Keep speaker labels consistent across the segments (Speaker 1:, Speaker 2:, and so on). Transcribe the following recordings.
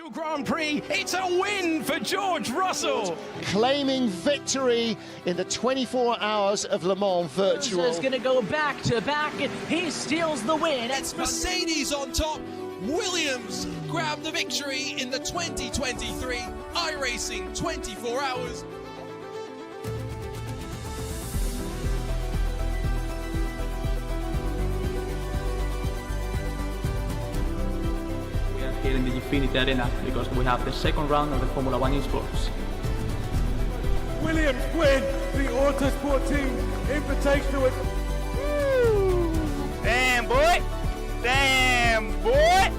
Speaker 1: Grand Prix, it's a win for George Russell.
Speaker 2: Claiming victory in the 24 hours of Le Mans Virtual.
Speaker 3: He's going to go back to back and he steals the win.
Speaker 4: It's Mercedes on top. Williams grabbed the victory in the 2023 iRacing 24 hours.
Speaker 5: Here in the Infinity Arena because we have the second round of the Formula One esports.
Speaker 6: Williams win the Autosport Team Invitational.
Speaker 7: Damn, boy! Damn, boy!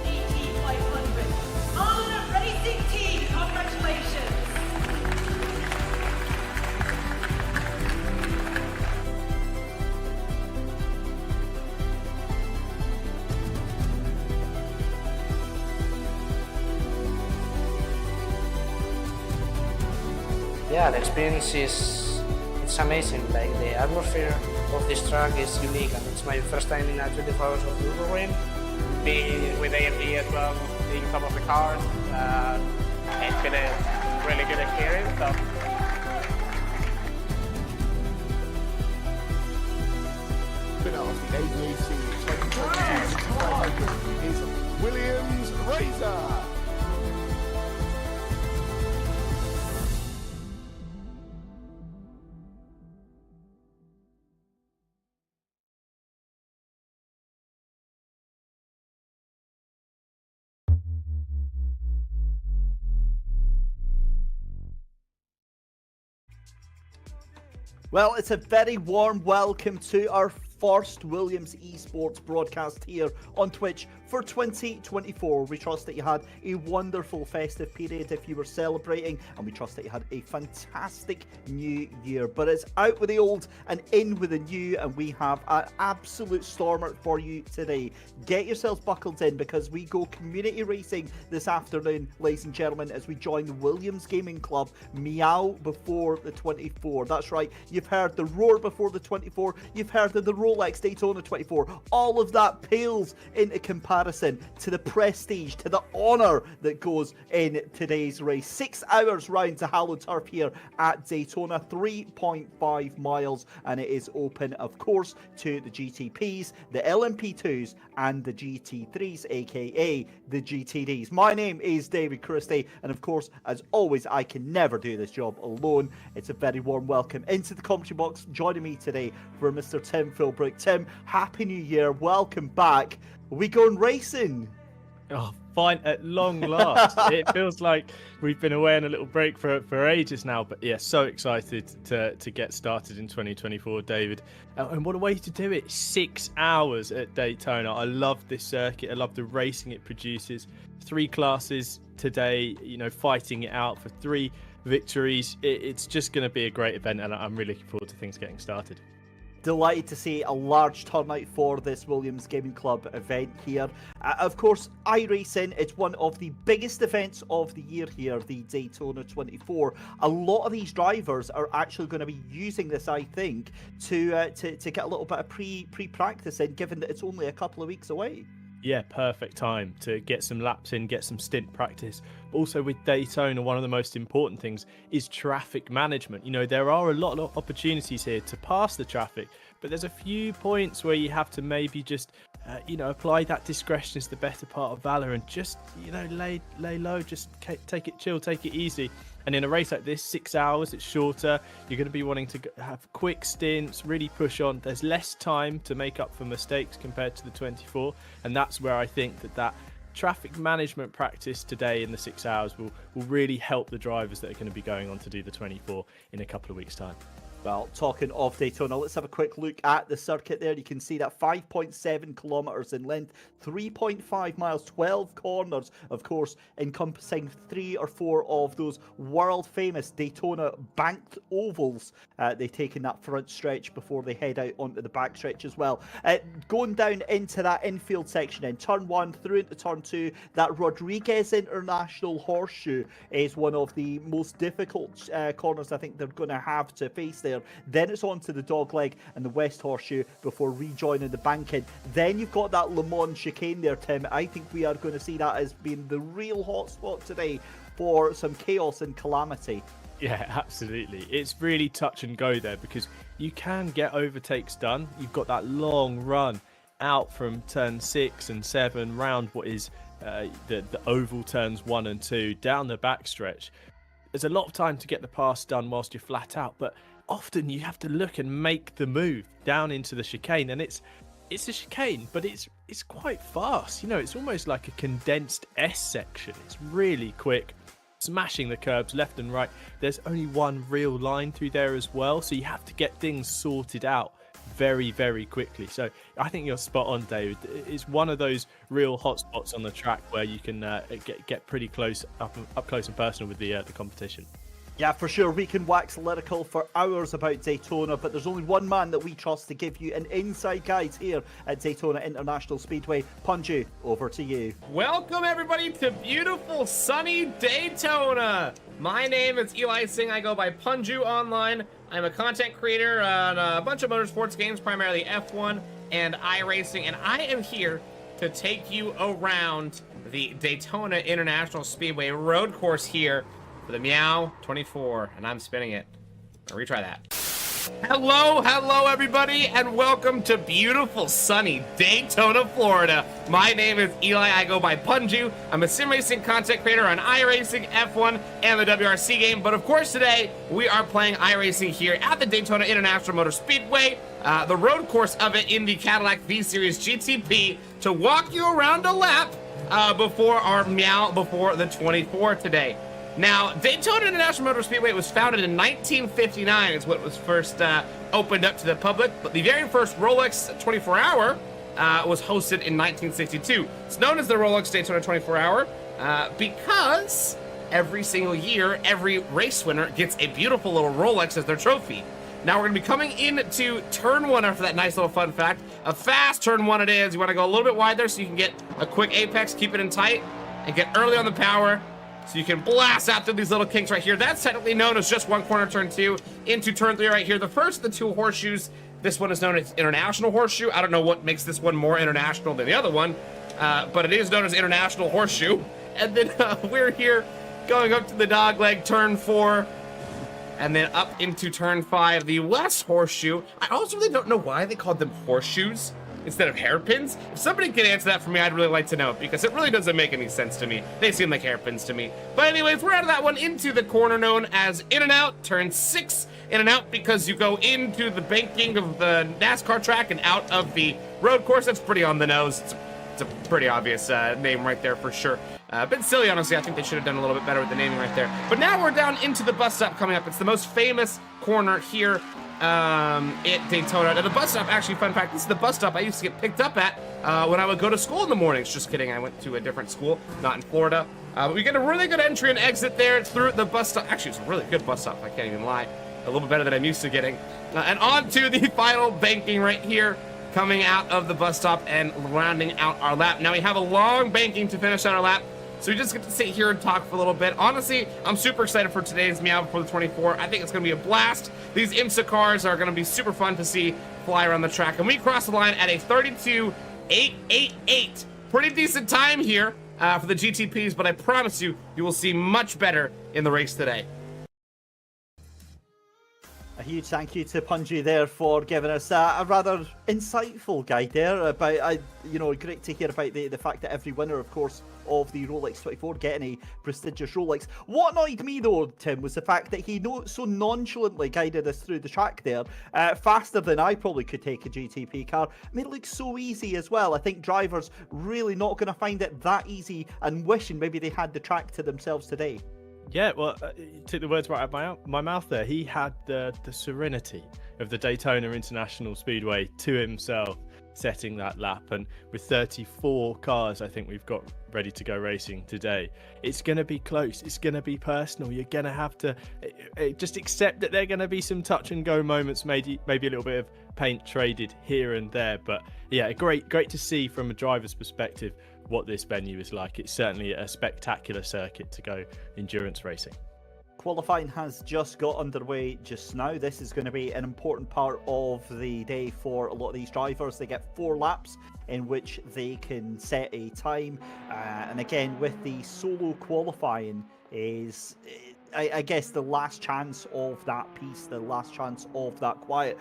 Speaker 8: GT500 on a racing team. Congratulations.
Speaker 9: Yeah, the experience it's amazing. Like the atmosphere of this track is unique, and it's my first time in a 24 hours of Nürburgring.
Speaker 7: Being with AMD as well, seeing some of the cars, it's been a really good experience. So.
Speaker 6: Winner of the ADAC 2022 is Williams Razor.
Speaker 10: Well, it's a very warm welcome to our first Williams Esports broadcast here on Twitch for 2024. We trust that you had a wonderful festive period if you were celebrating, and we trust that you had a fantastic new year. But it's out with the old and in with the new, and we have an absolute stormer for you today. Get yourselves buckled in because we go community racing this afternoon, ladies and gentlemen, as we join the Williams Gaming Club Meow before the 24. That's right, you've heard the roar before the 24, you've heard of the Rolex Daytona 24. All of that pales into comparison to the prestige, to the honour that goes in today's race. 6 hours round to Hallowed Turf here at Daytona, 3.5 miles, and it is open, of course, to the GTPs, the LMP2s, and the GT3s, aka the GTDs. My name is David Christie, and of course, as always, I can never do this job alone. It's a very warm welcome into the commentary box. Joining me today for Mr. Tim Philbrick. Tim, Happy New Year, welcome back. Are we going racing?
Speaker 11: Oh, fine, at long last. It feels like we've been away on a little break for ages now, but yeah, so excited to get started in 2024, David. And what a way to do it. 6 hours at Daytona. I love this circuit. I love the racing it produces. 3 classes today, you know, fighting it out for 3 victories. It's just going to be a great event, and I'm really looking forward to things getting started.
Speaker 10: Delighted to see a large turnout for this Williams Gaming Club event here. Of course, iRacing, it's one of the biggest events of the year here, the Daytona 24. A lot of these drivers are actually going to be using this, I think, to get a little bit of pre-practice in, given that it's only a couple of weeks away.
Speaker 11: Yeah, perfect time to get some laps in, get some stint practice. Also with Daytona, one of the most important things is traffic management. You know, there are a lot of opportunities here to pass the traffic, but there's a few points where you have to maybe just, apply that discretion is the better part of valor, and just, lay low, just take it chill, take it easy. And in a race like this, 6 hours, it's shorter. You're going to be wanting to have quick stints, really push on. There's less time to make up for mistakes compared to the 24. And that's where I think that traffic management practice today in the 6 hours will really help the drivers that are going to be going on to do the 24 in a couple of weeks' time.
Speaker 10: Well, talking of Daytona, let's have a quick look at the circuit there. You can see that 5.7 kilometers in length, 3.5 miles, 12 corners, of course, encompassing 3 or 4 of those world-famous Daytona banked ovals. They take in that front stretch before they head out onto the back stretch as well. Going down into that infield section in turn 1 through into turn 2, that Rodriguez International Horseshoe is one of the most difficult corners I think they're going to have to face there. Then it's on to the dogleg and the West Horseshoe before rejoining the banking. Then you've got that Le Mans chicane there, Tim. I think we are going to see that as being the real hotspot today for some chaos and calamity.
Speaker 11: Yeah, absolutely. It's really touch and go there because you can get overtakes done. You've got that long run out from turn 6 and 7 round what is the oval turns 1 and 2 down the backstretch. There's a lot of time to get the pass done whilst you're flat out, but often you have to look and make the move down into the chicane, and it's a chicane, but it's quite fast. You know, it's almost like a condensed S section. It's really quick, smashing the curbs left and right. There's only one real line through there as well, so you have to get things sorted out very, very quickly. So I think you're spot on, David. It's one of those real hot spots on the track where you can get pretty close, up close and personal with the competition.
Speaker 10: Yeah, for sure. We can wax lyrical for hours about Daytona, but there's only one man that we trust to give you an inside guide here at Daytona International Speedway. Punju, over to you.
Speaker 12: Welcome, everybody, to beautiful, sunny Daytona. My name is Eli Singh. I go by Punju online. I'm a content creator on a bunch of motorsports games, primarily F1 and iRacing, and I am here to take you around the Daytona International Speedway road course here for the Meow 24, and I'm spinning it. I'll retry that. Hello, everybody, and welcome to beautiful, sunny Daytona, Florida. My name is Eli. I go by Punju. I'm a sim racing content creator on iRacing, F1, and the WRC game. But of course, today we are playing iRacing here at the Daytona International Motor Speedway, the road course of it in the Cadillac V-Series GTP, to walk you around a lap before our Meow before the 24 today. Now, Daytona International Motor Speedway was founded in 1959 is what was first opened up to the public, but the very first Rolex 24-hour was hosted in 1962. It's known as the Rolex Daytona 24-hour because every single year, every race winner gets a beautiful little Rolex as their trophy. Now, we're going to be coming into turn 1 after that nice little fun fact. A fast turn 1 it is. You want to go a little bit wide there so you can get a quick apex, keep it in tight, and get early on the power. So you can blast out through these little kinks right here. That's technically known as just one corner, turn 2, into turn 3 right here. The first of the 2 horseshoes, this one is known as International Horseshoe. I don't know what makes this one more international than the other one, but it is known as International Horseshoe. And then we're here going up to the dogleg, turn 4, and then up into turn 5, the West Horseshoe. I also really don't know why they called them horseshoes instead of hairpins. If somebody can answer that for me, I'd really like to know, because it really doesn't make any sense to me. They seem like hairpins to me. But anyways, we're out of that one into the corner known as In and Out, turn 6, In and Out, because you go into the banking of the NASCAR track and out of the road course. That's pretty on the nose. It's a pretty obvious name right there for sure. A bit silly, honestly. I think they should have done a little bit better with the naming right there. But now we're down into the bus stop coming up. It's the most famous corner here at Daytona. Now, the bus stop, actually, fun fact, this is the bus stop I used to get picked up at when I would go to school in the mornings. Just kidding, I went to a different school, not in Florida. But we get a really good entry and exit there through the bus stop. Actually, it's a really good bus stop, I can't even lie. A little bit better than I'm used to getting. And on to the final banking right here, coming out of the bus stop and rounding out our lap. Now, we have a long banking to finish out our lap, so we just get to sit here and talk for a little bit. Honestly, I'm super excited for today's Meow before the 24. I think it's going to be a blast. These IMSA cars are going to be super fun to see fly around the track. And we cross the line at a 32.888. Pretty decent time here for the GTPs, but I promise you, you will see much better in the race today.
Speaker 10: A huge thank you to Punji there for giving us a rather insightful guide there about, great to hear about the fact that every winner, of course, of the Rolex 24 getting a prestigious Rolex. What annoyed me though, Tim, was the fact that he so nonchalantly guided us through the track there, faster than I probably could take a GTP car. Made it look so easy as well. I think drivers really not going to find it that easy and wishing maybe they had the track to themselves today.
Speaker 11: Yeah, well, you took the words right out of my mouth there. He had the serenity of the Daytona International Speedway to himself, setting that lap. And with 34 cars, I think we've got ready to go racing today. It's going to be close. It's going to be personal. You're going to have to just accept that there are going to be some touch and go moments, maybe a little bit of paint traded here and there. But yeah, great to see from a driver's perspective what this venue is like. It's certainly a spectacular circuit to go endurance racing.
Speaker 10: Qualifying has just got underway just now. This is going to be an important part of the day for a lot of these drivers. They get 4 laps in which they can set a time. And again, with the solo qualifying is, I guess, the last chance of that piece, the last chance of that quiet.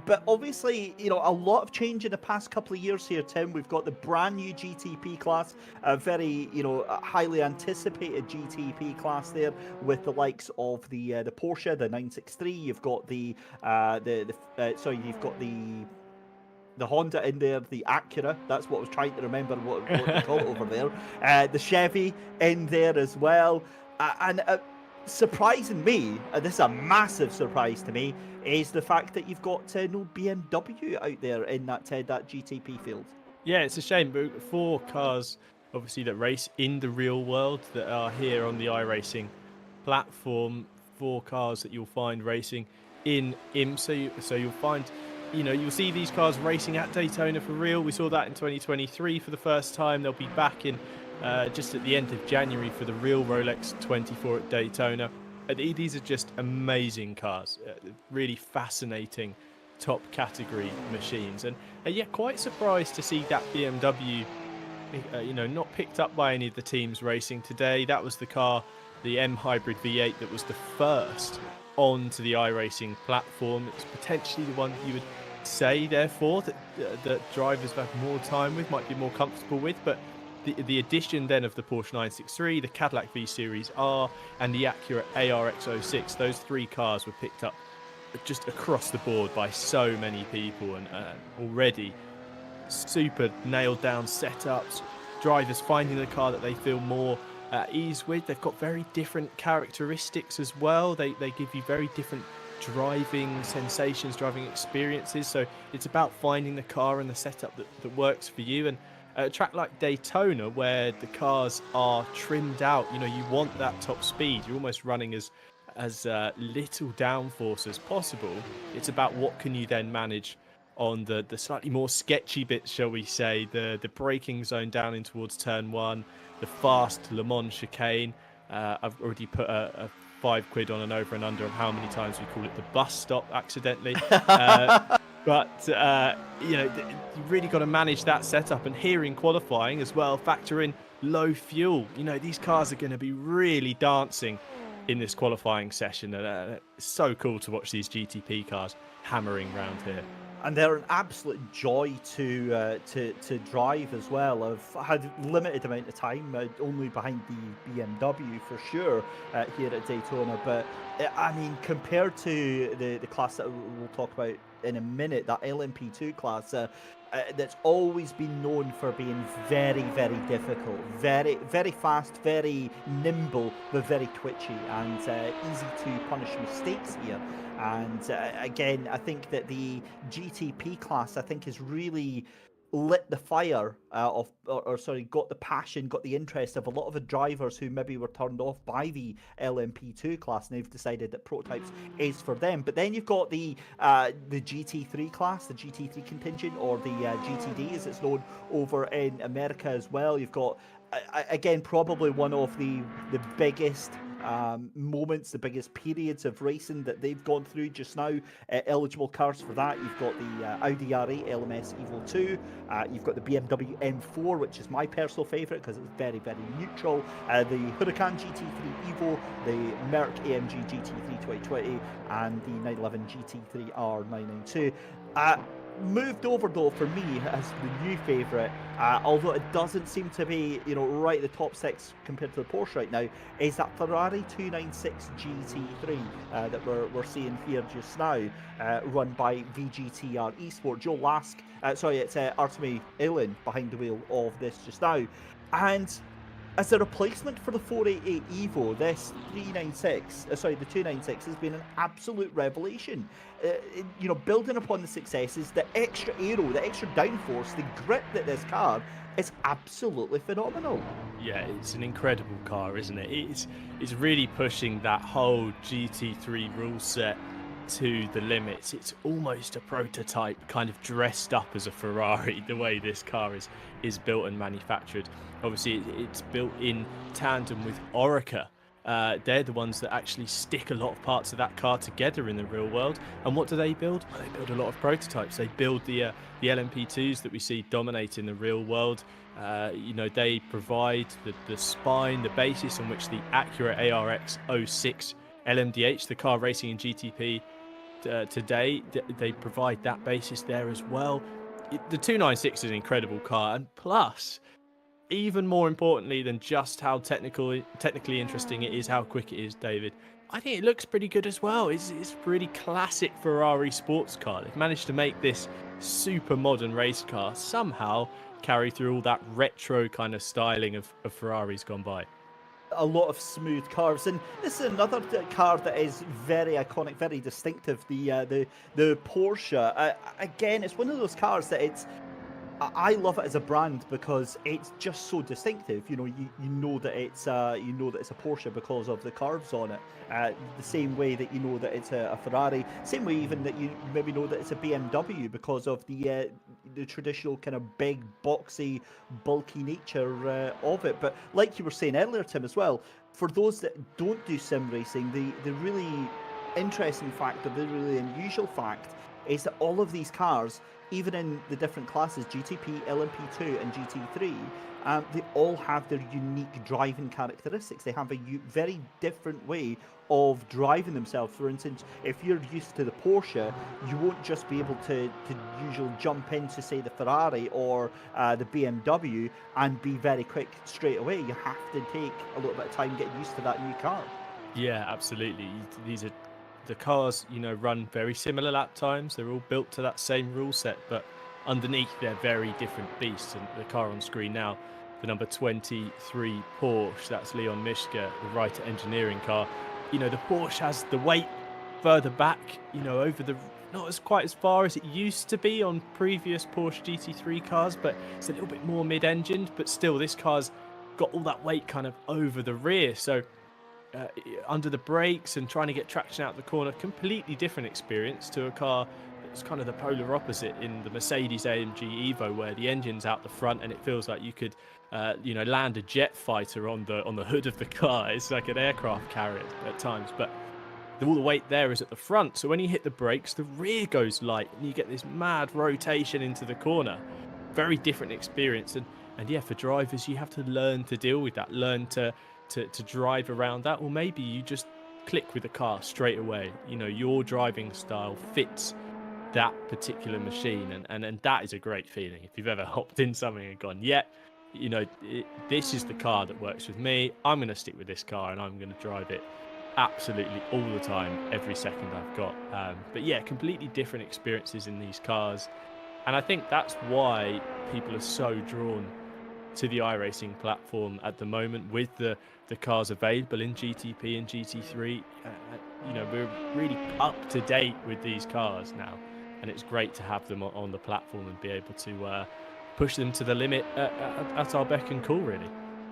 Speaker 10: But obviously, you know, a lot of change in the past couple of years here, Tim. We've got the brand new GTP class, a very, you know, highly anticipated GTP class there with the likes of the Porsche, the 963. You've got you've got the Honda in there, the Acura, that's what I was trying to remember what they call it over there. The Chevy in there as well. Surprising me, this is a massive surprise to me, is the fact that you've got no BMW out there in that GTP field.
Speaker 11: Yeah, it's a shame, but 4 cars, obviously, that race in the real world that are here on the iRacing platform. 4 cars that you'll find racing in IMSA. So you'll find, you know, you'll see these cars racing at Daytona for real. We saw that in 2023 for the first time. They'll be back in just at the end of January for the real Rolex 24 at Daytona. These are just amazing cars, really fascinating top category machines. And yeah, quite surprised to see that BMW, you know, not picked up by any of the teams racing today. That was the car, the M Hybrid V8, that was the first onto the iRacing platform. It's potentially the one you would say, therefore, that drivers have had more time with, might be more comfortable with. But the addition then of the Porsche 963, the Cadillac V Series R, and the Acura ARX06, those 3 cars were picked up just across the board by so many people, and already super nailed down setups, drivers finding the car that they feel more at ease with. They've got very different characteristics as well. They give you very different driving sensations, driving experiences. So it's about finding the car and the setup that works for you. And a track like Daytona, where the cars are trimmed out, you know, you want that top speed. You're almost running as little downforce as possible. It's about what can you then manage on the slightly more sketchy bits, shall we say, the braking zone down in towards turn 1, the fast Le Mans chicane. I've already put a £5 on an over and under of how many times we call it the bus stop accidentally. But, you know, you've really got to manage that setup. And here in qualifying as well, factor in low fuel. You know, these cars are going to be really dancing in this qualifying session. It's so cool to watch these GTP cars hammering around here.
Speaker 10: And they're an absolute joy to drive as well. I've had limited amount of time, only behind the BMW for sure here at Daytona. But I mean, compared to the class that we'll talk about in a minute, that LMP2 class, that's always been known for being very, very difficult, very, very fast, very nimble, but very twitchy, and easy to punish mistakes here. And again, I think that the GTP class, I think, has really lit the fire got the passion, got the interest of a lot of the drivers who maybe were turned off by the LMP2 class, and they've decided that prototypes is for them. But then you've got the GT3 class, the GT3 contingent, or the GTD as it's known over in America as well. You've got again, probably one of the biggest moments, the biggest periods of racing that they've gone through just now. Eligible cars for that, you've got the Audi R8 LMS Evo 2, you've got the BMW M4, which is my personal favourite because it's very, very neutral, the Huracan GT3 Evo, the Merc AMG GT3 2020, and the 911 GT3 R992. Moved over though for me as the new favourite, although it doesn't seem to be, you know, right at the top 6 compared to the Porsche right now, is that Ferrari 296 GT3 that we're seeing here just now, run by VGTR Esport. Joe Lask, it's Artemi Ilin behind the wheel of this just now, and as a replacement for the 488 Evo, this the 296 has been an absolute revelation. You know, building upon the successes, the extra aero, the extra downforce, the grip that this car is absolutely phenomenal.
Speaker 11: Yeah, it's an incredible car, isn't it? It's really pushing that whole GT3 rule set to the limits. It's almost a prototype, kind of dressed up as a Ferrari, the way this car is built and manufactured. Obviously, it's built in tandem with Orica, They're the ones that actually stick a lot of parts of that car together in the real world. And what do they build? Well, they build a lot of prototypes. They build the LMP2s that we see dominate in the real world. They provide the spine, the basis on which the Acura ARX 06 LMDH, the car racing in GTP today, they provide that basis there as well. The 296 is an incredible car, and plus, even more importantly than just how technically interesting it is, how quick it is, David, I think it looks pretty good as well. It's really classic Ferrari sports car. They've managed to make this super modern race car somehow carry through all that retro kind of styling of Ferraris gone by.
Speaker 10: A lot of smooth curves, and this is another car that is very iconic, very distinctive. The Porsche. Again, it's one of those cars that I love it as a brand because it's just so distinctive. You know that it's a Porsche because of the curves on it. The same way that you know that it's a Ferrari. Same way even that you maybe know that it's a BMW because of the traditional kind of big, boxy, bulky nature of it. But like you were saying earlier, Tim, as well, for those that don't do sim racing, the really interesting fact, or the really unusual fact, is that all of these cars, even in the different classes, GTP, LMP2 and GT3, they all have their unique driving characteristics. They have a very different way of driving themselves. For instance, if you're used to the Porsche, you won't just be able to usually jump into, say, the Ferrari or the BMW and be very quick straight away. You have to take a little bit of time getting used to that new car.
Speaker 11: Yeah, absolutely. These are the cars, run very similar lap times. They're all built to that same rule set, but underneath they're very different beasts. And the car on screen now, the number 23 Porsche, that's Leon Mischke, the Ryhs engineering car. The Porsche has the weight further back, over the, not quite as far as it used to be on previous Porsche GT3 cars, but it's a little bit more mid-engined. But still, this car's got all that weight kind of over the rear. So under the brakes and trying to get traction out the corner, completely different experience to a car that's kind of the polar opposite in the Mercedes AMG Evo, where the engine's out the front and it feels like you could land a jet fighter on the hood of the car. It's like an aircraft carrier at times, but all the weight there is at the front, so when you hit the brakes, the rear goes light and you get this mad rotation into the corner. Very different experience, and yeah, for drivers, you have to learn to deal with that, learn to drive around that, or maybe you just click with the car straight away. Your driving style fits that particular machine, and that is a great feeling. If you've ever hopped in something and gone, this is the car that works with me, I'm going to stick with this car and I'm going to drive it absolutely all the time, every second I've got. But yeah, completely different experiences in these cars, and I think that's why people are so drawn to the iRacing platform at the moment, with the cars available in GTP and GT3. We're really up to date with these cars now, and it's great to have them on the platform and be able to push them to the limit at our beck and call, really.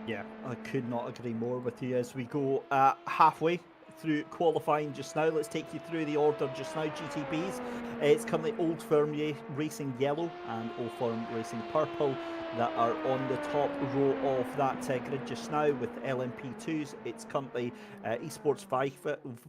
Speaker 10: Yeah, I could not agree more with you. As we go halfway through qualifying just now, let's take you through the order just now. GTPs, it's currently Old Firm Racing Yellow and Old Firm Racing Purple that are on the top row of that grid just now. With LMP2s, it's currently Esports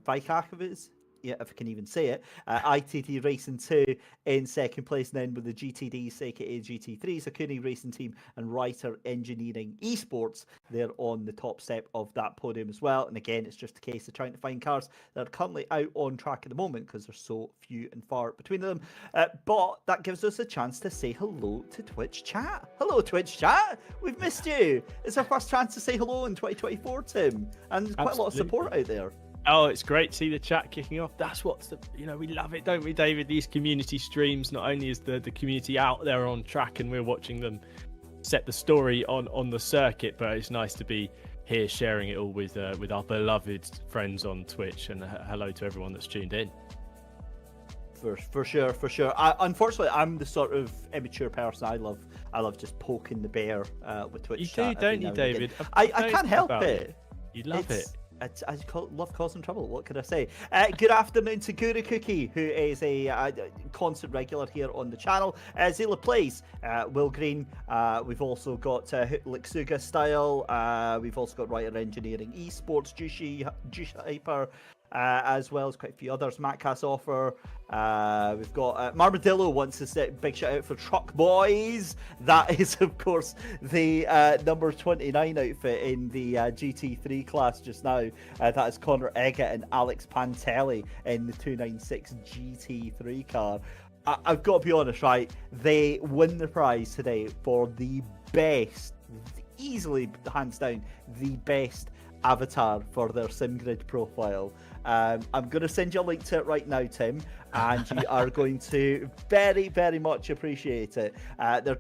Speaker 10: Vykakovic, yeah, if I can even say it, ITT Racing 2 in second place, and then with the GTDs, aka GT3s, Acura Racing Team and Ryhs Engineering Esports, they're on the top step of that podium as well. And again, it's just a case of trying to find cars that are currently out on track at the moment because there's so few and far between them. But that gives us a chance to say hello to Twitch chat. Hello, Twitch chat. We've missed you. It's our first chance to say hello in 2024, Tim, and there's quite a lot of support out there.
Speaker 11: Oh, it's great to see the chat kicking off. That's what's we love it, don't we, David? These community streams, not only is the community out there on track and we're watching them set the story on the circuit, but it's nice to be here sharing it all with our beloved friends on Twitch. And hello to everyone that's tuned in.
Speaker 10: For sure. Unfortunately, I'm the sort of immature person. I love just poking the bear with Twitch.
Speaker 11: You
Speaker 10: chat
Speaker 11: do, don't you, David?
Speaker 10: I can't help it.
Speaker 11: You love it.
Speaker 10: I love causing trouble. What can I say? Good afternoon to Guru Cookie, who is a constant regular here on the channel. Zila Plays, Will Green. We've also got Lixuga Style. We've also got Writer Engineering Esports, Jushi Hyper. As well as quite a few others. Matcast Offer. We've got Marmadillo wants to say big shout out for Truck Boys. That is, of course, the number 29 outfit in the GT3 class just now. That is Connor Eggett and Alex Pantelli in the 296 GT3 car. I've got to be honest, right? They win the prize today for the best, easily hands down, the best avatar for their SimGrid profile. I'm going to send you a link to it right now, Tim, and you are going to very, very much appreciate it. Their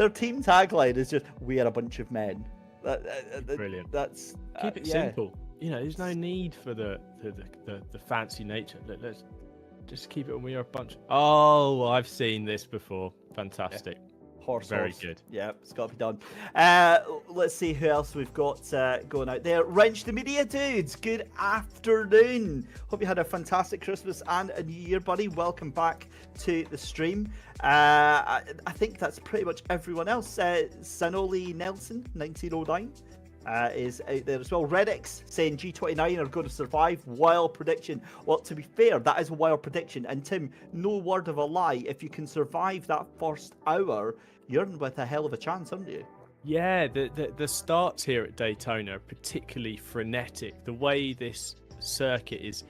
Speaker 10: team tagline is just, "We are a bunch of men."
Speaker 11: Brilliant.
Speaker 10: That's
Speaker 11: keep it simple. You know, there's no need for the fancy nature. Let's just keep it. We are a bunch. Oh, I've seen this before. Fantastic.
Speaker 10: Yeah.
Speaker 11: Very good.
Speaker 10: Yeah, it's got to be done. Let's see who else we've got going out there. Wrench the Media Dudes, good afternoon. Hope you had a fantastic Christmas and a New Year, buddy. Welcome back to the stream. I think that's pretty much everyone else. Sanoli Nelson, 1909. Is out there as well. Redix saying G29 are going to survive. Wild prediction. Well, to be fair, that is a wild prediction. And Tim, no word of a lie. If you can survive that first hour, you're in with a hell of a chance, aren't you?
Speaker 11: Yeah, the starts here at Daytona are particularly frenetic. The way this circuit is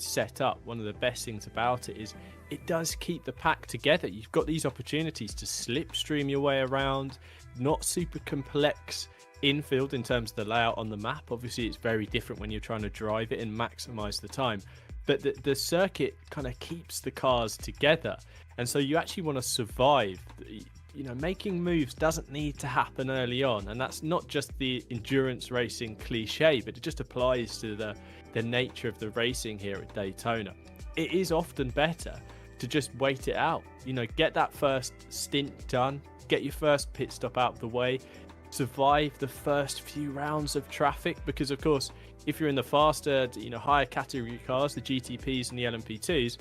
Speaker 11: set up, one of the best things about it is it does keep the pack together. You've got these opportunities to slipstream your way around, not super complex infield in terms of the layout on the map. Obviously it's very different when you're trying to drive it and maximize the time, but the circuit kind of keeps the cars together, and so you actually want to survive. You know, making moves doesn't need to happen early on, and that's not just the endurance racing cliche, but it just applies to the nature of the racing here at Daytona. It is often better to just wait it out, you know, get that first stint done, get your first pit stop out of the way, survive the first few rounds of traffic, because of course if you're in the faster, you know, higher category cars, the GTPs and the LMP2s,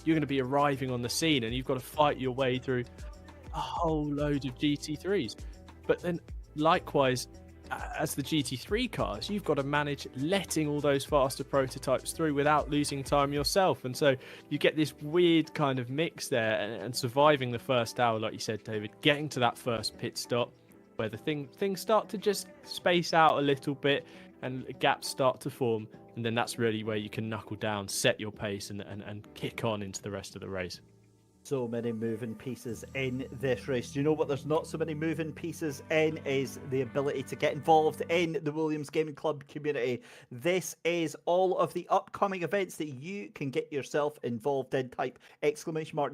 Speaker 11: you're going to be arriving on the scene and you've got to fight your way through a whole load of GT3s. But then likewise, as the GT3 cars, you've got to manage letting all those faster prototypes through without losing time yourself, and so you get this weird kind of mix there, and surviving the first hour, like you said, David, getting to that first pit stop where the things start to just space out a little bit and gaps start to form, and then that's really where you can knuckle down, set your pace, and kick on into the rest of the race.
Speaker 10: So many moving pieces in this race. Do you know what there's not so many moving pieces in is the ability to get involved in the Williams Gaming Club community. This is all of the upcoming events that you can get yourself involved in. Type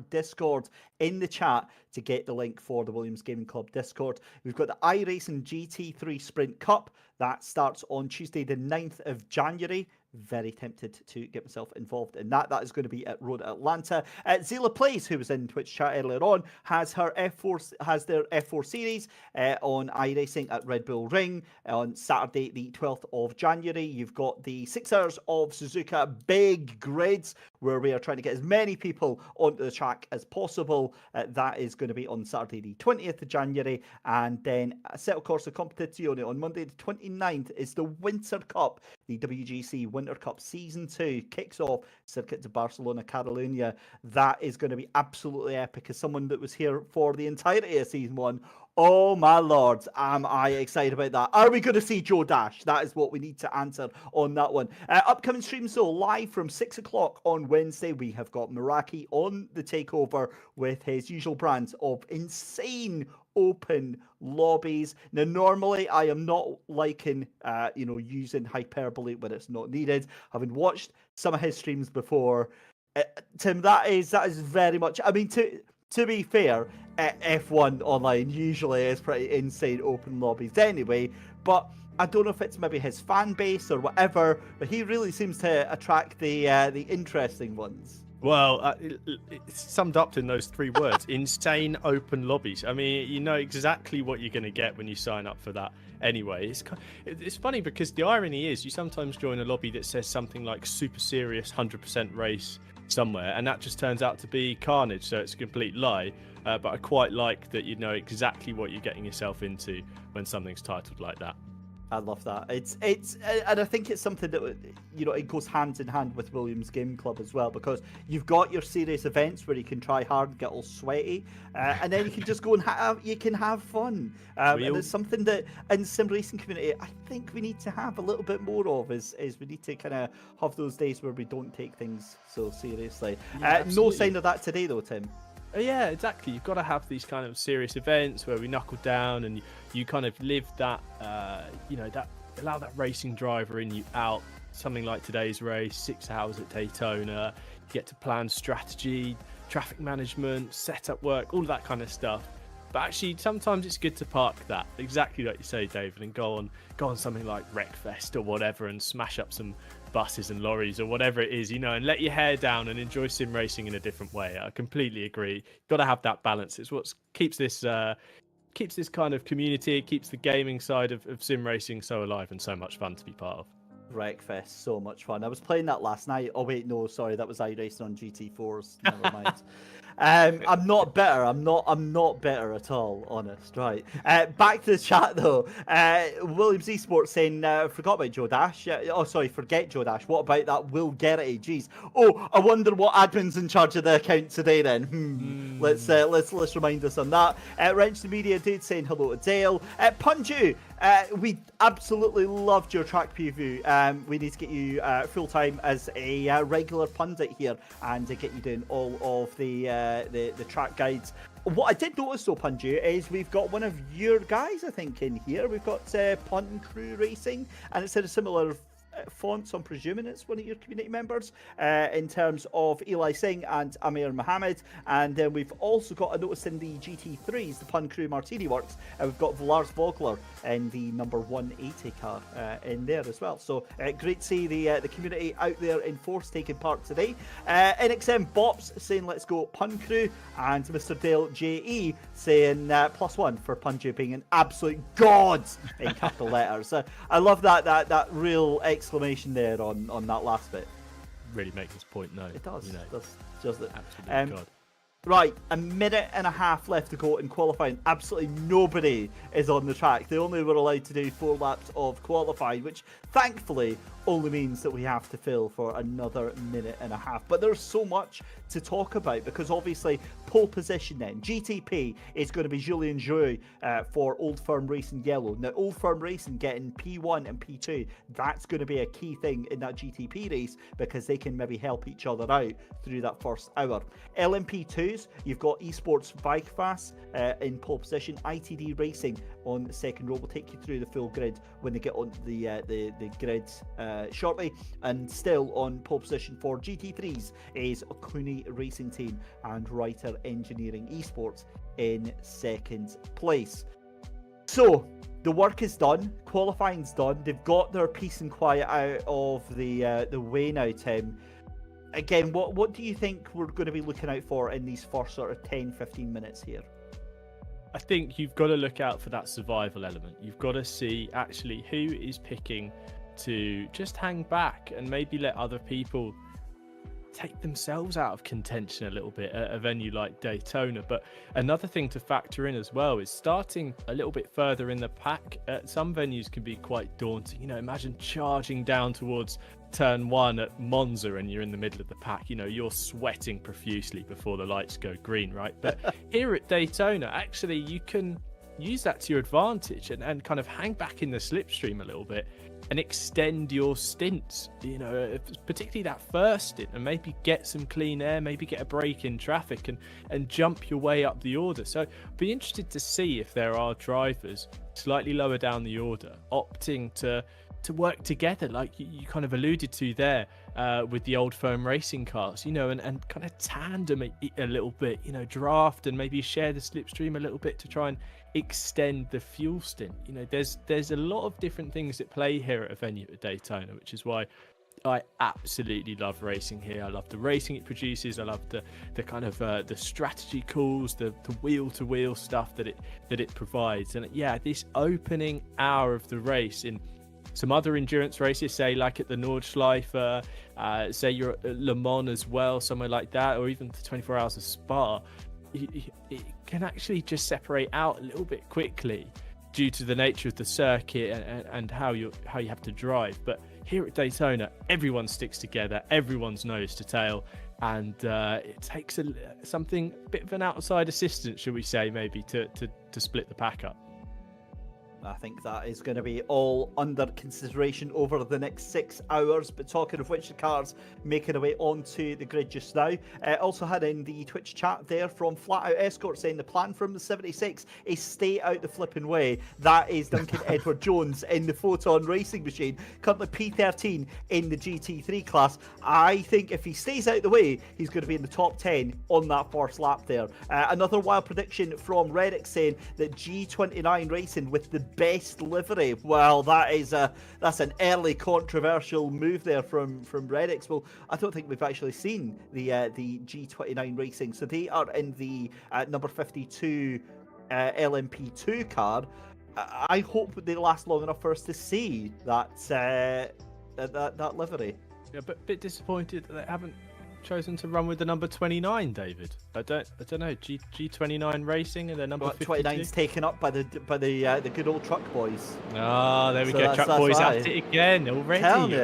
Speaker 10: !Discord in the chat to get the link for the Williams Gaming Club Discord. We've got the iRacing GT3 Sprint Cup. That starts on Tuesday the 9th of January. Very tempted to get myself involved in that. That is going to be at Road Atlanta. Zila Plays, who was in Twitch chat earlier on, has their F4 series on iRacing at Red Bull Ring on Saturday the 12th of January. You've got the 6 hours of Suzuka Big Grids, where we are trying to get as many people onto the track as possible. That is going to be on Saturday the 20th of January. And then Assetto Corsa Competizione on Monday the 29th is the Winter Cup. The WGC Winter Cup Season 2 kicks off Circuit de Barcelona, Catalunya. That is going to be absolutely epic. As someone that was here for the entirety of Season 1, oh my lord, am I excited about that. Are we going to see Joe Dash? That is what we need to answer on that one. Upcoming streams, so live from 6 o'clock on Wednesday, we have got Meraki on the takeover with his usual brands of insane open lobbies. Now, normally I am not liking, using hyperbole when it's not needed. Having watched some of his streams before, Tim, that is very much. I mean, to be fair, F1 online usually is pretty insane open lobbies anyway. But I don't know if it's maybe his fan base or whatever, but he really seems to attract the interesting ones.
Speaker 11: Well, it's summed up in those 3 words: insane open lobbies. I mean, you know exactly what you're going to get when you sign up for that. Anyway, it's funny because the irony is you sometimes join a lobby that says something like super serious 100% race somewhere, and that just turns out to be carnage, so it's a complete lie. But I quite like that you know exactly what you're getting yourself into when something's titled like that.
Speaker 10: I love that. It's and I think it's something that, you know, it goes hand in hand with Williams Game Club as well, because you've got your serious events where you can try hard, get all sweaty, and then you can just go and have fun. And it's something that in the sim racing community I think we need to have a little bit more of. Is we need to kind of have those days where we don't take things so seriously. No sign of that today though, Tim.
Speaker 11: Yeah, exactly. You've got to have these kind of serious events where we knuckle down and you kind of live that, you know, that allow that racing driver in you out. Something like today's race, 6 hours at Daytona. You get to plan strategy, traffic management, setup work, all that kind of stuff. But actually, sometimes it's good to park that, exactly like you say, David, and go on something like Wreckfest or whatever and smash up some buses and lorries or whatever it is, you know, and let your hair down and enjoy sim racing in a different way. I completely agree. You've got to have that balance. It's what keeps this kind of community, it keeps the gaming side of sim racing so alive and so much fun to be part of.
Speaker 10: Wreckfest, so much fun. I was playing that last night. Oh wait, no, sorry, that was iRacing on GT4s. Never mind. I'm not bitter. I'm not bitter at all. Honest, right? Back to the chat though. Williams Esports saying, forgot about Joe Dash. Oh, sorry, forget Joe Dash. What about that Will Garrity? Jeez. Oh, I wonder what admin's in charge of the account today. Then let's remind us on that. Wrench the Media dude saying hello to Dale. Punju. We absolutely loved your track preview. We need to get you full time as a regular pundit here and to get you doing all of the track guides. What I did notice though, Punju, is we've got one of your guys, I think, in here. We've got Punt and Crew Racing, and it's in a similar fonts. I'm presuming it's one of your community members in terms of Eli Singh and Amir Mohammed. And then we've also got a notice in the GT3s, the Pun Crew Martini Works, and we've got Lars Vogler in the number 180 car in there as well. So great to see the community out there in force taking part today. NXM Bops saying let's go Pun Crew, and Mr. Dale JE saying +1 for Punju being an absolute god in capital letters. I love that real exclamation there on that last bit.
Speaker 11: Really makes this point known.
Speaker 10: It does.
Speaker 11: You know,
Speaker 10: does it?
Speaker 11: Absolutely God.
Speaker 10: Right, a minute and a half left to go in qualifying. Absolutely nobody is on the track. They only were allowed to do 4 laps of qualifying, which thankfully only means that we have to fill for another minute and a half. But there's so much to talk about because obviously pole position then. GTP is going to be Julien Jouy for Old Firm Racing Yellow. Now, Old Firm Racing getting P1 and P2, that's going to be a key thing in that GTP race because they can maybe help each other out through that first hour. LMP2s, you've got Esports Bikefast in pole position. ITD Racing on the second row. We'll take you through the full grid when they get on the grid shortly. And still on pole position for GT3s is Okuni Racing Team and Writer Engineering Esports in second place. So the work is done, qualifying's done. They've got their peace and quiet out of the way now, Tim. Again, what do you think we're going to be looking out for in these first sort of 10-15 minutes here?
Speaker 11: I think you've got to look out for that survival element. You've got to see actually who is picking to just hang back and maybe let other people take themselves out of contention a little bit at a venue like Daytona. But another thing to factor in as well is starting a little bit further in the pack. Some venues can be quite daunting. You know, imagine charging down towards turn 1 at Monza and you're in the middle of the pack. You know, you're sweating profusely before the lights go green, right? But here at Daytona, actually, you can use that to your advantage and kind of hang back in the slipstream a little bit and extend your stints, you know, particularly that first stint, and maybe get some clean air, maybe get a break in traffic and jump your way up the order. So be interested to see if there are drivers slightly lower down the order opting to work together, like you kind of alluded to there with the Old Firm Racing cars, you know, and kind of tandem a little bit, you know, draft and maybe share the slipstream a little bit to try and extend the fuel stint. You know, there's a lot of different things at play here at a venue at Daytona, which is why I absolutely love racing here. I love the racing it produces. I love the kind of the strategy calls, the wheel-to-wheel stuff that it provides. And yeah, this opening hour of the race in some other endurance races, say like at the Nordschleife, say you're at Le Mans as well, somewhere like that, or even the 24 Hours of Spa, it can actually just separate out a little bit quickly due to the nature of the circuit and how you have to drive. But here at Daytona, everyone sticks together, everyone's nose to tail, and it takes something, a bit of an outside assistance, shall we say, maybe to split the pack up.
Speaker 10: I think that is going to be all under consideration over the next 6 hours. But talking of which, the cars making their way onto the grid just now. Also had in the Twitch chat there from Flat Out Escort saying the plan from the 76 is stay out the flipping way. That is Duncan Edward Jones in the Photon Racing Machine, currently P13 in the GT3 class. I think if he stays out the way, he's going to be in the top 10 on that first lap there. Another wild prediction from Reddick saying that G29 Racing with the best livery. Well, that's an early controversial move there from Reddix. Well, I don't think we've actually seen the G29 Racing, so they are in the number 52 LMP2 car. I hope they last long enough for us to see that livery.
Speaker 11: Yeah, but a bit disappointed that they haven't chosen to run with the number 29, David. I don't know. G29 Racing and the number
Speaker 10: 29's taken up by the good old truck boys.
Speaker 11: Oh, there we go. Truck boys at it again already.
Speaker 10: Tell me.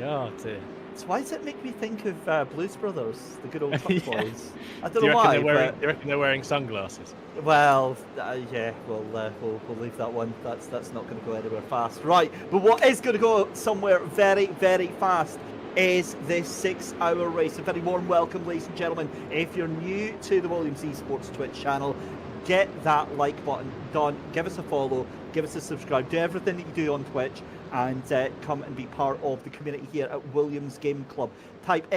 Speaker 11: Oh, dear.
Speaker 10: So why does it make me think of Blues Brothers, the good old truck boys? I don't
Speaker 11: Do you
Speaker 10: know why.
Speaker 11: Do you reckon they're wearing sunglasses?
Speaker 10: Well, yeah, we'll leave that one. That's not going to go anywhere fast, right? But what is going to go somewhere very, very fast is this 6 hour race. A very warm welcome, ladies and gentlemen. If you're new to the Williams Esports Twitch channel, get that like button done, give us a follow, give us a subscribe, do everything that you do on Twitch, and come and be part of the community here at Williams Game Club. Type !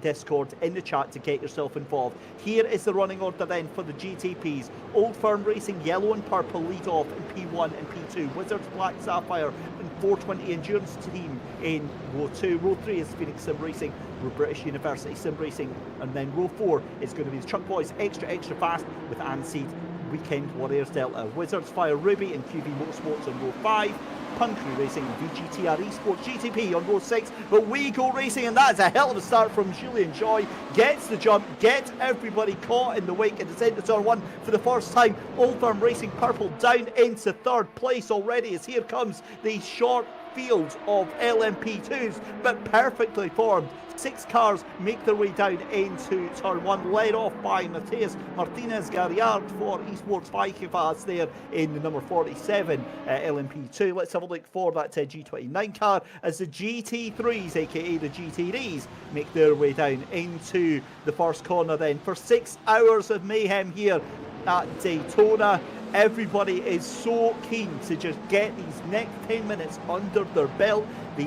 Speaker 10: Discord in the chat to get yourself involved. Here is the running order then for the GTPs. Old Firm Racing, yellow and purple lead off in P1 and P2. Wizards Black Sapphire and 420 Endurance Team in row 2. Row 3 is Phoenix Sim Racing, row British University Sim Racing, and then row 4 is going to be the Truck Boys extra fast with Anseed Weekend Warriors Delta. Wizards Fire Ruby and QV Motorsports on row 5. Punkry Racing and VGTR Esports GTP on row 6, but we go racing, and that is a hell of a start from Julian Joy. Gets the jump, gets everybody caught in the wake, and descent to turn 1 for the first time. Old Firm Racing Purple down into 3rd place already, as here comes the short field of LMP2s, but perfectly formed. 6 cars make their way down into turn 1, led off by Mateus Martinez Garriard for Esports Bikefast there in the number 47 LMP2. Let's have a look for that G29 car as the GT3s, aka the GT3s, make their way down into the first corner then for 6 hours of mayhem here at Daytona. Everybody is so keen to just get these next 10 minutes under their belt. The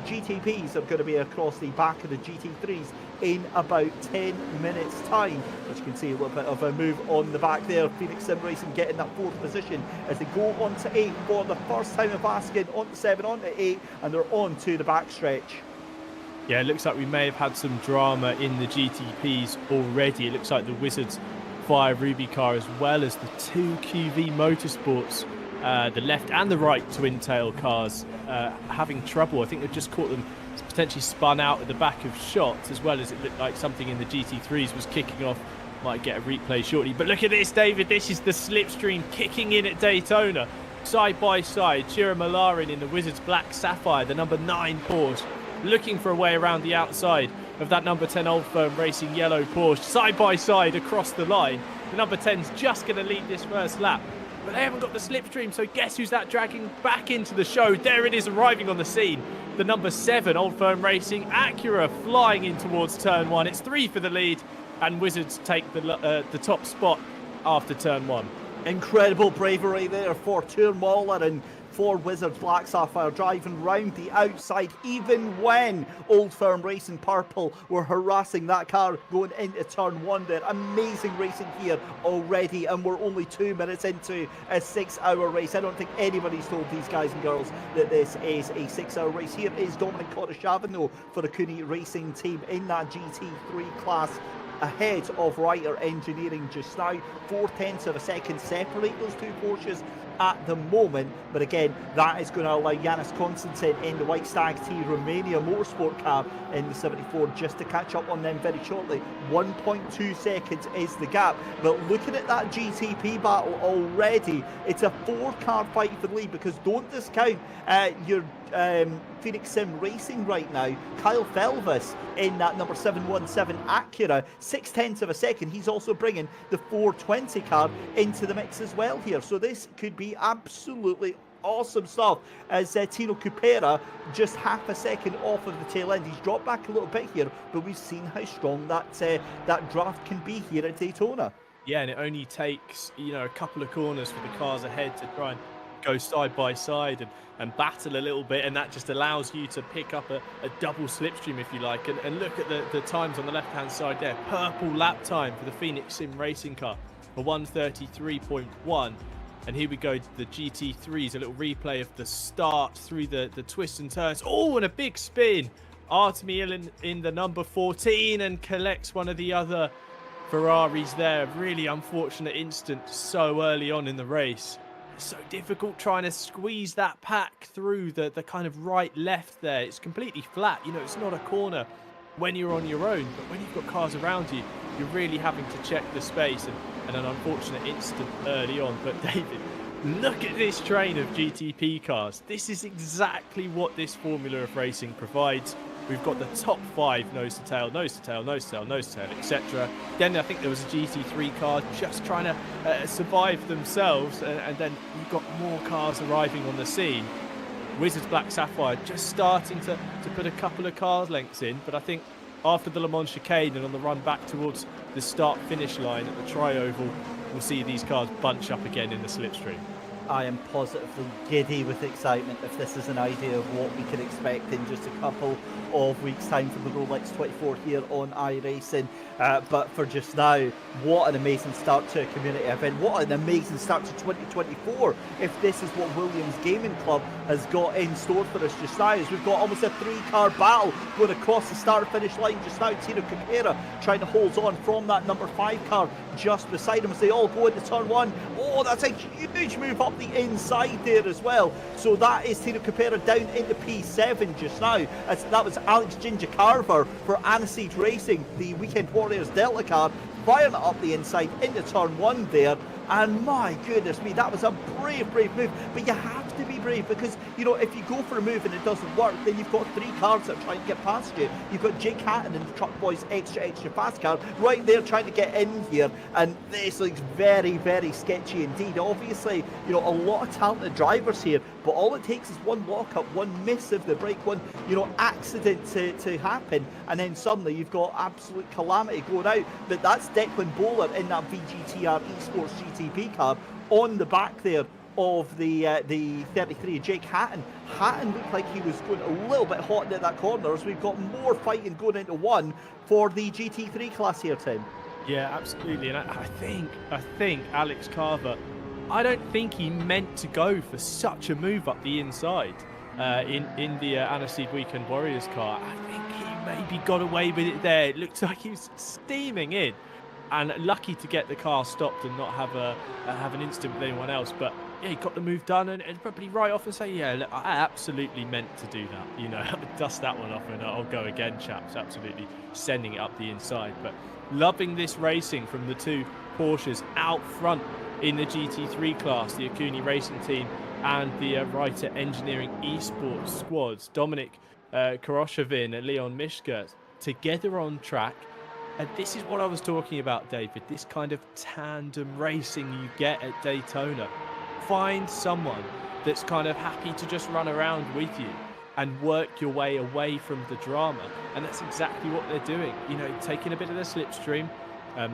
Speaker 10: GTPs are going to be across the back of the GT3s in about 10 minutes time. As you can see, a little bit of a move on the back there. Phoenix Sim Racing getting that 4th position as they go on to 8 for the first time of asking, on to 7, on to 8, and they're on to the backstretch.
Speaker 11: Yeah, it looks like we may have had some drama in the GTPs already. It looks like the Wizards Fire Ruby car, as well as the 2 QV Motorsports, the left and the right twin tail cars, having trouble. I think they've just caught them potentially spun out at the back of shots, as well as it looked like something in the GT3s was kicking off. Might get a replay shortly, but look at this, David. This is the slipstream kicking in at Daytona, side by side. Chira Malarin in the Wizards Black Sapphire, the number 9 Porsche, looking for a way around the outside of that number 10 Old Firm Racing yellow Porsche, side by side across the line. The number 10's just going to lead this first lap, but they haven't got the slipstream, so guess who's that dragging back into the show? There it is, arriving on the scene. The number 7 Old Firm Racing Acura flying in towards turn 1. It's 3 for the lead, and Wizards take the top spot after turn 1.
Speaker 10: Incredible bravery there for Turmoller, and for Wizards Black Sapphire, driving round the outside, even when Old Firm Racing Purple were harassing that car going into turn 1 there. Amazing racing here already, and we're only 2 minutes into a 6-hour race. I don't think anybody's told these guys and girls that this is a 6-hour race. Here is Dominic Coruscavino for the Acura Racing team in that GT3 class, ahead of Ryhs Engineering just now. 0.4 of a second separate those two Porsches at the moment, but again, that is going to allow Yanis Konstantin in the White Stag T Romania Motorsport car in the 74 just to catch up on them very shortly. 1.2 seconds is the gap, but looking at that GTP battle already, it's a 4-car fight for the lead, because don't discount your Phoenix Sim Racing right now. Kyle Felvis in that number 717 Acura, 0.6 of a second. He's also bringing the 420 car into the mix as well here, so this could be absolutely awesome stuff, as Tino Cupera just half a second off of the tail end. He's dropped back a little bit here, but we've seen how strong that draft can be here at Daytona.
Speaker 11: Yeah, and it only takes, you know, a couple of corners for the cars ahead to try and go side by side and battle a little bit, and that just allows you to pick up a double slipstream, if you like. And look at the times on the left hand side there. Purple lap time for the Phoenix Sim Racing car for 1:33.1. And here we go, the GT3s, a little replay of the start through the twists and turns. Oh, and a big spin. Artemi in the number 14 and collects one of the other Ferraris there. Really unfortunate instant so early on in the race. It's so difficult trying to squeeze that pack through the kind of right-left there. It's completely flat. You know, it's not a corner when you're on your own, but when you've got cars around you, you're really having to check the space, and an unfortunate instant early on. But David, look at this train of GTP cars. This is exactly what this formula of racing provides. We've got the top 5 nose to tail, nose to tail, nose to tail, nose to tail, etc. Then I think there was a GT3 car just trying to survive themselves, and then you've got more cars arriving on the scene. Wizards Black Sapphire just starting to put a couple of car lengths in, but I think after the Le Mans chicane and on the run back towards the start-finish line at the Tri-Oval, we'll see these cars bunch up again in the slipstream.
Speaker 10: I am positively giddy with excitement if this is an idea of what we can expect in just a couple of weeks' time from the Rolex 24 here on iRacing. But for just now, what an amazing start to a community event. What an amazing start to 2024 if this is what Williams Gaming Club has got in store for us just now, as we've got almost a 3-car battle going across the start-finish line just now. Tino Cupera trying to hold on from that number 5 car just beside him as they all go into turn 1. Oh, that's a huge move up the inside there as well. So that is Tino Cupera down into P7 just now, as that was Alex Ginger Carver for Aniseed Racing, the Weekend Warriors Delta car, firing it up the inside into turn 1 there. And my goodness me, that was a brave move. But you have to be brave, because, you know, if you go for a move and it doesn't work, then you've got 3 cars that are trying to get past you. You've got Jake Hatton and the Truck Boys extra fast car right there trying to get in here, and this looks very sketchy indeed. Obviously, you know, a lot of talented drivers here, but all it takes is one lockup, one miss of the brake, one, you know, accident to happen, and then suddenly you've got absolute calamity going out. But that's Declan Bowler in that VGTR Esports GTP car on the back there of the 33, Jake Hatton. Hatton looked like he was going a little bit hot into that corner, as we've got more fighting going into 1 for the GT3 class here, Tim. Yeah, absolutely. And I think Alex Carver, I don't think he meant to go for such a move up the inside in the Aniseed Weekend Warriors car. I think he maybe got away with it there. It looked like he was steaming in, and lucky to get the car stopped and not have an incident with anyone else. But yeah, he got the move done, and probably right off and say, yeah, look, I absolutely meant to do that. You know, dust that one off and I'll go again, chaps. Absolutely sending it up the inside. But loving this racing from the 2 Porsches out front in the GT3 class, the Acura Racing team and the Ryhs Engineering Esports squads. Dominic Koroshavin and Leon Mishka together on track. And this is what I was talking about, David, this kind of tandem racing you get at Daytona. Find someone that's kind of happy to just run around with you and work your way away from the drama. And that's exactly what they're doing. You know, taking a bit of the slipstream.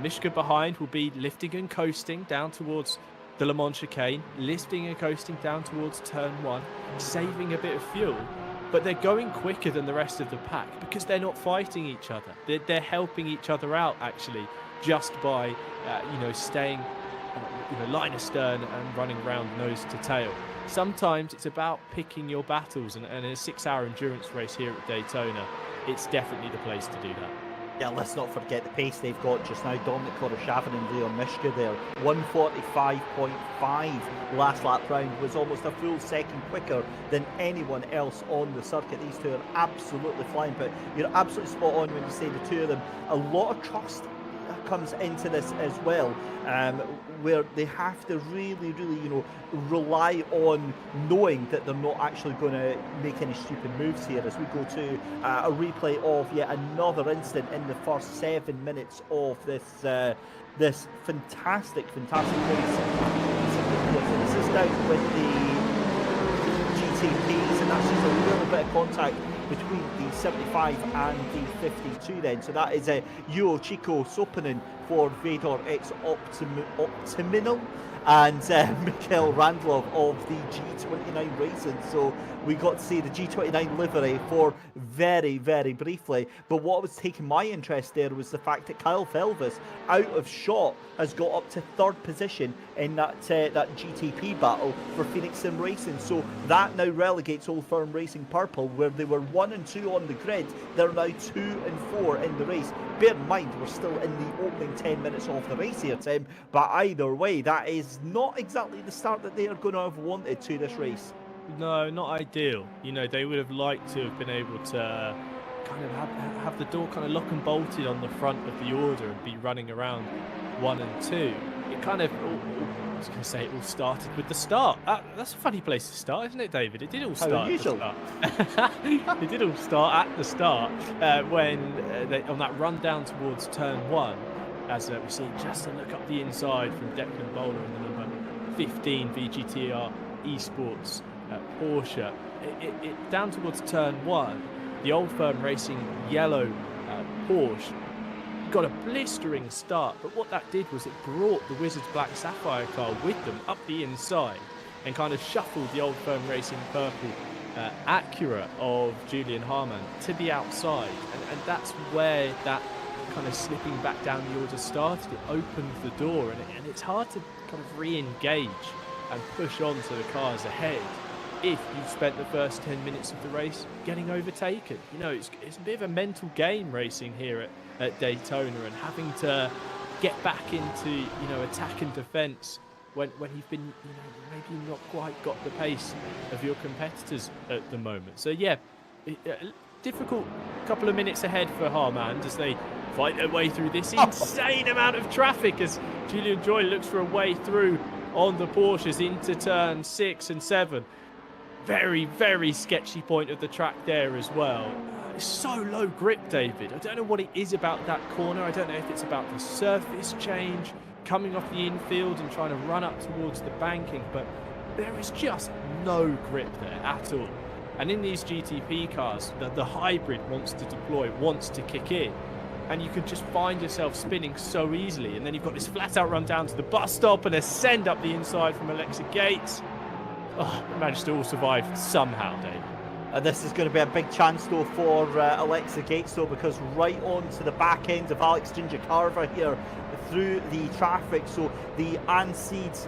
Speaker 10: Mishka behind will be lifting and coasting down towards
Speaker 11: the Le Mans chicane, lifting and coasting down towards turn 1, saving a bit of fuel, but they're going quicker than the rest of the pack because they're not fighting each other. They're helping each other out, actually, just by, staying line astern and running around nose to tail. Sometimes it's about picking your battles, and in a 6-hour endurance race here at Daytona, it's definitely the place to do that.
Speaker 10: Yeah, let's not forget the pace they've got just now. Dominic Koroshavin and Leon Mishka there. 1:45.5 last lap round was almost a full second quicker than anyone else on the circuit. These two are absolutely flying, but you're absolutely spot on when you say the two of them. A lot of trust comes into this as well, where they have to really, rely on knowing that they're not actually going to make any stupid moves here, as we go to a replay of yet another incident in the first 7 minutes of this fantastic race. This is down with the GTPs, and that's just a little bit of contact between the 75 and the 52 then. So that is a Yuo Chico Sopanen for Vedor X Optiminal and Mikhail Randlov of the G29 Racing. So we got to see the G29 livery for very, very briefly. But what was taking my interest there was the fact that Kyle Felvis, out of shot, has got up to 3rd position in that GTP battle for Phoenix Sim Racing. So that now relegates Old Firm Racing Purple, where they were 1 and 2 on the grid. They're now 2 and 4 in the race. Bear in mind, we're still in the opening 10 minutes of the race here, Tim. But either way, that is not exactly the start that they are going to have wanted to this race.
Speaker 11: No, not ideal. They would have liked to have been able to kind of have the door kind of lock and bolted on the front of the order and be running around 1 and 2. It kind of, I was going to say, it all started with the start. That's a funny place to start, isn't it, David? It did all start at the start. It did all start at the start when on that run down towards turn 1, as we see just a look up the inside from Declan Bowler and the number 15 VGTR Esports Porsche. It down towards turn 1, the Old Firm Racing yellow Porsche got a blistering start, but what that did was it brought the Wizards Black Sapphire car with them up the inside and kind of shuffled the Old Firm Racing purple Acura of Julian Harman to the outside, and that's where that kind of slipping back down the order started. It opened the door, and it's hard to kind of re-engage and push on to the cars ahead if you've spent the first 10 minutes of the race getting overtaken. It's a bit of a mental game racing here at Daytona, and having to get back into attack and defense when you've been maybe not quite got the pace of your competitors at the moment. So yeah, difficult couple of minutes ahead for Harman as they fight their way through this insane amount of traffic, as Julian Joy looks for a way through on the Porsches into turn 6 and 7. Very, very sketchy point of the track there as well. It's so low grip, David. I don't know what it is about that corner. I don't know if it's about the surface change, coming off the infield and trying to run up towards the banking, but there is just no grip there at all. And in these GTP cars, the hybrid wants to deploy, wants to kick in, and you could just find yourself spinning so easily. And then you've got this flat out run down to the bus stop and ascend up the inside from Alexa Gates. Oh, managed to all survive somehow, Dave.
Speaker 10: And this is going to be a big chance, though, for Alexa Gates, though, because right on to the back end of Alex Ginger Carver here through the traffic. So the Anseeds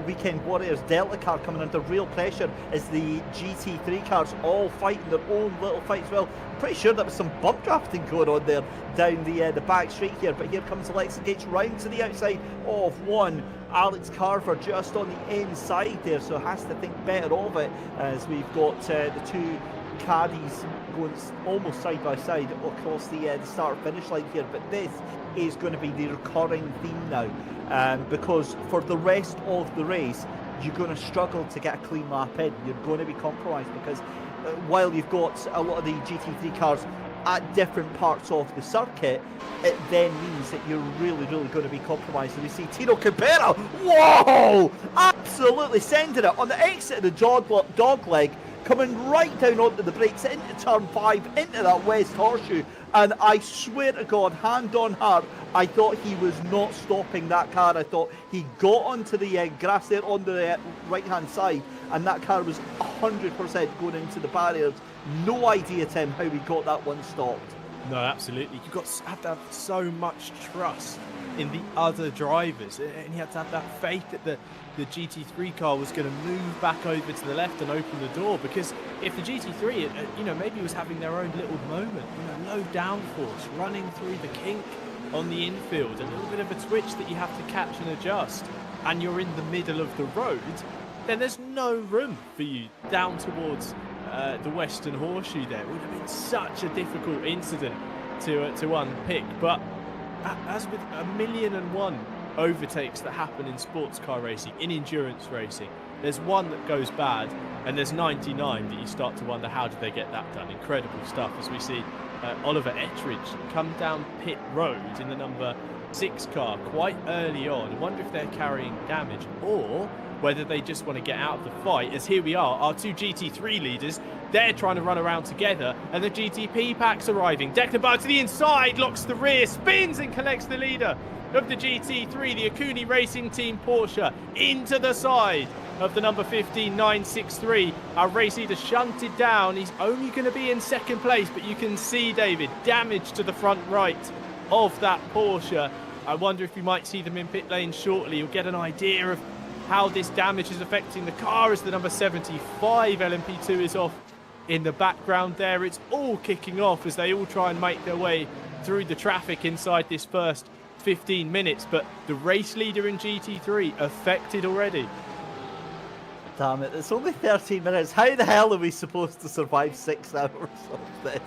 Speaker 10: Weekend Warriors Delta car coming under real pressure as the GT3 cars all fighting their own little fight as well. I'm pretty sure there was some bump drafting going on there down the back straight here, but here comes Alexa Gates round to the outside of one. Alex Carver just on the inside there, so has to think better of it, as we've got the two caddies going almost side by side across the start finish line here. But this is going to be the recurring theme now, because for the rest of the race you're going to struggle to get a clean lap in. You're going to be compromised because while you've got a lot of the GT3 cars at different parts of the circuit, it then means that you're really going to be compromised. And we see Tino Cabrera, whoa, absolutely sending it on the exit of the dog leg, coming right down onto the brakes, into turn 5, into that West Horseshoe, and I swear to God, hand on heart, I thought he was not stopping that car. I thought he got onto the grass there on the right-hand side, and that car was 100% going into the barriers. No idea, Tim, how he got that one stopped.
Speaker 11: No, absolutely. You've got to have so much trust in the other drivers, and you had to have that faith that the GT3 car was going to move back over to the left and open the door, because if the GT3, maybe was having their own little moment, low downforce, running through the kink on the infield, a little bit of a twitch that you have to catch and adjust, and you're in the middle of the road, then there's no room for you down towards the Western Horseshoe there. It would have been such a difficult incident to unpick. But as with 1,000,001 overtakes that happen in sports car racing, in endurance racing, there's one that goes bad, and there's 99 that you start to wonder, how did they get that done? Incredible stuff, as we see Oliver Ettridge come down pit road in the number 6 car quite early on. I wonder if they're carrying damage, or whether they just want to get out of the fight, as here we are, our 2 GT3 leaders, they're trying to run around together, and the GTP pack's arriving. Declan Bauer to the inside, locks the rear, spins and collects the leader of the GT3, the Acura Racing Team Porsche, into the side of the number 15 963. Our race leader shunted down. He's only going to be in second place, but you can see, David, damage to the front right of that Porsche. I wonder if we might see them in pit lane shortly. You'll get an idea of how this damage is affecting the car as the number 75 LMP2 is off in the background there. It's all kicking off as they all try and make their way through the traffic inside this first 15 minutes, but the race leader in GT3 affected already.
Speaker 10: Damn it, it's only 13 minutes. How the hell are we supposed to survive 6 hours of this?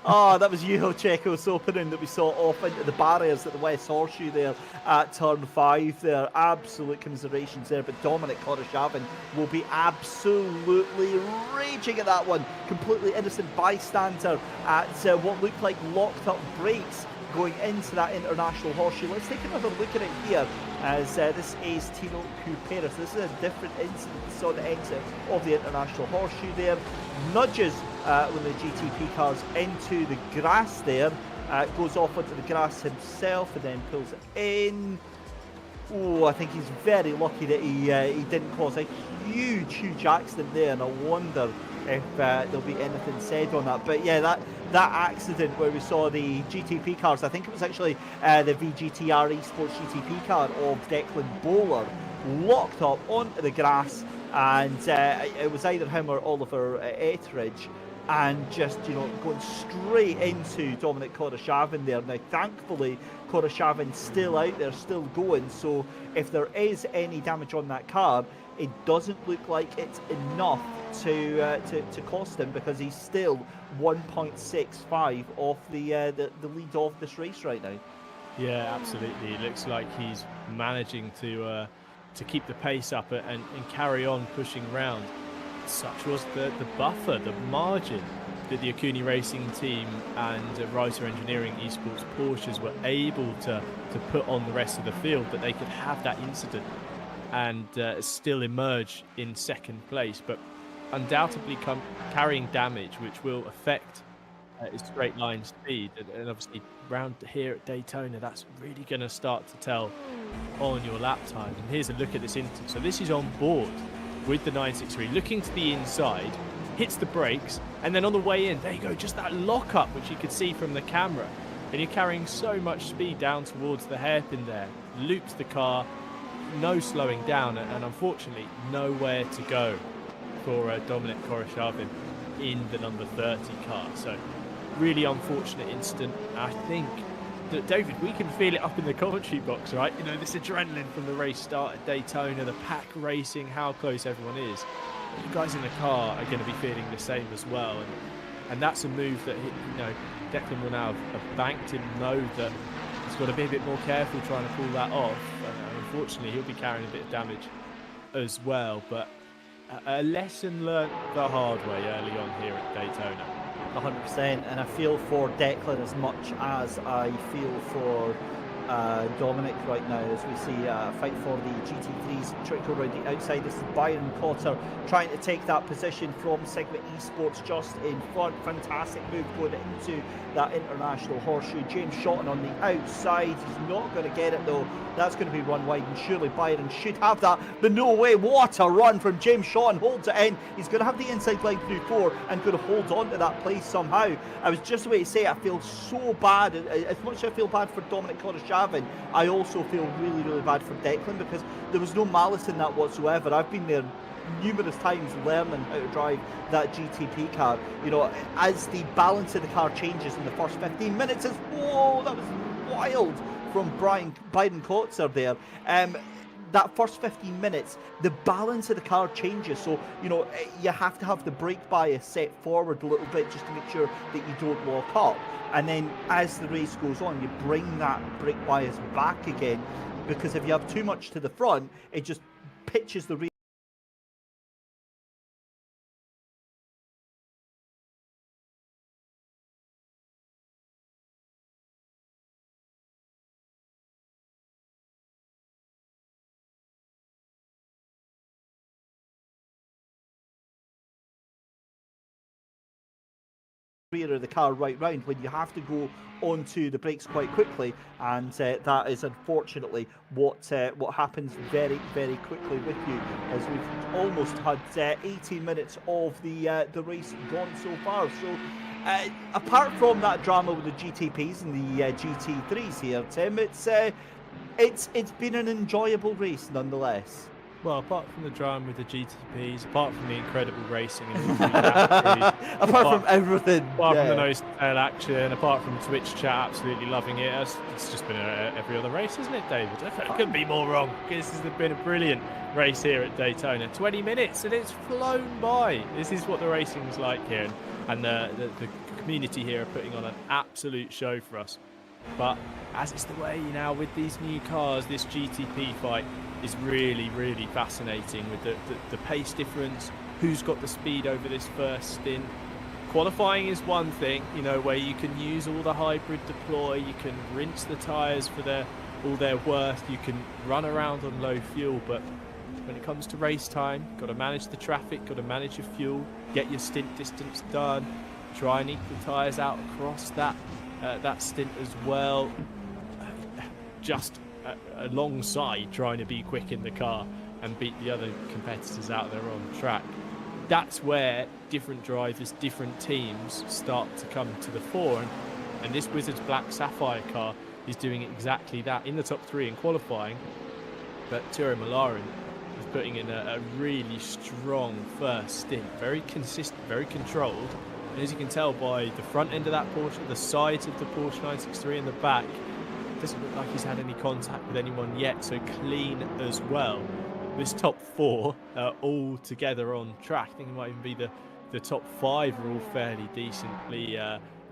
Speaker 10: Oh, that was Yuho Checo's opening that we saw off into the barriers at the West Horseshoe there at turn 5 there. Absolute commiserations there, but Dominic Koroshavin will be absolutely raging at that one. Completely innocent bystander at what looked like locked up brakes going into that International Horseshoe. Let's take another look at it here, as this is Tino Couperis. This is a different incident. We saw the exit of the International Horseshoe there. Nudges one of the GTP cars into the grass there. Goes off onto the grass himself and then pulls it in. Oh, I think he's very lucky that he didn't cause a huge accident there, and I wonder if there'll be anything said on that. But yeah, that accident where we saw the GTP cars, I think it was actually the VGTR Esports GTP car of Declan Bowler, locked up onto the grass, and it was either him or Oliver Ettridge, and just, going straight into Dominic Koroshavin there. Now, thankfully, Koroshavin's still out there, still going, so if there is any damage on that car, it doesn't look like it's enough to cost him, because he's still 1.65 off the lead of this race right now.
Speaker 11: Yeah, absolutely. It looks like he's managing to keep the pace up and carry on pushing round. Such was the buffer, the margin that the Acura Racing Team and Ryhs Engineering Esports Porsches were able to put on the rest of the field, that they could have that incident and still emerge in second place, but undoubtedly carrying damage which will affect his straight line speed, and obviously round here at Daytona, that's really going to start to tell on your lap time. And here's a look at this instance. So this is on board with the 963, looking to the inside, hits the brakes, and then on the way in, there you go, just that lockup which you could see from the camera, and you're carrying so much speed down towards the hairpin there, loops the car, no slowing down, and unfortunately nowhere to go for Dominic Koroshavin in the number 30 car. So really unfortunate incident. I think that, David, we can feel it up in the commentary box, right? This adrenaline from the race start at Daytona, the pack racing, how close everyone is. You guys in the car are going to be feeling the same as well, and that's a move that Declan will now have banked him, know that he's got to be a bit more careful trying to pull that off. Unfortunately, he'll be carrying a bit of damage as well, but a lesson learnt the hard way early on here at Daytona.
Speaker 10: 100%, and I feel for Declan as much as I feel for Dominic right now as we see a fight for the GT3's trickle around the outside. This is Byron Cotter trying to take that position from Sigma Esports just in front. Fantastic move going into that international horseshoe. James Shotton on the outside. He's not going to get it though. That's going to be run wide, and surely Byron should have that, but no way. What a run from James Shotton. Holds it in. He's going to have the inside line through 4 and going to hold on to that place somehow. I was just about to say, I feel so bad. As much as I feel bad for Dominic Kodashavin, I also feel really, really bad for Declan, because there was no malice in that whatsoever. I've been there numerous times learning how to drive that GTP car. You know, as the balance of the car changes in the first 15 minutes, whoa, that was wild from Byron Kotzer there. That first 15 minutes, the balance of the car changes. So, you know, you have to have the brake bias set forward a little bit just to make sure that you don't lock up. And then as the race goes on, you bring that brake bias back again, because if you have too much to the front, it just pitches the race. Of the car right round when you have to go onto the brakes quite quickly, and that is unfortunately what happens very, very quickly with you, as we've almost had 18 minutes of the race gone so far. So apart from that drama with the GTPs and the GT3s here, Tim, it's been an enjoyable race nonetheless.
Speaker 11: Well, apart from the drama with the GTPs, apart from the incredible racing, and
Speaker 10: apart from everything,
Speaker 11: apart from the nose-to-tail action, apart from Twitch chat absolutely loving it, it's just been every other race, isn't it, David? I couldn't be more wrong. This has been a brilliant race here at Daytona. 20 minutes and it's flown by. This is what the racing's like here, and the community here are putting on an absolute show for us. But as it's the way now with these new cars, this GTP fight is really, really fascinating with the pace difference, who's got the speed over this first stint. Qualifying is one thing, you know, where you can use all the hybrid deploy, you can rinse the tyres for all their worth, you can run around on low fuel, but when it comes to race time, got to manage the traffic, got to manage your fuel, get your stint distance done, try and eke the tyres out across that stint as well, just alongside trying to be quick in the car and beat the other competitors out there on track. That's where different drivers, different teams start to come to the fore, and this Wizards Black Sapphire car is doing exactly that in the top 3 in qualifying. But Turo Malarin is putting in a really strong first stint, very consistent, very controlled, and as you can tell by the front end of that Porsche, the sides of the Porsche 963 in the back, doesn't look like he's had any contact with anyone yet, so clean as well. This top 4 all together on track. I think it might even be the top 5 are all fairly decently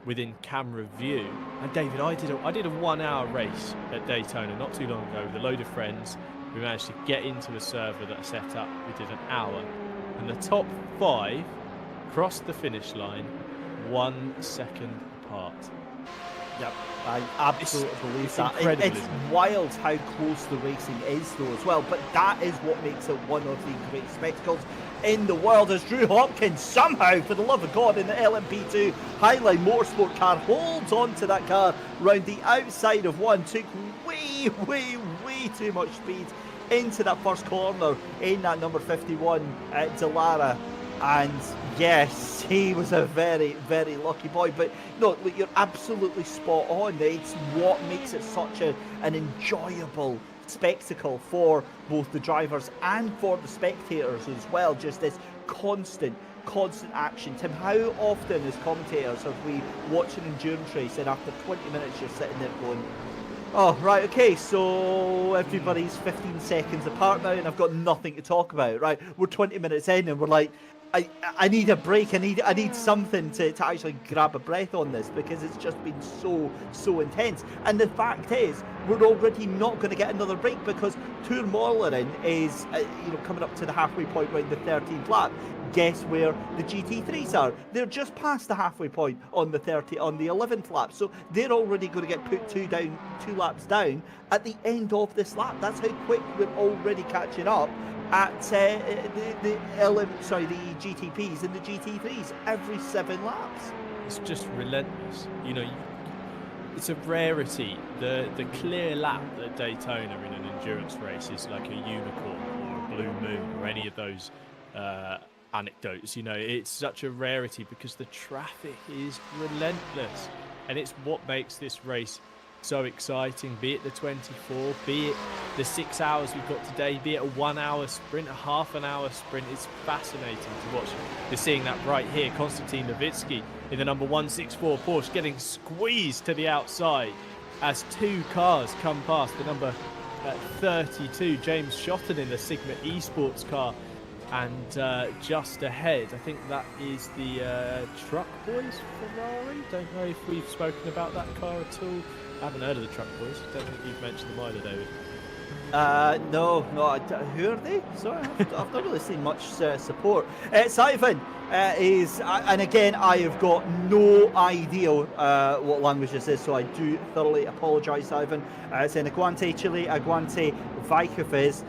Speaker 11: within camera view. And David, I did a 1 hour race at Daytona not too long ago with a load of friends. We managed to get into a server that I set up. We did an hour, and the top 5 crossed the finish line 1 second apart.
Speaker 10: Yep, I absolutely believe that. It's wild how close the racing is though as well, but that is what makes it one of the great spectacles in the world, as Drew Hopkins somehow, for the love of God, in the LMP2 Highline Motorsport car, holds on to that car round the outside of 1, took way too much speed into that first corner in that number 51 Dallara. And yes, he was a very, very lucky boy. But no, you're absolutely spot on. It's what makes it such an enjoyable spectacle for both the drivers and for the spectators as well. Just this constant action. Tim, how often as commentators have we watched an endurance race and after 20 minutes you're sitting there going, oh, right, okay, so everybody's 15 seconds apart now and I've got nothing to talk about, right? We're 20 minutes in and we're like, I need a break. I need something to actually grab a breath on this, because it's just been so intense. And the fact is, we're already not going to get another break, because Tourmaline is coming up to the halfway point around the 13th lap. Guess where the GT3s are? They're just past the halfway point on the 11th lap. So they're already going to get put two laps down at the end of this lap. That's how quick we're already catching up at the GTPs and the GT3s every 7 laps.
Speaker 11: It's just relentless. It's a rarity. The clear lap at Daytona in an endurance race is like a unicorn or a blue moon or any of those anecdotes. It's such a rarity because the traffic is relentless, and it's what makes this race so exciting, be it the 24, be it the 6 hours we've got today, be it a 1 hour sprint, a half an hour sprint. It's fascinating to watch. You're seeing that right here, Konstantin Levitsky in the number 164 Porsche getting squeezed to the outside as 2 cars come past. The number 32 James Shotton in the Sigma Esports car, and just ahead, I think that is the Truck Boys Ferrari. Don't know if we've spoken about that car at all. I haven't heard of the Truck Boys. Don't think you've mentioned them either, David.
Speaker 10: No. Who are they? Sorry, I've not really seen much support. Siphon is, and again, I have got no idea what language this is, so I do thoroughly apologise, Siphon. It's in Aguante Chile, Aguante Vaikafes.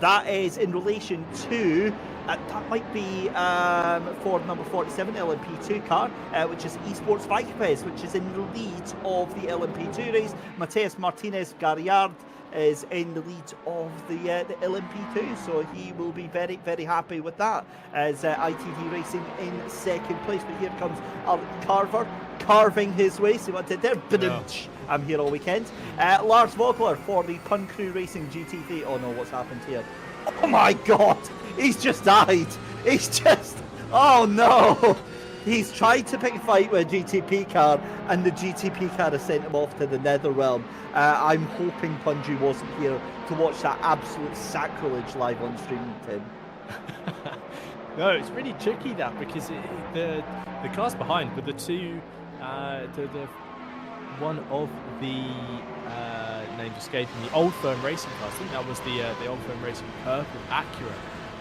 Speaker 10: That is in relation to. That might be Ford number 47 LMP2 car, which is Esports Vaikapes, which is in the lead of the LMP2 race. Mateus Martinez Garriard is in the lead of the LMP2, so he will be very, very happy with that, as ITD Racing in second place. But here comes Alec Carver carving his way. So what did there? I'm here all weekend. Lars Vogler for the Pun Crew Racing GT3. Oh no, what's happened here? Oh my God! He's just died. Oh no! He's tried to pick a fight with a GTP car, and the GTP car has sent him off to the netherrealm. I'm hoping Punju wasn't here to watch that absolute sacrilege live on stream, Tim.
Speaker 11: No, it's really tricky that, because the cars behind with the two, one of the names escaping, the Old Firm Racing cars. I think that was the Old Firm Racing purple Acura,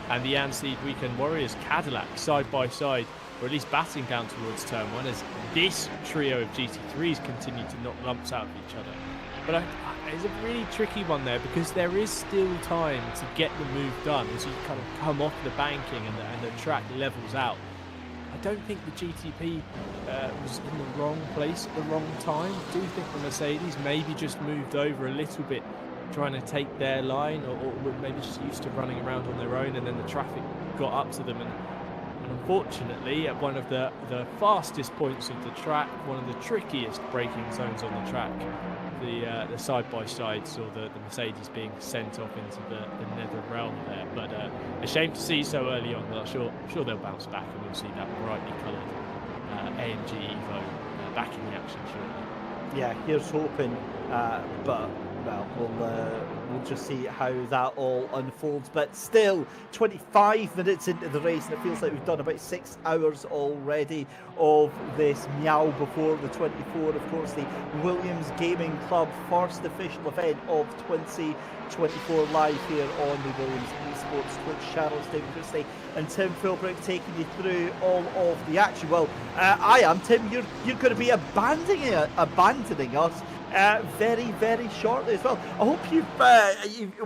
Speaker 11: and the Anseed Weekend Warriors Cadillac side by side, or at least batting down towards turn 1, as this trio of GT3s continue to knock lumps out of each other. But it's a really tricky one there, because there is still time to get the move done as you kind of come off the banking and the track levels out. I don't think the GTP was in the wrong place at the wrong time. I do think the Mercedes maybe just moved over a little bit, trying to take their line, or maybe just used to running around on their own, and then the traffic got up to them. And unfortunately, at one of the fastest points of the track, one of the trickiest braking zones on the track, the side-by-sides, or the Mercedes being sent off into the nether realm there. But a shame to see so early on, but I'm sure they'll bounce back, and we'll see that brightly coloured AMG Evo back in the action shortly.
Speaker 10: Yeah, here's hoping, but well, we'll just see how that all unfolds. But still, 25 minutes into the race, and it feels like we've done about 6 hours already of this meow before the 24. Of course, the Williams Gaming Club first official event of 2024, live here on the Williams Esports Twitch channel. David Christie and Tim Philbrick taking you through all of the action. Well, I am, Tim. You're going to be abandoning us very, very shortly as well. I hope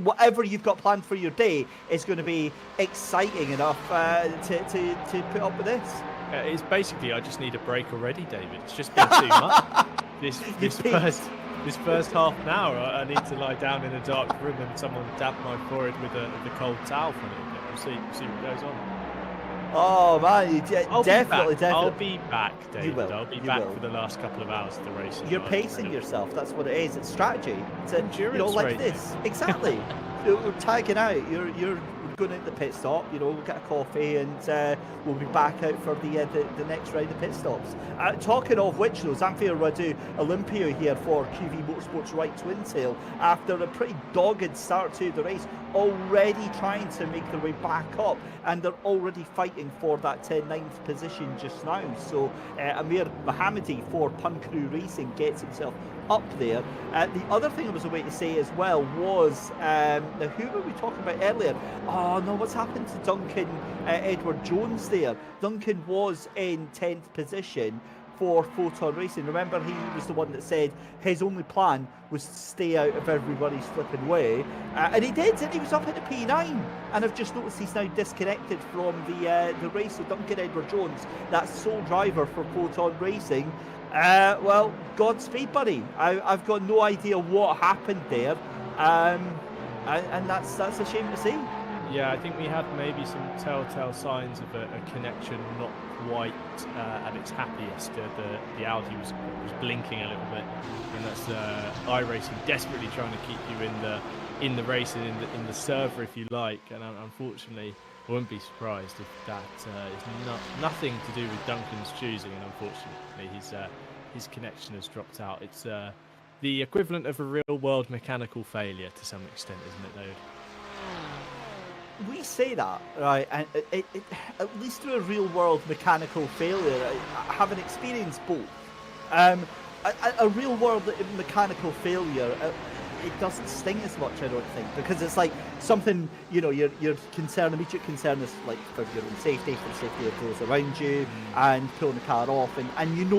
Speaker 10: whatever you've got planned for your day is going to be exciting enough to put up with this.
Speaker 11: It's basically, I just need a break already, David. It's just been too much. This first half an hour, I need to lie down in a dark room and someone dab my forehead with the cold towel for a little bit. We'll see what goes on.
Speaker 10: Oh man, definitely.
Speaker 11: I'll be back, David.
Speaker 10: You will.
Speaker 11: I'll be back for the last couple of hours of the race.
Speaker 10: You're pacing yourself. That's what it is. It's strategy. It's
Speaker 11: endurance
Speaker 10: like
Speaker 11: race.
Speaker 10: this. Exactly. we're tagging out. You're going into the pit stop. We'll get a coffee and we'll be back out for the next round of pit stops. Talking of which, though, Zamfir Radu Olympia here for QV Motorsports Right Twin Tail after a pretty dogged start to the race, already trying to make their way back up, and they're already fighting for that 9th position just now. So Amir Mohammadi for Pun Crew Racing gets himself up there. The other thing I was away to say as well was, now who were we talking about earlier? Oh no, what's happened to Duncan Edward Jones there? Duncan was in 10th position for Photon Racing. Remember, he was the one that said his only plan was to stay out of everybody's flipping way, and he did, and he was up in a P9, and I've just noticed he's now disconnected from the race. So Duncan Edward Jones, that sole driver for Photon Racing, well, Godspeed, buddy. I've got no idea what happened there, and that's a shame to see.
Speaker 11: Yeah, I think we had maybe some telltale signs of a connection not quite at its happiest. The Audi was blinking a little bit, and that's iRacing desperately trying to keep you in the race and in the server, if you like. And unfortunately, I wouldn't be surprised if that is nothing to do with Duncan's choosing. And unfortunately, his connection has dropped out. It's the equivalent of a real-world mechanical failure to some extent, isn't it, though?
Speaker 10: We say that, right, and it, at least through a real-world mechanical failure, having experienced both, a real-world mechanical failure, it doesn't sting as much, I don't think, because it's like something, your immediate concern is like for your own safety, for the safety of those around you, and pulling the car off, and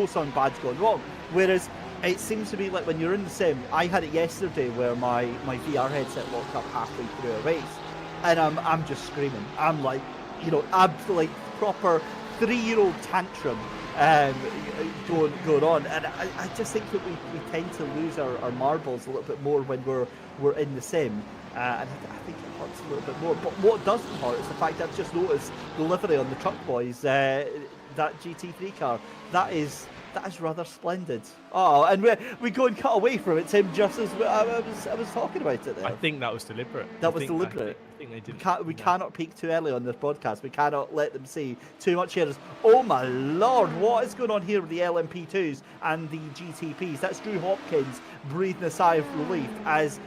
Speaker 10: something bad's gone wrong. Whereas it seems to be like when you're in the sim, I had it yesterday where my VR headset locked up halfway through a race. And I'm just screaming. I'm like, absolute proper 3-year-old tantrum going on. And I just think that we tend to lose our marbles a little bit more when we're in the sim. And I think it hurts a little bit more. But what doesn't hurt is the fact that I've just noticed the livery on the Truck Boys, that GT3 car. That is rather splendid. Oh, and we go and cut away from it, Tim, just as I was talking about it there.
Speaker 11: I think that was deliberate.
Speaker 10: That was deliberate.
Speaker 11: I think they didn't.
Speaker 10: We cannot peak too early on this podcast. We cannot let them see too much here. Oh my lord, what is going on here with the LMP2s and the GTPs? That's Drew Hopkins breathing a sigh of relief as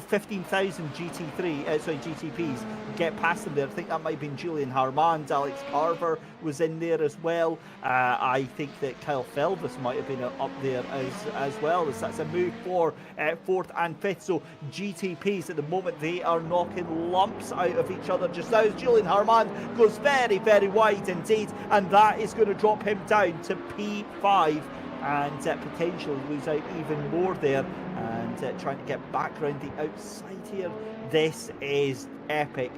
Speaker 10: 15,000 GTPs get past them there. I think that might have been Julian Harmand. Alex Carver was in there as well. I think that Kyle Felvis might have been up there as well. That's a move for 4th and 5th. So GTPs at the moment, they are knocking lumps out of each other just now as Julian Harmand goes very, very wide indeed, and that is going to drop him down to P5 and potentially lose out even more there, and trying to get back around the outside here. This is epic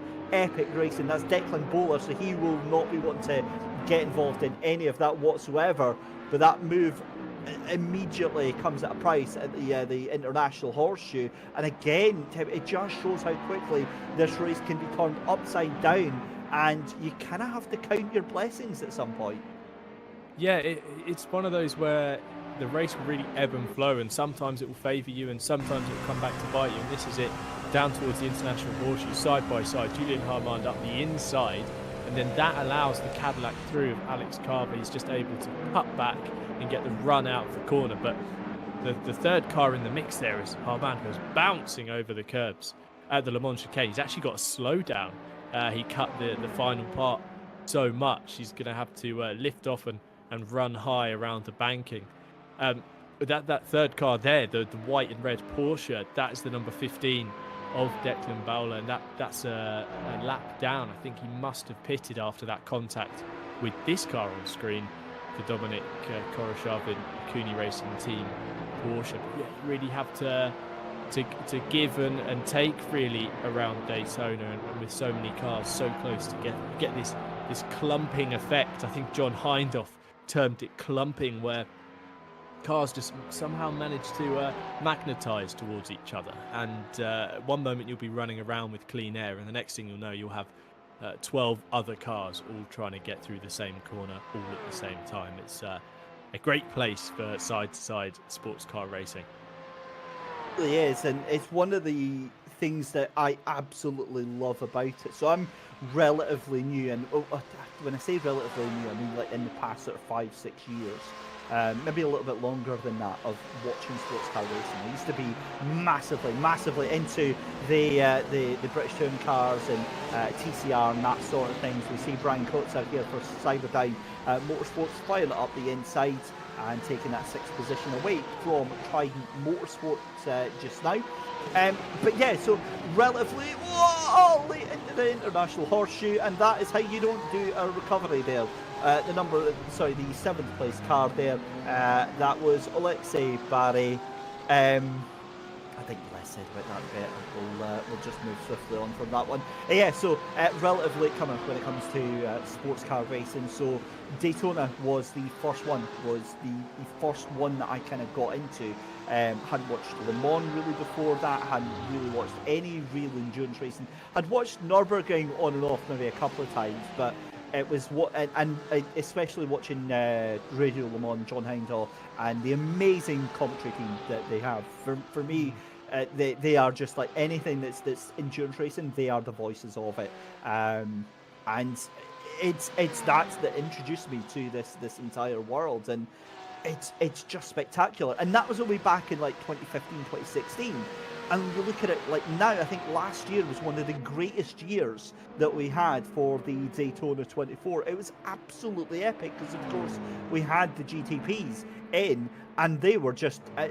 Speaker 10: racing. That's Declan Bowler, so he will not be wanting to get involved in any of that whatsoever, but that move immediately comes at a price at the International Horseshoe, and again, it just shows how quickly this race can be turned upside down, and you kind of have to count your blessings at some point.
Speaker 11: Yeah, it's one of those where the race will really ebb and flow, and sometimes it will favour you and sometimes it will come back to bite you, and this is it, down towards the International Horseshoe, side by side, Julian Harmand up the inside, and then that allows the Cadillac through of Alex Carver. He's just able to cut back and get the run out of the corner, but the third car in the mix there is Harmand goes bouncing over the curbs at the Le Mans chicane. He's actually got a slowdown. He cut the final part so much, he's going to have to lift off and run high around the banking. That third car there, the white and red Porsche, that is the number 15 of Declan Bowler, and that's a lap down. I think he must have pitted after that contact with this car on screen for Dominic Koroshavin, Cooney Racing Team Porsche. But yeah, you really have to give and take really around Daytona, and with so many cars so close together, you get this clumping effect. I think John Hindhaugh termed it clumping, where cars just somehow manage to magnetize towards each other, and one moment you'll be running around with clean air, and the next thing you'll know, you'll have 12 other cars all trying to get through the same corner all at the same time. It's a great place for side-to-side sports car racing.
Speaker 10: It really is, and it's one of the things that I absolutely love about it. So I'm relatively new, and when I say relatively new, I mean like in the past sort of 5-6 years. Maybe a little bit longer than that, of watching sports car racing. I used to be massively into the British touring cars and TCR and that sort of things. We see Brian Coates out here for Cyberdyne Motorsports flying it up the inside and taking that 6th position away from Trident Motorsports just now. But yeah, so relatively late into the international horseshoe, and that is how you don't do a recovery there. The 7th place car there, that was Alexei Barry. I think less said about that bit. We'll just move swiftly on from that one. So relatively coming when it comes to sports car racing. So Daytona was the first one, that I kind of got into. Hadn't watched Le Mans really before that, hadn't really watched any real endurance racing. I'd watched Nürburgring on and off maybe a couple of times, but it was and especially watching Radio Le Mans, John Hindhaugh, and the amazing commentary team that they have. For me, they are just like anything that's endurance racing. They are the voices of it, and it's that introduced me to this entire world, and it's just spectacular. And that was all the way back in like 2015, 2016. And when you look at it like now, I think last year was one of the greatest years that we had for the Daytona 24. It was absolutely epic because, of course, we had the GTPs in, and they were just, I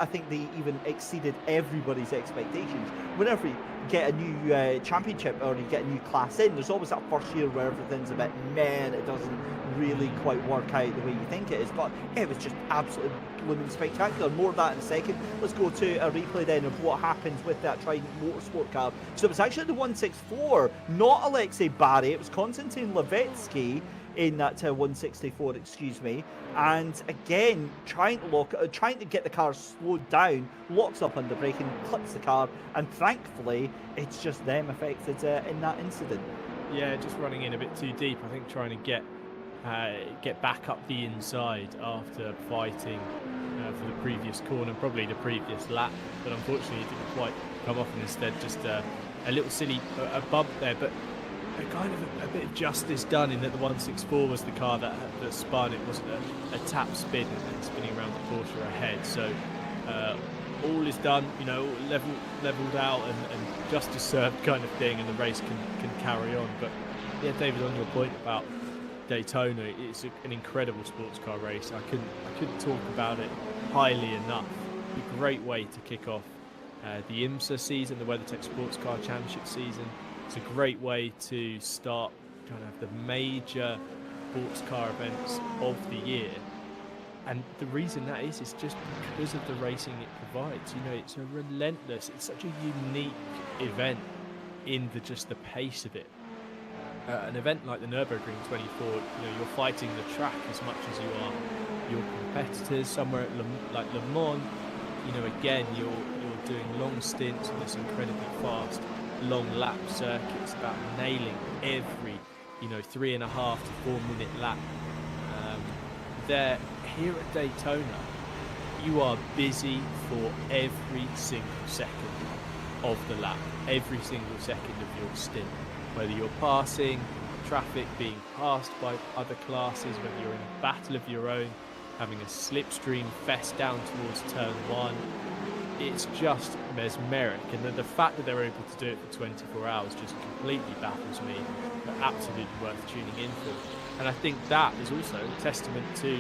Speaker 10: think they even exceeded everybody's expectations. Whenever you get a new championship or you get a new class in, there's always that first year where everything's a bit meh and it doesn't really quite work out the way you think it is. But it was just absolutely blooming spectacular. More of that in a second. Let's go to a replay then of what happens with that Trident Motorsport car. So it was actually the 164, not Alexei Barry. It was Konstantin Levetsky in that 164, excuse me, and again trying to get the car slowed down, locks up under braking, clips the car, and thankfully it's just them affected in that incident.
Speaker 11: Yeah, just running in a bit too deep. I think trying to get back up the inside after fighting for the previous corner, probably the previous lap, but unfortunately it didn't quite come off, and instead just a little silly bump there, but kind of a bit of justice done in that the 164 was the car that spun. It wasn't a tap spin and spinning around the Porsche ahead. So all is done, leveled out and justice served kind of thing, and the race can carry on. But yeah, David, on your point about Daytona, it's an incredible sports car race. I couldn't talk about it highly enough. A great way to kick off the IMSA season, the WeatherTech Sports Car Championship season. It's a great way to start kind of the major sports car events of the year. And the reason that is just because of the racing it provides. It's a relentless, it's such a unique event in just the pace of it. An event like the Nürburgring 24, you're fighting the track as much as you are your competitors. Somewhere at like Le Mans, again, you're doing long stints on this incredibly fast long lap circuit. It's about nailing every 3.5 to 4 minute lap. Here at Daytona, you are busy for every single second of the lap, every single second of your stint, whether you're passing traffic, being passed by other classes, whether you're in a battle of your own, having a slipstream fest down towards turn 1. It's just mesmeric, and the fact that they're able to do it for 24 hours just completely baffles me, but absolutely worth tuning in for. And I think that is also a testament to,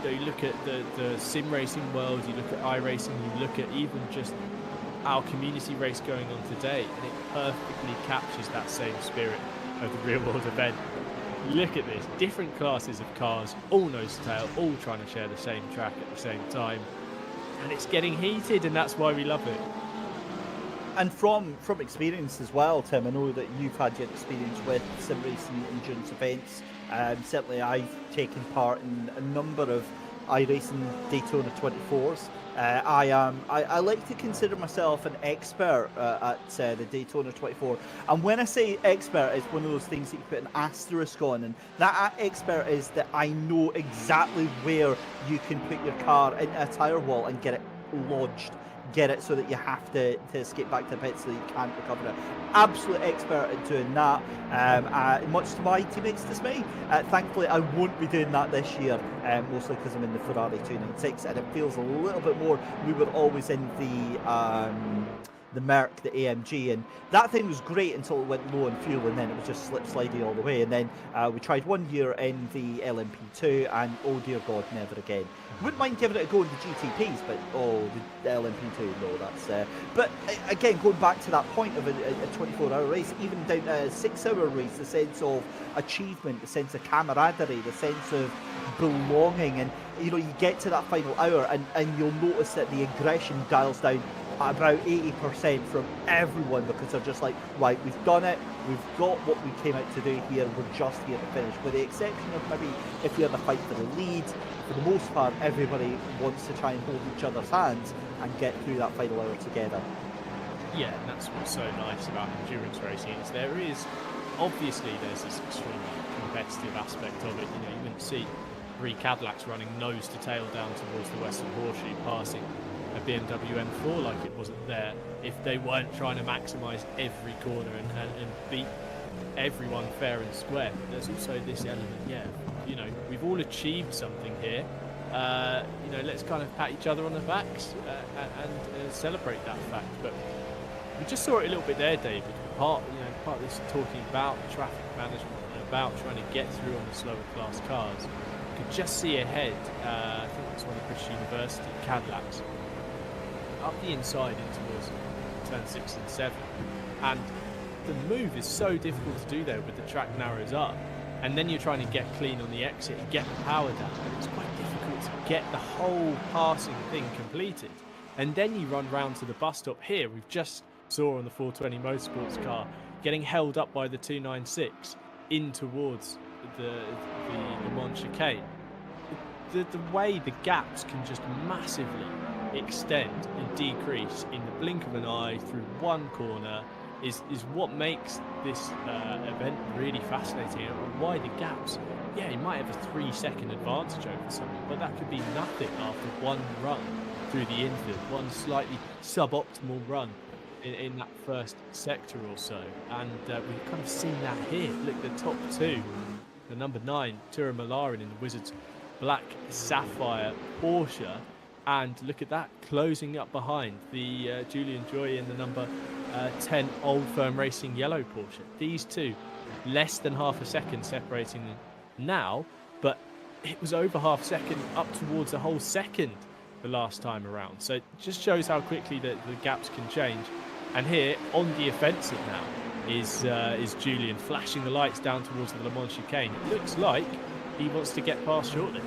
Speaker 11: you look at the sim racing world, you look at iRacing, you look at even just our community race going on today, and it perfectly captures that same spirit of the real world event. Look at this, different classes of cars, all nose to tail, all trying to share the same track at the same time. And it's getting heated, and that's why we love it.
Speaker 10: And from experience as well, Tim, I know that you've had your experience with sim racing endurance events. Certainly I've taken part in a number of iRacing Daytona 24s. I like to consider myself an expert at the Daytona 24. And when I say expert, it's one of those things that you put an asterisk on. And that expert is that I know exactly where you can put your car in a tyre wall and get it lodged get it so that you have to escape back to the pit so that you can't recover it. Absolute expert at doing that, much to my teammates' dismay. Thankfully, I won't be doing that this year, mostly because I'm in the Ferrari 296, and it feels a little bit more. We were always in the Merc, the AMG, and that thing was great until it went low on fuel, and then it was just slip slidey all the way. And then we tried 1 year in the LMP2, and oh dear God, never again. Wouldn't mind giving it a go in the GTPs, but oh, the LMP2, no, that's. But again, going back to that point of a 24-hour race, even down to a 6-hour race, the sense of achievement, the sense of camaraderie, the sense of belonging, and you get to that final hour, and you'll notice that the aggression dials down about 80% from everyone, because they're just like, right, we've done it, we've got what we came out to do here, we're just here to finish. With the exception of maybe if you're in the fight for the lead, for the most part, everybody wants to try and hold each other's hands and get through that final hour together.
Speaker 11: Yeah, and that's what's so nice about endurance racing, is obviously there's this extremely competitive aspect of it. You wouldn't see 3 Cadillacs running nose to tail down towards the Western Horseshoe, passing a BMW M4 like it wasn't there, if they weren't trying to maximise every corner and beat everyone fair and square. But there's also this element, we've all achieved something here. Let's kind of pat each other on the backs and celebrate that fact. But we just saw it a little bit there, David. Part of this talking about traffic management and about trying to get through on the slower class cars. You could just see ahead, I think it's one of British University Cadillacs, up the inside in towards turn 6 and 7, and the move is so difficult to do there with the track narrows up, and then you're trying to get clean on the exit and get the power down, and it's quite difficult to get the whole passing thing completed. And then you run round to the bus stop here. We've just saw on the 420 Motorsports car getting held up by the 296 in towards the Le Mans chicane. The way the gaps can just massively extend and decrease in the blink of an eye through one corner is what makes this event really fascinating, and why the gaps, you might have a 3-second advantage over someone, but that could be nothing after one run through the infield, one slightly suboptimal run in that first sector or so. And we've kind of seen that here. Look, the top 2, the number 9 Tura Malarin in the Wizards Black Sapphire Porsche, and look at that, closing up behind the Julian Joy in the number 10 Old Firm Racing yellow Porsche. These two, less than half a second separating them now, but it was over half a second up towards a whole second the last time around. So it just shows how quickly the gaps can change. And here, on the offensive now, is Julian flashing the lights down towards the Le Mans chicane. It looks like he wants to get past shortly.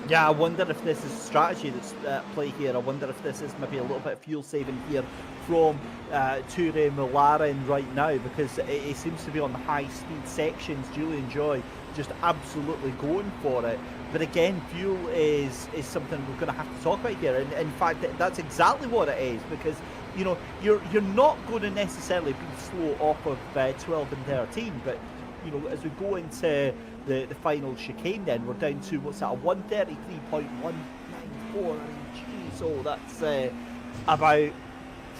Speaker 10: Yeah, I wonder if this is strategy that's at play here. I wonder if this is maybe a little bit of fuel saving here from Ture Malarin right now, because he seems to be on the high speed sections. Julian Joy just absolutely going for it. But again, fuel is something we're going to have to talk about here. And in fact, that's exactly what it is, because you're not going to necessarily be slow off of 12 and 13, but as we go into the final chicane, then we're down to what's that, a 133.194. So that's about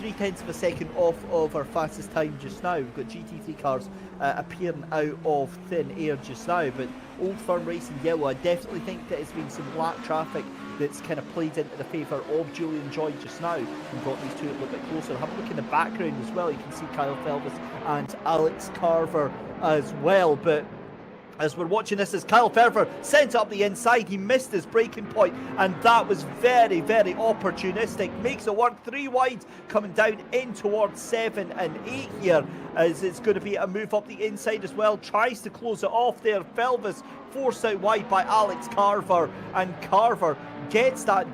Speaker 10: 0.3 of a second off of our fastest time just now. We've got GT3 cars appearing out of thin air just now, but Old Firm Racing yellow, I definitely think that it's been some black traffic that's kind of played into the favour of Julian Joy just now. We've got these two a little bit closer. Have a look in the background as well. You can see Kyle Felvis and Alex Carver as well, but as we're watching this, as Kyle Ferver sent up the inside, he missed his braking point, and that was very, very opportunistic. Makes it work 3 wide, coming down in towards 7 and 8 here, as it's going to be a move up the inside as well. Tries to close it off there. Felvis forced out wide by Alex Carver, and Carver gets that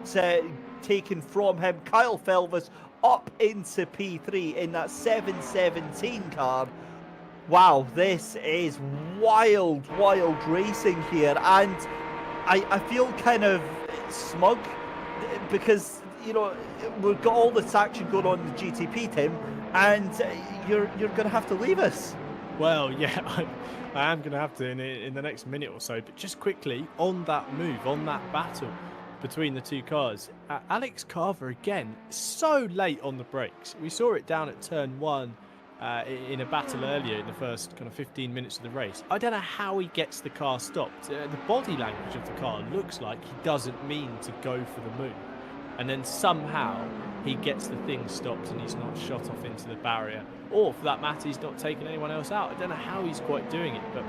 Speaker 10: taken from him. Kyle Felvis up into P3 in that 717 car. Wow, this is wild racing here, and I feel kind of smug because we've got all this action going on in the GTP, Tim, and you're going to have to leave us.
Speaker 11: Well, yeah, I am going to have to in the next minute or so, but just quickly on that move, on that battle between the two cars. Alex Carver, again, so late on the brakes. We saw it down at turn 1 in a battle earlier in the first kind of 15 minutes of the race. I don't know how he gets the car stopped. The body language of the car looks like he doesn't mean to go for the move. And then somehow he gets the thing stopped and he's not shot off into the barrier. Or for that matter, he's not taken anyone else out. I don't know how he's quite doing it, but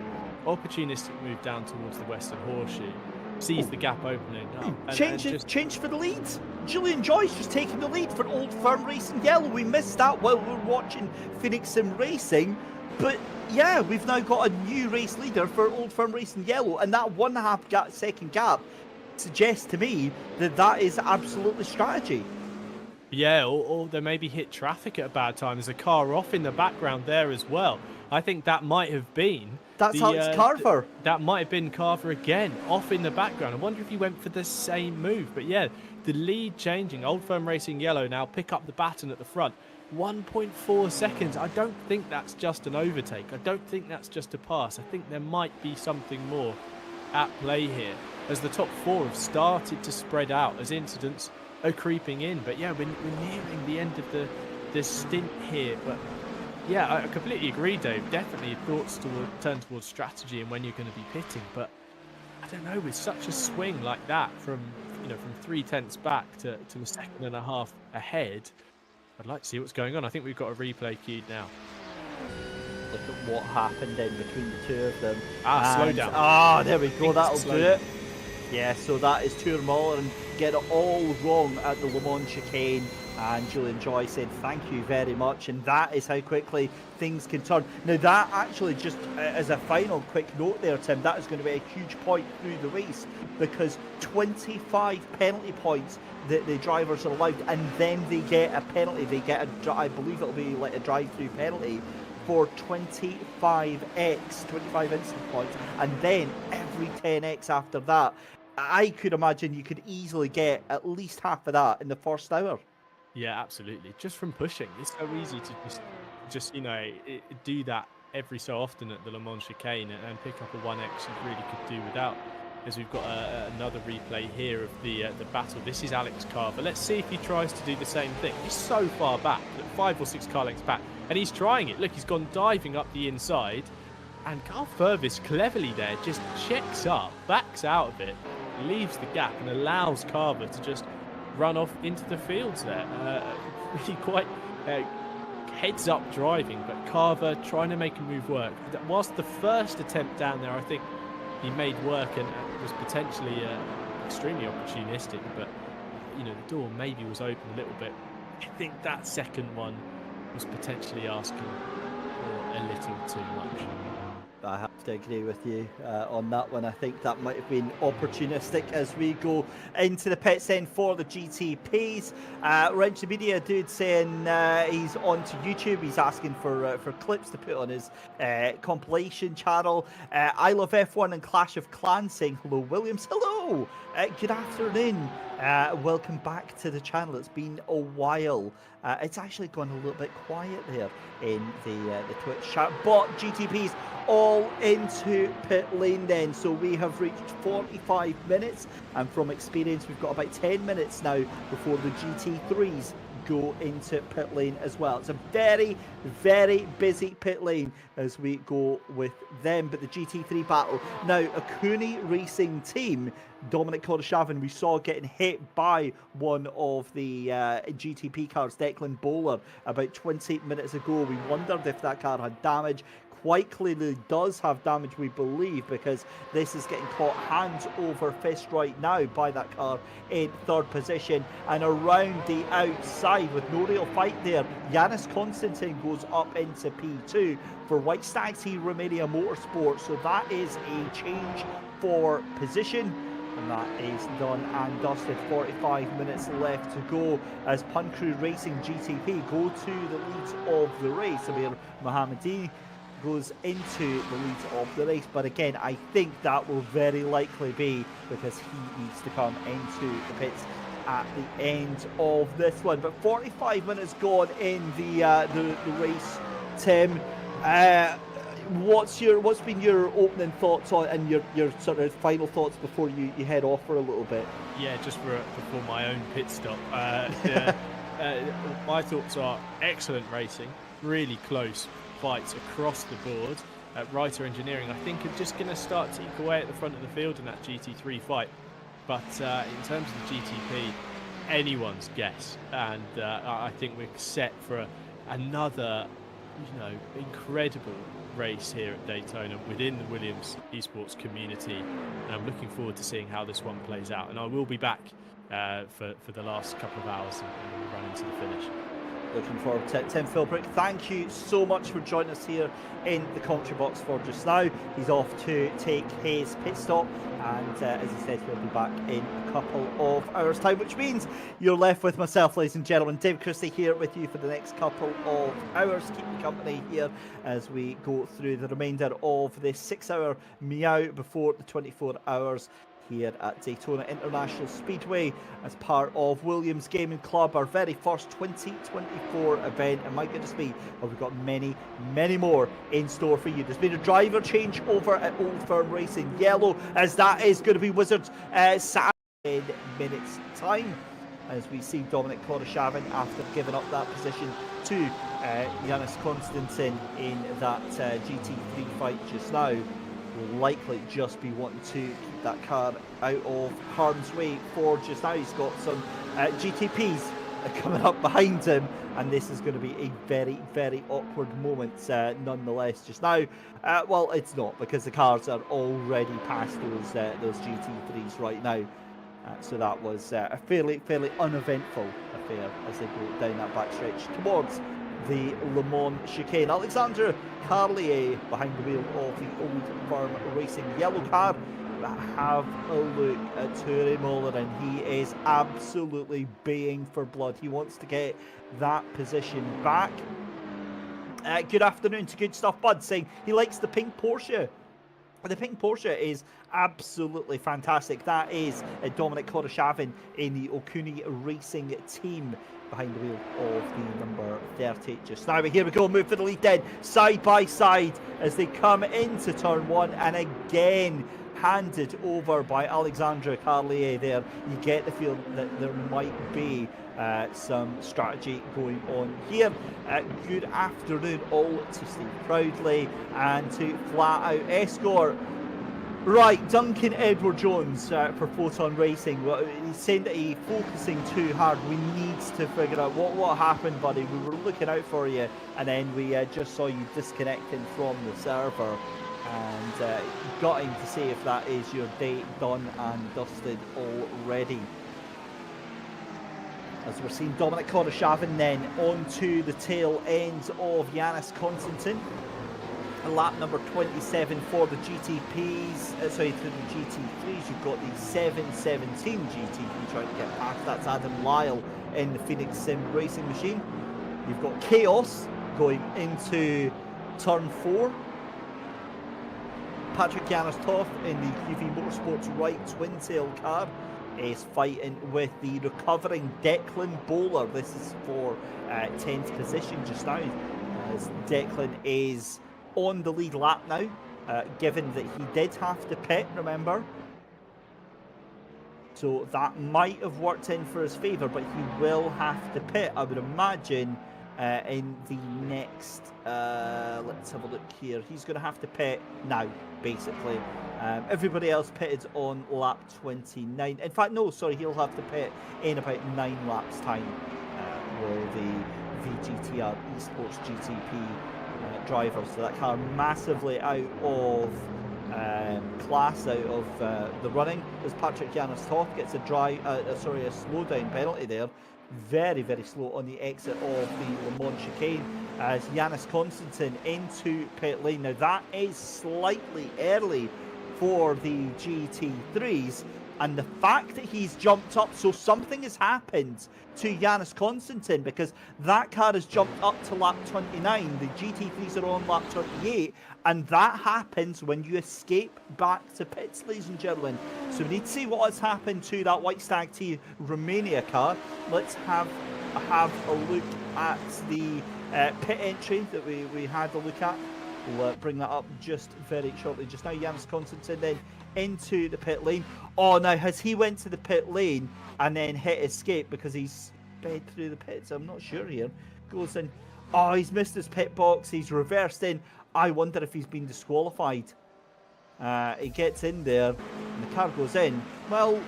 Speaker 11: opportunistic move down towards the Western Horseshoe. Sees the gap opening up.
Speaker 10: Change for the lead. Julian Joyce just taking the lead for Old Firm Racing Yellow. We missed that while we were watching Phoenix Sim Racing. But yeah, we've now got a new race leader for Old Firm Racing Yellow. And that 1.5 second gap suggests to me that that is absolutely strategy.
Speaker 11: Yeah, or they maybe hit traffic at a bad time. There's a car off in the background there as well. I think that might have been...
Speaker 10: That's Alex Carver.
Speaker 11: That might have been Carver again, off in the background. I wonder if he went for the same move. But yeah, the lead changing. Old Firm Racing Yellow now pick up the baton at the front. 1.4 seconds. I don't think that's just an overtake. I don't think that's just a pass. I think there might be something more at play here, as the top 4 have started to spread out, as incidents are creeping in. But yeah, we're nearing the end of the stint here. But yeah, I completely agree, Dave. Definitely thoughts turn towards strategy and when you're going to be pitting. But I don't know, with such a swing like that from 3/10 back to a second and a half ahead, I'd like to see what's going on. I think we've got a replay queued now.
Speaker 10: Look at what happened in between the two of them.
Speaker 11: Slow down.
Speaker 10: There we go. That'll do it. Yeah, so that is Tour Muller and get it all wrong at the Le Mans chicane. And Julian Joy said thank you very much, and that is how quickly things can turn. Now that actually, just as a final quick note there, Tim, that is going to be a huge point through the race, because 25 penalty points that the drivers are allowed, and then they get a penalty. They get I believe it'll be like a drive-through penalty for 25 instant points, and then every 10x after that. I could imagine you could easily get at least half of that in the first hour.
Speaker 11: Yeah, absolutely. Just from pushing, it's so easy to just do that every so often at the Le Mans chicane and pick up a 1x you really could do without. As we've got another replay here of the battle. This is Alex Carver. Let's see if he tries to do the same thing. He's so far back, 5 or 6 car lengths back, and he's trying it. Look, he's gone diving up the inside, and Carl Furvis cleverly there just checks up, backs out of it, leaves the gap, and allows Carver to just run off into the fields there. Really quite heads up driving, but Carver trying to make a move work. Whilst the first attempt down there, I think he made work and was potentially extremely opportunistic, but the door maybe was open a little bit. I think that second one was potentially asking for a little too much.
Speaker 10: I have to agree with you on that one. I think that might have been opportunistic as we go into the pits then for the GTPs. Wrench the Media dude saying he's onto YouTube. He's asking for clips to put on his compilation channel. I Love F1 and Clash of Clans saying hello, Williams. Hello. Good afternoon. Welcome back to the channel. It's been a while. It's actually gone a little bit quiet there in the Twitch chat, but GTPs all into pit lane then. So we have reached 45 minutes, and from experience we've got about 10 minutes now before the GT3s go into pit lane as well. It's a very, very busy pit lane as we go with them. But the GT3 battle now, a Cooney Racing team, Dominic Kodashavin, we saw getting hit by one of the GTP cars, Declan Bowler, about 20 minutes ago. We wondered if that car had damage. Quite clearly does have damage, we believe, because this is getting caught hands over fist right now by that car in third position. And around the outside with no real fight there, Yanis Konstantin goes up into P2 for White Stag Team Romania Motorsport. So that is a change for position. And that is done and dusted. 45 minutes left to go as Pun Crew Racing GTP go to the lead of the race. Amir Mohammadi goes into the lead of the race, but again, I think that will very likely be because he needs to come into the pits at the end of this one. But 45 minutes gone in the race, Tim. what's been your opening thoughts on and your sort of final thoughts before you head off for a little bit?
Speaker 11: Yeah, just before my own pit stop. My thoughts are excellent racing, really close fights across the board. Ryhs Engineering, I think, are just going to start to eke away at the front of the field in that GT3 fight. But in terms of the GTP, anyone's guess, and I think we're set for another, incredible race here at Daytona within the Williams esports community. And I'm looking forward to seeing how this one plays out. And I will be back for the last couple of hours and we'll run into the finish.
Speaker 10: Looking forward to it. Tim Philbrick, thank you so much for joining us here in the commentary box for just now. He's off to take his pit stop, and as he said, he'll be back in a couple of hours' time, which means you're left with myself, ladies and gentlemen. Dave Christie here with you for the next couple of hours. Keep me company here as we go through the remainder of this 6-hour meow before the 24 hours here at Daytona International Speedway as part of Williams Gaming Club, our very first 2024 event. And my goodness me, we've got many, many more in store for you. There's been a driver change over at Old Firm Racing Yellow, as that is going to be Wizards Saturday in minutes time, as we see Dominic Kodashavin, after giving up that position to Yanis Konstantin in that GT3 fight just now, will likely just be wanting to keep that car out of harm's way for just now. He's got some GTPs coming up behind him, and this is going to be a very, very awkward moment nonetheless just now. Well, it's not, because the cars are already past those GT3s right now. So that was a fairly uneventful affair as they go down that backstretch towards the Le Mans chicane. Alexandre Carlier behind the wheel of the Old Firm Racing yellow car. Have a look at Turi Moller, and he is absolutely baying for blood. He wants to get that position back. Good afternoon to Good Stuff Bud, saying he likes the pink Porsche. The pink Porsche is absolutely fantastic. That is Dominic Kodashavin in the Okuni Racing team behind the wheel of the number 30 just now. But here we go, move for the lead then, side by side as they come into turn one, and again handed over by Alexandre Carlier there. You get the feel that there might be some strategy going on here. Good afternoon all to Steve Proudley and to Flat Out Escort. Right, Duncan Edward Jones for Photon Racing. Well, he's saying that he's focusing too hard. We need to figure out what happened, buddy. We were looking out for you, and then we just saw you disconnecting from the server, and gutting to see if that is your day done and dusted already. As we're seeing Dominic Kodashavin then onto the tail end of Yanis Konstantin. Lap number 27 for the GTPs, sorry, for the GT3s. You've got the 717 GTP trying to get past. That's Adam Lyle in the Phoenix Sim racing machine. You've got Chaos going into turn 4. Patrick Yanis-Toth in the QV Motorsports right twin tail car is fighting with the recovering Declan Bowler. This is for 10th position just now, as Declan is on the lead lap now, given that he did have to pit, remember. So that might have worked in for his favour, but he will have to pit, I would imagine, in the next, let's have a look here. He's going to have to pit now, basically. Everybody else pitted on lap 29. In fact, no, sorry, he'll have to pit in about 9 laps time, will the VGTR Esports GTP drivers. So that car massively out of class, out of the running, as Patrick Yanis-Toth gets a slow down penalty there. Very, very slow on the exit of the Le Mans chicane, as Yanis Konstantin into pit lane. Now that is slightly early for the GT3s, and the fact that he's jumped up, so something has happened to Yanis Konstantin, because that car has jumped up to lap 29, the GT3s are on lap 28, and that happens when you escape back to pits, ladies and gentlemen. So we need to see what has happened to that White Stag T Romania car. Let's have a look at the pit entry that we had a look at. We'll bring that up just very shortly. Just now, Janus Konstantin then into the pit lane. Oh, now has he went to the pit lane and then hit escape because he's sped through the pits? I'm not sure here. Goes in. Oh, he's missed his pit box. He's reversed in. I wonder if he's been disqualified. He gets in there and the car goes in. Well,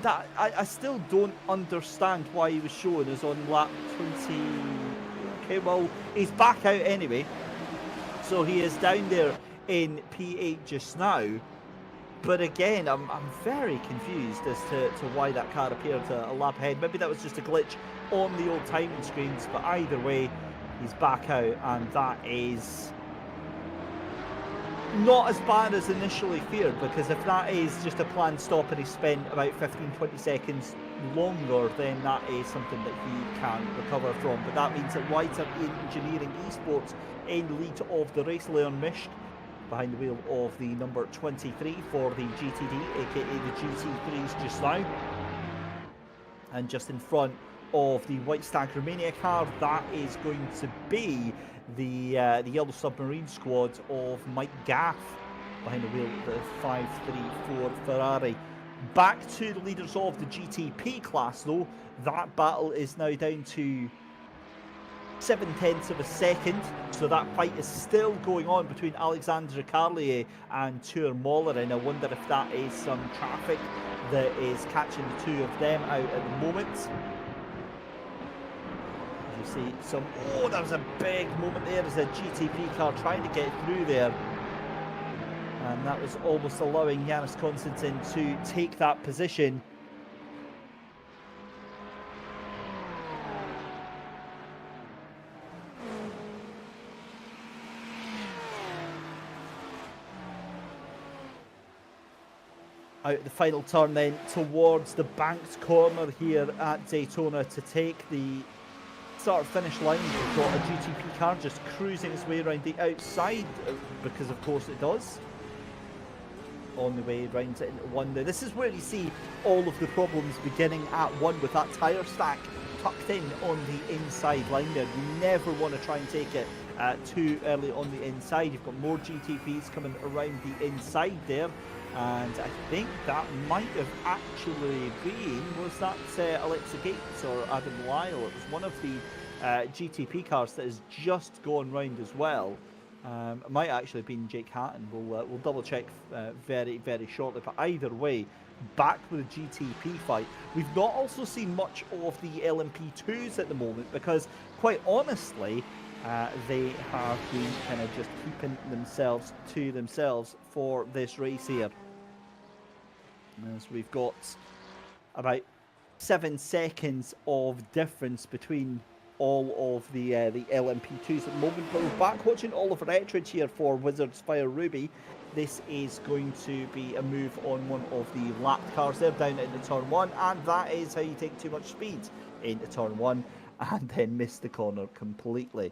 Speaker 10: that I still don't understand why he was shown as on lap 20. Okay, well, he's back out anyway. So he is down there in P8 just now. But again, I'm very confused as to why that car appeared a lap ahead. Maybe that was just a glitch on the old timing screens. But either way, he's back out. And that is not as bad as initially feared. Because if that is just a planned stop and he spent about 15-20 seconds longer, then that is something that he can recover from. But that means that Ryhs Engineering Esports in lead of the race. Leon Misch behind the wheel of the number 23 for the GTD, aka the GT3s just now. And just in front of the White Stag Romania car, that is going to be the Yellow Submarine squad of Mike Gaff behind the wheel of the 534 Ferrari. Back to the leaders of the GTP class though. That battle is now down to 0.7 of a second, so that fight is still going on between Alexandre Carlier and Tour Moller, and I wonder if that is some traffic that is catching the two of them out at the moment. As you see some, oh, that was a big moment there as a GTP car trying to get through there, and that was almost allowing Janus Konstantin to take that position. Out the final turn then towards the banked corner here at Daytona to take the start finish line. We've got a GTP car just cruising its way around the outside, because of course it does, on the way around into one there. This is where you see all of the problems beginning at one, with that tyre stack tucked in on the inside line there. You never want to try and take it too early on the inside. You've got more GTPs coming around the inside there. And I think that might have actually been, was that Alexa Gates or Adam Lyle? It was one of the GTP cars that has just gone round as well. It might actually have been Jake Hatton. We'll double check very, very shortly. But either way, back with a GTP fight. We've not also seen much of the LMP2s at the moment because, quite honestly, they have been kind of just keeping themselves to themselves for this race here. As we've got about 7 seconds of difference between all of the LMP2s at the moment. But we're back watching Oliver Ettridge here for Wizards Fire Ruby. This is going to be a move on one of the lapped cars there down into turn 1, and that is how you take too much speed into turn 1 and then miss the corner completely.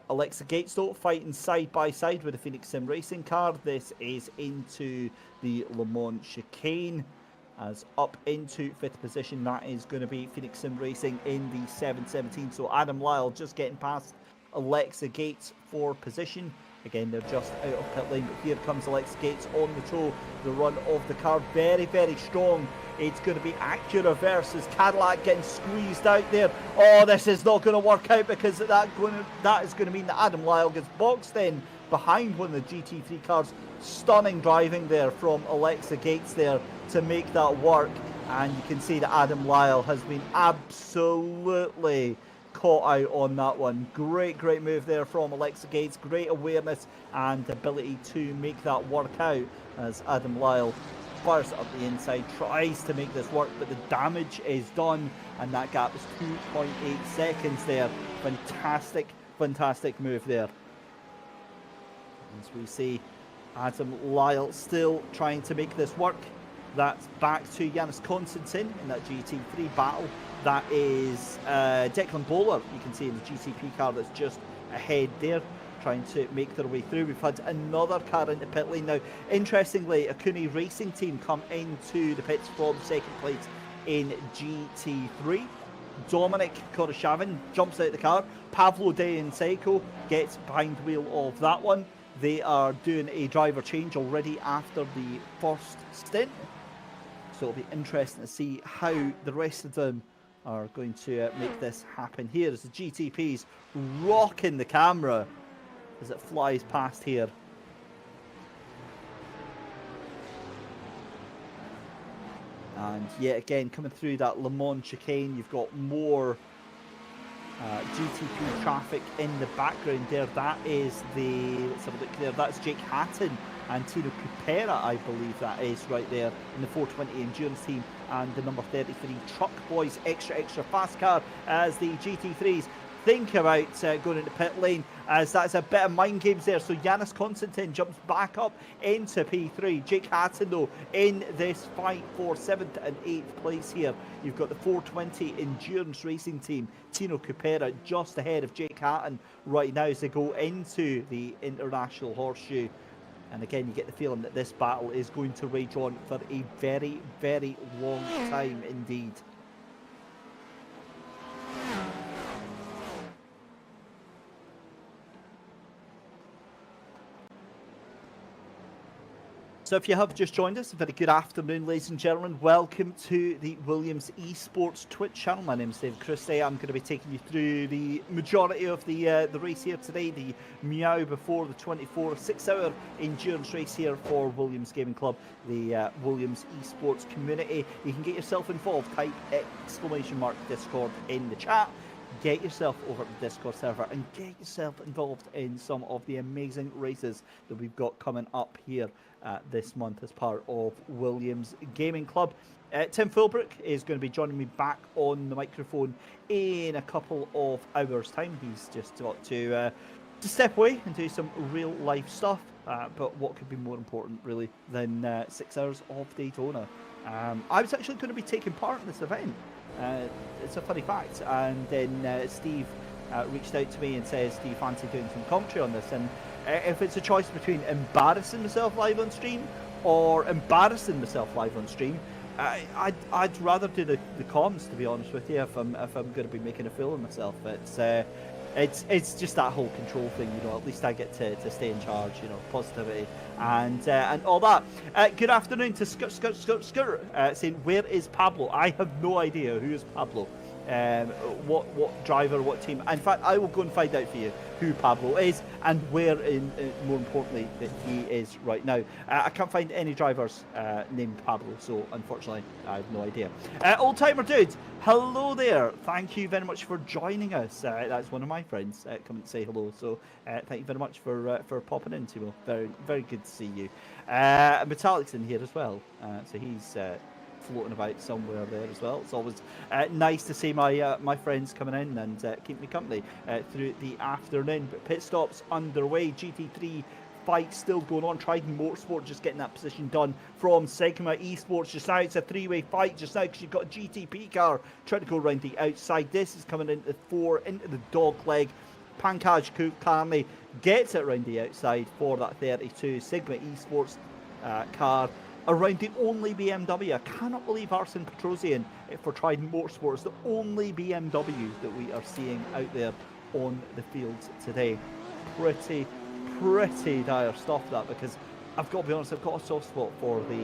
Speaker 10: Alexa Gates though fighting side by side with the Phoenix Sim Racing car. This is into the Le Mans chicane, as up into 5th position that is going to be Phoenix Sim Racing in the 717. So Adam Lyle just getting past Alexa Gates for position. Again, they're just out of pit lane, but here comes Alexa Gates on the toe. The run of the car very, very strong. It's going to be Acura versus Cadillac getting squeezed out there. Oh, this is not going to work out because that is going to mean that Adam Lyle gets boxed in behind one of the GT3 cars. Stunning driving there from Alexa Gates there to make that work. And you can see that Adam Lyle has been absolutely caught out on that one. Great move there from Alexa Gates. Great awareness and ability to make that work out as Adam Lyle fires it up the inside, tries to make this work, but the damage is done, and that gap is 2.8 seconds there. Fantastic move there. As we see Adam Lyle still trying to make this work. That's back to Janus Konstantin in that GT3 battle. That is Declan Bowler, you can see in the GTP car that's just ahead there, trying to make their way through. We've had another car into pit lane now. Interestingly, Acura Racing Team come into the pits from second place in GT3. Dominic Koroshavin jumps out the car. Pavlo De Nseko gets behind the wheel of that one. They are doing a driver change already after the first stint. So it'll be interesting to see how the rest of them are going to make this happen here as the GTP's rocking the camera as it flies past here. And yet again, coming through that Le Mans chicane, you've got more GTP traffic in the background there. That is the, let's have a look there, that's Jake Hatton and Tino Cupera, I believe that is right there in the 420 Endurance team, and the number 33 Truck Boys extra fast car as the GT3s think about going into pit lane, as that's a bit of mind games there. So Yanis Konstantin jumps back up into P3. Jake Hatton though in this fight for 7th and 8th place here. You've got the 420 Endurance Racing team, Tino Cupera just ahead of Jake Hatton right now as they go into the International Horseshoe. And again, you get the feeling that this battle is going to rage on for a very, very long time indeed. So if you have just joined us, a very good afternoon, ladies and gentlemen. Welcome to the Williams Esports Twitch channel. My name is David Christie. I'm going to be taking you through the majority of the race here today, the Meow before the 24 6-hour endurance race here for Williams Gaming Club, the Williams Esports community. You can get yourself involved, type !Discord in the chat. Get yourself over to the Discord server and get yourself involved in some of the amazing races that we've got coming up here this month as part of Williams Gaming Club. Tim Philbrook is going to be joining me back on the microphone in a couple of hours' time. He's just got to step away and do some real life stuff. But what could be more important, really, than 6 hours of Daytona? I was actually going to be taking part in this event. It's a funny fact. And then Steve reached out to me and says, do you fancy doing some commentary on this? And if it's a choice between embarrassing myself live on stream or embarrassing myself live on stream, I'd rather do the comms, to be honest with you, if I'm going to be making a fool of myself. It's just that whole control thing, you know. At least I get to stay in charge, you know, positivity and all that. Good afternoon to Skirt, saying, where is Pablo? I have no idea who is Pablo. What driver, what team. In fact, I will go and find out for you who Pablo is and where, more importantly, that he is right now. I can't find any drivers named Pablo, so unfortunately I have no idea. Old Timer Dude, hello there. Thank you very much for joining us. That's one of my friends coming to say hello, so thank you very much for popping in, Timo. Very, very good to see you. Metallic's in here as well, so he's floating about somewhere there as well. It's always nice to see my friends coming in and keep me company through the afternoon. But pit stops underway. GT3 fight still going on. Trident Motorsport just getting that position done from Sigma Esports just now. It's a three-way fight just now because you've got a GTP car trying to go around the outside. This is coming into the 4, into the dog leg. Pankaj Kulkarni gets it around the outside for that 32 Sigma Esports car. Around the only BMW. I cannot believe Arsene Petrosian for Trident Motorsport is the only BMW that we are seeing out there on the fields today. Pretty dire stuff, that, because I've got to be honest, I've got a soft spot for the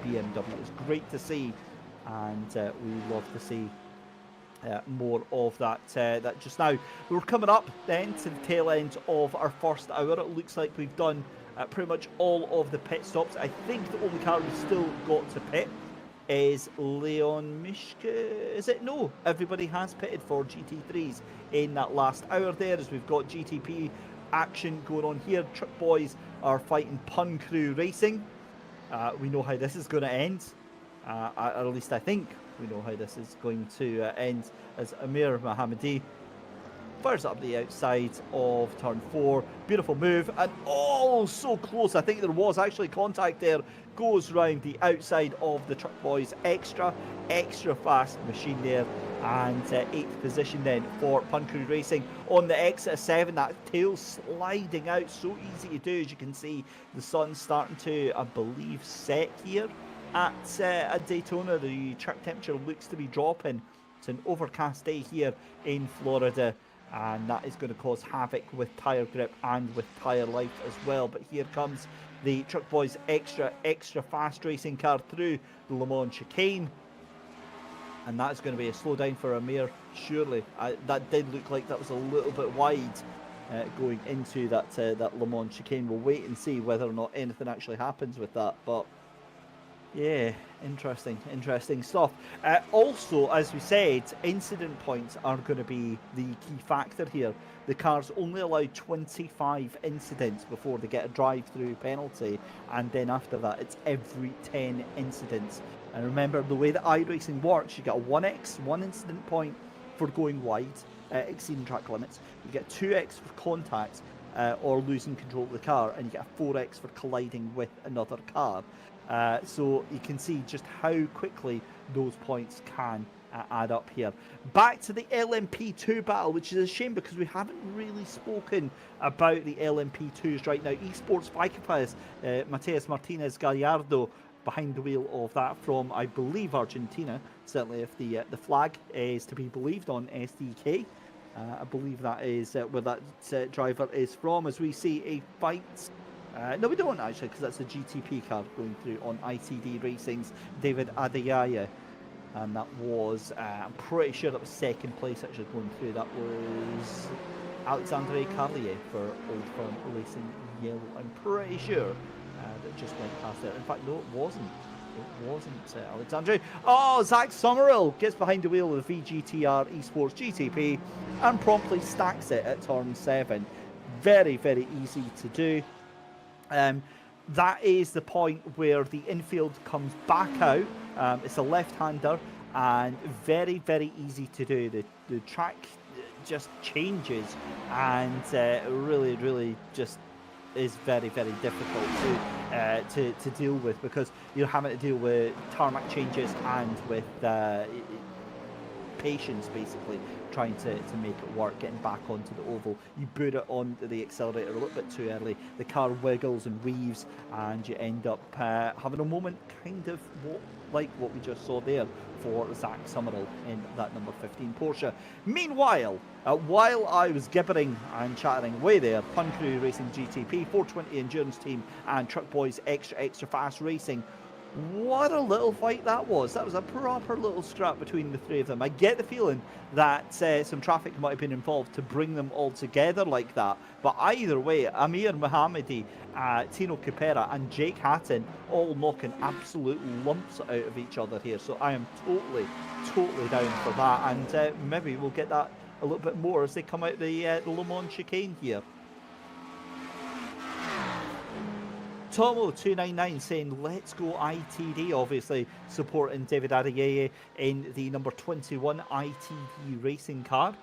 Speaker 10: BMW. It's great to see, and we love to see more of that that just now. We're coming up then to the tail end of our first hour. It looks like we've done pretty much all of the pit stops. I think the only car we've still got to pit is Leon Mishka. Is it? No, everybody has pitted for GT3s in that last hour there, as we've got GTP action going on here. Truck Boys are fighting Pun Crew Racing. We know how this is going to end, or at least I think we know how this is going to end, as Amir Mohammadi fires up the outside of turn 4. Beautiful move, and oh, so close. I think there was actually contact there. Goes round the outside of the Truck Boys. Extra fast machine there, and 8th position then for Pun Crew Racing on the exit of 7. That tail sliding out, so easy to do. As you can see, the sun's starting to, I believe, set here at Daytona. The track temperature looks to be dropping It's an overcast day here in Florida, and that is going to cause havoc with tyre grip and with tyre life as well. But here comes the Truck Boys extra fast racing car through the Le Mans chicane, and that's going to be a slowdown for Amir, surely. That did look like that was a little bit wide going into that Le Mans chicane. We'll wait and see whether or not anything actually happens with that, but yeah, interesting stuff. Also, as we said, incident points are going to be the key factor here. The cars only allow 25 incidents before they get a drive-through penalty, and then after that it's every 10 incidents. And remember, the way that iRacing works, you get a 1x, 1 incident point for going wide, exceeding track limits. You get 2x for contact or losing control of the car, and you get a 4x for colliding with another car. So you can see just how quickly those points can add up here. Back to the LMP2 battle, which is a shame because we haven't really spoken about the LMP2s right now. Esports Bikeifaz, Mateus Martinez Gallardo behind the wheel of that from, I believe, Argentina. Certainly if the flag is to be believed on SDK. I believe that is where that driver is from, as we see a fight. No, we don't actually, because that's a GTP car going through on ITD Racing's David Adeyeye. And that was, I'm pretty sure that was second place actually going through. That was Alexandre Carlier for Old Firm Racing Yellow. I'm pretty sure that just went past there. In fact, no, it wasn't. It wasn't Alexandre. Oh, Zach Summerall gets behind the wheel of the VGTR Esports GTP and promptly stacks it at turn 7. Very, very easy to do. That is the point where the infield comes back out. It's a left-hander and very, very easy to do. The track just changes and really, really just is very, very difficult to deal with, because you're having to deal with tarmac changes and with patience, basically trying to make it work, getting back onto the oval. You boot it onto the accelerator a little bit too early, the car wiggles and weaves, and you end up having a moment kind of like what we just saw there for Zach Summerall in that number 15 Porsche. Meanwhile, while I was gibbering and chattering away there, Pun Crew Racing GTP, 420 Endurance Team and Truck Boys extra fast racing. What a little fight that was. That was a proper little scrap between the three of them. I get the feeling that some traffic might have been involved to bring them all together like that. But either way, Amir Mohammadi, Tino Capera and Jake Hatton all knocking absolute lumps out of each other here. So I am totally down for that. And maybe we'll get that a little bit more as they come out the Le Mans chicane here. Tomo299 saying, let's go ITD, obviously supporting David Adeyeye in the number 21 ITD racing car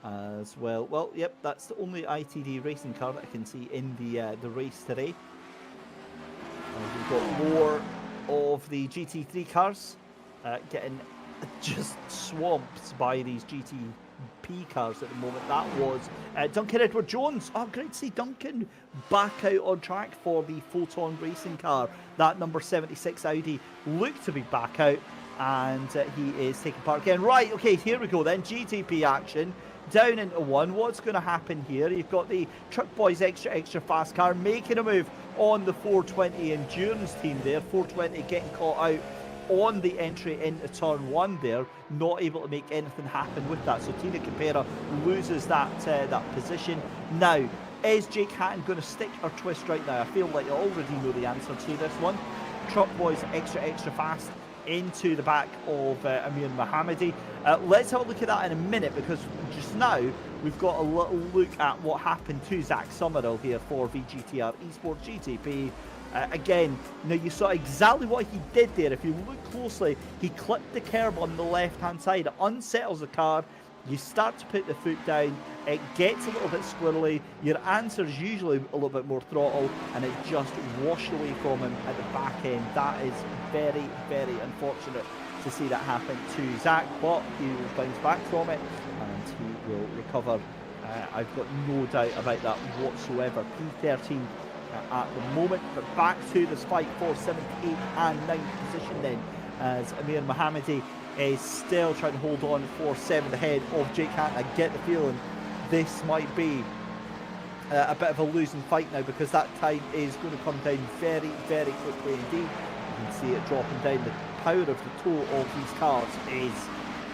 Speaker 10: as well. Well, yep, that's the only ITD racing car that I can see in the race today. We've got more of the GT3 cars getting just swamped by these GTP cars at the moment. That was Duncan Edward Jones. Oh, great to see Duncan back out on track for the Photon racing car. That number 76 Audi looked to be back out, and he is taking part again. Right, okay, here we go then. GTP action down into one. What's going to happen here? You've got the Truck Boys extra fast car making a move on the 420 Endurance Team there. 420 getting caught out on the entry into turn 1 there, not able to make anything happen with that. So Tina Capera loses that position. Now, is Jake Hatton going to stick or twist right now? I feel like I already know the answer to this one. Truck Boys extra fast into the back of Amir Mohammadi. Let's have a look at that in a minute, because just now we've got a little look at what happened to Zach Summerall here for VGTR Esports GTP. Again, now you saw exactly what he did there. If you look closely, he clipped the curb on the left-hand side. It unsettles the car. You start to put the foot down. It gets a little bit squirrely. Your answer is usually a little bit more throttle, and it just washed away from him at the back end. That is very, very unfortunate to see that happen to Zach, but he will bounce back from it, and he will recover. I've got no doubt about that whatsoever. P13 at the moment, but back to this fight for 7th, 8th and 9th position then, as Amir Mohammadi is still trying to hold on for 7th ahead of Jake Hatton. I get the feeling this might be a bit of a losing fight now, because that time is going to come down very, very quickly indeed. You can see it dropping down. The power of the toe of these cars is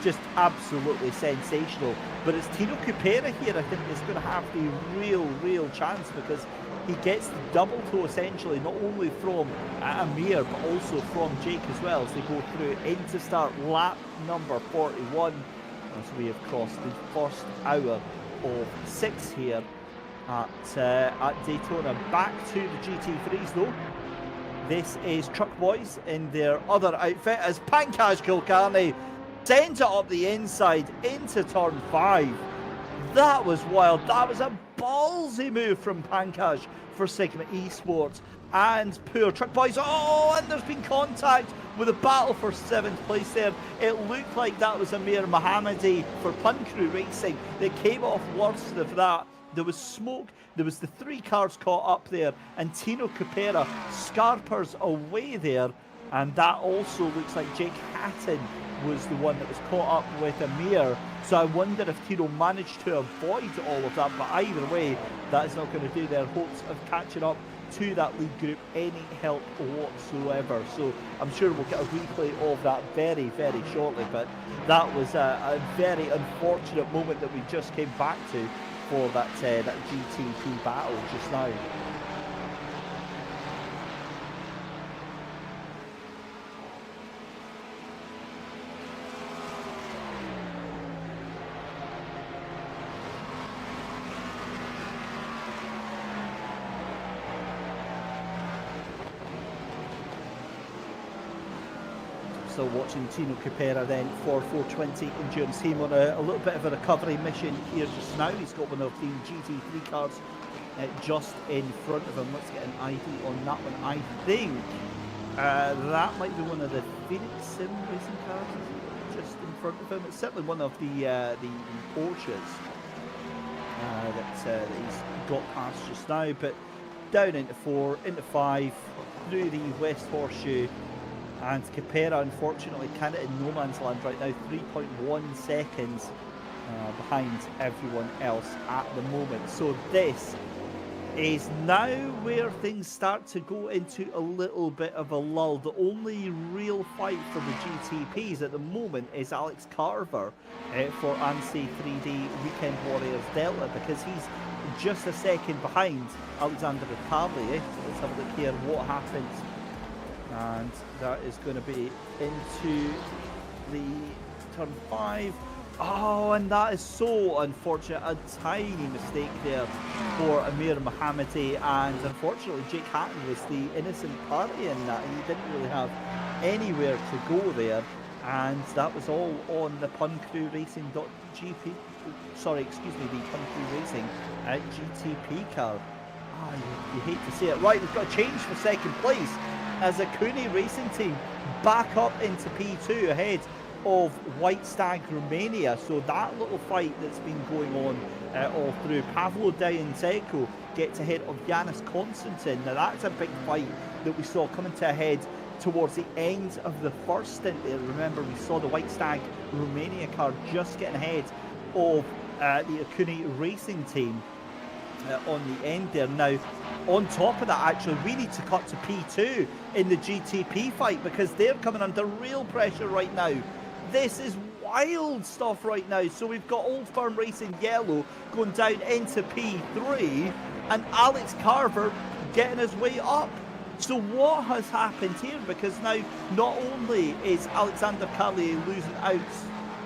Speaker 10: just absolutely sensational. But it's Tino Cupera here, I think, is going to have the real chance, because he gets the double toe essentially, not only from Amir but also from Jake as well, as they go through into start lap number 41, as we have crossed the first hour of 6 here at Daytona. Back to the GT3s though. This is Truck Boys in their other outfit as Pankaj Kulkarni sends it up the inside into turn 5. That was wild. That was a ballsy move from Pankaj for Sigma Esports. And poor Truck Boys. Oh, and there's been contact with a battle for 7th place there. It looked like that was Amir Mohammadi for Pun Crew Racing. They came off worse of that. There was smoke, there was the 3 cars caught up there, and Tino Cupera scarpers away there, and that also looks like Jake Hatton was the one that was caught up with Amir. So I wonder if Tino managed to avoid all of that, but either way, that is not going to do their hopes of catching up to that lead group any help whatsoever. So I'm sure we'll get a replay of that very shortly, but that was a very unfortunate moment that we just came back to for that GTP battle just now. Still watching Tino Cupera then for 420 Endurance Team on a little bit of a recovery mission here just now. He's got one of the GT3 cars just in front of him. Let's get an ID on that one. I think that might be one of the Phoenix Sim racing cars just in front of him. It's certainly one of the Porsches that he's got past just now. But down into 4, into 5, through the West Horseshoe. And Cupera, unfortunately, kind of in no man's land right now, 3.1 seconds behind everyone else at the moment. So this is now where things start to go into a little bit of a lull. The only real fight for the GTPs at the moment is Alex Carver for ANSI 3D Weekend Warriors Delta, because he's just a second behind Alexander Riccardi. Let's have a look here what happens. And that is going to be into the turn 5. Oh, and that is so unfortunate. A tiny mistake there for Amir Mohammadi, and unfortunately Jake Hatton was the innocent party in that. He didn't really have anywhere to go there, and that was all on the Pun Crew Racing.gp. Sorry, excuse me, the Pun Crew Racing GTP car. You hate to see it. Right, we've got a change for 2nd place, as a Acura Racing Team back up into P2 ahead of White Stag Romania. So that little fight that's been going on all through, Pavlo Dianteko gets ahead of Yanis Konstantin. Now that's a big fight that we saw coming to a head towards the end of the first stint there. Remember, we saw the White Stag Romania car just getting ahead of the Acura Racing Team on the end there. Now, on top of that, actually, we need to cut to P2 in the GTP fight, because they're coming under real pressure right now. This is wild stuff right now. So we've got Old Firm Racing Yellow going down into P3, and Alex Carver getting his way up. So what has happened here? Because now not only is Alexander Carlier losing out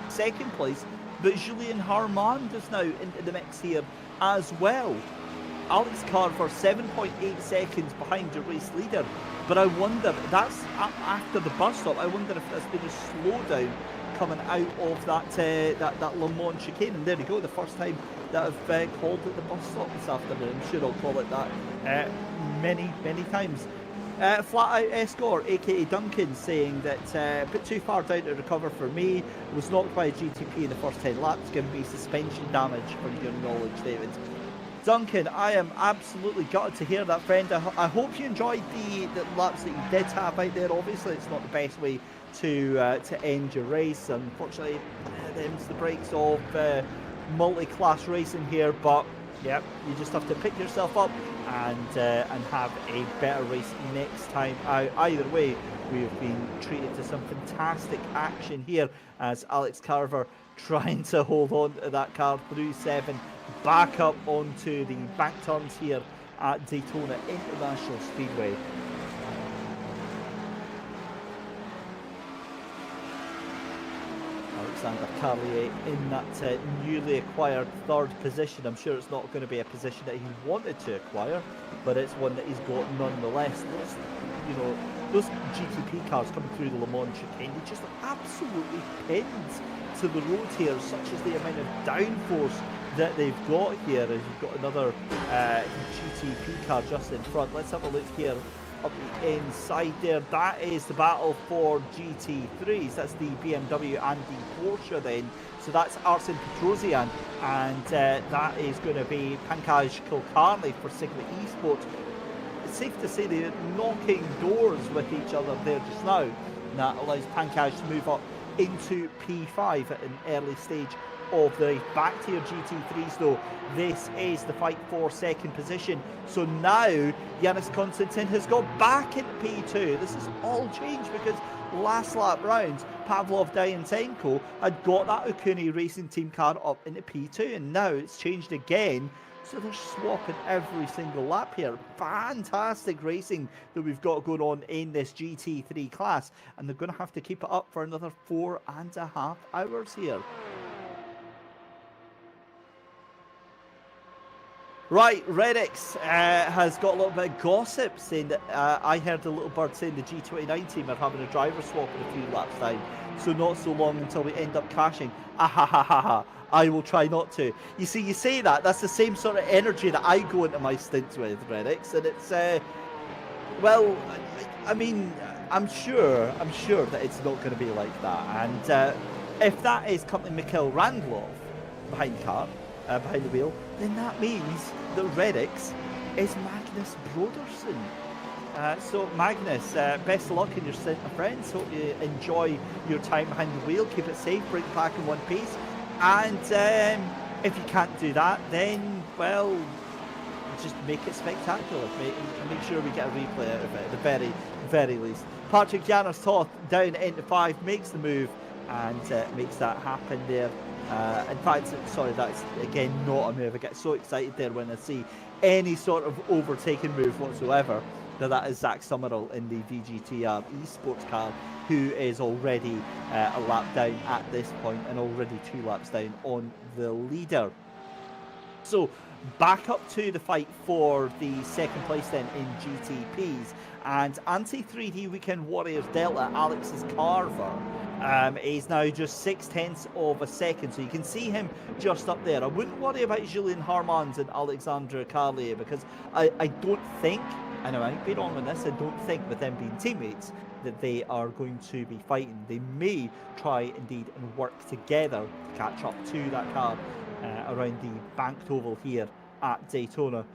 Speaker 10: 2nd place, but Julien Harmand is now into the mix here as well. Alex Carver 7.8 seconds behind the race leader, but I wonder, that's after the bus stop, I wonder if there's been a slowdown coming out of that Le Mans chicane. And there you go, the first time that I've called it the bus stop this afternoon. I'm sure I'll call it that many times. Flat Out Escort, aka Duncan, saying that a bit too far down to recover for me. Was knocked by a GTP in the first 10 laps, giving me suspension damage, from your knowledge, David. Duncan, I am absolutely gutted to hear that, friend. I hope you enjoyed the laps that you did have out there. Obviously, it's not the best way to end your race. Unfortunately, them's the breaks of multi-class racing here. But yeah, you just have to pick yourself up and have a better race next time out. Either way, we have been treated to some fantastic action here as Alex Carver trying to hold on to that car through 7. Back up onto the back turns here at Daytona International Speedway. Alexander Carlier in that newly acquired 3rd position. I'm sure it's not going to be a position that he wanted to acquire, but it's one that he's got nonetheless. Those GTP cars coming through the Le Mans chicane, they just absolutely pinned to the road here, such as the amount of downforce that they've got here. As you've got another GTP car just in front. Let's have a look here up the inside there. That is the battle for GT3s. That's the BMW and the Porsche then. So that's Arsene Petrosian, and that is going to be Pankaj Kulkarni for Sigma Esports. It's safe to say they're knocking doors with each other there just now. And that allows Pankaj to move up into P5 at an early stage of the race. Back to your GT3s though. This is the fight for 2nd position. So now Yanis Konstantin has got back into P2. This has all changed because last lap round Pavlov Dayentenko had got that Okuni Racing Team car up into P2, and now it's changed again. So they're swapping every single lap here. Fantastic racing that we've got going on in this GT3 class, and they're going to have to keep it up for another 4.5 hours here. Right, Redix has got a little bit of gossip saying that I heard a little bird saying the G29 team are having a driver swap in a few laps time, so not so long until we end up crashing. Ah. I will try not to. You see, you say that, that's the same sort of energy that I go into my stints with, Redix, and it's, well, I mean, I'm sure that it's not going to be like that, and if that is company Mikhail Randlov behind the car, behind the wheel, then that means that Redix is Magnus Brodersen. So Magnus, best of luck in your stint, my friends. Hope you enjoy your time behind the wheel. Keep it safe, bring it back in one piece. And if you can't do that, then, well, just make it spectacular. Make sure we get a replay out of it at the very, very least. Patrick Janus Toth down into 5, makes the move and makes that happen there. In fact, sorry, that's again not a move. I get so excited there when I see any sort of overtaking move whatsoever. That is Zach Summerall in the VGTR esports car, who is already a lap down at this point and already 2 laps down on the leader. So back up to the fight for the 2nd place then in GTPs, and anti-3D Weekend Warriors Delta, Alex's Carver, is now just 0.6 of a second, so you can see him just up there. I wouldn't worry about Julien Harmans and Alexandre Carlier, because I don't think, I know I might be wrong on this, I don't think with them being teammates that they are going to be fighting. They may try indeed and work together to catch up to that car around the banked oval here at Daytona,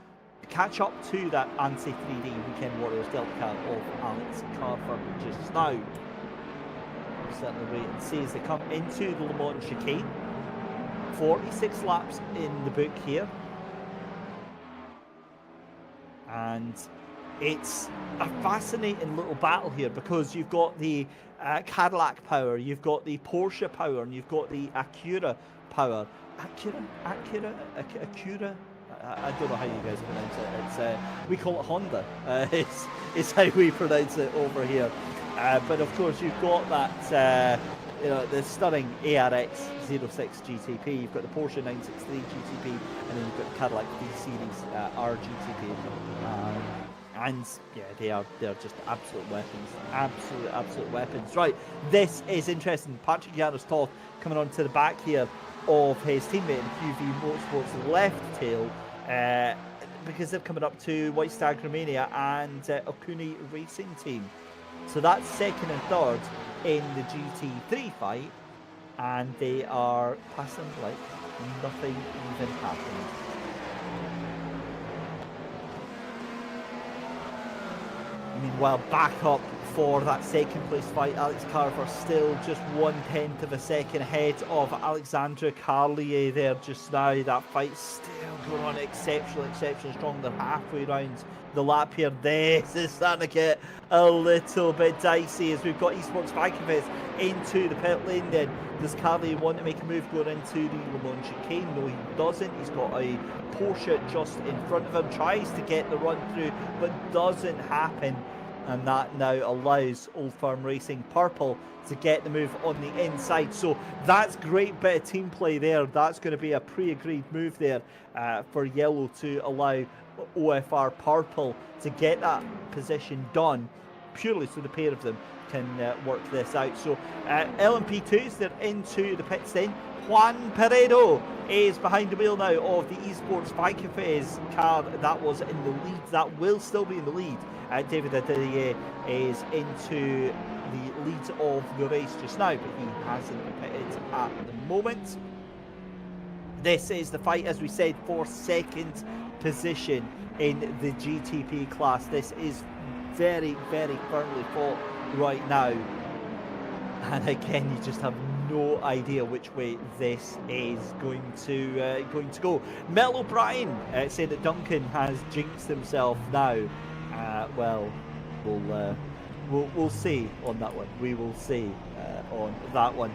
Speaker 10: catch up to that anti-3D Weekend Warriors Delta car of Alex Carver just now. We'll certainly wait and see as they come into the Le Mans chicane. 46 laps in the book here, and it's a fascinating little battle here because you've got the Cadillac power, you've got the Porsche power, and you've got the Acura power. Acura. I don't know how you guys pronounce it. It's we call it Honda. It's how we pronounce it over here. But of course, you've got that the stunning ARX 06 GTP. You've got the Porsche 963 GTP, and then you've got the Cadillac V-Series RGTP. And yeah, they're just absolute weapons, absolute weapons. Right, this is interesting. Patrick Janus Toth coming onto the back here of his teammate in QV Motorsports left tail, because they're coming up to White Stag Romania and Okuni Racing Team. So that's 2nd and 3rd in the GT3 fight, and they are passing like nothing even happened. Meanwhile, back up for that second place fight, Alex Carver still just 1/10 of a second ahead of Alexandra Carlier there just now. That fight's still going on exceptionally strong. They're halfway around the lap here. This is starting to get a little bit dicey as we've got Esports Vanquifest into the pit lane then. Does Carlier want to make a move going into the Le Mans chicane? No, he doesn't. He's got a Porsche just in front of him, tries to get the run through, but doesn't happen. And that now allows Old Firm Racing Purple to get the move on the inside. So that's great bit of team play there. That's going to be a pre-agreed move there for Yellow to allow OFR Purple to get that position done, purely so the pair of them can work this out. So LMP2s, they're into the pits then. Juan Peredo is behind the wheel now of the Esports Vanquifest car that was in the lead, that will still be in the lead. David Adelier is into the lead of the race just now, but he hasn't pitted at the moment. This is the fight, as we said, for second position in the GTP class. This is very firmly fought right now, and again, you just have no idea which way this is going to go. Mel O'Brien said that Duncan has jinxed himself now. Well, we'll see on that one. We will see on that one.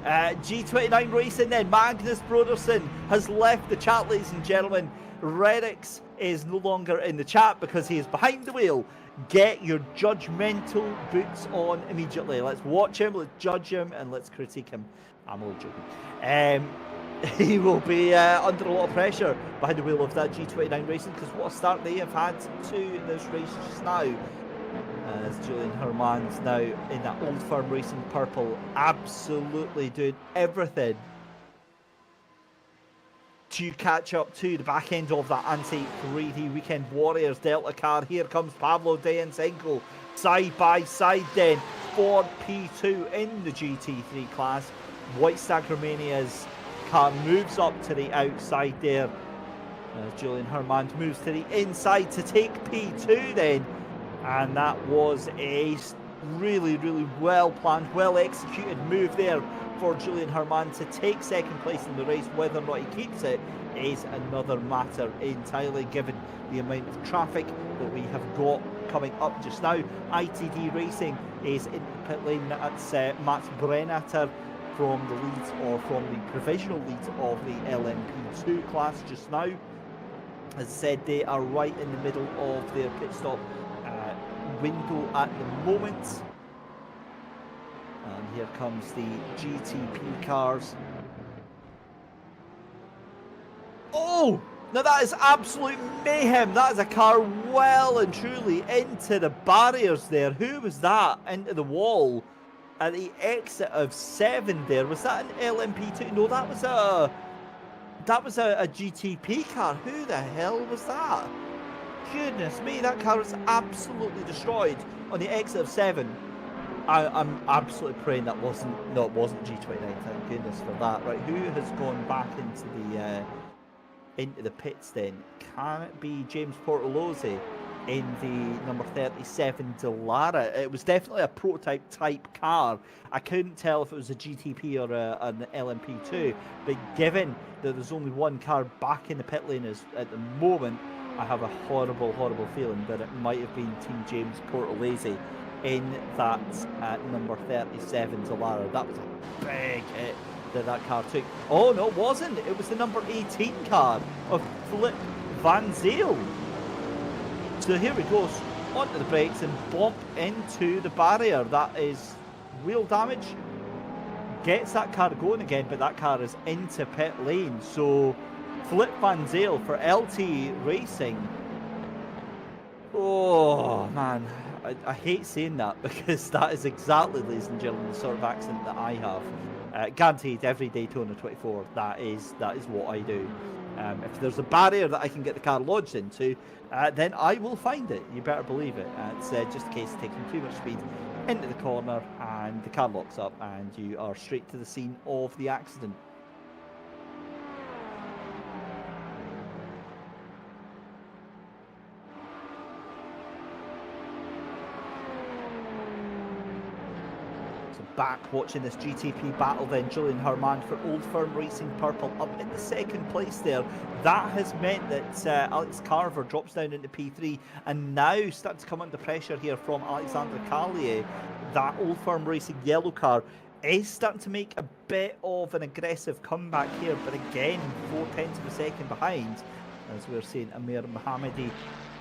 Speaker 10: G29 Racing then. Magnus Broderson has left the chat, ladies and gentlemen. Redix is no longer in the chat because he is behind the wheel. Get your judgmental boots on immediately. Let's watch him, let's judge him, and let's critique him. I'm all joking. He will be under a lot of pressure behind the wheel of that G29 Racing, because what a start they have had to this race just now. As Julian Herman's now in that Old Firm Racing Purple, absolutely doing everything to catch up to the back end of that anti-3D Weekend Warriors Delta car. Here comes Pablo Deyensenko side by side then for P2 in the GT3 class. White Stag Romania's car moves up to the outside there as Julian Herman moves to the inside to take P2 then, and that was a really well planned, well executed move there for Julian Herman to take second place in the race. Whether or not he keeps it is another matter entirely, given the amount of traffic that we have got coming up just now. ITD Racing is in the pit lane. That's Mats Brennater from the leads, or from the provisional leads of the LMP2 class just now. As I said, they are right in the middle of their pit stop window at the moment. And here comes the GTP cars. Oh! Now that is absolute mayhem. That is a car well and truly into the barriers there. Who was that? Into the wall at the exit of 7 there. Was that an LMP2? No, that was a GTP car. Who the hell was that? Goodness me, that car was absolutely destroyed on the exit of 7. I'm absolutely praying that wasn't G29. Thank goodness for that. Right, who has gone back into the pits then? Can it be James Portalozzi in the number 37 Dallara? It was definitely a prototype type car. I couldn't tell if it was a GTP or an LMP2, but given that there's only one car back in the pit lane at the moment, I have a horrible feeling that it might have been Team James Portalozzi in that number 37 Dallara. That was a big hit that car took. Oh no, it wasn't. It was the number 18 car of Flip Van Zyl. So here he goes onto the brakes and bump into the barrier. That is real damage. Gets that car going again, but that car is into pit lane. So Flip Van Zyl for LT Racing. Oh man, I hate saying that, because that is exactly, ladies and gentlemen, the sort of accent that I have. Guaranteed every Daytona 24, that is what I do. If there's a barrier that I can get the car lodged into, then I will find it. You better believe it. It's just a case of taking too much speed into the corner and the car locks up and you are straight to the scene of the accident. So back watching this GTP battle then, Julian Herman for Old Firm Racing Purple up in the second place there. That has meant that Alex Carver drops down into P3 and now starts to come under pressure here from Alexander Callier. That Old Firm Racing yellow car is starting to make a bit of an aggressive comeback here, but again 4/10 of a second behind, as we're seeing Amir Mohammadi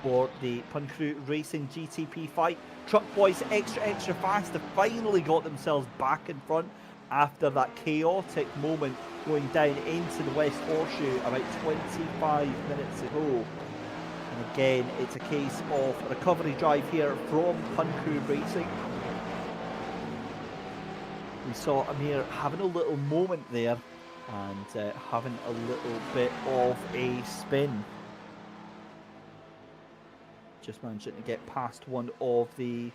Speaker 10: for the Puncrew Racing GTP fight. Truck Boys extra fast have finally got themselves back in front after that chaotic moment going down into the West Horseshoe about 25 minutes ago. And again, it's a case of a recovery drive here from Puncrew Racing. We saw Amir having a little moment there and having a little bit of a spin. Just managing to get past one of the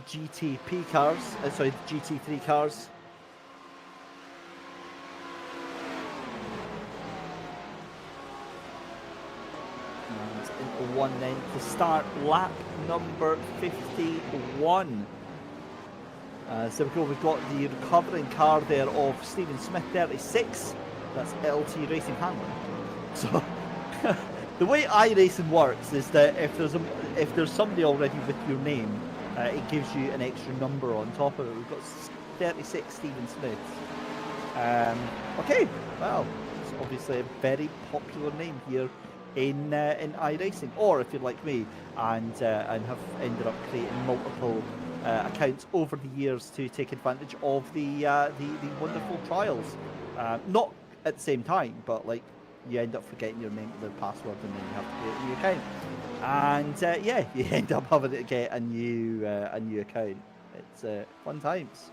Speaker 10: GTP cars, sorry, the GT3 cars. And into one then to start lap number 51. So we go, we've got the recovering car there of Stephen Smith, 36. That's LT Racing Handling. So the way iRacing works is that if there's somebody already with your name, it gives you an extra number on top of it. We've got 36 Stephen Smith. Okay, well, it's obviously a very popular name here in iRacing, or if you're like me and have ended up creating multiple accounts over the years to take advantage of the wonderful trials. Not at the same time, but like you end up forgetting your name, the password, and then you have to create a new account. And yeah, you end up having to get a new account. It's fun times.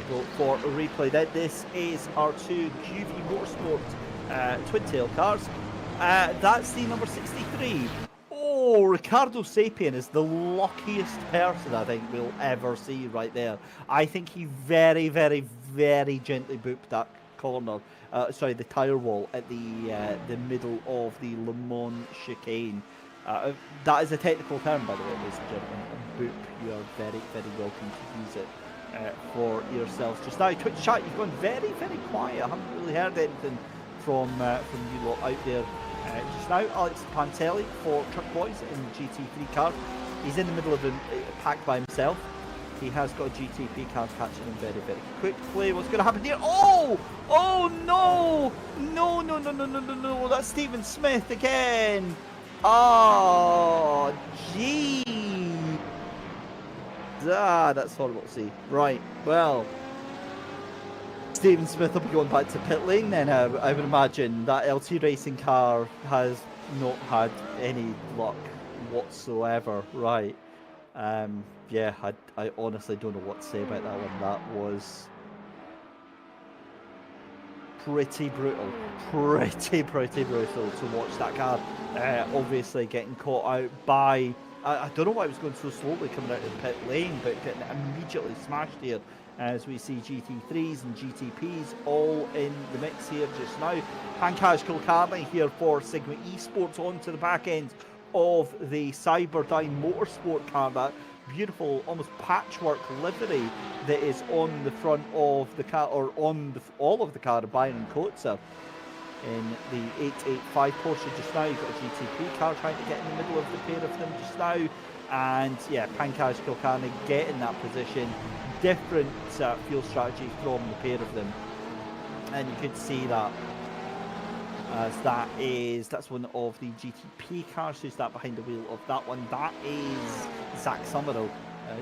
Speaker 10: Go for a replay then. This is our two QV Motorsport twin-tail cars. That's the number 63. Oh, Ricardo Sapien is the luckiest person I think we'll ever see right there. I think he very, very, very gently booped that corner, sorry, the tyre wall at the middle of the Le Mans chicane. That is a technical term, by the way, ladies and gentlemen. A boop. You are very, very welcome to use it for yourselves. Just now, Twitch chat, you've gone very, very quiet. I haven't really heard anything from you lot out there. Just now, Alex Pantelli for Truck Boys in the GT3 car. He's in the middle of a pack by himself. He has got a GTP car catching him very, very quickly. What's going to happen here? Oh! Oh no! No, no, no, no, no, no, no. That's Stephen Smith again. Oh, gee. Ah, that's horrible to see. Right, well, Stephen Smith will be going back to pit lane then. I would imagine that LT Racing car has not had any luck whatsoever. Right. Yeah, I honestly don't know what to say about that one. That was pretty brutal. Pretty brutal to watch that car. Obviously getting caught out by... I don't know why it was going so slowly coming out of the pit lane, but getting immediately smashed here as we see GT3s and GTPs all in the mix here just now. Pankaj Kulkarni here for Sigma Esports onto the back end of the Cyberdyne Motorsport car. That beautiful, almost patchwork livery that is on the front of the car, or on all of the car of Byron Coetzer. In the 885 Porsche just now, you've got a GTP car trying to get in the middle of the pair of them just now, and yeah, Pankaj Kulkarni getting that position. Different fuel strategy from the pair of them, and you could see that as that's one of the GTP cars. Who's that behind the wheel of that one? That is Zach Summerall,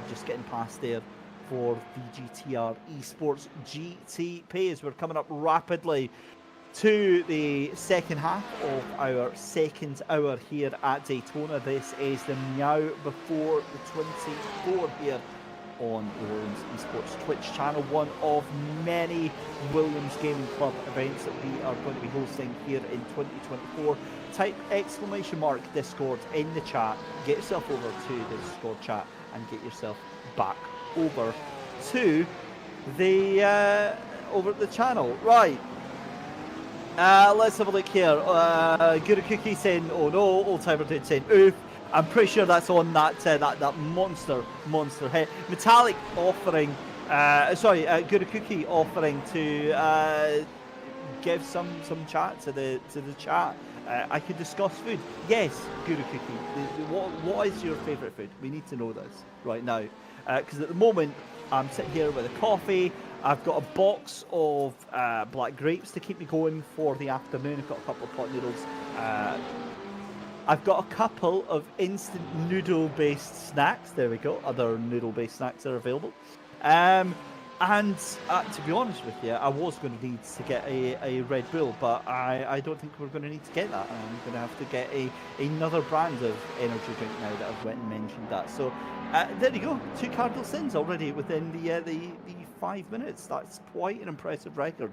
Speaker 10: just getting past there for the GTR Esports GTP, as we're coming up rapidly to the second half of our second hour here at Daytona. This is the Meow Before the 24 here on the Williams Esports Twitch channel, one of many Williams Gaming Club events that we are going to be hosting here in 2024. Type ! Discord in the chat, get yourself over to the Discord chat and get yourself back over to the over at the channel. Right. Let's have a look here. Guru Cookie saying, "Oh no," Old Timer Dude saying, "Oof." I'm pretty sure that's on that monster hit. Metallic offering, Guru Cookie offering to give some chat to the chat. I could discuss food. Yes, Guru Cookie. What is your favourite food? We need to know this right now, because at the moment I'm sitting here with a coffee. I've got a box of black grapes to keep me going for the afternoon. I've got a couple of pot noodles. I've got a couple of instant noodle-based snacks. There we go. Other noodle-based snacks are available. And to be honest with you, I was going to need to get a Red Bull, but I don't think we're going to need to get that. I'm going to have to get another brand of energy drink now that I've went and mentioned that. So there you go. 2 cardinal sins already within the 5 minutes. That's quite an impressive record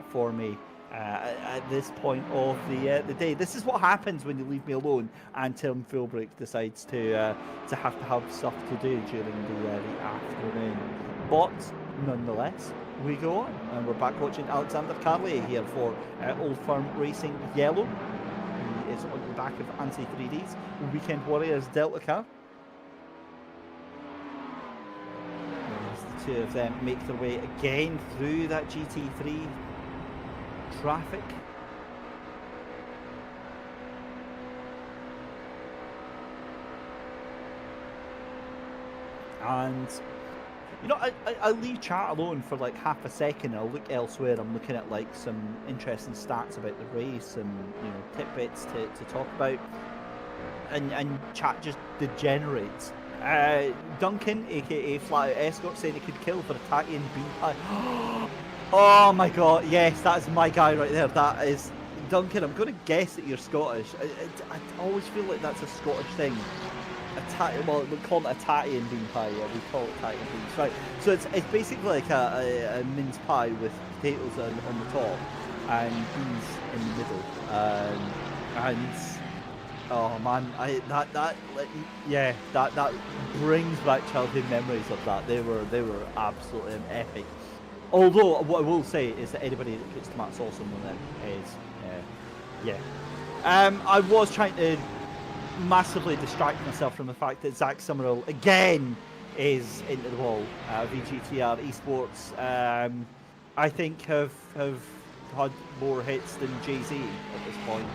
Speaker 10: for me. At this point of the day. This is what happens when you leave me alone and Tim Philbrick decides to have stuff to do during the afternoon. But nonetheless, we go on, and we're back watching Alexander Carlier here for Old Firm Racing Yellow. He is on the back of Anti-3D's Weekend Warriors Delta car. As the two of them make their way again through that GT3 traffic. And you know, I leave chat alone for like half a second. I'll look elsewhere. I'm looking at like some interesting stats about the race and, you know, tidbits to talk about, and chat just degenerates. Duncan, aka Flat Out Escort, saying he could kill for a tatty and bean pie. Oh my god, yes, that is my guy right there. That is Duncan. I'm going to guess that you're Scottish. I always feel like that's a Scottish thing. A tatty, well, we call it a tatty and bean pie. Yeah, we call it tatty and beans. Right. So it's basically like a mince pie with potatoes on the top and beans in the middle. And oh man, that brings back childhood memories of that. They were absolutely epic. Although, what I will say is that anybody that puts tomato sauce on them is, I was trying to massively distract myself from the fact that Zach Summerall, again, is into the wall. VGTR Esports, I think, have had more hits than Jay-Z at this point.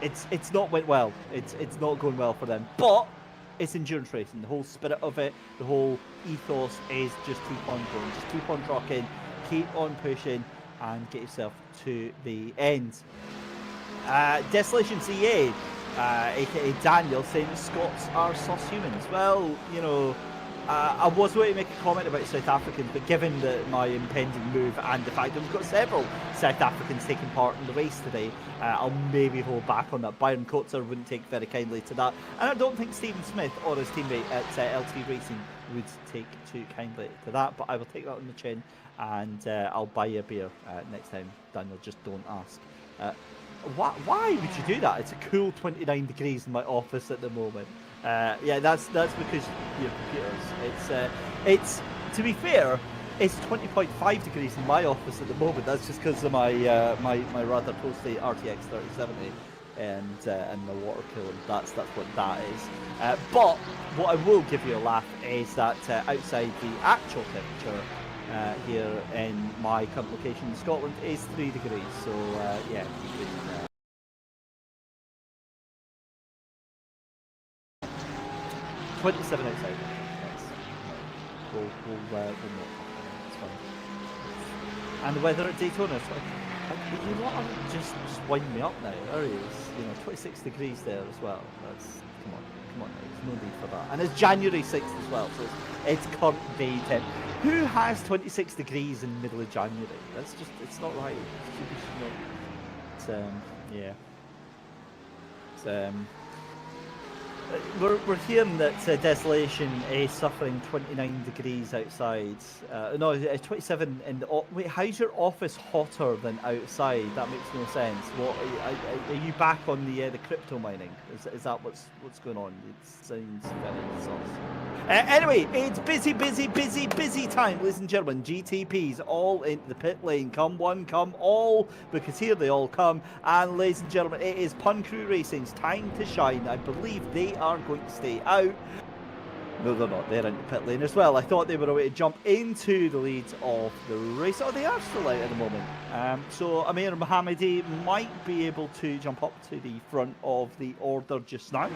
Speaker 10: It's not went well. It's not going well for them. But it's endurance racing. The whole spirit of it, the whole ethos is just keep on going, just keep on trucking, keep on pushing, and get yourself to the end. Desolation CA, aka Daniel, saying Scots are sus humans. Well, you know, I was going to make a comment about South Africans, but given my impending move and the fact that we've got several South Africans taking part in the race today, I'll maybe hold back on that. Byron Coates wouldn't take very kindly to that, and I don't think Stephen Smith or his teammate at LT Racing would take too kindly to that, but I will take that on the chin, and I'll buy you a beer next time, Daniel. Just don't ask. Why would you do that? It's a cool 29 degrees in my office at the moment. Yeah, that's because your computers. It's to be fair, it's 20.5 degrees in my office at the moment. That's just because of my rather toasty RTX 3070 and the water cooling. That's what that is. But what I will give you a laugh is that outside the actual temperature here in my current location in Scotland is 3 degrees. So yeah. 27 outside. Yes. We'll not. It's fine. And the weather at Daytona. You lot are just wind me up now. There he is. You know, 26 degrees there as well. That's come on. There's no need for that. And it's January 6th as well, so it's current day temp. Who has 26 degrees in the middle of January? That's just, it's not right. It's yeah. It's We're hearing that Desolation is suffering 29 degrees outside. No, it's 27 in the... Wait, how's your office hotter than outside? That makes no sense. What are you back on the crypto mining? Is that what's going on? It sounds very sus. Anyway, it's busy time, ladies and gentlemen. GTPs all into the pit lane. Come one, come all, because here they all come. And ladies and gentlemen, it is Pun Crew Racing's time to shine. I believe they are going to stay out. No, they're not. They're in the pit lane as well. I thought they were a way to jump into the lead of the race. Oh, they are still out at the moment. So Amir Mohammadi might be able to jump up to the front of the order just now.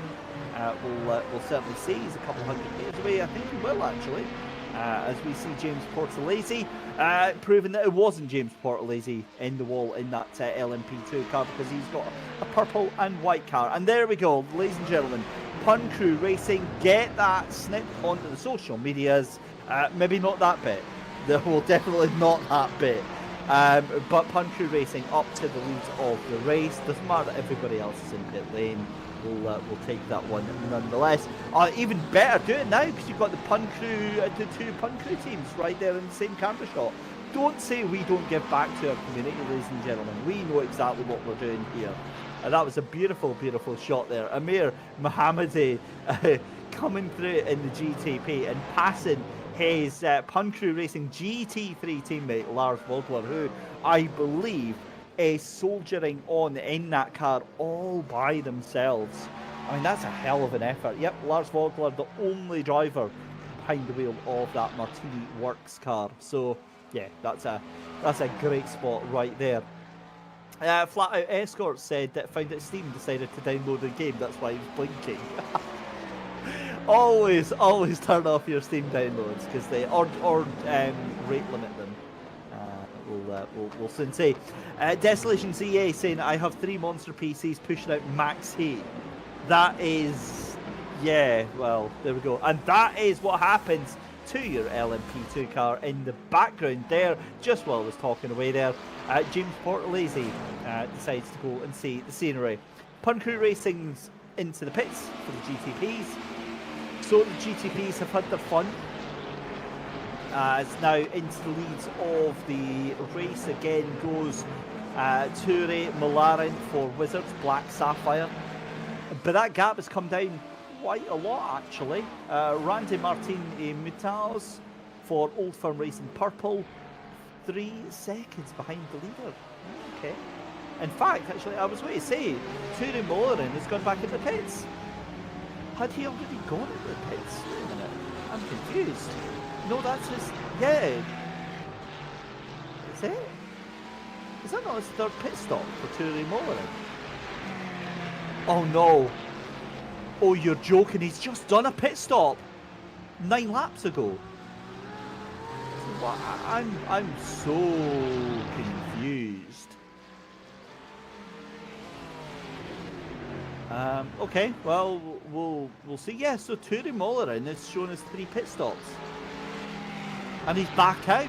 Speaker 10: We'll certainly see. He's a couple hundred meters away. I think he will actually. As we see James Portalese proving that it wasn't James Portalese in the wall in that LMP2 car, because he's got a purple and white car. And there we go, ladies and gentlemen. Pun Crew Racing, get that snipped onto the social medias. Maybe not that bit. Well, definitely not that bit. But Pun Crew Racing up to the lead of the race. Doesn't matter that everybody else is in pit lane. We'll take that one nonetheless. Even better, do it now, because you've got the Pun Crew, the two Pun Crew teams right there in the same camera shot. Don't say we don't give back to our community, ladies and gentlemen. We know exactly what we're doing here. That was a beautiful shot there. Amir Mohammadi coming through in the GTP and passing his Pun Crew Racing GT3 teammate Lars Vogler, who I believe is soldiering on in that car all by themselves. I mean, that's a hell of an effort. Yep, Lars Vogler, the only driver behind the wheel of that Martini Works car. So yeah, that's a great spot right there. Flat Out Escort said that found that Steam decided to download the game, that's why he was blinking. always turn off your Steam downloads, because they or rate limit them. We'll soon see. Desolation CA saying, I have 3 monster PCs pushing out max heat. That is, yeah, well, there we go. And that is what happens to your LMP2 car in the background there, just while I was talking away there. James Portalese decides to go and see the scenery. Pun Crew Racing's into the pits for the GTPs. So the GTPs have had their fun. It's now into the leads of the race again goes Toure Malarin for Wizards, Black Sapphire. But that gap has come down quite a lot actually. Randy Martin Mutaos for Old Firm Racing Purple, 3 seconds behind the leader. Okay. In fact, actually, I was going to say, Toure Malarin has gone back in the pits. Had he already gone into the pits? Wait a minute, I'm confused. No, that's his... Yeah. Is it? Is that not his 3rd pit stop for Toure Malarin? Oh no. Oh, you're joking. He's just done a pit stop 9 laps ago. What? I'm so confused. Okay, well, we'll see. Yeah, so Toure Malarin is shown as 3 pit stops. And he's back out.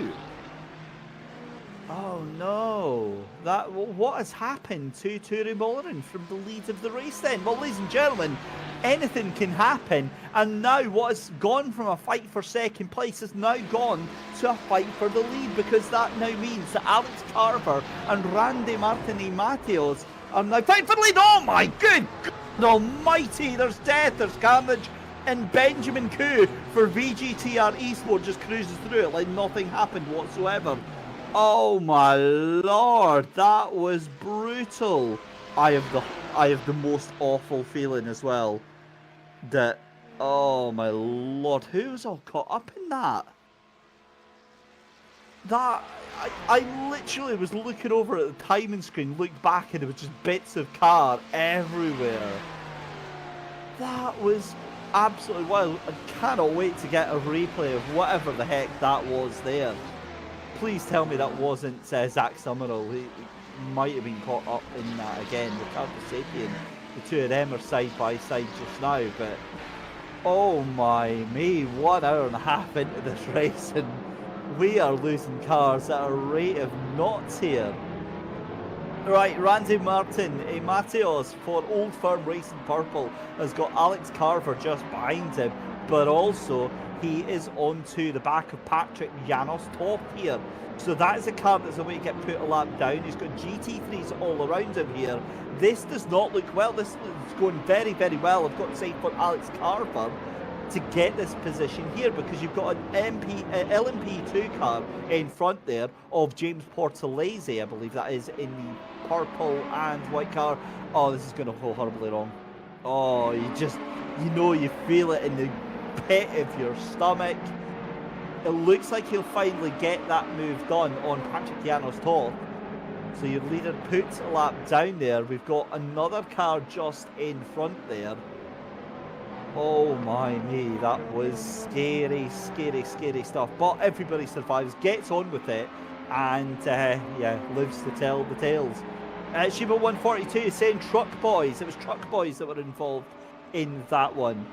Speaker 10: Oh no. What has happened to Toure Malarin from the lead of the race then? Well, ladies and gentlemen, anything can happen. And now what has gone from a fight for second place has now gone to a fight for the lead, because that now means that Alex Carver and Randy Martini Mateos are now fighting for the lead. Oh my good almighty, there's death, there's carnage, and Benjamin Koo for VGTR Esport just cruises through it like nothing happened whatsoever. Oh my lord, that was brutal. I have the most awful feeling as well that, oh my lord, who was all caught up in that? I literally was looking over at the timing screen, looked back, and there was just bits of car everywhere. That was absolutely wild. I cannot wait to get a replay of whatever the heck that was there. Please tell me that wasn't Zach Summerall. He might have been caught up in that again. Ricardo Sapien, the two of them are side by side just now, but oh my me, 1 hour and a half into this race and we are losing cars at a rate of knots here. Right, Randy Martin, Mateos for Old Firm Racing Purple has got Alex Carver just behind him, but also he is onto the back of Patrick Janos top here. So that is a car that's away to get put a lap down. He's got GT3s all around him here. This does not look well. This is going very, very well, I've got to say, for Alex Carver to get this position here, because you've got an LMP2 car in front there of James Portalese, I believe that is, in the purple and white car. Oh, this is going to go horribly wrong. Oh, you feel it in the pit of your stomach. It looks like he'll finally get that move done on Patrick Janos top. So your leader puts a lap down there. We've got another car just in front there. Oh my me, that was scary, scary, scary stuff. But everybody survives, gets on with it, and yeah, lives to tell the tales. Shiba 142 is saying Truck Boys. It was Truck Boys that were involved in that one.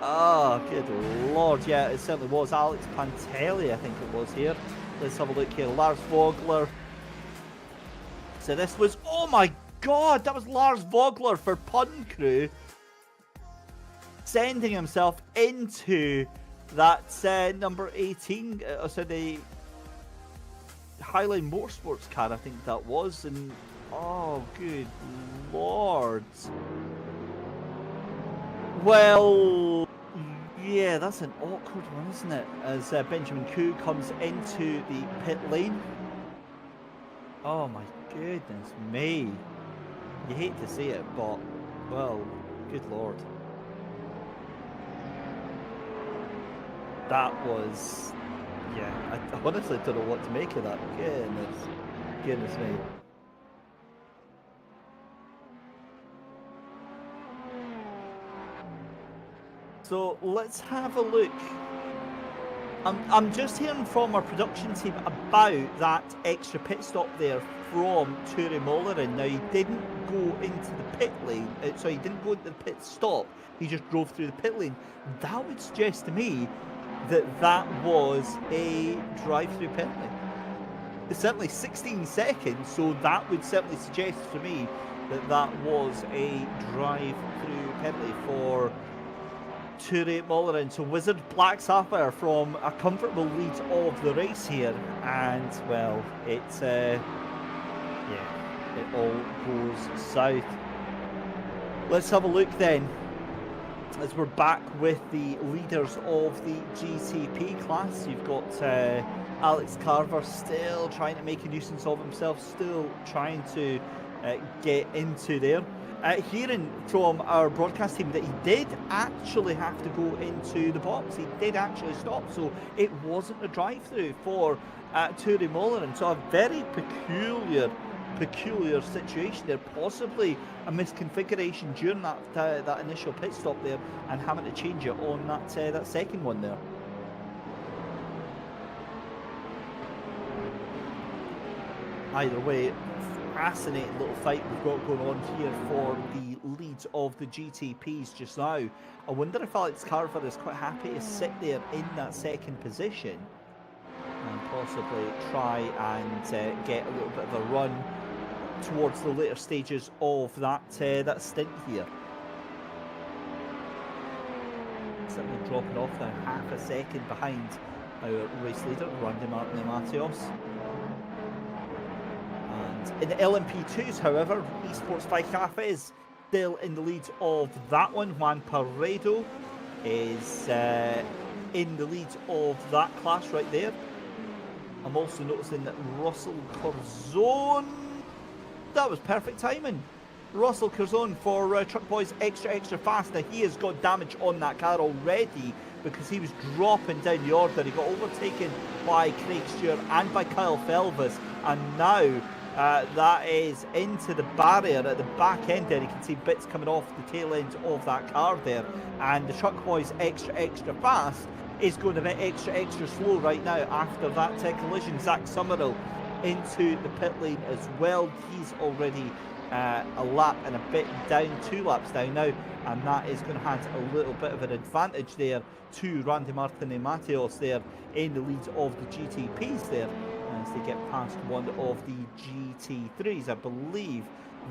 Speaker 10: Oh, good lord, yeah, it certainly was. Alex Pantelli, I think it was here. Let's have a look here. Lars Vogler. So this was, oh my god, that was Lars Vogler for Pun Crew, sending himself into that number 18, so the Highline Motorsports car, I think that was, and oh, good lord. Well, yeah, that's an awkward one, isn't it? As Benjamin Koo comes into the pit lane. Oh my goodness me. You hate to see it, but, well, good lord. That was, yeah, I honestly don't know what to make of that. Goodness me. So let's have a look. I'm just hearing from our production team about that extra pit stop there from Ture Mollerin. Now, he didn't go into the pit lane, sorry, he didn't go into the pit stop, he just drove through the pit lane. That would suggest to me that that was a drive-through pit lane. It's certainly 16 seconds, so that would certainly suggest to me that that was a drive-through pit lane for Ture Mollerin. So Wizard Black Sapphire from a comfortable lead of the race here, and well, it's yeah, it all goes south. Let's have a look then, as we're back with the leaders of the GTP class. You've got Alex Carver still trying to make a nuisance of himself, still trying to get into there. Hearing from our broadcast team that he did actually have to go into the box. He did actually stop, so it wasn't a drive-through for Ture Mollerin. So a very peculiar situation there, possibly a misconfiguration during that initial pit stop there, and having to change it on that second one there. Either way, fascinating little fight we've got going on here for the leads of the GTPs just now. I wonder if Alex Carver is quite happy to sit there in that second position and possibly try and get a little bit of a run towards the later stages of that stint here. Certainly dropping off now, half a second behind our race leader, Randy Martin Mateos. In the LMP2s, however, Esports by Cafe is still in the lead of that one. Juan Paredo is in the lead of that class right there. I'm also noticing that Russell Curzon, that was perfect timing. Russell Curzon for Truck Boys extra fast. Now, he has got damage on that car already because he was dropping down the order. He got overtaken by Craig Stewart and by Kyle Felvis, and now that is into the barrier at the back end there. You can see bits coming off the tail end of that car there, and the Truck Boys extra fast is going a bit extra slow right now after that collision. Zach Summerall into the pit lane as well. He's already a lap and a bit down, 2 laps down now, and that is going to have a little bit of an advantage there to Randy Martin and Mateos there in the lead of the GTPs there. as they get past one of the GT3s. I believe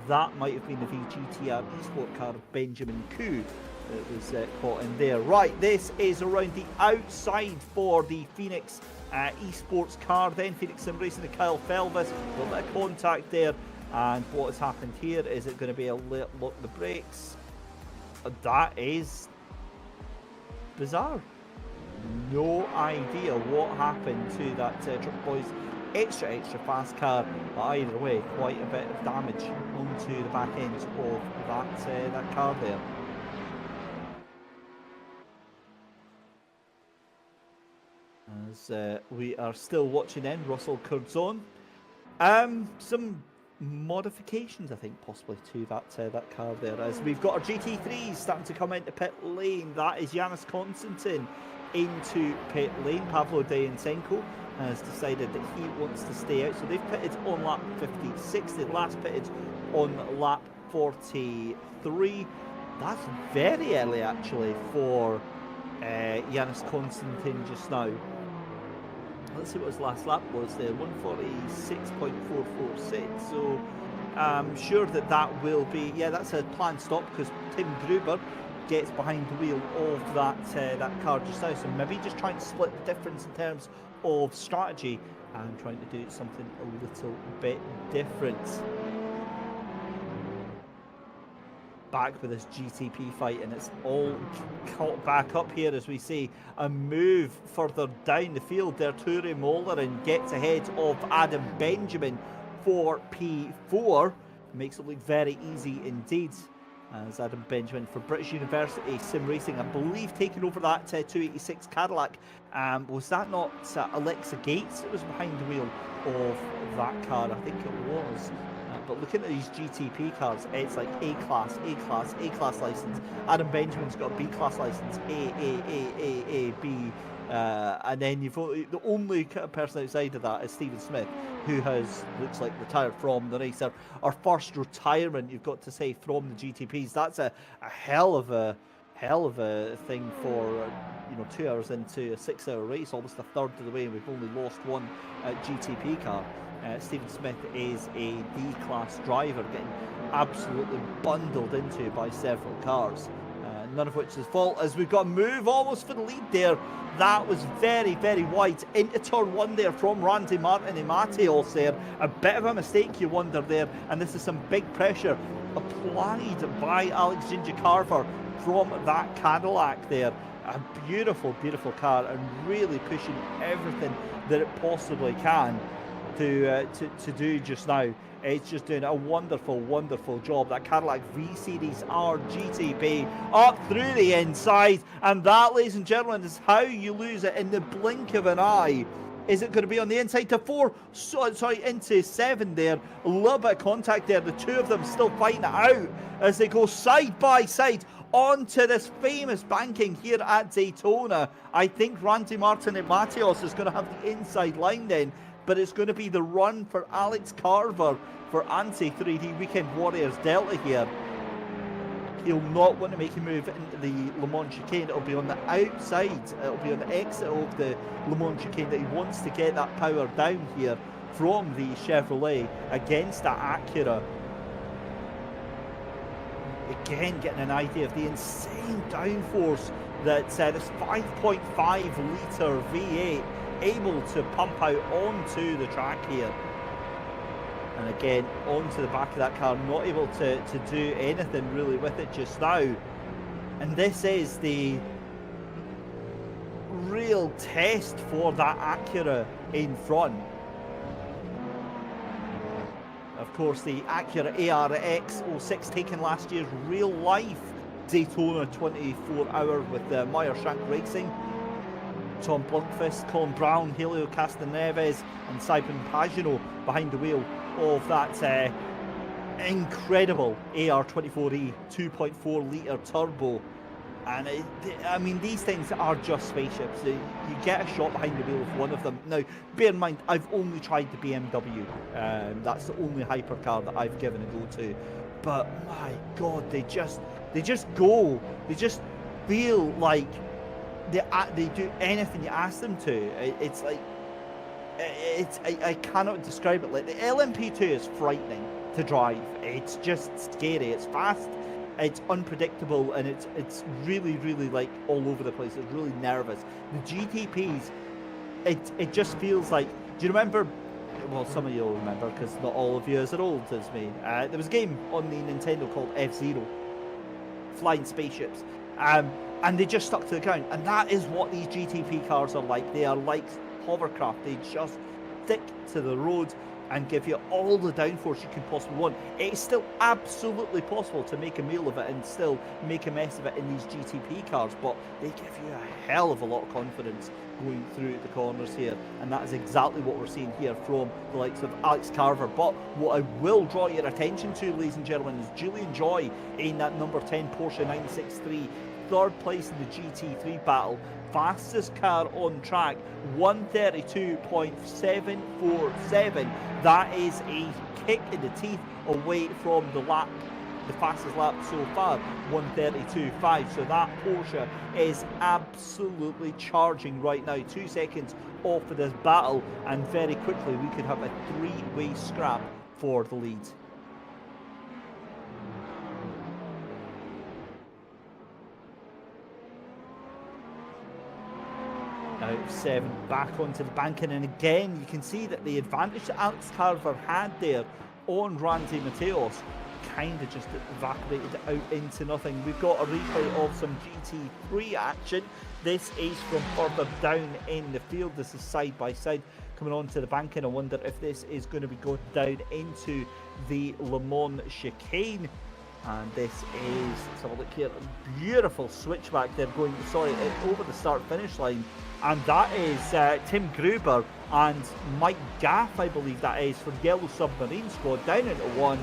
Speaker 10: that might have been the VGTR Esport car of Benjamin Koo that was caught in there. Right, this is around the outside for the Phoenix Esports car then. Phoenix Sim Racing, the Kyle Felvis, a little bit of contact there. And what has happened here, is it going to be a look the brakes? That is bizarre. No idea what happened to that Trick Boys extra fast car, but either way, quite a bit of damage onto the back end of that car there. As we are still watching in, Russell Curzon. Some modifications, I think, possibly to that car there, as we've got our GT3s starting to come into pit lane. That is Yanis Konstantin into pit lane. Pavlo Dayensenko has decided that he wants to stay out, so they've pitted on lap 56. They last pitted on lap 43. That's very early actually for Yanis Konstantin just now. Let's see what his last lap was there, 146.446. So I'm sure that will be, yeah, that's a planned stop because Tim Gruber gets behind the wheel of that car just now. So maybe just trying to split the difference in terms of strategy and trying to do something a little bit different. Back with this GTP fight, and it's all caught back up here as we see a move further down the field there. Ture Molleren gets ahead of Adam Benjamin for P4. Makes it look very easy indeed, as Adam Benjamin for British University Sim Racing, I believe, taking over that 286 Cadillac. Was that not Alexa Gates that was behind the wheel of that car? I think it was. But looking at these GTP cars, it's like A-class, A-class, A-class license. Adam Benjamin's got a B-class license, A, B. And then you've the only person outside of that is Stephen Smith, who looks like retired from the race. Our first retirement, you've got to say, from the GTPs. That's a hell of a thing for 2 hours into a 6-hour race, almost a third of the way, and we've only lost one GTP car. Stephen Smith is a D-class driver, getting absolutely bundled into by several cars, none of which is his fault, as we've got a move almost for the lead there. That was very, very wide into turn one there from Randy Martin and Mateos there. A bit of a mistake, you wonder there, and this is some big pressure applied by Alex Ginger Carver from that Cadillac there. A beautiful, beautiful car, and really pushing everything that it possibly can to do just now. It's just doing a wonderful, wonderful job. That Cadillac V-Series R GTP up through the inside, and that, ladies and gentlemen, is how you lose it in the blink of an eye. Is it going to be on the inside to 4? Sorry, into 7 there. A little bit of contact there. The two of them still fighting it out as they go side by side onto this famous banking here at Daytona. I think Randy Martin and Mateos is going to have the inside line then, but it's going to be the run for Alex Carver for Anti-3D Weekend Warriors Delta here. He'll not want to make a move into the Le Mans chicane. It'll be on the outside. It'll be on the exit of the Le Mans chicane that he wants to get that power down here from the Chevrolet against that Acura. Again, getting an idea of the insane downforce that this 5.5 litre V8 able to pump out onto the track here. And again, onto the back of that car, not able to do anything really with it just now. And this is the real test for that Acura in front. Of course, the Acura ARX 06 taking last year's real life Daytona 24-hour with Meyer Shank Racing. Tom Blunkfist, Colin Brown, Helio Castroneves and Simon Pagino behind the wheel of that incredible AR24E 2.4 litre turbo. And I mean, these things are just spaceships. You get a shot behind the wheel of one of them. Now, bear in mind, I've only tried the BMW. That's the only hypercar that I've given a go to. But my God, they just go. They just feel like they do anything you ask them to. It's like I cannot describe it. Like, the LMP2 is frightening to drive. It's just scary. It's fast, it's unpredictable, and it's really, really like all over the place. It's really nervous. The GTPs, it just feels like. Do you remember? Well, some of you will remember because not all of you are as old as me. There was a game on the Nintendo called F-Zero, flying spaceships, and they just stuck to the ground. And that is what these GTP cars are like. They are like hovercraft. They just stick to the road and give you all the downforce you can possibly want. It's still absolutely possible to make a meal of it and still make a mess of it in these GTP cars, but they give you a hell of a lot of confidence going through the corners here, and that is exactly what we're seeing here from the likes of Alex Carver. But what I will draw your attention to, ladies and gentlemen, is Julian Joy in that number 10 Porsche 963, third place in the GT3 battle, fastest car on track, 132.747. That is a kick in the teeth away from the fastest lap so far, 132.5. So that Porsche is absolutely charging right now. 2 seconds off of this battle, and very quickly we could have a three-way scrap for the lead. Out of 7, back onto the banking, and again you can see that the advantage that Alex Carver had there on Randy Mateos kind of just evaporated out into nothing. We've got a replay of some GT3 action. This is from further down in the field. This is side by side coming onto the banking. I wonder if this is going to be going down into the Le Mans chicane. And this is, let's have a look here, a beautiful switchback there going, over the start-finish line. And that is Tim Gruber and Mike Gaff, I believe that is, for Yellow Submarine Squad, down into 1.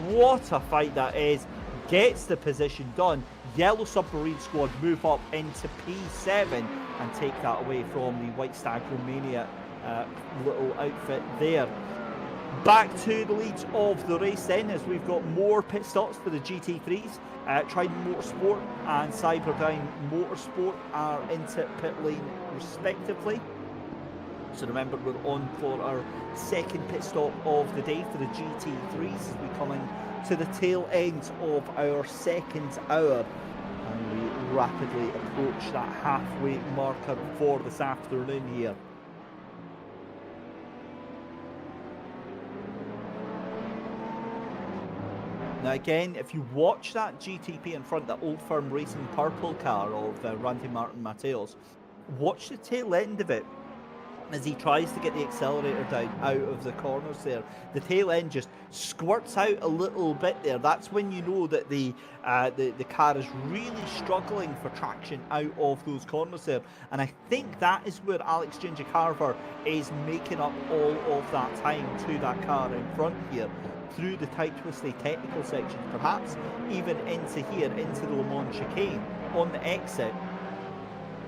Speaker 10: What a fight that is. Gets the position done. Yellow Submarine Squad move up into P7 and take that away from the White Stag Romania little outfit there. Back to the leads of the race then, as we've got more pit stops for the GT3s. Trident Motorsport and Cyberdyne Motorsport are into pit lane respectively. So remember, we're on for our second pit stop of the day for the GT3s as we come in to the tail end of our second hour. And we rapidly approach that halfway marker for this afternoon here. Now again, if you watch that GTP in front, that Old Firm Racing purple car of Randy Martin Mateos, watch the tail end of it as he tries to get the accelerator down out of the corners there. The tail end just squirts out a little bit there. That's when you know that the car is really struggling for traction out of those corners there. And I think that is where Alex Ginger Carver is making up all of that time to that car in front here, through the tight twisty technical section, perhaps even into here, into the Le Mans chicane on the exit.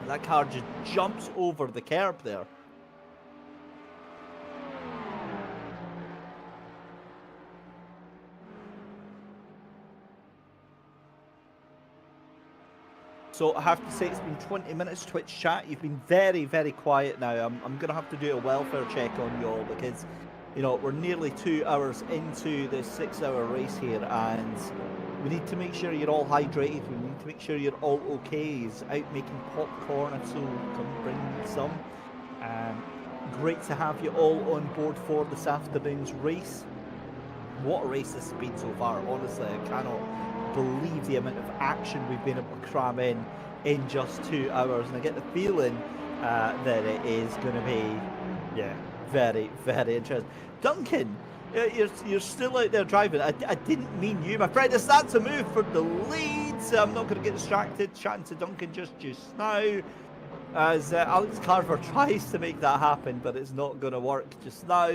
Speaker 10: That car just jumps over the curb there. So I have to say, it's been 20 minutes Twitch chat. You've been very, very quiet now. I'm going to have to do a welfare check on you all, because you know, we're nearly 2 hours into this 6-hour race here, and we need to make sure you're all hydrated. We need to make sure you're all okay. He's out making popcorn, so come bring me some. Great to have you all on board for this afternoon's race. What a race this has been so far. Honestly, I cannot believe the amount of action we've been able to cram in just 2 hours, and I get the feeling that it is going to be, yeah, very, very interesting. Duncan, you're still out there driving. I didn't mean you, my friend. That's a move for the lead. I'm not going to get distracted chatting to Duncan just now, as Alex Carver tries to make that happen, but it's not going to work just now.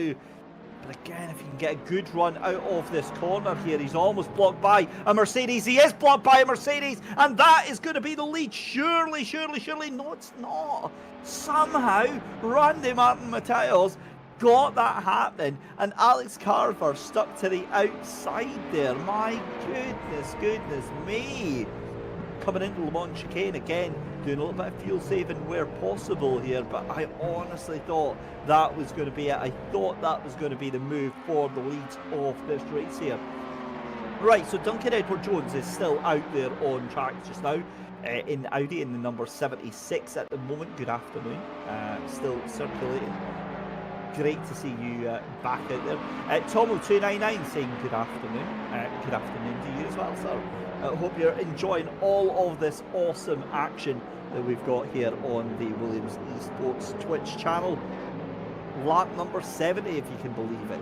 Speaker 10: But again, if you can get a good run out of this corner here, he's almost blocked by a Mercedes. He is blocked by a Mercedes, and that is going to be the lead. Surely, surely, surely. No, it's not. Somehow, Randy Martin Mateos got that happening, and Alex Carver stuck to the outside there. My goodness me. Coming into Le Mans chicane again, doing a little bit of fuel saving where possible here, but I honestly thought that was going to be it. I thought that was going to be the move for the lead of this race here. Right, so Duncan Edward-Jones is still out there on track just now in Audi in the number 76 at the moment. Good afternoon, still circulating. Great to see you back out there. Tomo299 saying good afternoon. Good afternoon to you as well, sir. I hope you're enjoying all of this awesome action that we've got here on the Williams Esports Twitch channel. Lap number 70, if you can believe it.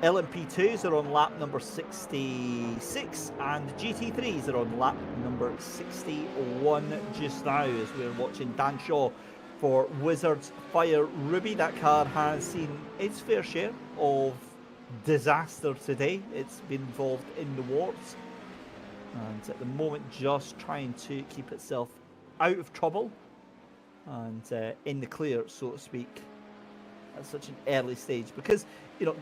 Speaker 10: LMP2s are on lap number 66 and GT3s are on lap number 61 just now as we're watching Dan Shaw for Wizards Fire Ruby. That car has seen its fair share of disaster today. It's been involved in the wars and at the moment just trying to keep itself out of trouble and in the clear, so to speak, at such an early stage, because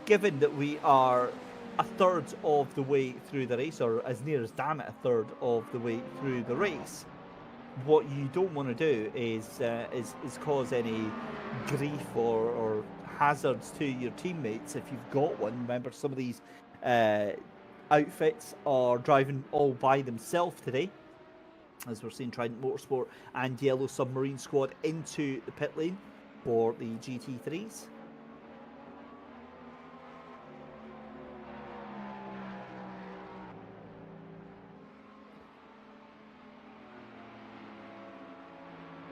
Speaker 10: given that we are a third of the way through the race, or as near as damn it a third of the way through the race, what you don't want to do is cause any grief or hazards to your teammates if you've got one. Remember, some of these outfits are driving all by themselves today, as we're seeing Trident Motorsport and Yellow Submarine Squad into the pit lane for the GT3s.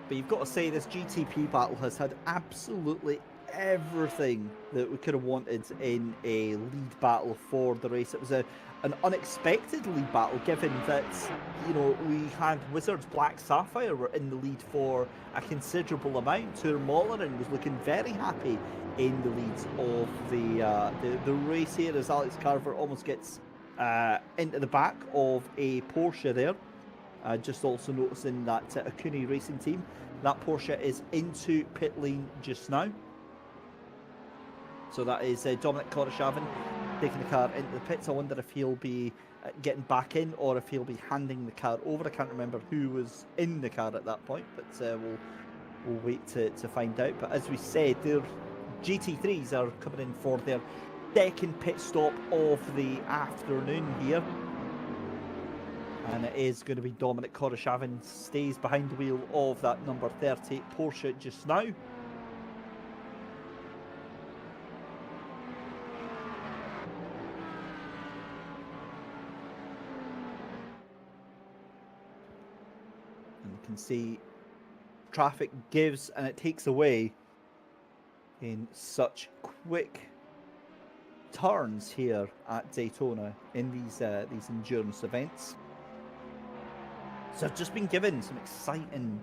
Speaker 10: But you've got to say this GTP battle has had absolutely everything that we could have wanted in a lead battle for the race. It was an unexpected lead battle, given that we had Wizards Black Sapphire were in the lead for a considerable amount. Tur Mollerin was looking very happy in the lead of the race here, as Alex Carver almost gets into the back of a Porsche there. Just also noticing that Acura Racing team, that Porsche is into pit lane just now. So that is Dominic Koroshavin taking the car into the pits. I wonder if he'll be getting back in or if he'll be handing the car over. I can't remember who was in the car at that point, but we'll wait to find out. But as we said, their GT3s are coming in for their second pit stop of the afternoon here. And it is going to be Dominic Koroshavin stays behind the wheel of that number 30 Porsche just now. And you can see traffic gives and it takes away in such quick turns here at Daytona in these endurance events. So I've just been given some exciting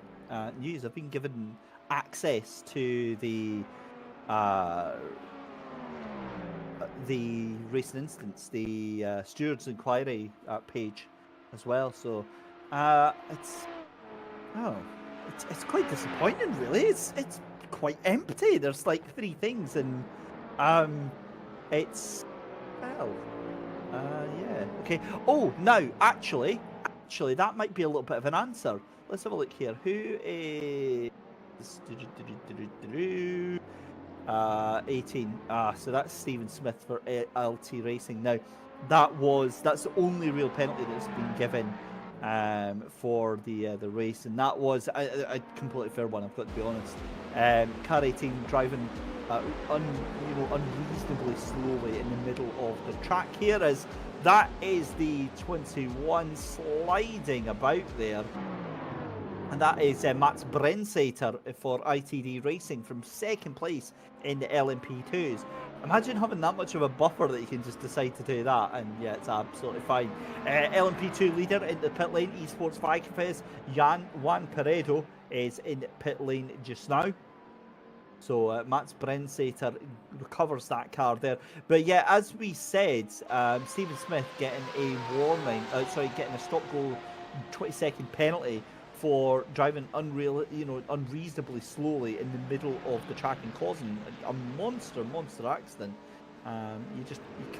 Speaker 10: news. I've been given access to the Racing Instance, the Stewards Inquiry page as well. So it's quite disappointing, really. It's quite empty. There's like 3 things, and it's yeah, okay. Oh, now actually, that might be a little bit of an answer. Let's have a look here. Who is 18? So that's Stephen Smith for LT Racing. Now, that's the only real penalty that's been given for the race, and that was a completely fair one. I've got to be honest. Car 18 driving unreasonably slowly in the middle of the track here, as that is the 21 sliding about there. And that is Mats Brensater for ITD Racing from second place in the LMP2s. Imagine having that much of a buffer that you can just decide to do that, and yeah, it's absolutely fine. LMP2 leader in the pit lane, Esports Cafes, Juan Peredo is in pit lane just now. So Mats Brensater recovers that car there. But yeah, as we said, Stephen Smith getting a warning, getting a stop go 20-second penalty for driving unreasonably slowly in the middle of the track and causing a monster accident. You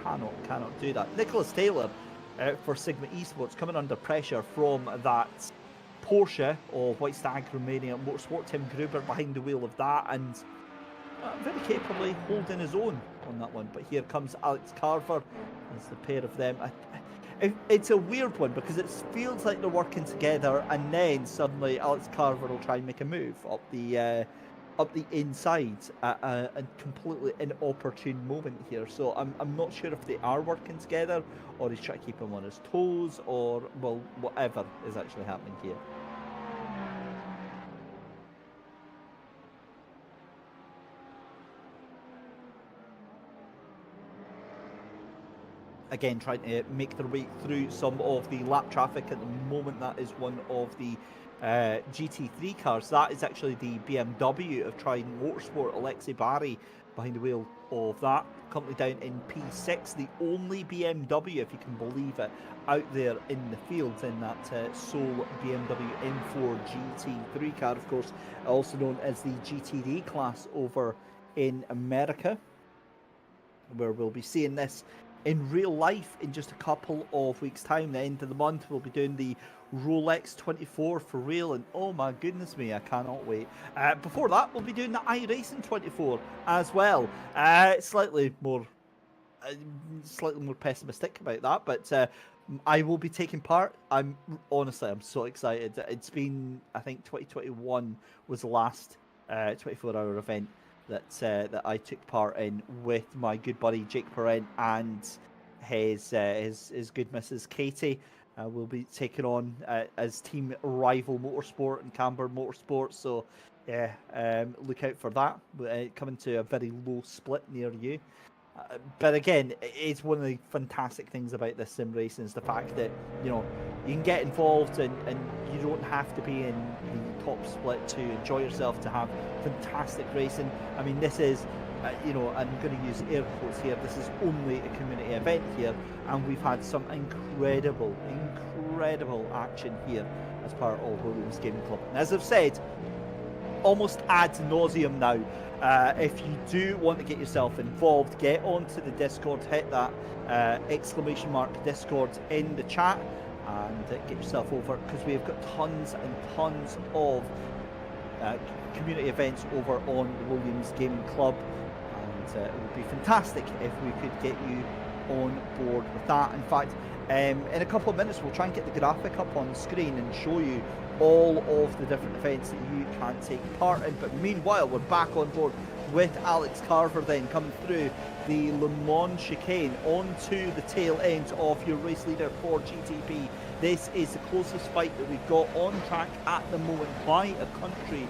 Speaker 10: cannot do that. Nicholas Taylor for Sigma Esports coming under pressure from that Porsche of White Stag Romania Motorsport, Tim Gruber behind the wheel of that, and very capably holding his own on that one. But here comes Alex Carver. It's the pair of them. It's a weird one because it feels like they're working together, and then suddenly Alex Carver will try and make a move up the inside at a completely inopportune moment here. So I'm not sure if they are working together, or he's trying to keep him on his toes, or, well, whatever is actually happening here. Again, trying to make their way through some of the lap traffic at the moment. That is one of the GT3 cars. That is actually the BMW of Trident Motorsport. Alexei Barry behind the wheel of that. Currently down in P6. The only BMW, if you can believe it, out there in the field in that sole BMW M4 GT3 car. Of course, also known as the GTD class over in America, where we'll be seeing this in real life in just a couple of weeks' time. The end of the month, we'll be doing the Rolex 24 for real, and oh my goodness me, I cannot wait. Before that, we'll be doing the iRacing 24 as well. Slightly more pessimistic about that, but I will be taking part. I'm so excited. It's been, I think 2021 was the last 24-hour event that I took part in with my good buddy Jake Perrent and his good Mrs. Katie. We'll be taking on as Team Rival Motorsport and Camber Motorsport. So yeah, look out for that. Coming to a very low split near you. But again, it's one of the fantastic things about this sim racing is the fact that, you know, you can get involved and you don't have to be in the top split to enjoy yourself, to have fantastic racing. I mean, this is, you know, I'm going to use air quotes here, this is only a community event here, and we've had some incredible action here as part of Williams Gaming Club. And as I've said, almost ad nauseum now, if you do want to get yourself involved, get onto the Discord, hit that exclamation mark Discord in the chat, and get yourself over, because we've got tons and tons of community events over on the Williams Gaming Club, and it would be fantastic if we could get you on board with that. In fact, in a couple of minutes we'll try and get the graphic up on the screen and show you all of the different events that you can take part in. But meanwhile, we're back on board with Alex Carver then coming through the Le Mans chicane onto the tail end of your race leader for GTP. This is the closest fight that we've got on track at the moment by a country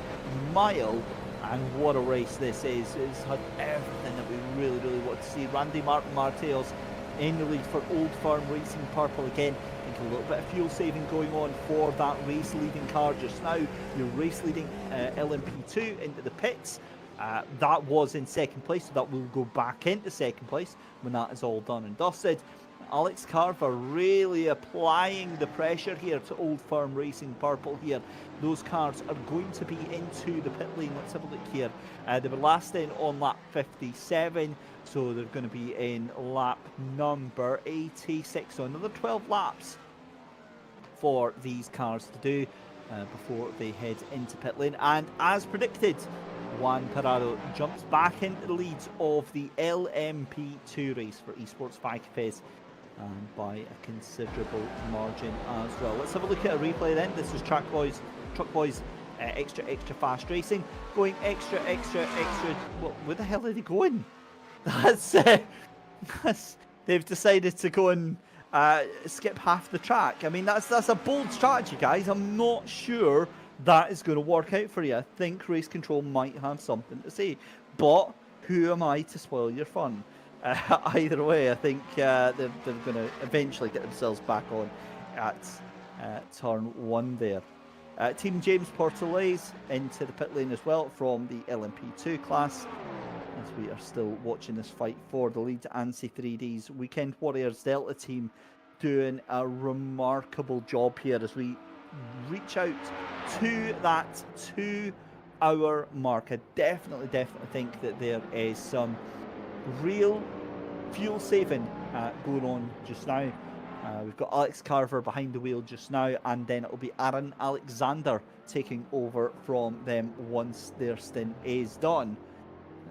Speaker 10: mile, and what a race this is. It's had everything that we really want to see. Randy Martin Marteos in the lead for Old Firm Racing Purple again. I think a little bit of fuel saving going on for that race leading car just now. Your race leading LMP2 into the pits. That was in second place, so that will go back into second place when that is all done and dusted. Alex Carver really applying the pressure here to Old Firm Racing Purple here. Those cars are going to be into the pit lane. Let's have a look here. They were last in on lap 57, so they're going to be in lap number 86. So another 12 laps for these cars to do before they head into pit lane. And as predicted, Juan Parado jumps back into the lead of the LMP2 race for Esports 5 Cafes, and by a considerable margin as well. Let's have a look at a replay then. This is Truck Boys extra fast racing, going extra. Where the hell are they going? That's they've decided to go and skip half the track. I mean, that's a bold strategy, guys. I'm not sure that is going to work out for you. I think Race Control might have something to say, but who am I to spoil your fun? Either way, I think they're going to eventually get themselves back on at turn 1 there. Team James Portelays into the pit lane as well from the LMP2 class, as we are still watching this fight for the lead. ANSI 3D's Weekend Warriors Delta team doing a remarkable job here as we reach out to that 2-hour mark. I definitely think that there is some real fuel saving going on just now. We've got Alex Carver behind the wheel just now, and then it'll be Aaron Alexander taking over from them once their stint is done.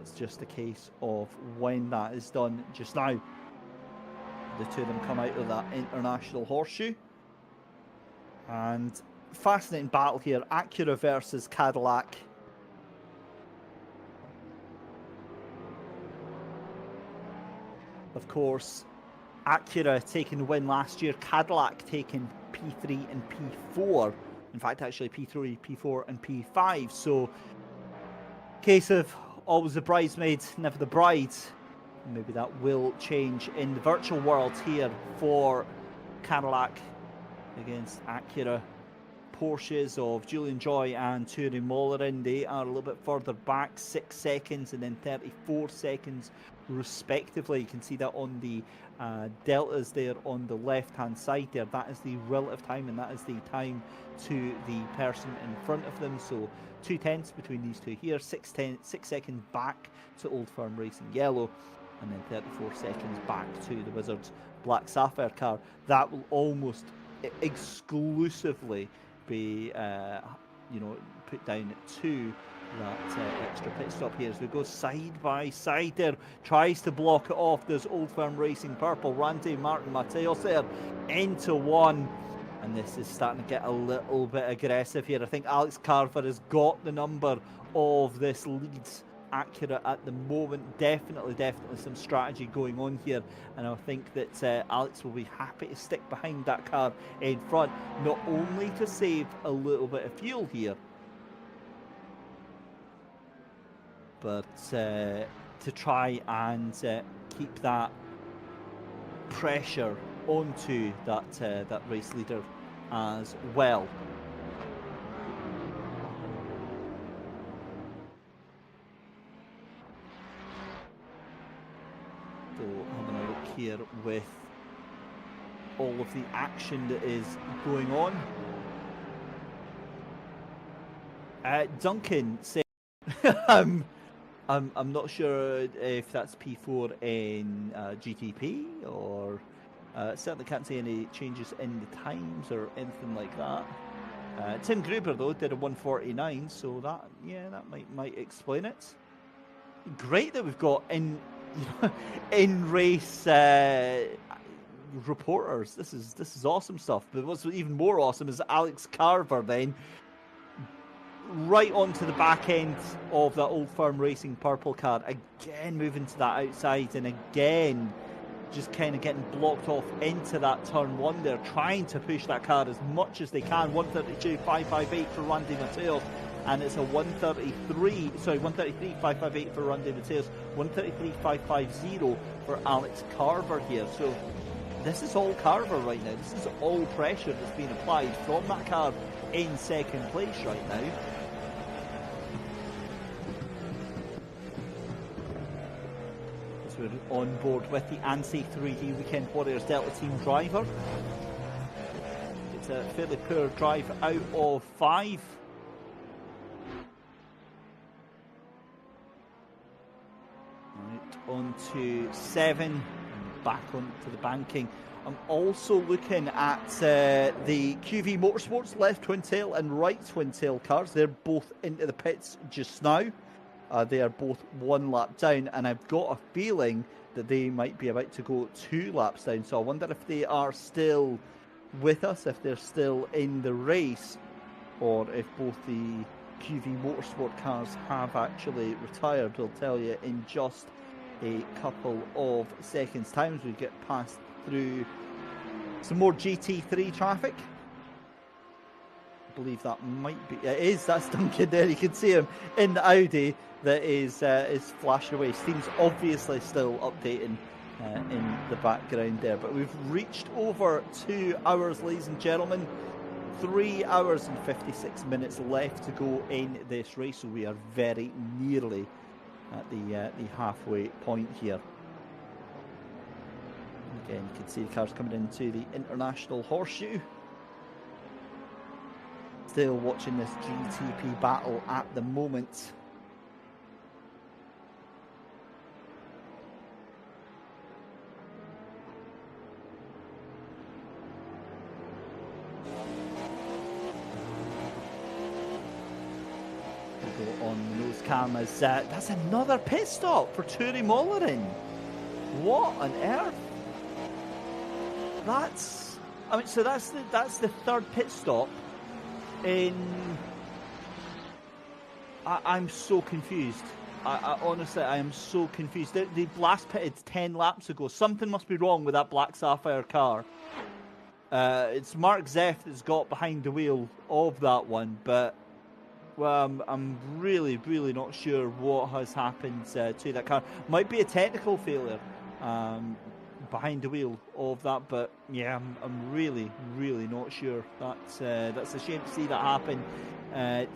Speaker 10: It's just a case of when that is done just now. The two of them come out of that international horseshoe. And fascinating battle here. Acura versus Cadillac. Of course, Acura taking the win last year. Cadillac taking P3 and P4. In fact, actually P3, P4 and P5. So, case of always the bridesmaid, never the bride. Maybe that will change in the virtual world here for Cadillac against Acura. Porsches of Julian Joy and Turi Mollerin, they are a little bit further back, 6 seconds and then 34 seconds respectively. You can see that on the deltas there on the left hand side there. That is the relative time, and that is the time to the person in front of them. So 2/10 between these two here, 6 seconds back to Old Firm Racing Yellow, and then 34 seconds back to the Wizards Black Sapphire car. That will almost exclusively be put down to that extra pit stop here as we go side by side there. Tries to block it off. There's Old Firm Racing Purple, Randy Martin Mateos there into one, and this is starting to get a little bit aggressive here. I think Alex Carver has got the number of this Leeds Acura at the moment. Definitely some strategy going on here, and I think that Alex will be happy to stick behind that car in front, not only to save a little bit of fuel here, but to try and keep that pressure onto that race leader as well. So having a look here with all of the action that is going on. Duncan said, I'm not sure if that's P4 in GTP, or certainly can't see any changes in the times or anything like that. Tim Gruber though did a 1:49, so that might explain it. Great that we've got in race reporters. This is awesome stuff. But what's even more awesome is Alex Carver then right onto the back end of that Old Firm Racing Purple car, again moving to that outside, and again just kind of getting blocked off into that turn one there, trying to push that car as much as they can. 132.558 for Randy Mateos, and it's a 133.558 for Randy Mateos, 133.550 for Alex Carver here. So this is all Carver right now. This is all pressure that's being applied from that car in second place right now. As we're on board with the ANSI 3D Weekend Warriors Delta Team driver. It's a fairly poor drive out of 5. Right, on to 7. Back onto the banking. I'm also looking at the QV Motorsports left twin tail and right twin tail cars. They're both into the pits just now. They are both 1 lap down, and I've got a feeling that they might be about to go 2 laps down. So I wonder if they are still with us, if they're still in the race, or if both the QV Motorsport cars have actually retired. We'll tell you in just a couple of seconds time as we get past through some more GT3 traffic. I believe that might be that's Duncan there. You can see him in the Audi that is flashing away. Steam's obviously still updating in the background there, but we've reached over 2 hours, ladies and gentlemen. 3 hours and 56 minutes left to go in this race, so we are very nearly at the halfway point here. Again, you can see the cars coming into the International Horseshoe. Still watching this GTP battle at the moment. on the nose cam as that's another pit stop for Turi Mollerin. What on earth? That's the third pit stop in. I'm so confused. I honestly, I am so confused. They blast pitted 10 laps ago. Something must be wrong with that black Sapphire car. It's Mark Zeff that's got behind the wheel of that one, but well, I'm really, really not sure what has happened to that car. Might be a technical failure behind the wheel of that, but yeah, I'm really, really not sure. That's a shame to see that happen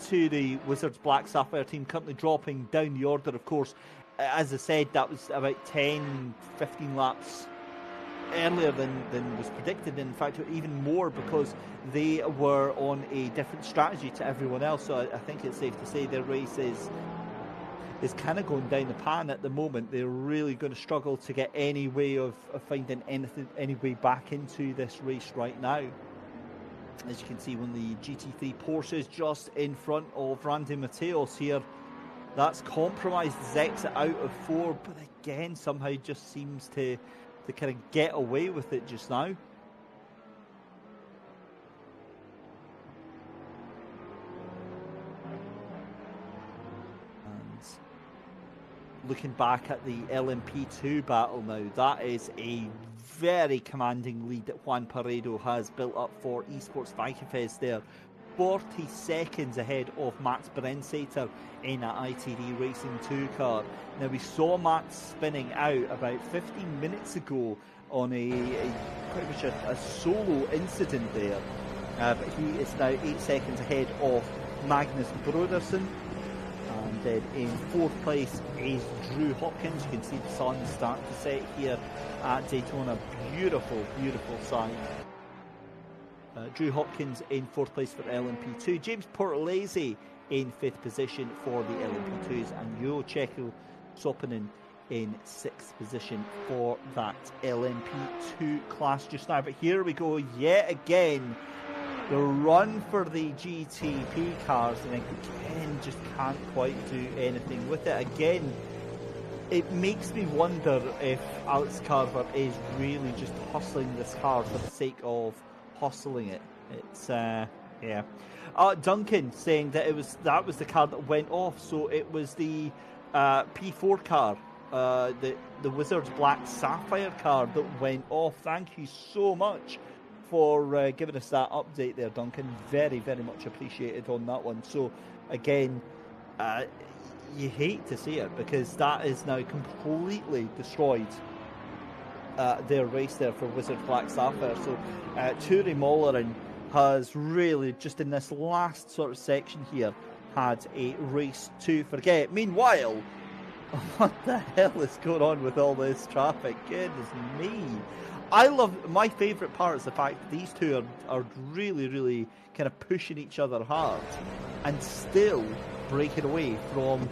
Speaker 10: to the Wizards Black Sapphire team, currently dropping down the order. Of course, as I said, that was about 10, 15 laps earlier than was predicted. In fact, even more, because they were on a different strategy to everyone else. So I think it's safe to say their race is kind of going down the pan at the moment. They're really going to struggle to get any way of finding any way back into this race right now. As you can see, when the GT3 Porsche is just in front of Randy Mateos here, that's compromised Zex out of 4, but again somehow just seems to kind of get away with it just now. And looking back at the LMP2 battle now, that is a very commanding lead that Juan Paredo has built up for Esports Vikefest there. 40 seconds ahead of Max Brensater in an ITD Racing 2 car. Now, we saw Max spinning out about 15 minutes ago on pretty much a solo incident there. But he is now 8 seconds ahead of Magnus Brodersen. And then in 4th place is Drew Hopkins. You can see the sun starting to set here at Daytona. Beautiful, beautiful sight. Drew Hopkins in 4th place for LMP2. James Portalese in 5th position for the LMP2s. And Yo Checo Sopanen in 6th position for that LMP2 class just now. But here we go yet again. The run for the GTP cars, and again just can't quite do anything with it. Again, it makes me wonder if Alex Carver is really just hustling this car for the sake of hustling it. It's yeah. Duncan saying that that was the car that went off, so it was the P4 car, the Wizards Black Sapphire car that went off. Thank you so much for giving us that update there, Duncan. Very, very much appreciated on that one. So again, you hate to see it, because that is now completely destroyed their race there for Wizards Black Sapphire. So Turi Mollerin has really, just in this last sort of section here, had a race to forget. Meanwhile, what the hell is going on with all this traffic? Goodness me. My favourite part is the fact that these two are really, really kind of pushing each other hard and still breaking away from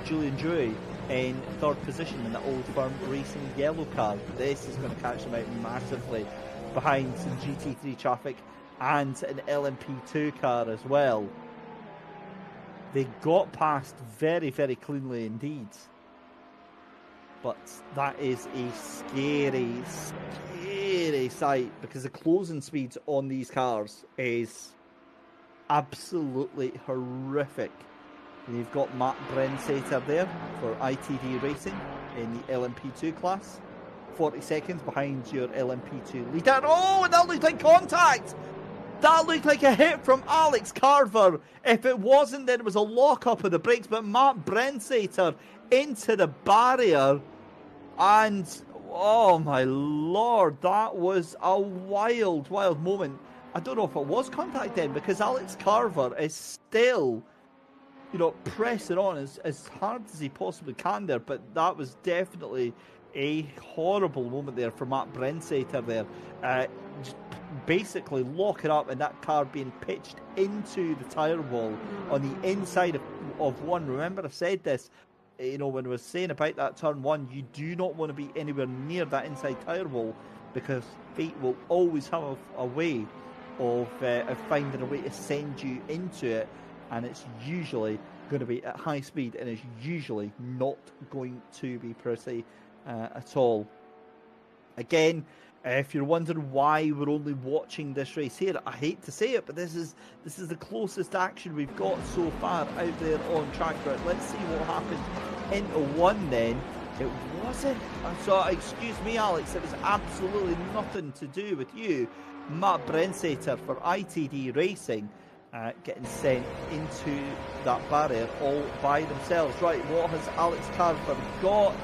Speaker 10: Julian Dewey in 3rd position in the Old Firm Racing yellow car. This is going to catch them out massively behind some GT3 traffic and an LMP2 car as well. They got past very, very cleanly indeed. But that is a scary, scary sight, because the closing speed on these cars is absolutely horrific. And you've got Matt Brensater there for ITD Racing in the LMP2 class. 40 seconds behind your LMP2 leader. Oh, and that looked like contact! That looked like a hit from Alex Carver. If it wasn't, then it was a lock-up of the brakes. But Matt Brensater into the barrier. And, oh my lord, that was a wild, wild moment. I don't know if it was contact then, because Alex Carver is still, pressing on as hard as he possibly can there. But that was definitely a horrible moment there for Matt Brensater there. Just basically locking up and that car being pitched into the tyre wall on the inside of one. Remember, I said this, when I was saying about that turn 1, you do not want to be anywhere near that inside tyre wall, because fate will always have a way of finding a way to send you into it. and it's usually going to be at high speed, and it's usually not going to be pretty at all. Again, if you're wondering why we're only watching this race here, I hate to say it, but this is the closest action we've got so far out there on track. Right, let's see what happened into one then. It wasn't, so excuse me Alex, it was absolutely nothing to do with you. Matt Brensater for ITD Racing getting sent into that barrier all by themselves. Right, what has Alex Carver got?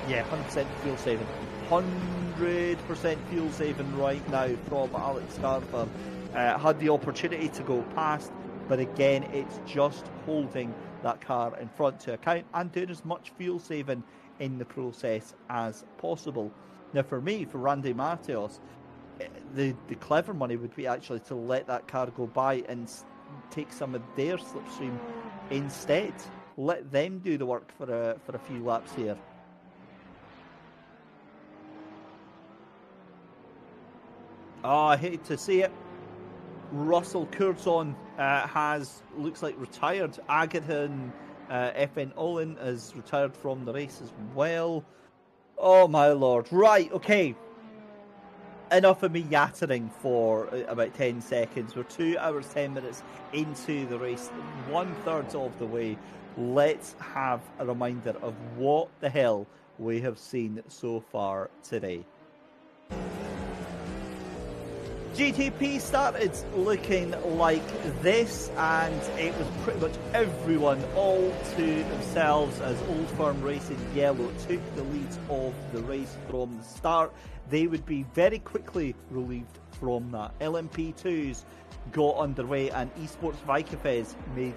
Speaker 10: Yeah, 100% fuel saving. 100% fuel saving right now from Alex Carver. Had the opportunity to go past, but again, it's just holding that car in front to account and doing as much fuel saving in the process as possible. Now for me, for Randy Martios, the clever money would be actually to let that car go by and take some of their slipstream instead. Let them do the work for a few laps here. Oh, I hate to see it. Russell Curzon looks like retired. Agathon FN Olin has retired from the race as well. Oh my lord. Right, okay. Enough of me yattering for about 10 seconds. We're 2 hours 10 minutes into the race, 1/3 of the way. Let's have a reminder of what the hell we have seen so far today. GTP started looking like this, and it was pretty much everyone all to themselves as Old Firm Racing Yellow took the lead of the race from the start. They would be very quickly relieved from that. LMP2s got underway, and Esports Vikafez made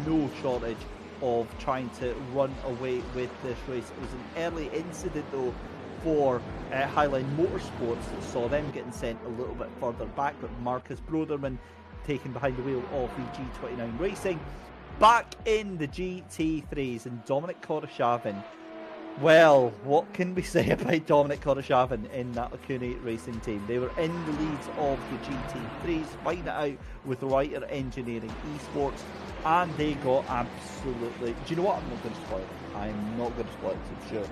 Speaker 10: no shortage of trying to run away with this race. It was an early incident though for Highline Motorsports that saw them getting sent a little bit further back, but Marcus Broderman taken behind the wheel of the G29 Racing. Back in the GT3s, and Dominic Koroshavin. Well, what can we say about Dominic Koroshavin in that Acura Racing team? They were in the leads of the GT3s, fighting it out with Ryhs Engineering Esports, and they got absolutely... Do you know what? I'm not going to spoil it. I'm not going to spoil it, I'm sure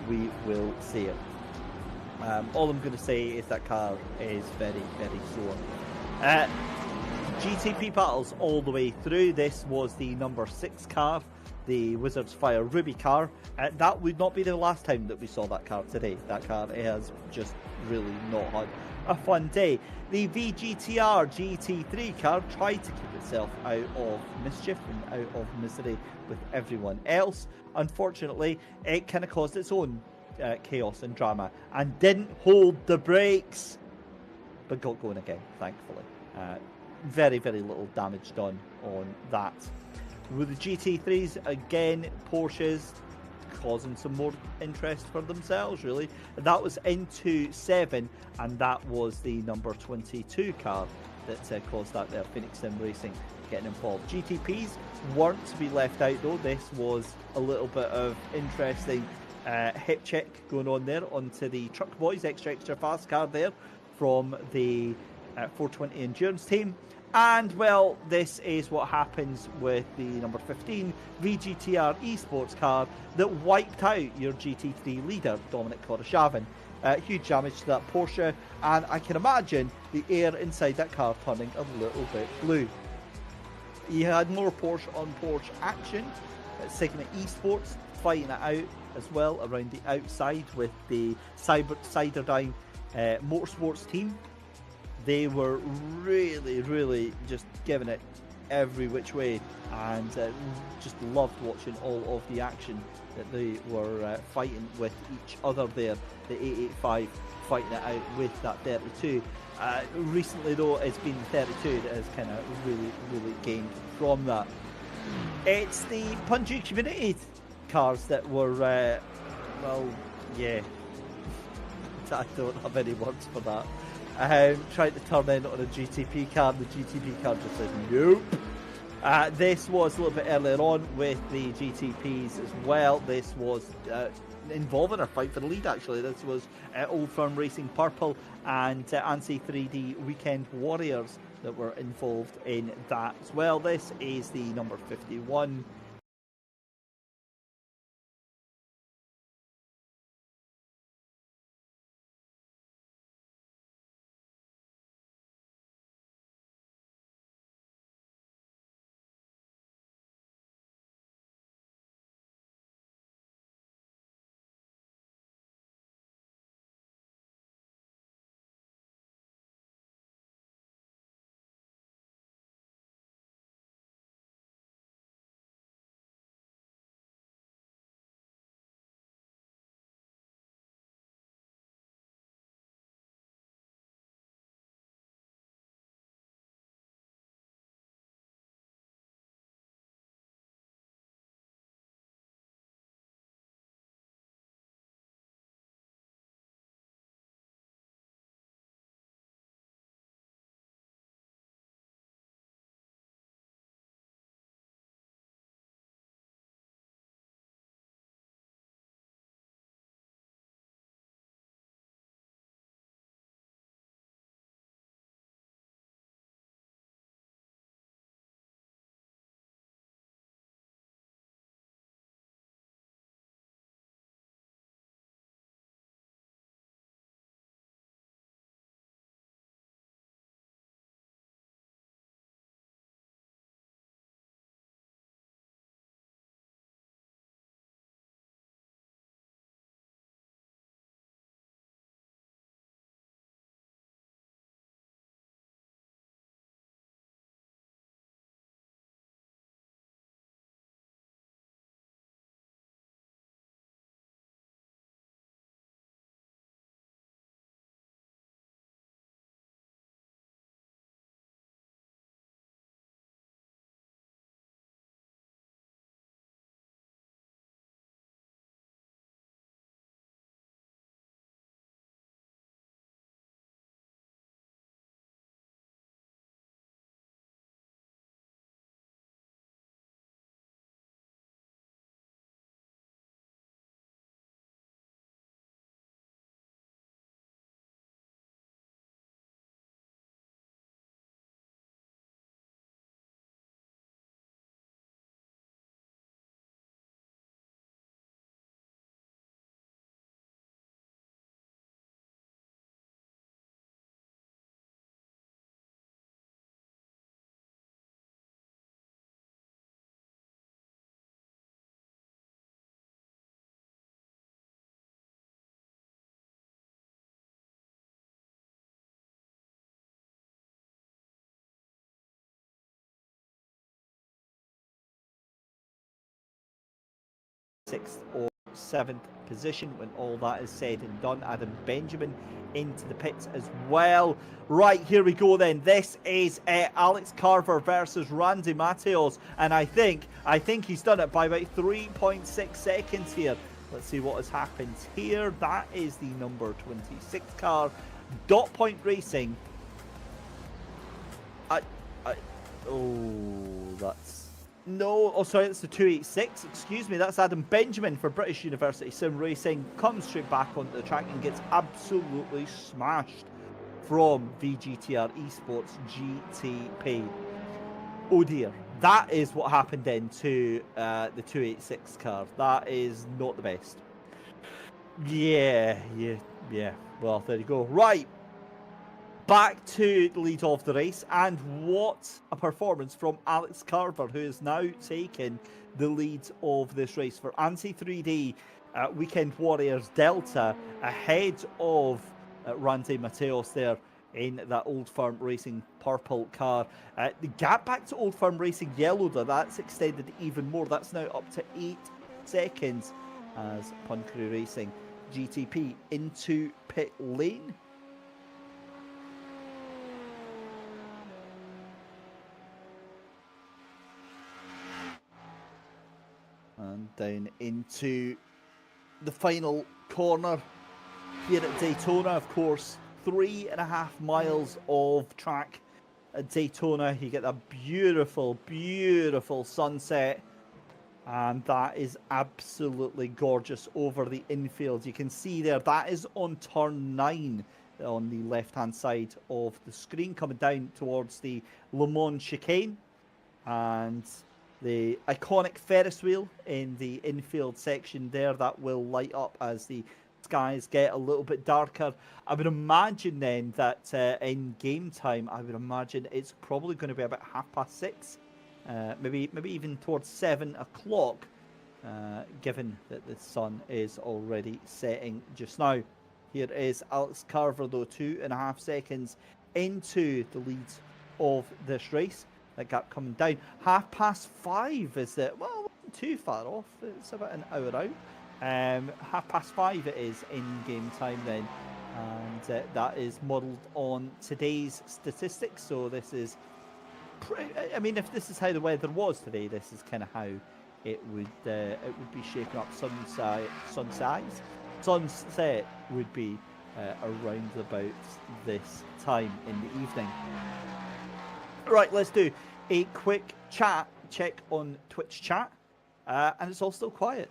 Speaker 10: we will see it. All I'm going to say is that car is very, very sore. GTP battles all the way through. This was the number 6 car, the Wizards Fire Ruby car. That would not be the last time that we saw that car today. That car has just really not had a fun day. The VGTR GT3 car tried to keep itself out of mischief and out of misery with everyone else. Unfortunately, it kind of caused its own chaos and drama and didn't hold the brakes, but got going again, thankfully. Very, very little damage done on that. With the GT3s, again, Porsches causing some more interest for themselves, really. That was into 7, and that was the number 22 car that caused that there, Phoenix Sim Racing getting involved. GTPs weren't to be left out, though. This was a little bit of interesting hip check going on there onto the Truck Boys extra fast car there from the 420 Endurance team. And, well, this is what happens with the number 15 VGTR Esports car that wiped out your GT3 leader, Dominic Koroshavin. Huge damage to that Porsche, and I can imagine the air inside that car turning a little bit blue. You had more Porsche on Porsche action. Signet Esports fighting it out as well around the outside with the Cyberdyne Motorsports team. They were really, really just giving it every which way, and just loved watching all of the action that they were fighting with each other there. The 885 fighting it out with that 32. Recently, though, it's been the 32 that has kind of really, really gained from that. It's the Punju Community cars that were, well, yeah, I don't have any words for that. Tried to turn in on a GTP car, the GTP car just said nope. This was a little bit earlier on with the GTPs as well. This was involving a fight for the lead, actually. This was Old Firm Racing Purple and ANSI 3D Weekend Warriors that were involved in that as well. This is the number 51. Sixth or seventh position when all that is said and done. Adam Benjamin into the pits as well. Right, here we go then. This is Alex Carver versus Randy Mateos, and I think he's done it by about 3.6 seconds here. Let's see what has happened here. That is the number 26 car. Dot Point Racing. Sorry, it's the 286. Excuse me, that's Adam Benjamin for British University Sim Racing. Comes straight back onto the track and gets absolutely smashed from VGTR Esports GTP. Oh dear, that is what happened then to the 286 car. That is not the best. Yeah. Well, there you go. Right. Back to the lead of the race, and what a performance from Alex Carver, who has now taken the lead of this race for ANSI 3D Weekend Warriors Delta, ahead of Randy Mateos there in that Old Firm Racing purple car. The gap back to Old Firm Racing yellow, though, that's extended even more. That's now up to 8 seconds as Pun Crew Racing GTP into pit lane. And down into the final corner here at Daytona. Of course, 3.5 miles of track at Daytona. You get that beautiful, beautiful sunset. And that is absolutely gorgeous over the infield. You can see there, that is on turn 9 on the left-hand side of the screen, coming down towards the Le Mans chicane, and the iconic Ferris wheel in the infield section there that will light up as the skies get a little bit darker. I would imagine then that in game time, I would imagine it's probably going to be about 6:30, maybe even towards 7 o'clock, given that the sun is already setting just now. Here is Alex Carver, though, 2.5 seconds into the lead of this race. That gap coming down. 5:30 is it? Well, wasn't too far off. It's about an hour out. 5:30 it is in game time then, and that is modelled on today's statistics. So this is, I mean, if this is how the weather was today, this is kind of how it would be shaping up. Sunset would be around about this time in the evening. Right, let's do a quick check on Twitch chat, and it's all still quiet.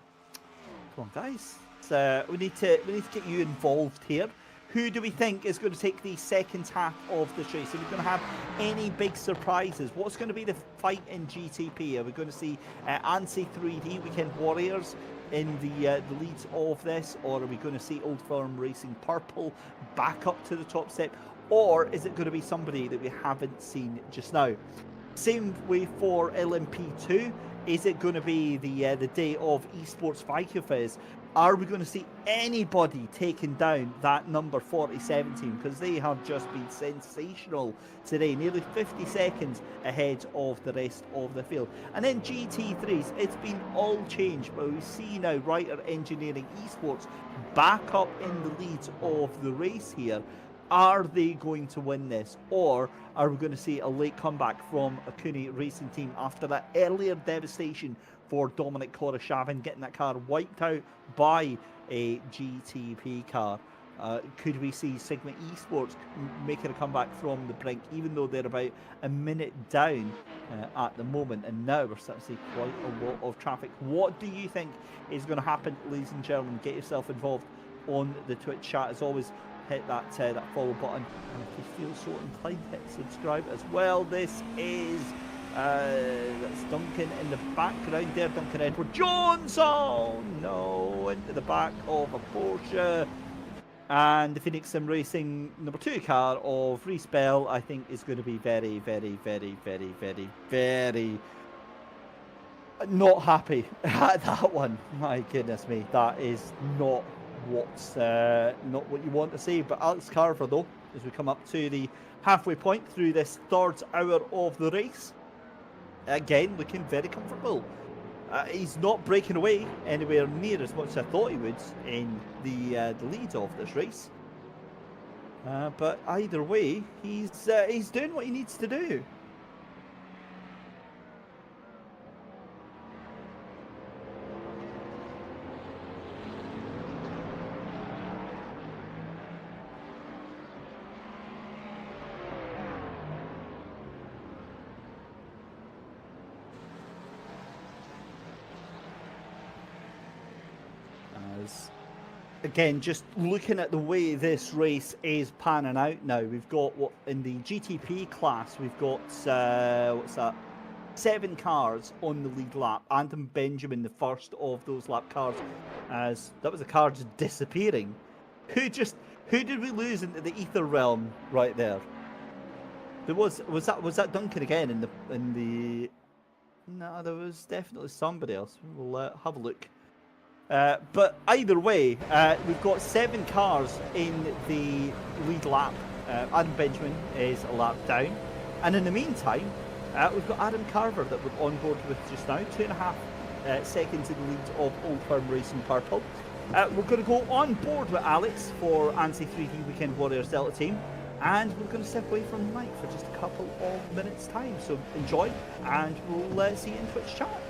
Speaker 10: Come on, guys. So we need to get you involved here. Who do we think is going to take the second half of this race? Are we going to have any big surprises? What's going to be the fight in GTP? Are we going to see ANSI 3D Weekend Warriors in the lead of this, or are we going to see Old Firm Racing Purple back up to the top step, or is it going to be somebody that we haven't seen just now? Same way for LMP2. Is it going to be the day of Esports Vikefest? Are we going to see anybody taking down that number 47 team? Because they have just been sensational today, nearly 50 seconds ahead of the rest of the field. And then GT3s, it's been all changed, but we see now Ryhs Engineering Esports back up in the lead of the race here. Are they going to win this, or are we going to see a late comeback from a Acura racing team after that earlier devastation for Dominic Koroshavin, getting that car wiped out by a GTP car? Could we see Sigma Esports making a comeback from the brink, even though they're about a minute down at the moment, and now we're starting to see quite a lot of traffic? What do you think is going to happen, ladies and gentlemen? Get yourself involved on the Twitch chat. As always, hit that follow button, and if you feel so inclined, hit subscribe as well. This is that's Duncan in the background there, Duncan Edward Jones. Oh no, into the back of a Porsche, and the Phoenix Sim Racing number 2 car of Rhys Bell, I think, is going to be very, very, very, very, very, very not happy at that one. My goodness me, that is not what you want to see. But Alex Carver, though, as we come up to the halfway point through this third hour of the race, again looking very comfortable. He's not breaking away anywhere near as much as I thought he would in the lead of this race, but either way, he's doing what he needs to do. Again, just looking at the way this race is panning out now, we've got what in the GTP class, we've got what's that? 7 cars on the lead lap. Adam Benjamin, the first of those lap cars, as that was a car just disappearing. Who did we lose into the ether realm right there? There was that Duncan again in the no, there was definitely somebody else. We'll have a look. But either way, we've got 7 cars in the lead lap. Adam Benjamin is a lap down, and in the meantime, we've got Adam Carver that we're on board with just now, 2.5 seconds in the lead of Old Firm Racing Purple. We're going to go on board with Alex for ANSI 3D Weekend Warriors Delta Team, and we're going to step away from the mic for just a couple of minutes' time. So enjoy, and we'll see you in Twitch chat.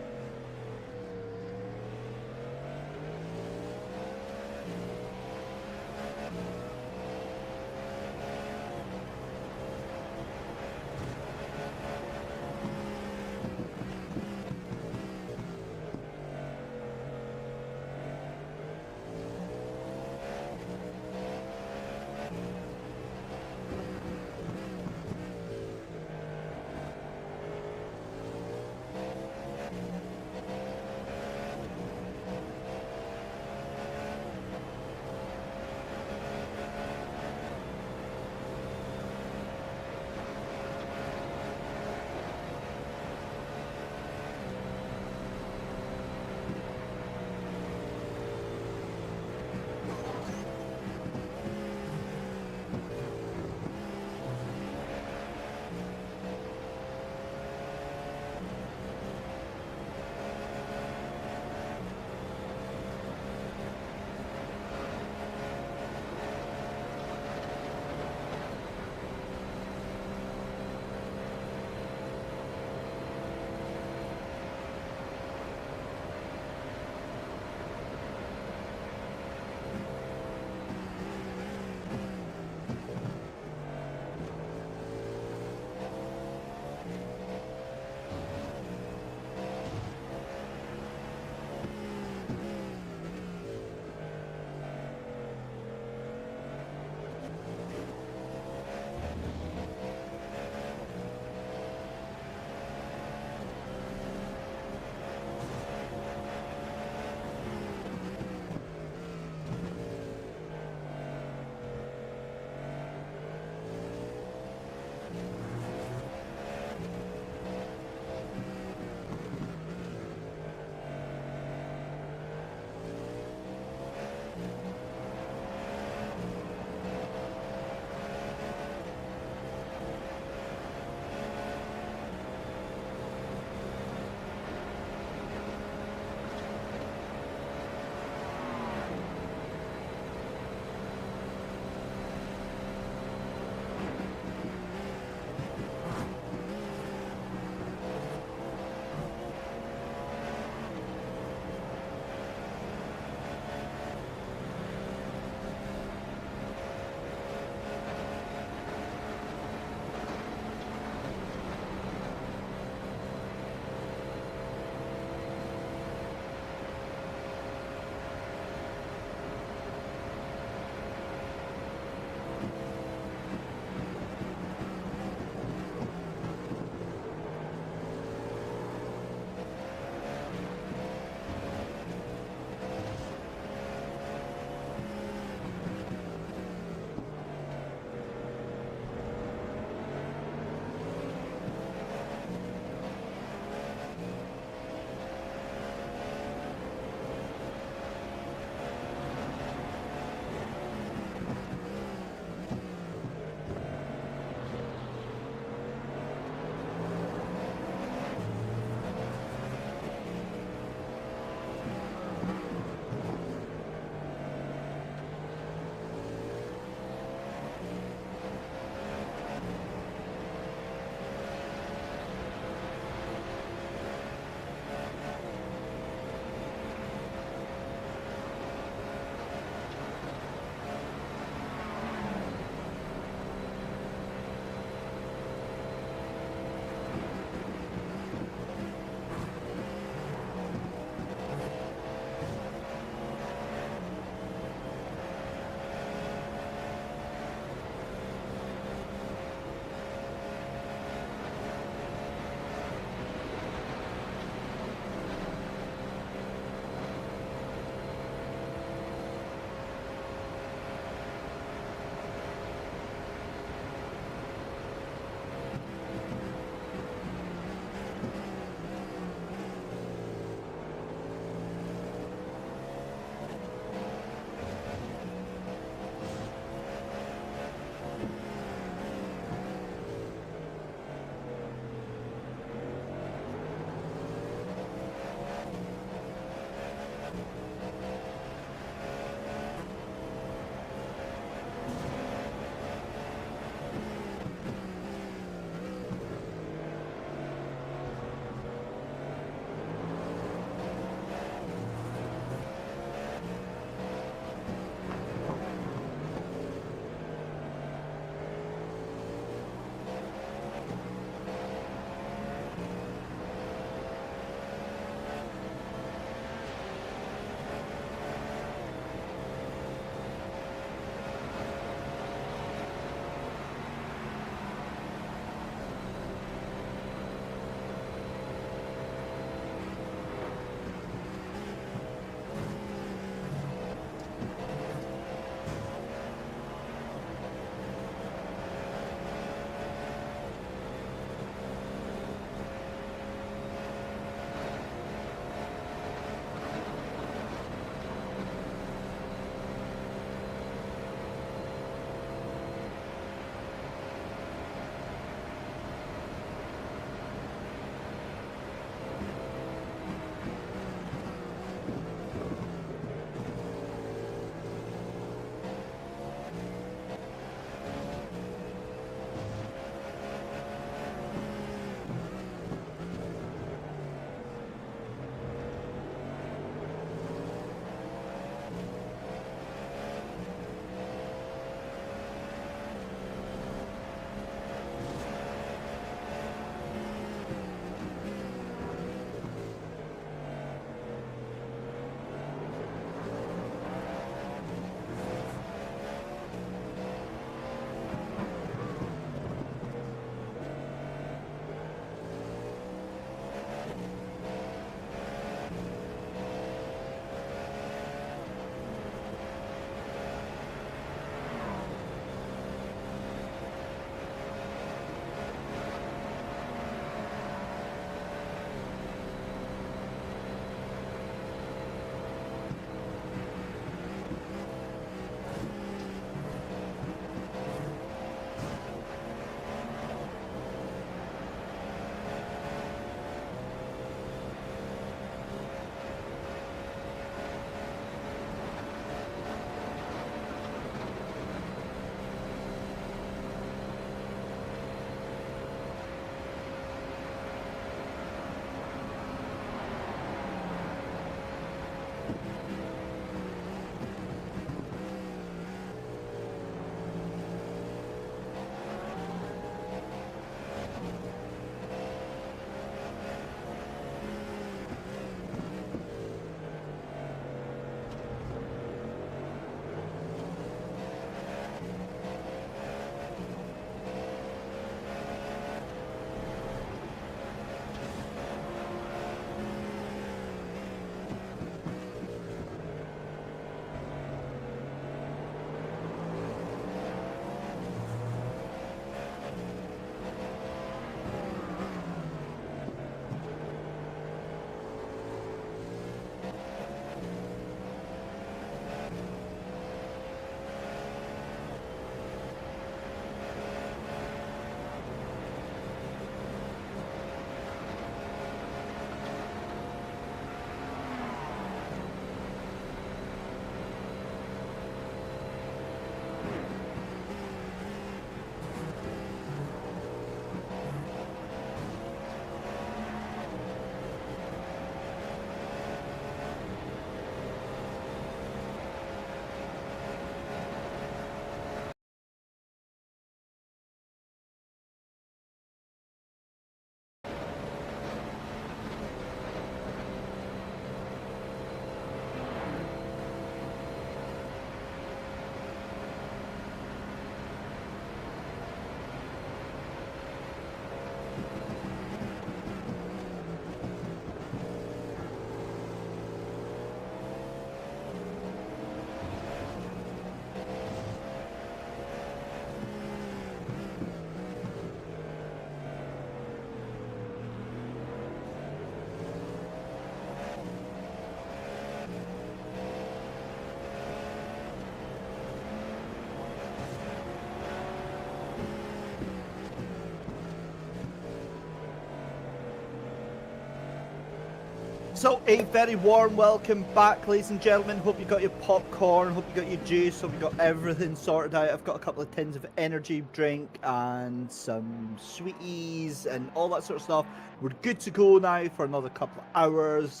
Speaker 10: So a very warm welcome back, ladies and gentlemen. Hope you got your popcorn, hope you got your juice, hope you got everything sorted out. I've got a couple of tins of energy drink and some sweeties and all that sort of stuff. We're good to go now for another couple of hours.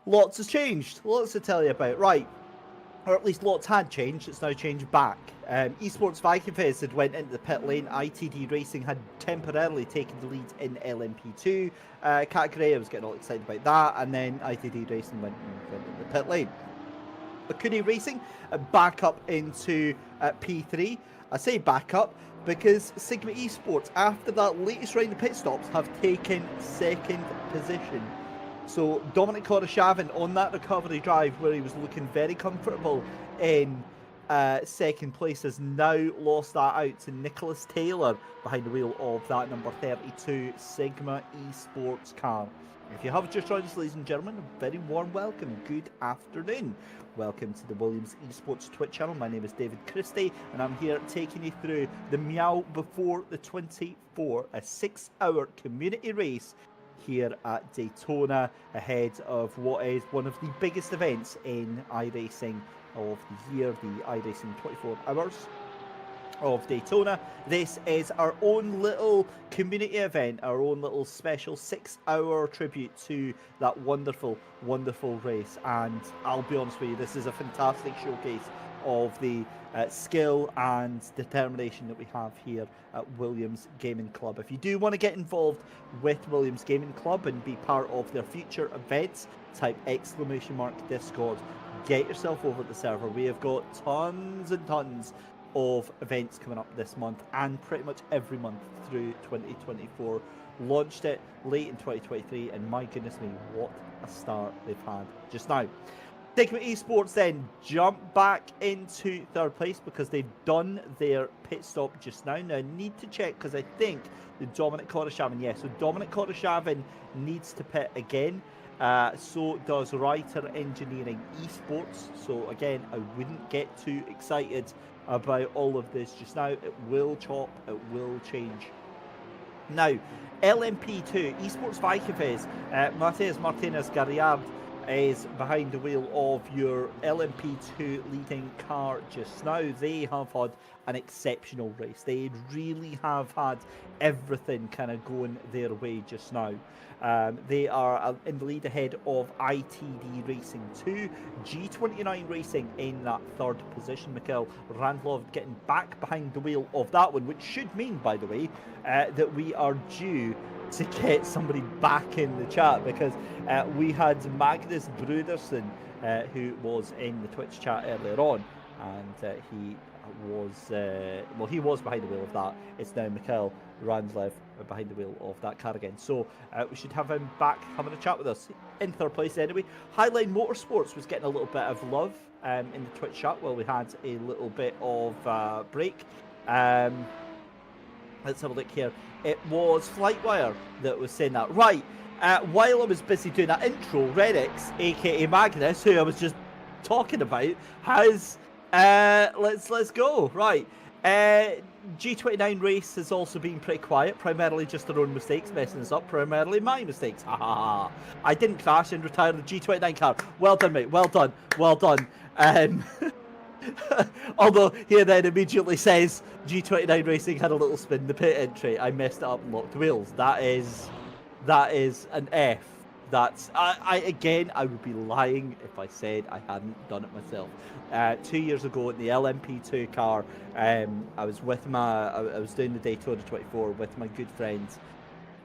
Speaker 10: Lots has changed, lots to tell you about. Right, or at least lots had changed, it's now changed back. Esports Vikingfest had went into the pit lane. ITD Racing had temporarily taken the lead in LMP2 category. I was getting all excited about that, and then ITD Racing went into the pit lane. Acura Racing back up into P3. I say back up because Sigma Esports, after that latest round of pit stops, have taken second position. So Dominic Koroshavin on that recovery drive, where he was looking very comfortable in second place, has now lost that out to Nicholas Taylor behind the wheel of that number 32 Sigma Esports car. If you have just joined us, ladies and gentlemen, a very warm welcome. Good afternoon. Welcome to the Williams Esports Twitch channel. My name is David Christie, and I'm here taking you through the Meow Before the 24, a 6-hour community race here at Daytona, ahead of what is one of the biggest events in iRacing of the year, the iRacing 24 Hours of Daytona. This is our own little community event, our own little special 6-hour tribute to that wonderful, wonderful race. And I'll be honest with you, this is a fantastic showcase of the skill and determination that we have here at Williams Gaming Club. If you do want to get involved with Williams Gaming Club and be part of their future events, type !Discord. Get yourself over to the server. We have got tons and tons of events coming up this month and pretty much every month through 2024. Launched it late in 2023, and my goodness me, what a start they've had just now. Sigma Esports then jump back into third place because they've done their pit stop just now. Now I need to check because I think the Dominic Koroshavin, so Dominic Koroshavin needs to pit again. So does Writer Engineering Esports. So again, I wouldn't get too excited about all of this just now. It will chop, it will change. Now, LMP2, Esports Vikingfest, Mateus Martinez Garriard is behind the wheel of your LMP2 leading car just now. They have had an exceptional race. They really have had everything kind of going their way just now. They are in the lead ahead of ITD Racing 2, G29 Racing in that third position. Mikhail Randlov getting back behind the wheel of that one, which should mean, by the way, that we are due to get somebody back in the chat, because we had Magnus Bruderson, who was in the Twitch chat earlier on, and he was behind the wheel of that. It's now Mikhail Randlev behind the wheel of that car again. So we should have him back having a chat with us in third place anyway. Highline Motorsports was getting a little bit of love in the Twitch chat while we had a little bit of break. Let's have a look here. It was Flightwire that was saying that. Right, while I was busy doing that intro, Redix, aka Magnus, who I was just talking about, has let's go. Right, G29 race has also been pretty quiet, primarily just their own mistakes messing us up, primarily my mistakes. Ha ha ha. I didn't crash and retire the G29 car. Well done, mate. Well done. Well done. Although he then immediately says G29 Racing had a little spin the pit entry. I messed it up and locked wheels. That is an F. That's I would be lying if I said I hadn't done it myself. 2 years ago in the LMP2 car, I was doing the Daytona 24 with my good friends,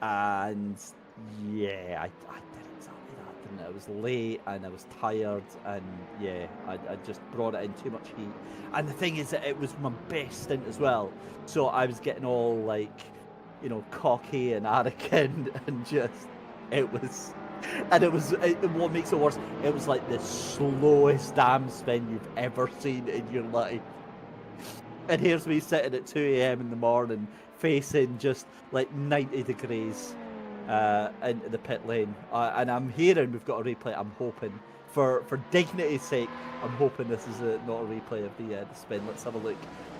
Speaker 10: and yeah, I did exactly that, didn't I? I was late and I was tired, and yeah, I just brought it in too much heat. And the thing is that it was my best stint as well, so I was getting all like, you know, cocky and arrogant, and just what makes it worse, it was like the slowest damn spin you've ever seen in your life. And here's me sitting at 2 AM in the morning, facing just like 90 degrees into the pit lane. And I'm hearing we've got a replay. I'm hoping, for dignity's sake, I'm hoping this is not a replay of the spin. Let's have a look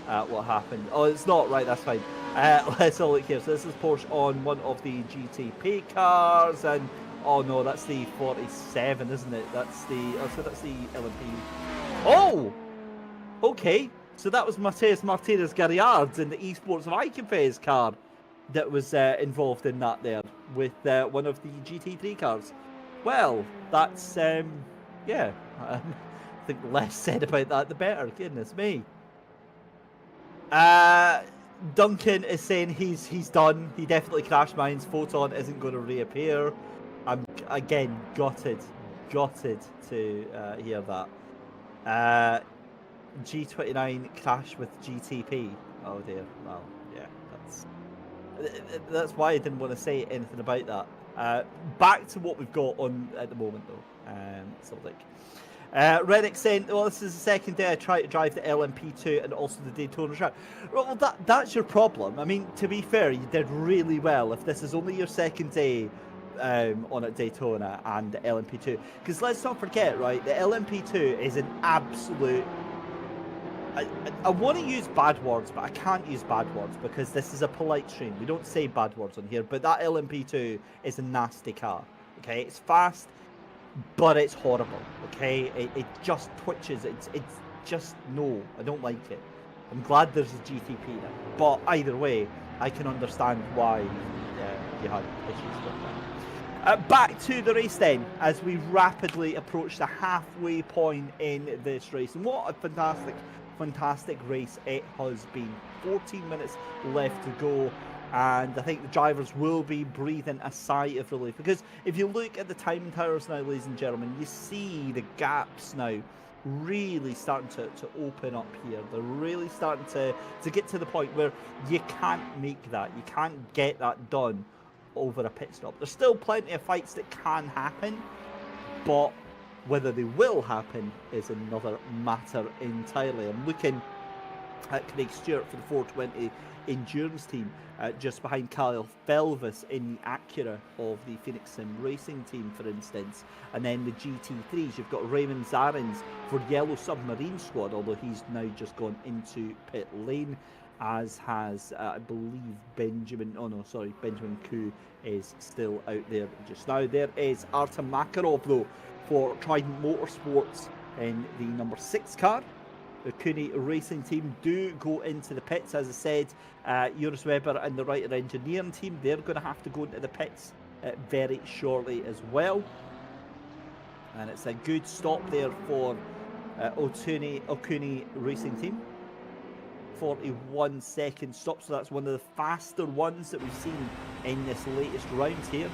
Speaker 10: at what happened. Oh, it's not, right, that's fine. Let's have a look here. So this is Porsche on one of the GTP cars, and Oh no, that's the 47, isn't it? That's the LMP. Oh, okay. So that was Mateus Martinez Garriard in the Esports of iConfess car that was involved in that there with one of the GT3 cars. Well, that's yeah. I think the less said about that, the better. Goodness me. Duncan is saying he's done. He definitely crashed mines. Photon isn't going to reappear. I'm again gutted to hear that. G29 crash with GTP. Oh dear. Well, yeah, that's why I didn't want to say anything about that. Back to what we've got on at the moment though. So like. Reddick saying, well, this is the second day I try to drive the LMP2 and also the Daytona track. Well, that's your problem. I mean, to be fair, you did really well if this is only your second day on at Daytona and the LMP2. Because let's not forget, right, the LMP2 is an absolute... I want to use bad words, but I can't use bad words because this is a polite stream. We don't say bad words on here, but that LMP2 is a nasty car. Okay, it's fast, but it's horrible. Okay, it just twitches. It's just no. I don't like it. I'm glad there's a GTP now, but either way, I can understand why you had issues with that. Back to the race then, as we rapidly approach the halfway point in this race, and what a fantastic race it has been. 14 minutes left to go, and I think the drivers will be breathing a sigh of relief, because if you look at the timing towers now, ladies and gentlemen, you see the gaps now really starting to open up here. They're really starting to get to the point where you can't make that, you can't get that done over a pit stop. There's still plenty of fights that can happen, but whether they will happen is another matter entirely. I'm looking at Craig Stewart for the 420 Endurance team, just behind Kyle Felvis in the Acura of the Phoenix Sim Racing team, for instance. And then the GT3s, you've got Raymond Zarins for Yellow Submarine Squad, although he's now just gone into pit lane, as has, I believe, Benjamin Koo is still out there just now. There is Artem Makarov, though, for Trident Motorsports in the number 6 car. The Cooney Racing team do go into the pits, as I said. Joris Weber and the Ryhs Engineering team, they're going to have to go into the pits very shortly as well. And it's a good stop there for Okuni Racing team. 41-second stop, so that's one of the faster ones that we've seen in this latest round here.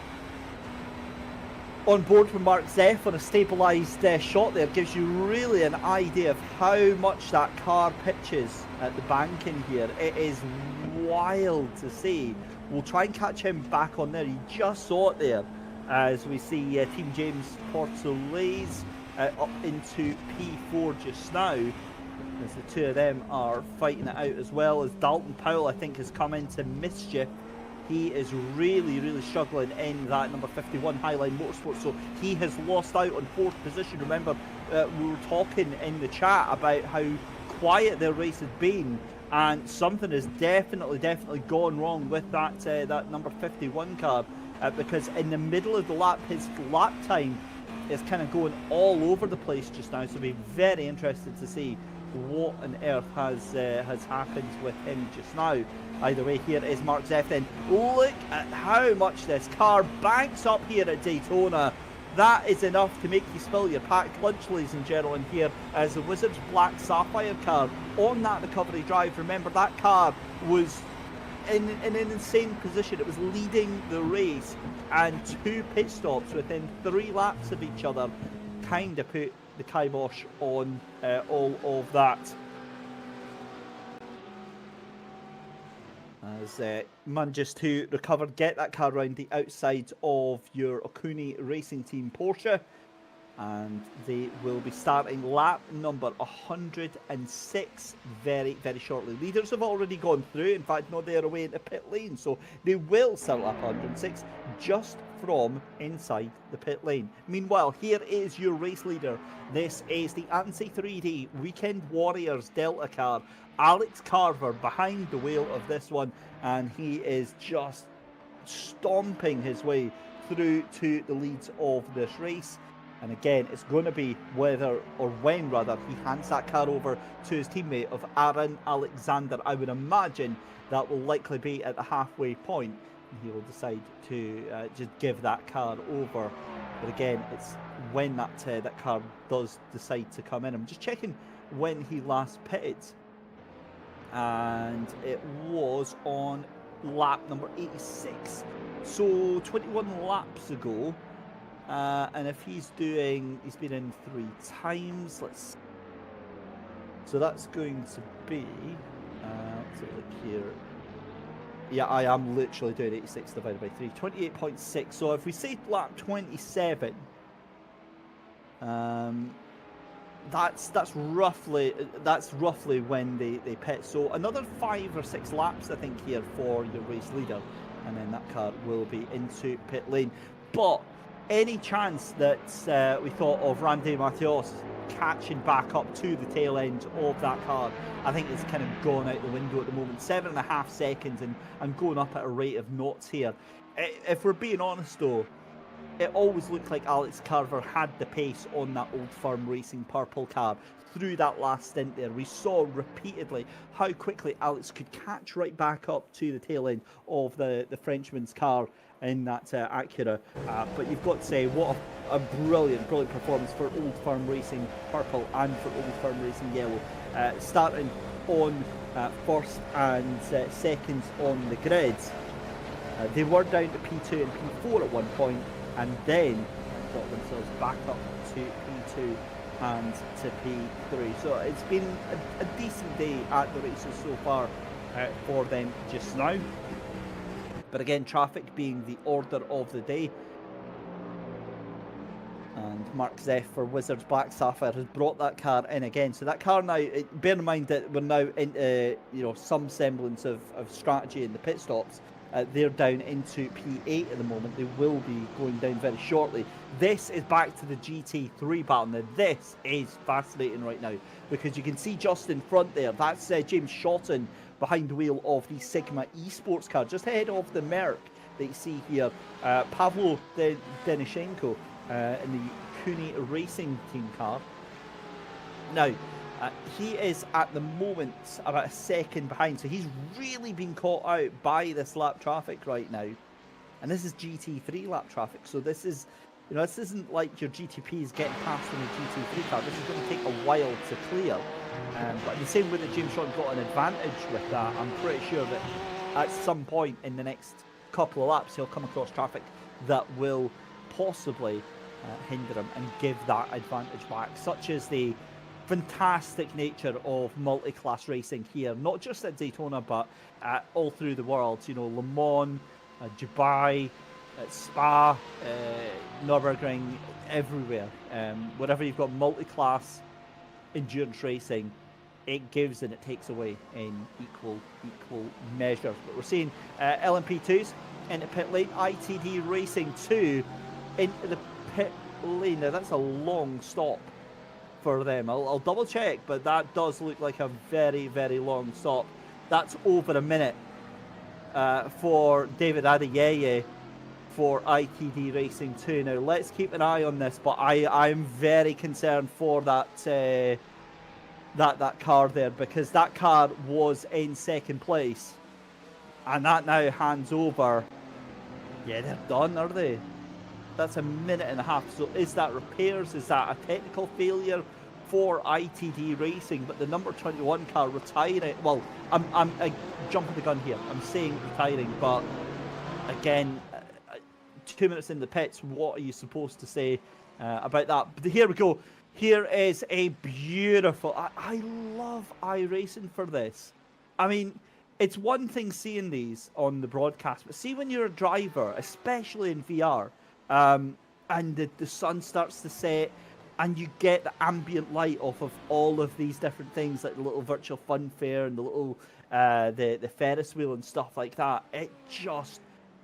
Speaker 10: On board from Mark Zeff on a stabilised shot there gives you really an idea of how much that car pitches at the bank in here. It is wild to see. We'll try and catch him back on there. You just saw it there as we see Team James Portolaise up into P4 just now, as the two of them are fighting it out, as well as Dalton Powell, I think, has come into mischief. He is really struggling in that number 51 Highline Motorsport, so he has lost out on 4th position. Remember, we were talking in the chat about how quiet their race has been, and something has definitely gone wrong with that that number 51 car, because in the middle of the lap, his lap time is kind of going all over the place just now, so be very interested to see what on earth has happened with him just now. Either way, here is Mark Zeff then. Look at how much this car banks up here at Daytona. That is enough to make you spill your packed lunch, ladies and gentlemen, here as the Wizards Black Sapphire car on that recovery drive. Remember, that car was in an insane position. It was leading the race, and 2 pit stops within 3 laps of each other kind of put the kibosh on all of that. As manages to recover, get that car around the outside of your Okuni Racing Team Porsche, and they will be starting lap number 106 very shortly. Leaders have already gone through. In fact, no, they're away in the pit lane, so they will start lap 106 just from inside the pit lane. Meanwhile, here is your race leader. This is the ANSI 3D Weekend Warriors Delta car. Alex Carver behind the wheel of this one, and he is just stomping his way through to the leads of this race. And again, it's going to be whether, or when rather, he hands that car over to his teammate of Aaron Alexander. I would imagine that will likely be at the halfway point, and he will decide to just give that car over. But again, it's when that car does decide to come in. I'm just checking when he last pitted, and it was on lap number 86, so 21 laps ago. And if he's been in 3 times, so that's going to be, let's have a look here. Yeah, I am literally doing 86 divided by 3, 28.6. So if we say lap 27, that's roughly when they pit. So another 5 or 6 laps, I think, here for your race leader, and then that car will be into pit lane. But any chance that we thought of Randy Mateos catching back up to the tail end of that car, I think it's kind of gone out the window at the moment. 7.5 seconds and going up at a rate of knots here. If we're being honest though, it always looked like Alex Carver had the pace on that Old Firm Racing purple car through that last stint there. We saw repeatedly how quickly Alex could catch right back up to the tail end of the Frenchman's car in that Acura. But you've got to say, what a brilliant performance for Old Firm Racing Purple and for Old Firm Racing Yellow. Starting on first and seconds on the grids. They were down to P2 and P4 at one point, and then got themselves back up to P2 and to P3. So it's been a decent day at the races so far for them just now. But again, traffic being the order of the day. And Mark Zeff for Wizards Black Sapphire has brought that car in again. So that car now, bear in mind that we're now into some semblance of strategy in the pit stops. They're down into P8 at the moment. They will be going down very shortly. This is back to the GT3 battle. Now this is fascinating right now, because you can see just in front there, that's James Shotton behind the wheel of the Sigma Esports car, just ahead of the Merc that you see here. Pavlo Denishenko in the Kuni Racing Team car. Now, he is at the moment about a second behind, so he's really been caught out by this lap traffic right now. And this is GT3 lap traffic, so this is, this isn't like your GTP is getting past in a GT3 car. This is going to take a while to clear. But in the same way that James Shotton got an advantage with that, I'm pretty sure that at some point in the next couple of laps he'll come across traffic that will possibly hinder him and give that advantage back, such as the fantastic nature of multi-class racing here, not just at Daytona but all through the world. Le Mans, Dubai, Spa, Nürburgring, everywhere. Wherever you've got multi-class endurance racing, it gives and it takes away in equal measures. But we're seeing LMP2s into pit lane, ITD Racing 2 into the pit lane. Now that's a long stop for them. I'll double check, but that does look like a very, very long stop. That's over a minute for David Adeyeye for ITD Racing 2. Now let's keep an eye on this, but I'm very concerned for that car there, because that car was in second place, and that now hands over. Yeah, they're done, are they? That's a minute and a half. So is that repairs? Is that a technical failure for ITD Racing? But the number 21 car retiring. Well, I'm jumping the gun here. I'm saying retiring, but again, 2 minutes in the pits, what are you supposed to say about that? But here we go. Here is a beautiful... I love iRacing for this. I mean, it's one thing seeing these on the broadcast, but see when you're a driver, especially in VR, and the sun starts to set, and you get the ambient light off of all of these different things, like the little virtual fun fair and the little the Ferris wheel and stuff like that. It just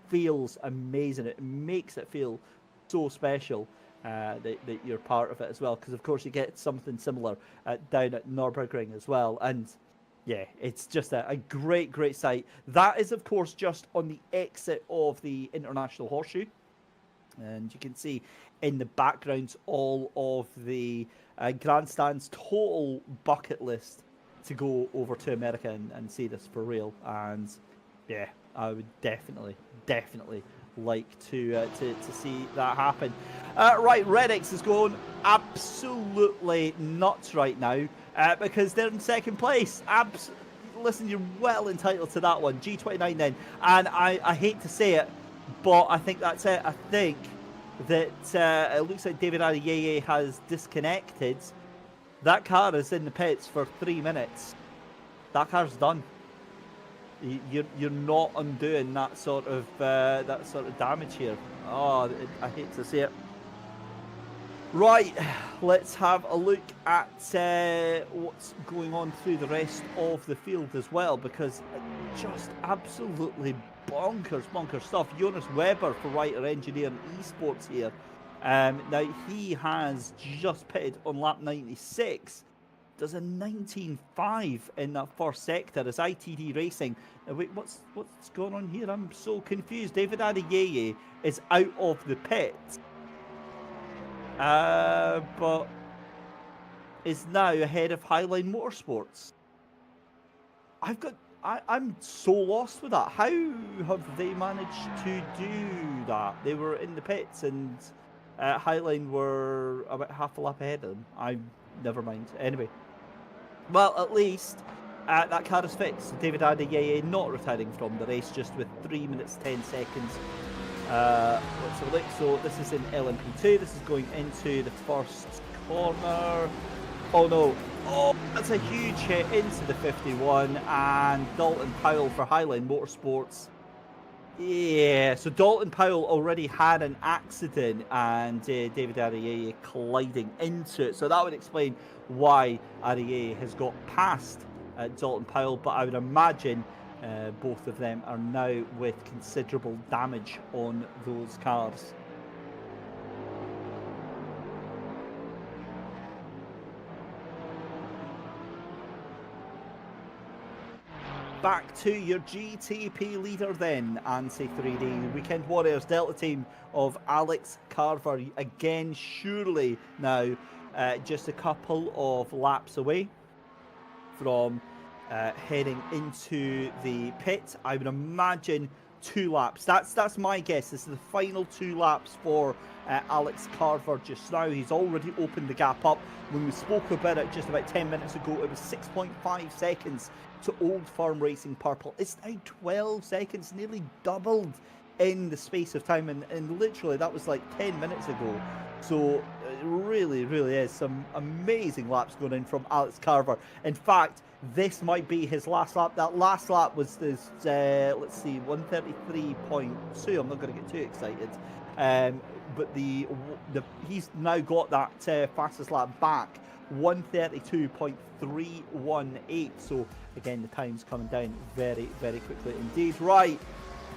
Speaker 10: feels amazing. It makes it feel so special that you're part of it as well, because of course you get something similar down at Nürburgring as well. And yeah, it's just a great, great sight. That is, of course, just on the exit of the International Horseshoe. And you can see in the background all of the grandstands, total bucket list to go over to America and see this for real. And yeah, I would definitely like to see that happen. Right, Redix is going absolutely nuts right now because they're in second place. Listen, you're well entitled to that one. G29 then, and I hate to say it, but I think that's it. I think that it looks like David Adeyeye has disconnected. That car is in the pits for 3 minutes. That car's done. You're not undoing that sort of damage here. Oh, I hate to see it. Right, let's have a look at what's going on through the rest of the field as well, because just absolutely bonkers stuff. Jonas Weber for Writer Engineering Esports here. Now he has just pitted on lap 96. Does a 19.5 in that first sector as ITD Racing. Wait, what's going on here? I'm so confused. David Adeyeye is out of the pit, but is now ahead of Highline Motorsports. I'm so lost with that. How have they managed to do that? They were in the pits and Highline were about half a lap ahead of them. Never mind. Anyway, well, at least that car is fixed. David Adeyeye not retiring from the race, just with 3 minutes 10 seconds. Let's have a look. So this is in LMP2. This is going into the first corner. Oh no. Oh, that's a huge hit into the 51, and Dalton Powell for Highline Motorsports. Yeah, so Dalton Powell already had an accident and David Adeyeye colliding into it. So that would explain why Adeyeye has got past Dalton Powell, but I would imagine both of them are now with considerable damage on those cars. Back to your GTP leader then, ANSI 3D. Weekend Warriors Delta team of Alex Carver. Again, surely now just a couple of laps away from heading into the pit. I would imagine 2 laps. That's my guess. This is the final 2 laps for Alex Carver just now. He's already opened the gap up. When we spoke about it just about 10 minutes ago, it was 6.5 seconds to Old Firm Racing Purple. It's now 12 seconds, nearly doubled in the space of time, and literally that was like 10 minutes ago. So it really is some amazing laps going in from Alex Carver. In fact, this might be his last lap. That last lap was this, let's see, 133.2. I'm not going to get too excited. But he's now got that fastest lap back, 132.318. So again, the time's coming down very quickly indeed. Right,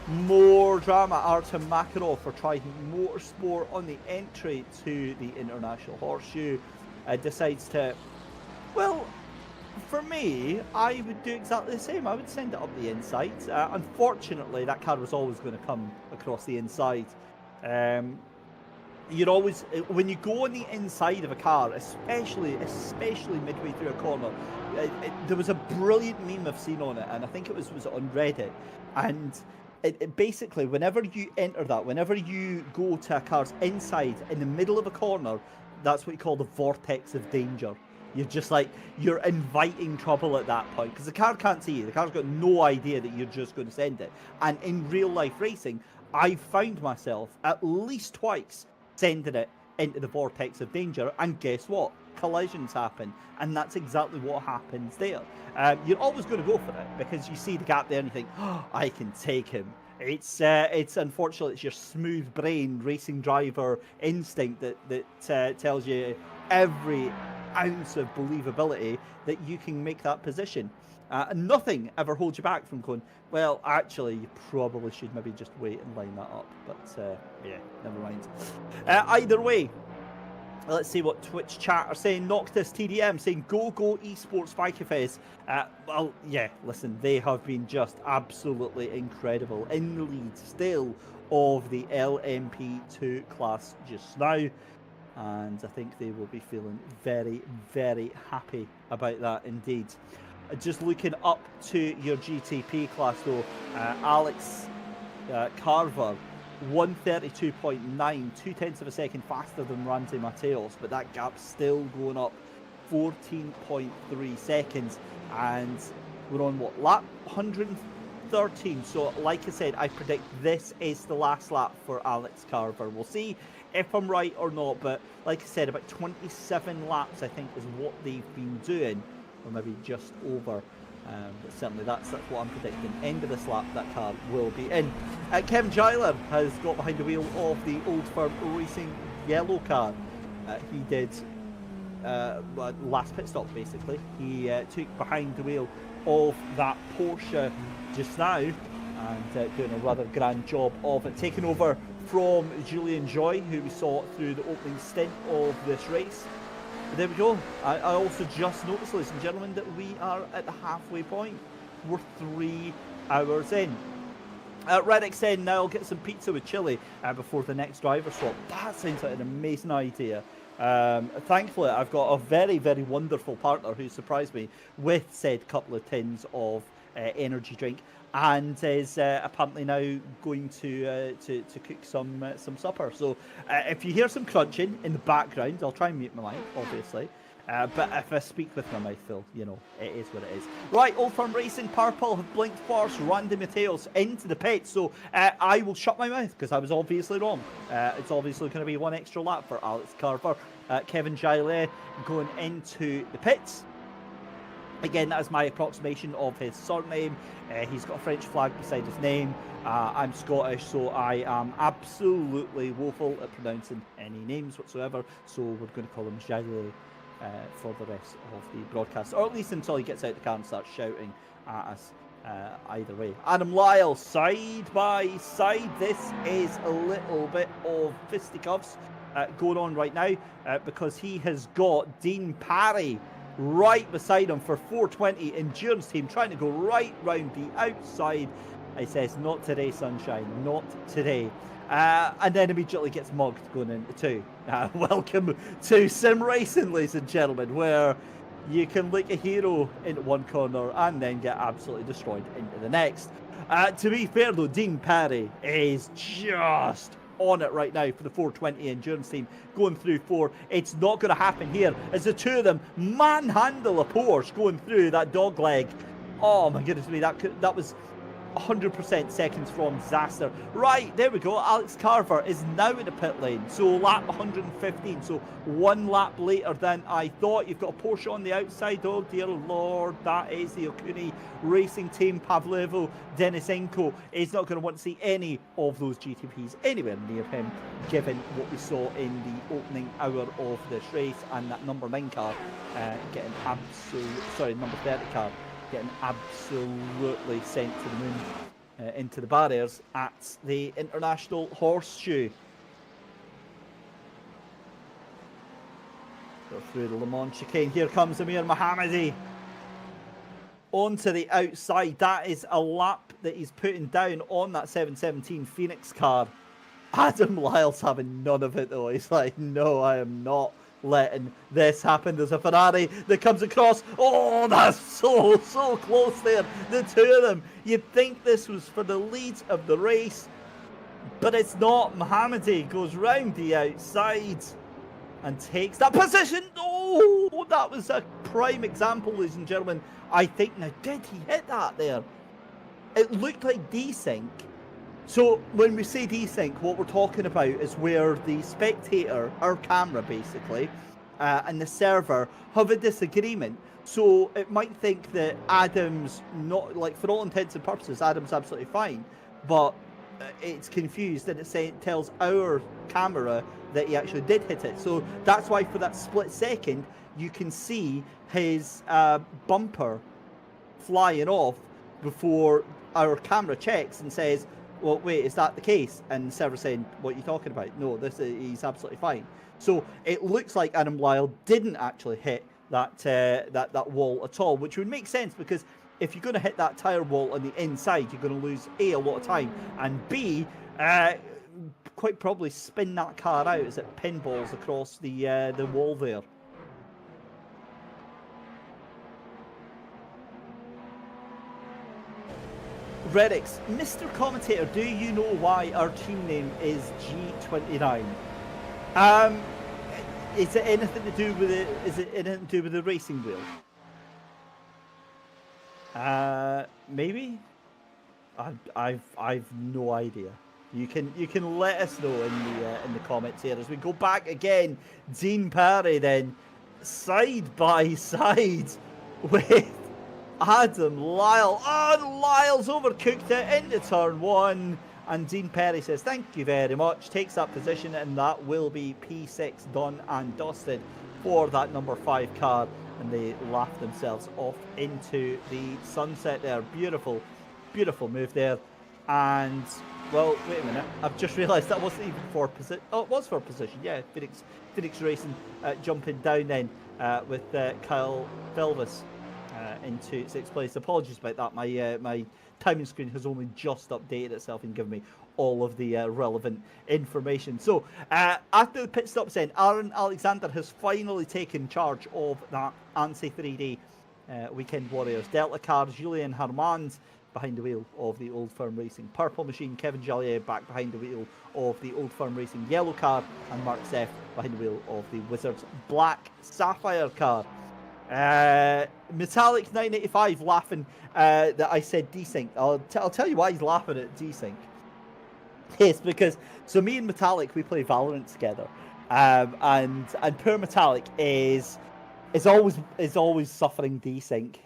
Speaker 10: more drama. Artem Makarov for Trident Motorsport on the entry to the International Horseshoe decides to, well, for me, I would do exactly the same. I would send it up the inside. Unfortunately, that car was always going to come across the inside. You're always, when you go on the inside of a car, especially midway through a corner, there was a brilliant meme I've seen on it, and I think it was on Reddit, and it basically, whenever you enter that, whenever you go to a car's inside in the middle of a corner, that's what you call the vortex of danger. You're just like, you're inviting trouble at that point, because the car can't see you. The car's got no idea that you're just going to send it. And in real life racing, I found myself at least twice sending it into the vortex of danger, and guess what? Collisions happen, and that's exactly what happens there. You're always going to go for it because you see the gap there and you think, oh, I can take him. It's unfortunately, it's your smooth brain racing driver instinct that tells you every ounce of believability that you can make that position. Nothing ever holds you back from going, well, actually, you probably should maybe just wait and line that up. But, yeah, never mind. Either way, Let's see what Twitch chat are saying. Noctis TDM saying go esports Vikefest. Well, yeah, listen, they have been just absolutely incredible. In the lead still of the LMP2 class just now. And I think they will be feeling very, very happy about that indeed. Just looking up to your GTP class though, Alex Carver, 132.9, 0.2 of a second faster than Randy Mateos, but that gap's still going up 14.3 seconds, and we're on what, lap 113. So like I said, I predict this is the last lap for Alex Carver. We'll see if I'm right or not, but like I said, about 27 laps I think is what they've been doing, or maybe just over. But certainly that's what I'm predicting. End of this lap, that car will be in. Kevin Giler has got behind the wheel of the Old Firm Racing yellow car. He did last pit stop basically. He took behind the wheel of that Porsche just now, and doing a rather grand job of it, taking over from Julian Joy, who we saw through the opening stint of this race. But there we go. I also just noticed, ladies and gentlemen, that we are at the halfway point. We're 3 hours in. Reddick said, now I'll get some pizza with chili before the next driver swap. That sounds like an amazing idea. Thankfully, I've got a very, very wonderful partner who surprised me with said couple of tins of energy drink, and is apparently now going to cook some supper. So if you hear some crunching in the background, I'll try and mute my mic, obviously. But if I speak with my mouth full, you know, it is what it is. Right, Old Firm Racing, Purple have blinked first, Randy Mateos into the pit. So I will shut my mouth because I was obviously wrong. It's obviously going to be one extra lap for Alex Carver. Kevin Gillet going into the pits. Again, that is my approximation of his surname. He's got a French flag beside his name. I'm Scottish, so I am absolutely woeful at pronouncing any names whatsoever. So we're going to call him Gillet for the rest of the broadcast, or at least until he gets out the car and starts shouting at us. Either way. Adam Lyle, side by side. This is a little bit of fisticuffs going on right now because he has got Dean Parry right beside him for 420 endurance team, trying to go right round the outside. He says, not today, sunshine, not today. And then immediately gets mugged going into two. Welcome to Sim Racing, ladies and gentlemen, where you can lick a hero into one corner and then get absolutely destroyed into the next. To be fair though, Dean Parry is just on it right now for the 420 endurance team, going through four. It's not going to happen here as the two of them manhandle a Porsche going through that dog leg. Oh my goodness me, that was 100% seconds from disaster. Right, there we go. Alex Carver is now in the pit lane, so lap 115, so 1 lap later than I thought. You've got a Porsche on the outside. Oh dear lord, that is the Acura Racing Team. Pavlevo Denisenko is not going to want to see any of those GTPs anywhere near him, given what we saw in the opening hour of this race, and that number 9 car getting number 30 car getting absolutely sent to the moon, into the barriers at the International Horseshoe. Go through the Le Mans chicane. Here comes Amir Mohammadi onto the outside. That is a lap that he's putting down on that 717 Phoenix car. Adam Lyle's having none of it though. He's like, no, I am not letting this happen. There's a Ferrari that comes across. Oh, that's so close there. The two of them. You'd think this was for the lead of the race, but it's not. Mohammadi goes round the outside and takes that position. Oh, that was a prime example, ladies and gentlemen. I think, now did he hit that there? It looked like desync. So when we say desync, what we're talking about is where the spectator, our camera basically, and the server have a disagreement. So it might think that Adam's not, like, for all intents and purposes, Adam's absolutely fine, but it's confused and it tells our camera that he actually did hit it. So that's why for that split second, you can see his bumper flying off before our camera checks and says, well, wait, is that the case? And Server saying, what are you talking about? No, he's absolutely fine. So it looks like Adam Lyle didn't actually hit that that wall at all, which would make sense because if you're going to hit that tyre wall on the inside, you're going to lose A lot of time, and B, quite probably spin that car out as it pinballs across the wall there. Redix, Mr. Commentator, do you know why our team name is G29? Is it anything to do with it? Is it anything to do with the racing wheel? Maybe. I've no idea. You can let us know in the comments here as we go back again. Dean Perry then side by side with Adam Lyle. Oh, Lyle's overcooked it into turn 1. And Dean Perry says, thank you very much. Takes that position, and that will be P6 done and dusted for that number 5 car. And they laugh themselves off into the sunset there. Beautiful, beautiful move there. And, well, wait a minute. I've just realised that wasn't even for position. Oh, it was for position. Yeah, Phoenix Racing jumping down then with Kyle Felvis into 6th place. Apologies about that. My timing screen has only just updated itself and given me all of the relevant information. So after the pit stops then, Aaron Alexander has finally taken charge of that ANSI 3D Weekend Warriors Delta car. Julian Hermans behind the wheel of the Old Firm Racing Purple Machine. Kevin Jallier back behind the wheel of the Old Firm Racing Yellow car. And Mark Seff behind the wheel of the Wizards Black Sapphire car. Metallic 985 laughing that I said desync. I'll tell you why he's laughing at desync. It's because so me and Metallic, we play Valorant together, and poor Metallic is always suffering desync.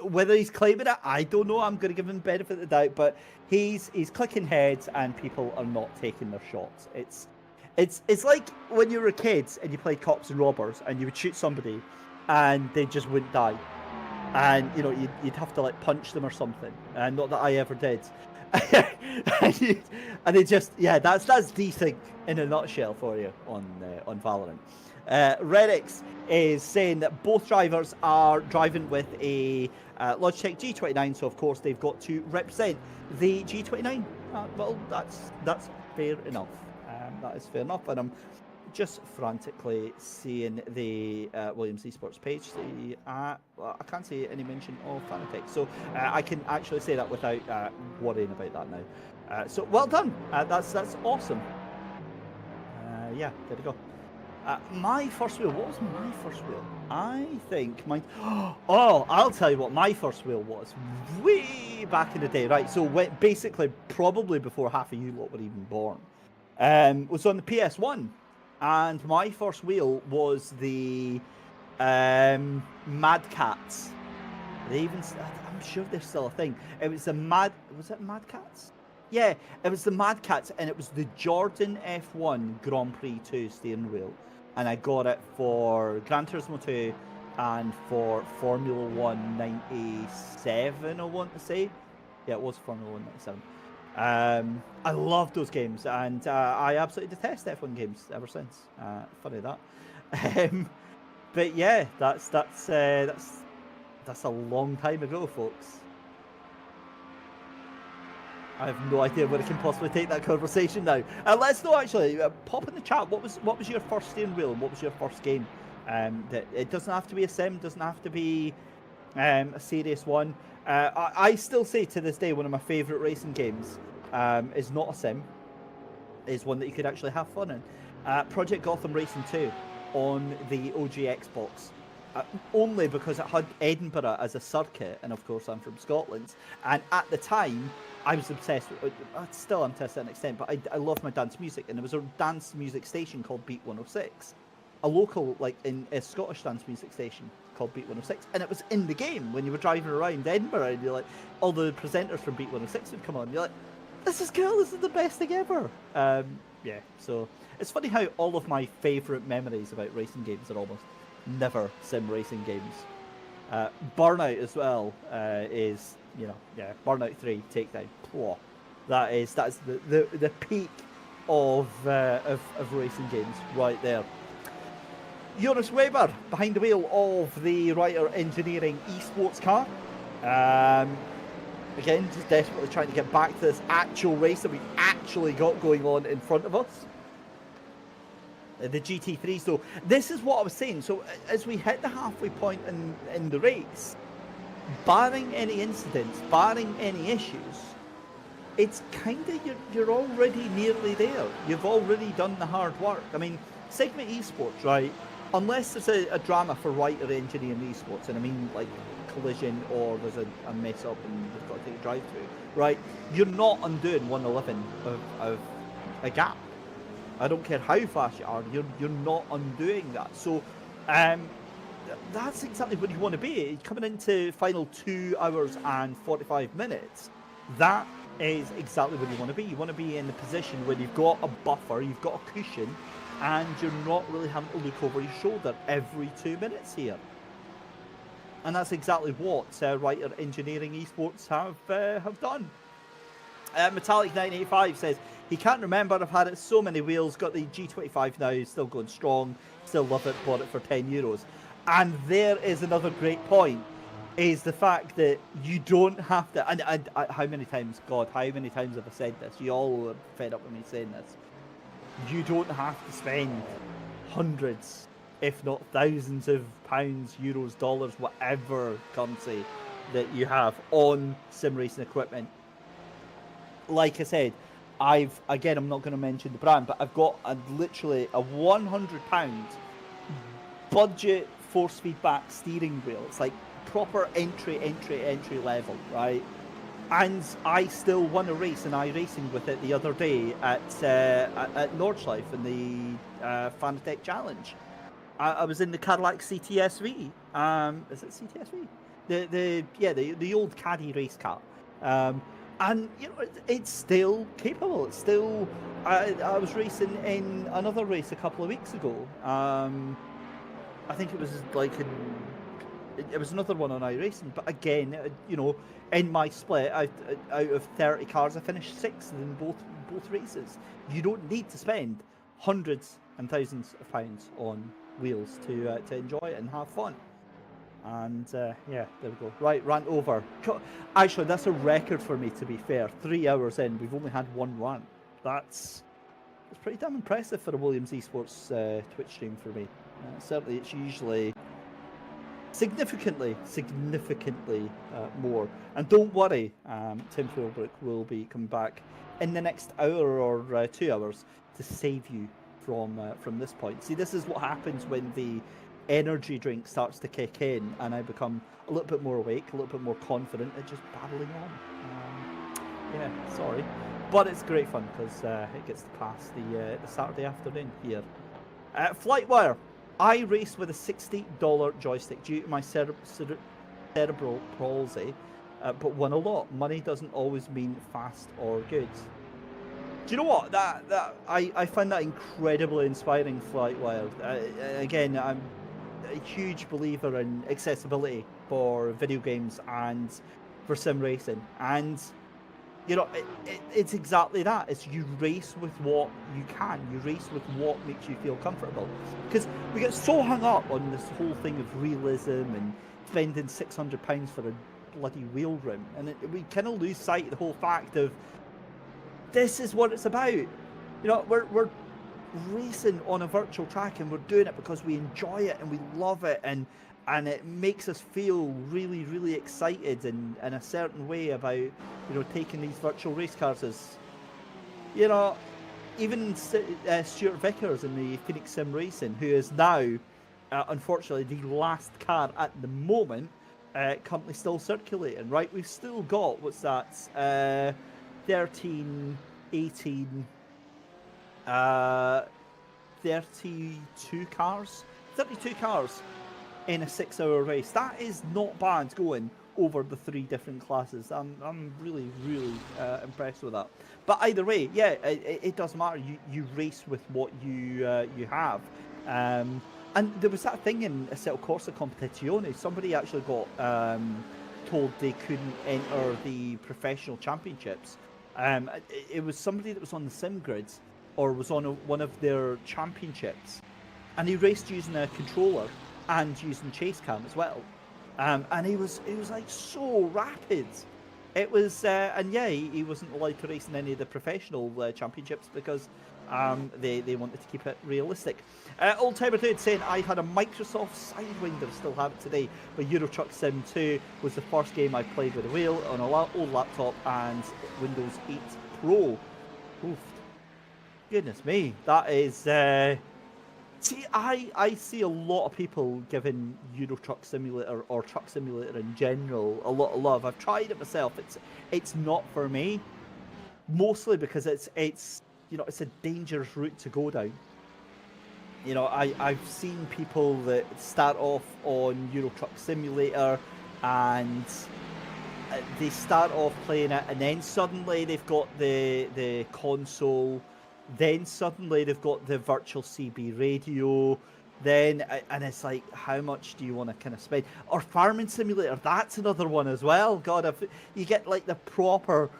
Speaker 10: Whether he's claiming it, I don't know. I'm going to give him benefit of the doubt, but he's clicking heads and people are not taking their shots. It's like when you were kids and you played cops and robbers and you would shoot somebody and they just wouldn't die, and you know you'd have to like punch them or something. And not that I ever did. and they just that's desync in a nutshell for you on Valorant. Redix is saying that both drivers are driving with a Logitech G29, so of course they've got to represent the G29. Well, that's fair enough. That is fair enough, and I'm just frantically seeing the Williams Esports page. I can't see any mention of Fanatec, so I can actually say that without worrying about that now. So well done. That's awesome. Yeah, there we go. My first wheel. What was my first wheel? I think my. Oh, I'll tell you what my first wheel was. Way back in the day, right? So basically, probably before half of you lot were even born. Was on the PS1, and my first wheel was the Mad Cats. I'm sure they're still a thing. It was the was it Mad Cats? Yeah, it was the Mad Cats, and it was the Jordan F1 Grand Prix 2 steering wheel, and I got it for Gran Turismo 2 and for Formula 1 97, I want to say. Yeah, it was Formula 1 97. I love those games, and I absolutely detest F1 games ever since. Funny that. But yeah, that's a long time ago, folks. I have no idea where I can possibly take that conversation now. Let's know, actually. Pop in the chat. What was your first steering wheel, and what was your first game? That it doesn't have to be a sim, doesn't have to be a serious one. I still say to this day one of my favourite racing games is not a sim, is one that you could actually have fun in. Project Gotham Racing 2 on the OG Xbox. Only because it had Edinburgh as a circuit, and of course I'm from Scotland, and at the time I was obsessed with, still am to a certain extent, but I love my dance music, and there was a dance music station called Beat 106, a local, like, in a Scottish dance music station called Beat 106, and it was in the game when you were driving around Edinburgh, and you're like, all the presenters from Beat 106 would come on, you're like, this is cool, this is the best thing ever. Yeah, so it's funny how all of my favourite memories about racing games are almost never sim racing games. Burnout as well is Burnout 3 takedown. Whoa. That's the peak of racing games right there. Jonas Weber behind the wheel of the Ryhs Engineering esports car. Again, just desperately trying to get back to this actual race that we've actually got going on in front of us. The GT3. So this is what I was saying. So as we hit the halfway point in the race, barring any incidents, barring any issues, it's kind of, you're already nearly there. You've already done the hard work. I mean, Segment Esports, right? Unless there's a drama for Ryhs Engineering Esports, and I mean like collision or there's a mess up and you've got to take a drive through, right? You're not undoing 1/11 of a gap. I don't care how fast you are, you're not undoing that. So that's exactly what you want to be. Coming into final 2 hours and 45 minutes, that is exactly what you want to be. You want to be in the position where you've got a buffer, you've got a cushion, and you're not really having to look over your shoulder every 2 minutes here. And that's exactly what Ryhs Engineering Esports have done. Metallic 985 says he can't remember. I've had it so many wheels. Got the G25 now, still going strong. Still love it. Bought it for €10. And there is another great point: is the fact that you don't have to. And how many times, God, how many times have I said this? You all are fed up with me saying this. You don't have to spend hundreds, if not thousands of pounds, euros, dollars, whatever currency that you have on sim racing equipment. Like I said, I'm not going to mention the brand, but I've got literally a £100 budget force feedback steering wheel. It's like proper entry level, right? And I still won a race in iRacing with it the other day at Nordschleife in the Fanatec Challenge. I was in the Cadillac CTSV. Is it CTSV? The old Caddy race car. And it's still capable. It's still. I was racing in another race a couple of weeks ago. I think it was it was another one on iRacing. But again, in my split, out of 30 cars, I finished 6th in both races. You don't need to spend hundreds and thousands of pounds on wheels to enjoy it and have fun. And yeah, there we go. Right, rant over. Actually, that's a record for me, to be fair. 3 hours in, we've only had one rant. That's pretty damn impressive for a Williams Esports Twitch stream for me. Certainly, it's usually significantly more. And don't worry, Tim Philbrook will be coming back in the next hour or 2 hours to save you from this point. See, this is what happens when the energy drink starts to kick in and I become a little bit more awake, a little bit more confident at just babbling on. Yeah, sorry. But it's great fun because it gets to pass the Saturday afternoon here. Flightwire. I race with a $60 joystick due to my cerebral palsy, but won a lot. Money doesn't always mean fast or good. Do you know what? I find that incredibly inspiring, Flightwire. Again, I'm a huge believer in accessibility for video games and for sim racing, and it's exactly that. It's you race with what you can. You race with what makes you feel comfortable. Because we get so hung up on this whole thing of realism and spending £600 for a bloody wheel rim, and we kind of lose sight of the whole fact of this is what it's about. We're racing on a virtual track and we're doing it because we enjoy it and we love it, and it makes us feel really, really excited in a certain way about taking these virtual race cars as even Stuart Vickers in the Phoenix Sim Racing, who is now unfortunately the last car at the moment currently still circulating, right? We've still got 13, 18, 32 cars in a 6 hour race. That is not bad going over the 3 different classes. I'm really, really impressed with that. But either way, yeah, it doesn't matter. You race with what you have. And there was that thing in Assetto Corsa Competizione. Somebody actually got told they couldn't enter the professional championships. It was somebody that was on the sim grids or was on one of their championships, and he raced using a controller and using chase cam as well. And he was like so rapid. It was, and yeah, he wasn't allowed to race in any of the professional championships because they wanted to keep it realistic. Old Timer Dude saying, I had a Microsoft Sidewinder, still have it today, but Euro Truck Sim 2 was the first game I played with a wheel on an old laptop and Windows 8 Pro. Oof. Goodness me, that is... See, I see a lot of people giving Euro Truck Simulator or Truck Simulator in general a lot of love. I've tried it myself. It's not for me, mostly because it's you know, it's a dangerous route to go down. You know, I've seen people that start off on Euro Truck Simulator and they start off playing it, and then suddenly they've got the console. Then suddenly they've got the virtual CB radio. Then, and it's like, how much do you want to kind of spend? Or Farming Simulator, that's another one as well. God, if you get like the proper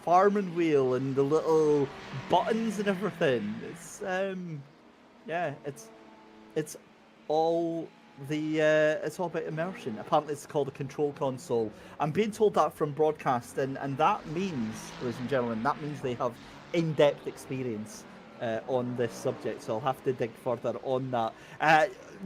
Speaker 10: farming wheel and the little buttons and everything. It's yeah, it's all it's all about immersion. Apparently it's called a control console. I'm being told that from broadcast, and that means, ladies and gentlemen, that means they have in-depth experience on this subject, so I'll have to dig further on that.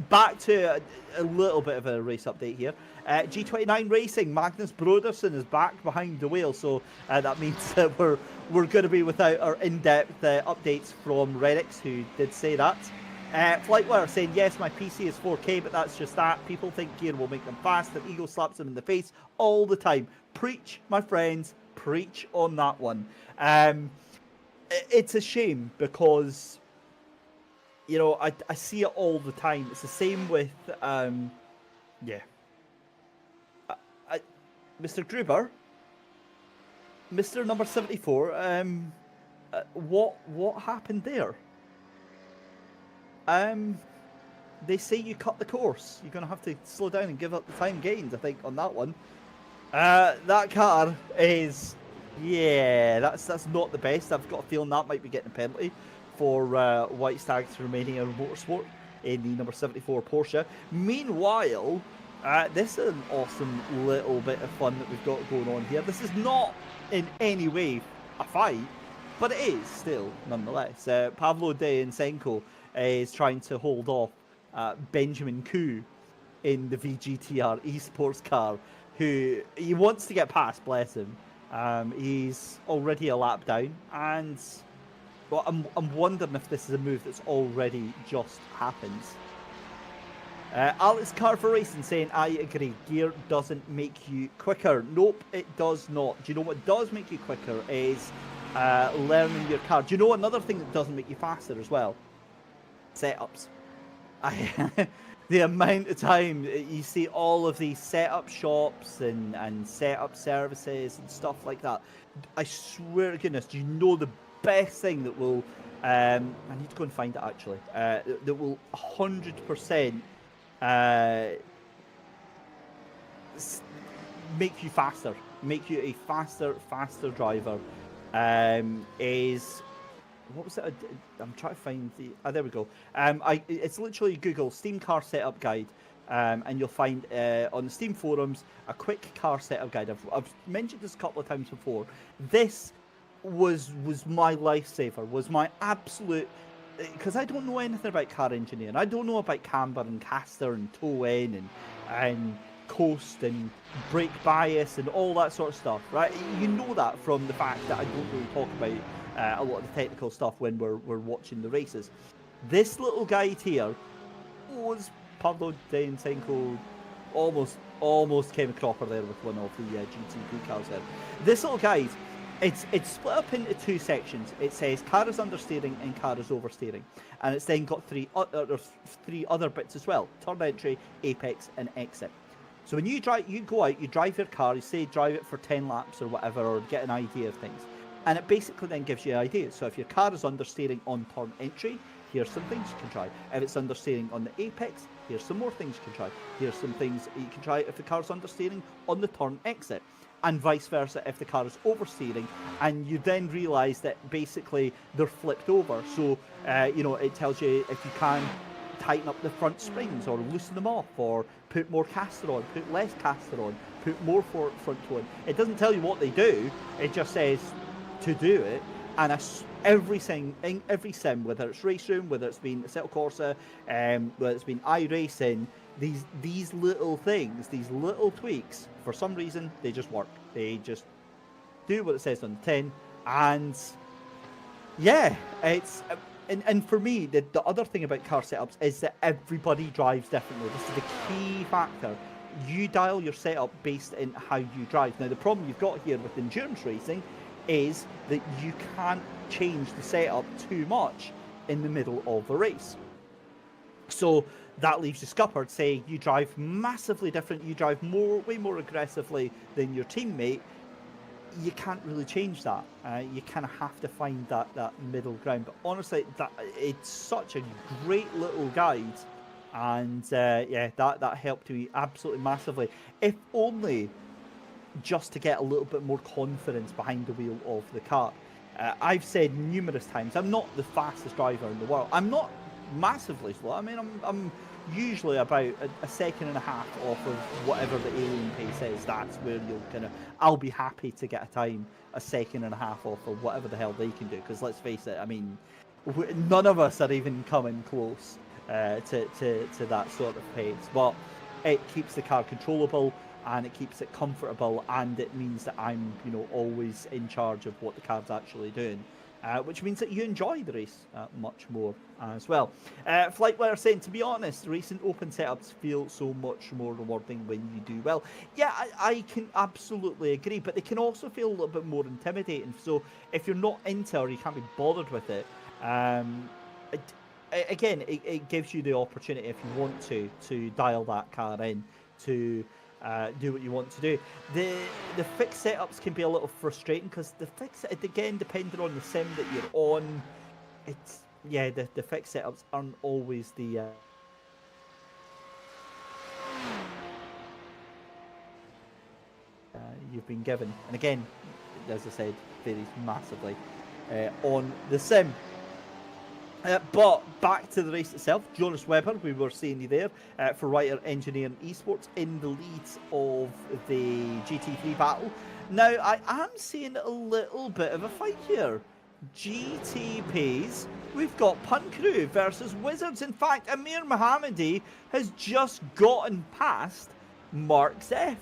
Speaker 10: Back to a little bit of a race update here. G29 Racing, Magnus Brodersen is back behind the wheel, so that means that we're going to be without our in-depth updates from Redix, who did say that. Flightwire saying, yes, my PC is 4K, but that's just that. People think gear will make them fast, and ego slaps them in the face all the time. Preach, my friends, preach on that one. It's a shame because, you know, I see it all the time. It's the same with, yeah. Mr. Gruber, Mr. number 74, what happened there? They say you cut the course. You're going to have to slow down and give up the time gains, I think, on that one. That car is, yeah, that's not the best. I've got a feeling that might be getting a penalty for White Stags Romania Motorsport in the number 74 Porsche. Meanwhile, this is an awesome little bit of fun that we've got going on here. This is not in any way a fight, but it is still, nonetheless. Pavlo Deyensenko is trying to hold off Benjamin Koo in the VGTR esports car, who he wants to get past, bless him. He's already a lap down, and well, I'm wondering if this is a move that's already just happened. Alex Carver Racing saying, I agree, gear doesn't make you quicker. Nope, it does not. Do you know what does make you quicker is learning your car. Do you know another thing that doesn't make you faster as well? Setups. The amount of time you see all of these setup shops and setup services and stuff like that. I swear to goodness, do you know the best thing that will, I need to go and find it actually, that will 100% make you faster, make you a faster driver, is, what was it? I'm trying to find the, there we go. It's literally Google Steam car setup guide, and you'll find on the Steam forums a quick car setup guide. I've mentioned this a couple of times before. This was my lifesaver, was my absolute, because I don't know anything about car engineering. I don't know about camber and caster and toe-in and coast and brake bias and all that sort of stuff, right? You know that from the fact that I don't really talk about a lot of the technical stuff when we're watching the races. This little guide here was Pablo Deyensenko almost came a cropper there with one of the GTP cars there. This little guide, it's split up into two sections. It says car is understeering and car is oversteering, and it's then got three other bits as well: turn entry, apex, and exit. So when you go out, you drive your car, you say drive it for 10 laps or whatever, or get an idea of things. And it basically then gives you an idea. So if your car is understeering on turn entry, here's some things you can try. If it's understeering on the apex, here's some more things you can try. Here's some things you can try if the car's understeering on the turn exit. And vice versa if the car is oversteering, and you then realise that basically they're flipped over. So, you know, it tells you if you can tighten up the front springs or loosen them off, or put more caster on, put less caster on, put more front toe on. It doesn't tell you what they do, it just says to do it. And every sim, whether it's Race Room, whether it's been Assetto Corsa, whether it's been iRacing, these little things, these little tweaks, for some reason, they just work. They just do what it says on the tin. And yeah, it's... And for me, the other thing about car setups is that everybody drives differently. This is the key factor. You dial your setup based on how you drive. Now, the problem you've got here with endurance racing is that you can't change the setup too much in the middle of the race. So that leaves you scuppered. Say you drive massively different, you drive way more aggressively than your teammate. You can't really change that. You kind of have to find that middle ground. But honestly, it's such a great little guide, and yeah, that helped me absolutely massively. If only just to get a little bit more confidence behind the wheel of the car. I've said numerous times, I'm not the fastest driver in the world. I'm not massively slow. I mean, I'm usually about a second and a half off of whatever the alien pace is. That's where I'll be happy to get a time a second and a half off of whatever the hell they can do. Because let's face it, I mean, none of us are even coming close to that sort of pace. But it keeps the car controllable, and it keeps it comfortable, and it means that I'm, you know, always in charge of what the car's actually doing. Which means that you enjoy the race much more as well. Flightwire saying, to be honest, recent open setups feel so much more rewarding when you do well. Yeah, I can absolutely agree, but they can also feel a little bit more intimidating. So if you're not into or you can't be bothered with it, again, it gives you the opportunity, if you want to dial that car in, to do what you want to do. The fixed setups can be a little frustrating because again, depending on the sim that you're on, it's the fixed setups aren't always the you've been given. And again, as I said, varies massively on the sim. But back to the race itself, Jonas Webber, we were seeing you there for Writer Engineering Esports in the lead of the GT3 battle. Now, I am seeing a little bit of a fight here. GTPs, we've got Punt Crew versus Wizards. In fact, Amir Mohammadi has just gotten past Mark's F.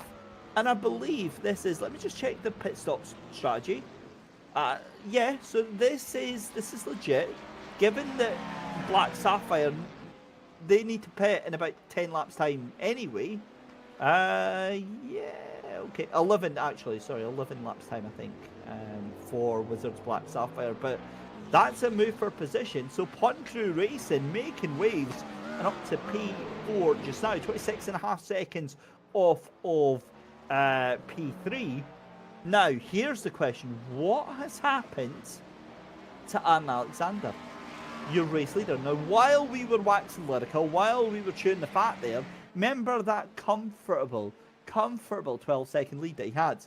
Speaker 10: And I believe this is, let me just check the pit stop strategy. Yeah, so this is legit. Given that Black Sapphire, they need to pit in about 10 laps time anyway. Yeah, okay. 11 laps time, I think, for Wizards Black Sapphire. But that's a move for position. So Punt Crew Racing making waves and up to P4 just now. 26.5 seconds off of P3. Now, here's the question. What has happened to Aaron Alexander, your race leader? Now, while we were waxing lyrical, while we were chewing the fat there, remember that comfortable 12-second lead that he had?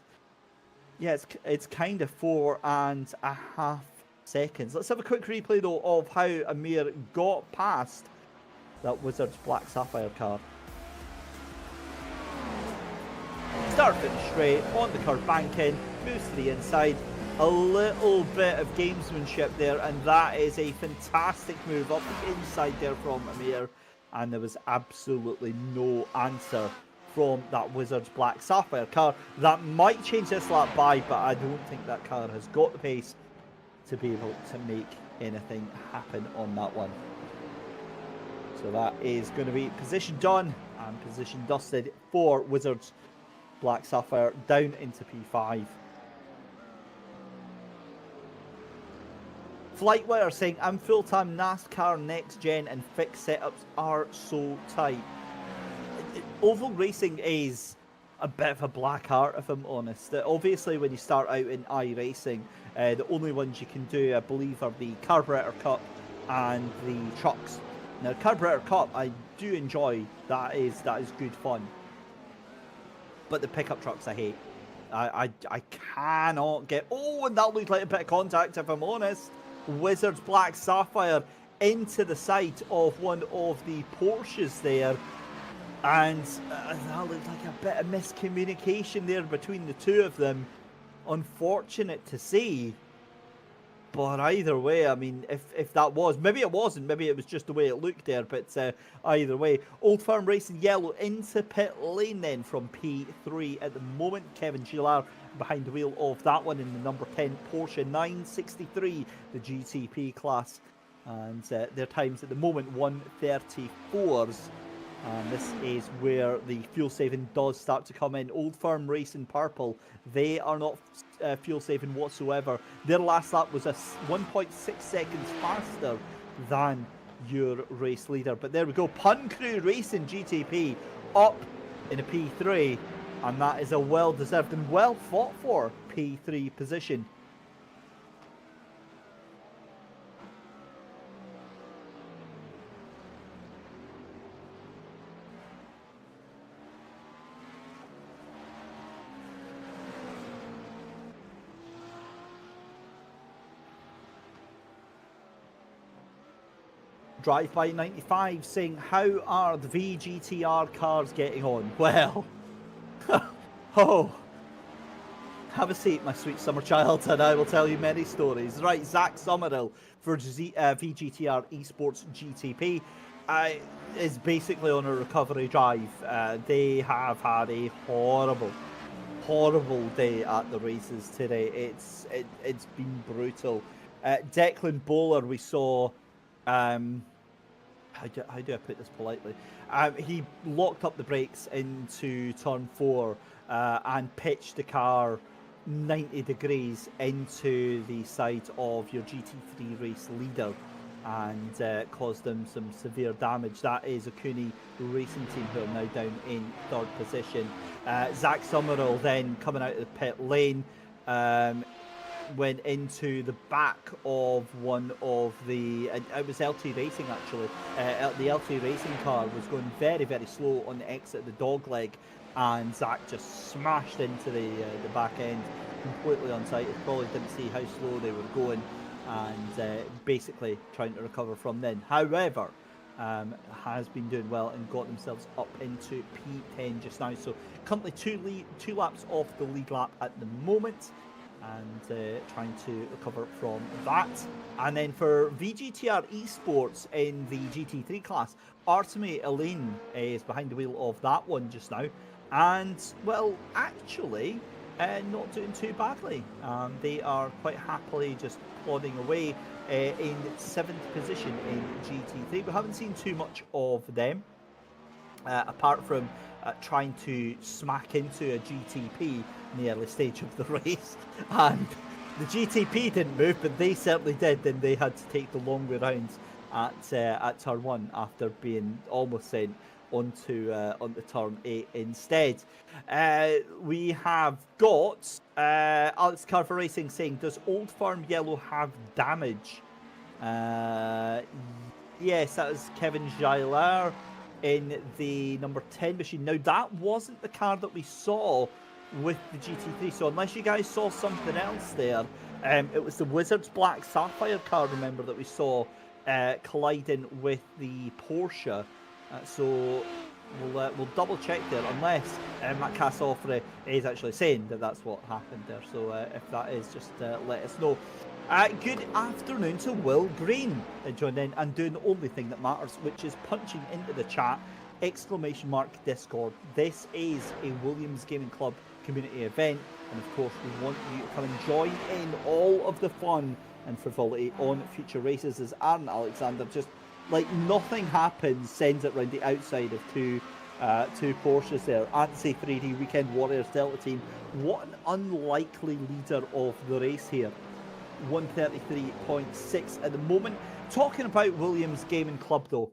Speaker 10: Yeah, it's kind of 4.5 seconds. Let's have a quick replay, though, of how Amir got past that Wizards Black Sapphire car. Start finish straight, on the curve banking, moves to the inside. A little bit of gamesmanship there, and that is a fantastic move up the inside there from Amir, and there was absolutely no answer from that Wizards Black Sapphire car. That might change this lap by, but I don't think that car has got the pace to be able to make anything happen on that one. So that is going to be position done and position dusted for Wizards Black Sapphire down into P5. Flightwire saying, I'm full-time NASCAR next gen and fixed setups are so tight. Oval racing is a bit of a black art, if I'm honest. Obviously, when you start out in iRacing, the only ones you can do, I believe, are the Carburetor Cup and the trucks. Now, Carburetor Cup, I do enjoy. That is good fun. But the pickup trucks, I hate. I cannot get... Oh, and that looked like a bit of contact, if I'm honest. Wizards Black Sapphire into the sight of one of the Porsches there. And that looked like a bit of miscommunication there between the two of them. Unfortunate to see. But either way, I mean, if that was... Maybe it wasn't. Maybe it was just the way it looked there. But either way. Old Firm Racing Yellow into pit lane then from P3 at the moment. Kevin Gillard behind the wheel of that one in the number 10 Porsche 963, the GTP class. And their times at the moment, 1:34s. And this is where the fuel saving does start to come in. Old Firm Racing Purple, they are not fuel saving whatsoever. Their last lap was 1.6 seconds faster than your race leader. But there we go, Pun Crew Racing GTP up in a P3, and that is a well-deserved and well-fought for P3 position. Drive by 95 saying, how are the VGTR cars getting on? Well, oh, have a seat, my sweet summer child, and I will tell you many stories. Right, Zach Summerhill for VGTR Esports GTP is basically on a recovery drive. They have had a horrible day at the races today. It's been brutal. Declan Bowler, we saw. How do I put this politely? He locked up the brakes into turn 4 and pitched the car 90 degrees into the side of your GT3 race leader and caused them some severe damage. That is a Cooney Racing Team who are now down in 3rd position. Zach Summerall then coming out of the pit lane. Went into the back of one of the... it was LT Racing actually. The LT Racing car was going very, very slow on the exit of the dogleg, and Zach just smashed into the back end, completely unsighted. Probably didn't see how slow they were going, and basically trying to recover from then. However, has been doing well and got themselves up into P10 just now. So currently two laps off the lead lap at the moment, and trying to recover from that. And then for VGTR Esports in the GT3 class, Artemi Elaine is behind the wheel of that one just now, and well, actually not doing too badly. They are quite happily just plodding away in 7th position in GT3. We haven't seen too much of them apart from trying to smack into a GTP in the early stage of the race, and the GTP didn't move, but they certainly did. Then they had to take the long way round at turn 1 after being almost sent onto turn 8 instead. We have got Alex Carver Racing saying, does Old Firm Yellow have damage? Yes, that is Kevin Gillard in the number 10 machine. Now, that wasn't the car that we saw with the GT3, so unless you guys saw something else there, it was the Wizards Black Sapphire car, remember, that we saw colliding with the Porsche. So we'll double check there, unless Matt Cassoffre is actually saying that that's what happened there. So if that is, just let us know. Good afternoon to Will Green joining in and doing the only thing that matters, which is punching into the chat, !Discord. This is a Williams Gaming Club community event, and of course we want you to come and join in all of the fun and frivolity on future races, as Aaron Alexander, just like nothing happens, sends it round the outside of two Porsches there. Antsy 3D Weekend Warriors Delta Team, what an unlikely leader of the race here. 133.6 at the moment. Talking about Williams Gaming Club though,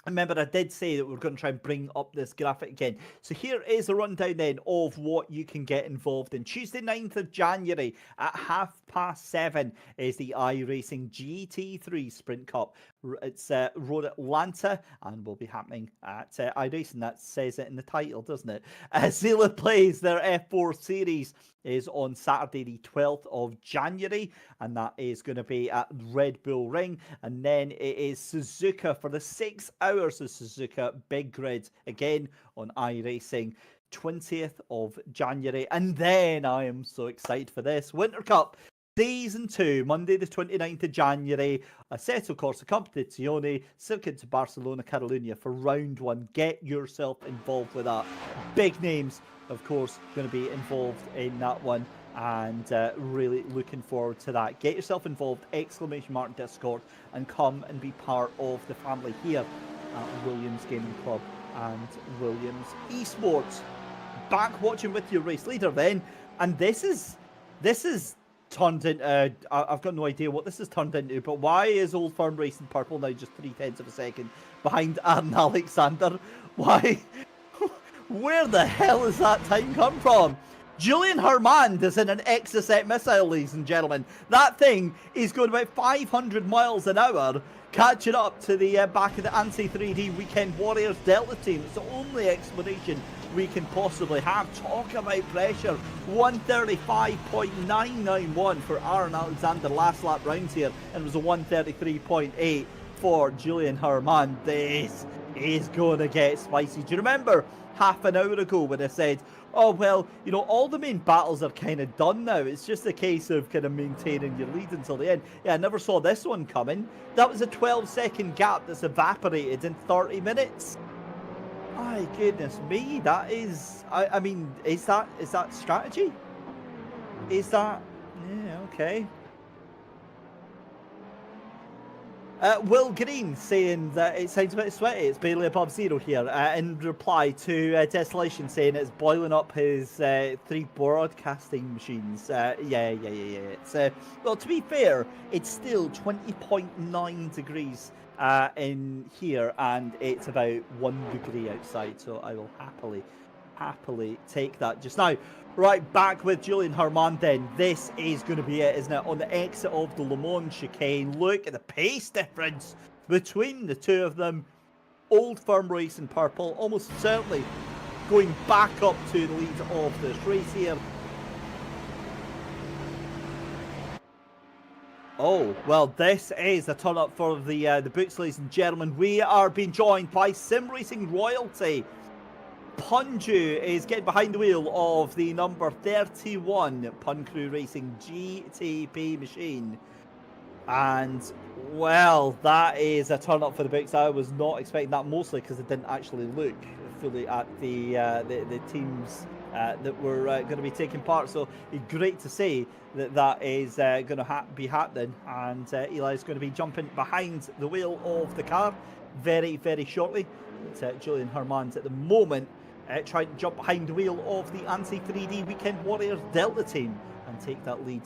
Speaker 10: Remember, I did say that we're going to try and bring up this graphic again. So here is a rundown then of what you can get involved in. Tuesday 9th of January at 7:30 is the iRacing GT3 Sprint Cup. It's Road Atlanta and will be happening at iRacing. That says it in the title, doesn't it? Zilla plays their F4 series is on Saturday the 12th of January, and that is going to be at Red Bull Ring. And then it is Suzuka for the 6 hours of Suzuka Big Grid, again on iRacing, 20th of January. And then I am so excited for this Winter Cup Season 2, Monday the 29th of January, Assetto Corsa Competizione, Circuit to Barcelona, Catalunya for round 1. Get yourself involved with that. Big names, of course, going to be involved in that one, and really looking forward to that. Get yourself involved, ! Discord, and come and be part of the family here at Williams Gaming Club and Williams Esports. Back watching with your race leader then, and this is turned into, I've got no idea what this has turned into, but why is Old Firm Racing Purple now just 0.3 of a second behind Aaron Alexander? Why? Where the hell has that time come from? Julian Hermand is in an Exocet missile, ladies and gentlemen. That thing is going about 500 miles an hour, catching up to the back of the Anti-3D Weekend Warriors Delta team. It's the only explanation we can possibly have. Talk about pressure. 135.991 for Aaron Alexander last lap rounds here, and it was a 133.8 for Julian Herman. This is going to get spicy. Do you remember half an hour ago when I said, oh, well, you know, all the main battles are kind of done now. It's just a case of kind of maintaining your lead until the end. Yeah, I never saw this one coming. That was a 12-second gap that's evaporated in 30 minutes. My goodness me, that is, I mean, is that strategy? Is that, yeah, okay. Will Green saying that it sounds a bit sweaty, it's barely above zero here, in reply to Desolation saying it's boiling up his 3 broadcasting machines. Yeah. It's, well, to be fair, it's still 20.9 degrees in here, and it's about 1 degree outside, so I will happily take that just now. Right, back with Julian Herman then. This is going to be it, isn't it? On the exit of the Le Mans chicane. Look at the pace difference between the two of them. Old Firm Racing Purple almost certainly going back up to the lead of this race here. Oh, well, this is a turn up for the books, ladies and gentlemen. We are being joined by Sim Racing Royalty. Punju is getting behind the wheel of the number 31 Pun Crew Racing GTP machine. And, well, that is a turn up for the books. I was not expecting that, mostly because it didn't actually look fully at the teams that were going to be taking part. So great to see that is going to be happening. And Eli's going to be jumping behind the wheel of the car very, very shortly. It's Julian Hermans at the moment trying to jump behind the wheel of the Anti-3D Weekend Warriors Delta team and take that lead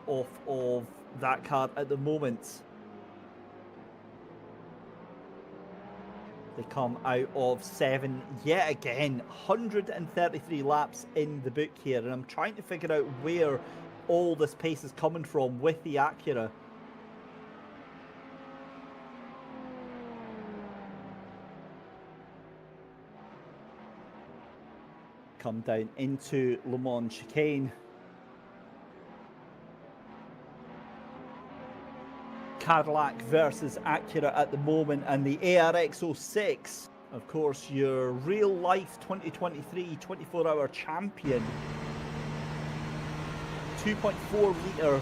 Speaker 10: off of that car at the moment. They come out of 7 yet again. 133 laps in the book here, and I'm trying to figure out where all this pace is coming from with the Acura. Come down into Le Mans chicane. Cadillac versus Acura at the moment, and the ARX06, of course, your real life 2023 24-hour champion. 2.4 litre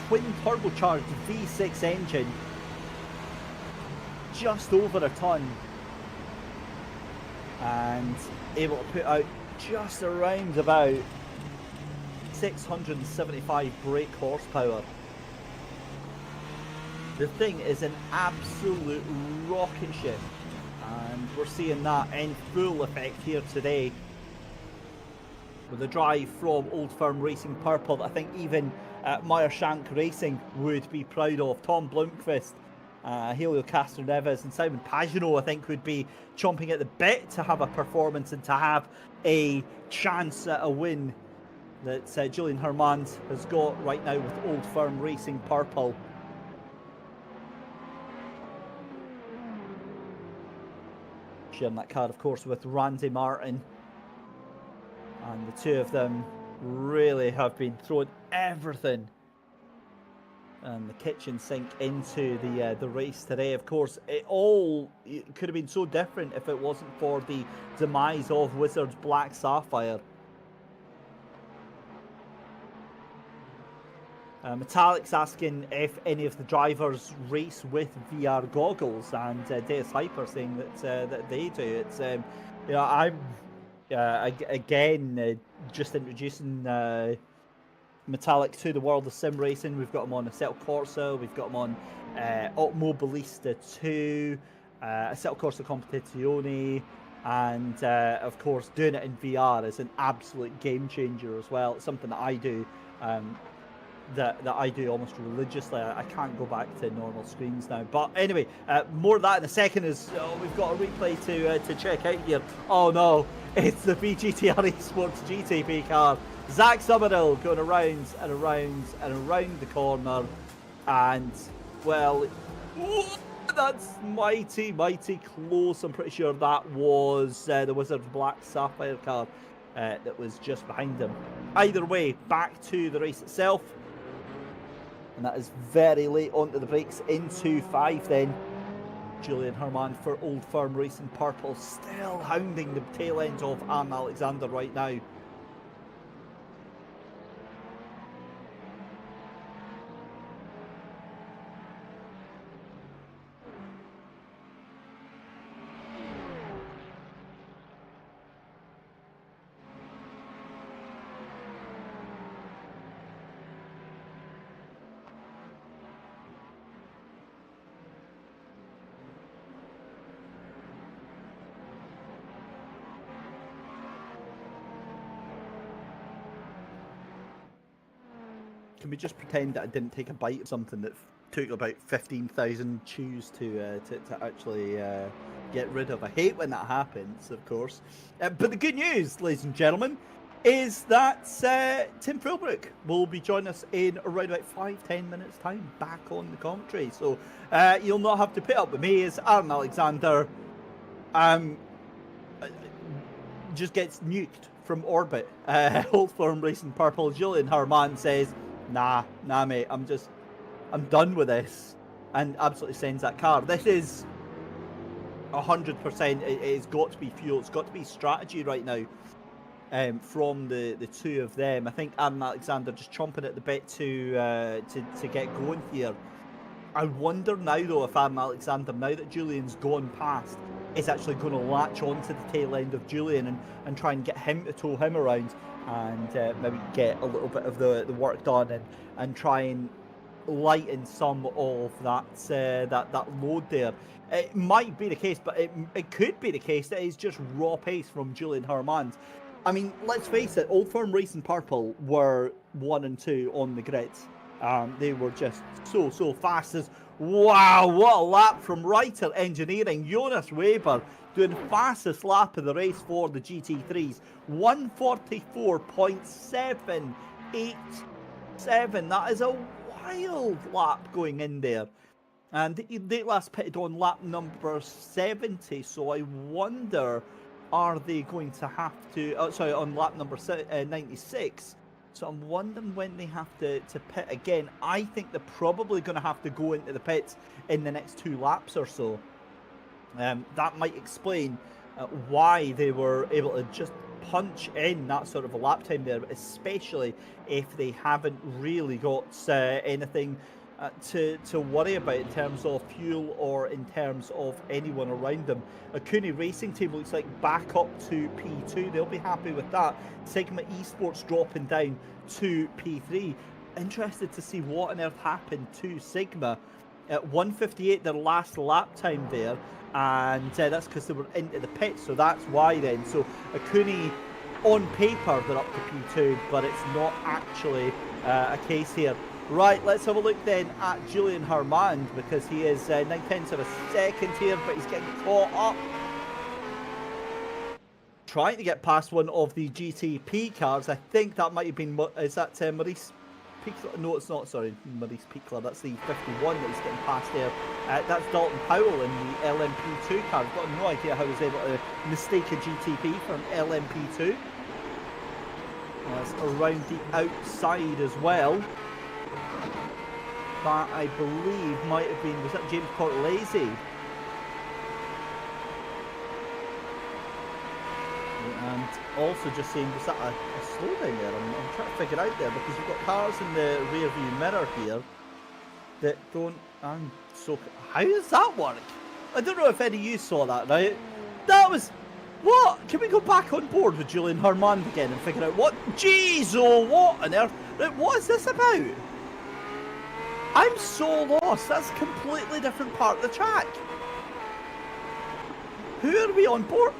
Speaker 10: twin turbocharged V6 engine, just over a ton, and able to put out just around about 675 brake horsepower. The thing is an absolute rocket ship, and we're seeing that in full effect here today with the drive from Old Firm Racing Purple. I think even Meyershank Racing would be proud of. Tom Blomqvist Helio Castroneves and Simon Pagenaud, I think, would be chomping at the bit to have a performance and to have a chance at a win that Julian Hermand has got right now with Old Firm Racing Purple. Sharing that car, of course, with Randy Martin. And the two of them really have been throwing everything and the kitchen sink into the race today. Of course, it could have been so different if it wasn't for the demise of Wizards Black Sapphire. Metallic's asking if any of the drivers race with VR goggles, and Deus Hyper saying that they do. It's you know, I'm again just introducing Metallic to the world of sim racing. We've got him on Assetto Corsa, we've got him on Automobilista 2, Assetto Corsa Competizione, and of course doing it in VR is an absolute game changer as well. It's something that I do. That I do almost religiously. I can't go back to normal screens now. But anyway, more of that in a second. We've got a replay to check out here. Oh no, it's the VGTR Esports GTP car. Zach Summerhill going around and around and around the corner, and well, that's mighty close. I'm pretty sure that was the Wizards Black Sapphire car that was just behind him. Either way, back to the race itself. And that is very late onto the brakes into 5 then. Julian Hermand for Old Firm Racing Purple, still hounding the tail end of Aaron Alexander right now. Can we just pretend that I didn't take a bite of something that took about 15,000 chews to actually get rid of? I hate when that happens, of course. But the good news, ladies and gentlemen, is that Tim Philbrook will be joining us in around about 5-10 minutes time back on the commentary. So you'll not have to put up with me as Aaron Alexander just gets nuked from orbit. Old Firm Racing Purple, Julian Hermand says, Nah, mate, I'm done with this, and absolutely sends that car. This is 100%. It's got to be fuel. It's got to be strategy right now. From the two of them, I think Aaron Alexander just chomping at the bit to get going here. I wonder now though if Aaron Alexander, now that Julian's gone past, is actually going to latch onto the tail end of Julian and try and get him to tow him around, and maybe get a little bit of the work done and try and lighten some of that load there. It might be the case, but it could be the case that it's just raw pace from Julian Hermand. I mean, let's face it, Old Firm Racing Purple were 1 and 2 on the grid. They were just so fast. Wow, what a lap from Reiter Engineering. Jonas Weber doing the fastest lap of the race for the GT3s. 144.787. That is a wild lap going in there. And they last pitted on lap number 70, so I wonder, are they going to have to... on lap number 96. So I'm wondering when they have to pit again. I think they're probably going to have to go into the pits in the next 2 laps or so. That might explain why they were able to just punch in that sort of a lap time there, especially if they haven't really got anything to worry about in terms of fuel or in terms of anyone around them. Acura Racing Team looks like back up to P2. They'll be happy with that. Sigma Esports dropping down to P3. Interested to see what on earth happened to Sigma. At 1:58 their last lap time there, and that's because they were into the pit, so that's why then. So Acura, on paper, they're up to P2, but it's not actually a case here. Right, let's have a look then at Julian Hermand, because he is 9/10 of a second here, but he's getting caught up. Trying to get past one of the GTP cars. I think that might have been, is that Maurice Pichler? No, it's not, sorry, Maurice Pichler. That's the 51 that he's getting past there. That's Dalton Powell in the LMP2 car. I've got no idea how he was able to mistake a GTP for an LMP2. That's around the outside as well. That, I believe, might have been, was that James Cortese? And also just saying, was that a slowdown there? I'm trying to figure out there, because you've got cars in the rear view mirror here that don't, so, how does that work? I don't know if any of you saw that, right? That was, what? Can we go back on board with Julian Hermand again and figure out what? Jeez, oh, what on earth? Right, what is this about? I'm so lost. That's a completely different part of the track. Who are we on board?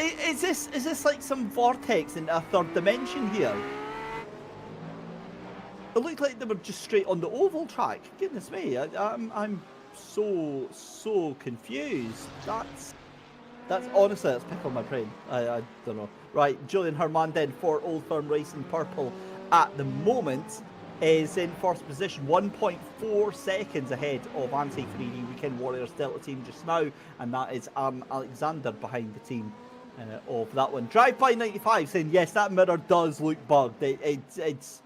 Speaker 10: Is this like some vortex in a third dimension here? It looked like they were just straight on the oval track. Goodness me, I'm so confused. That's honestly, that's pickle my brain. I don't know. Right, Julian Hermand then for Old Firm Racing Purple at the moment is in first position, 1.4 seconds ahead of Anti-3D Weekend Warriors Delta team just now, and that is Alexander behind the team of that one. Drive by 95 saying yes, that mirror does look bugged. It's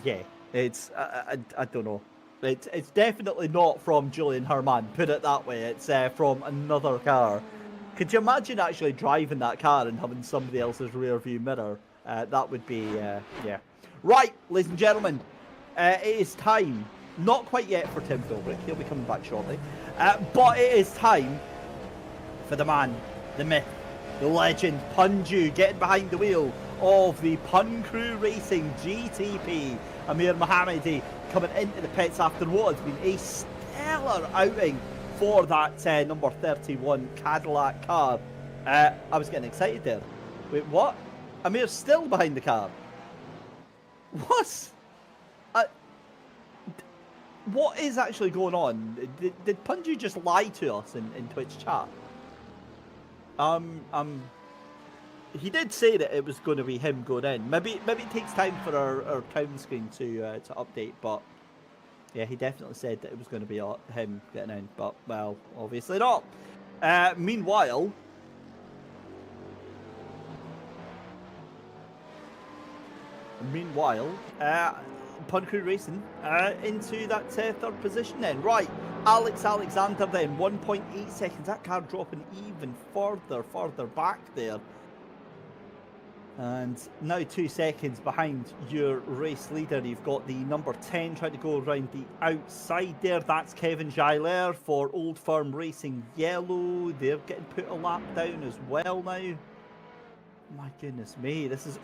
Speaker 10: I don't know. It's definitely not from Julian Hermand, put it that way. It's from another car. Could you imagine actually driving that car and having somebody else's rear view mirror? That would be yeah. Right, ladies and gentlemen, it is time, not quite yet for Tim Philbrick, he'll be coming back shortly, but it is time for the man, the myth, the legend, Punju, getting behind the wheel of the Pun Crew Racing GTP. Amir Mohammadi coming into the pits after what has been a stellar outing for that number 31 Cadillac car. I was getting excited there. Wait, what? Amir's still behind the car. What is actually going on? Did Punju just lie to us in Twitch chat? He did say that it was going to be him going in. Maybe it takes time for our crown screen to update, but yeah, he definitely said that it was going to be him getting in, but well, obviously not. Meanwhile, Pun Crew Racing into that third position then. Right, Alexander then, 1.8 seconds. That car dropping even further back there. And now 2 seconds behind your race leader. You've got the number 10 trying to go around the outside there. That's Kevin Giler for Old Firm Racing Yellow. They're getting put a lap down as well now. My goodness me, this is,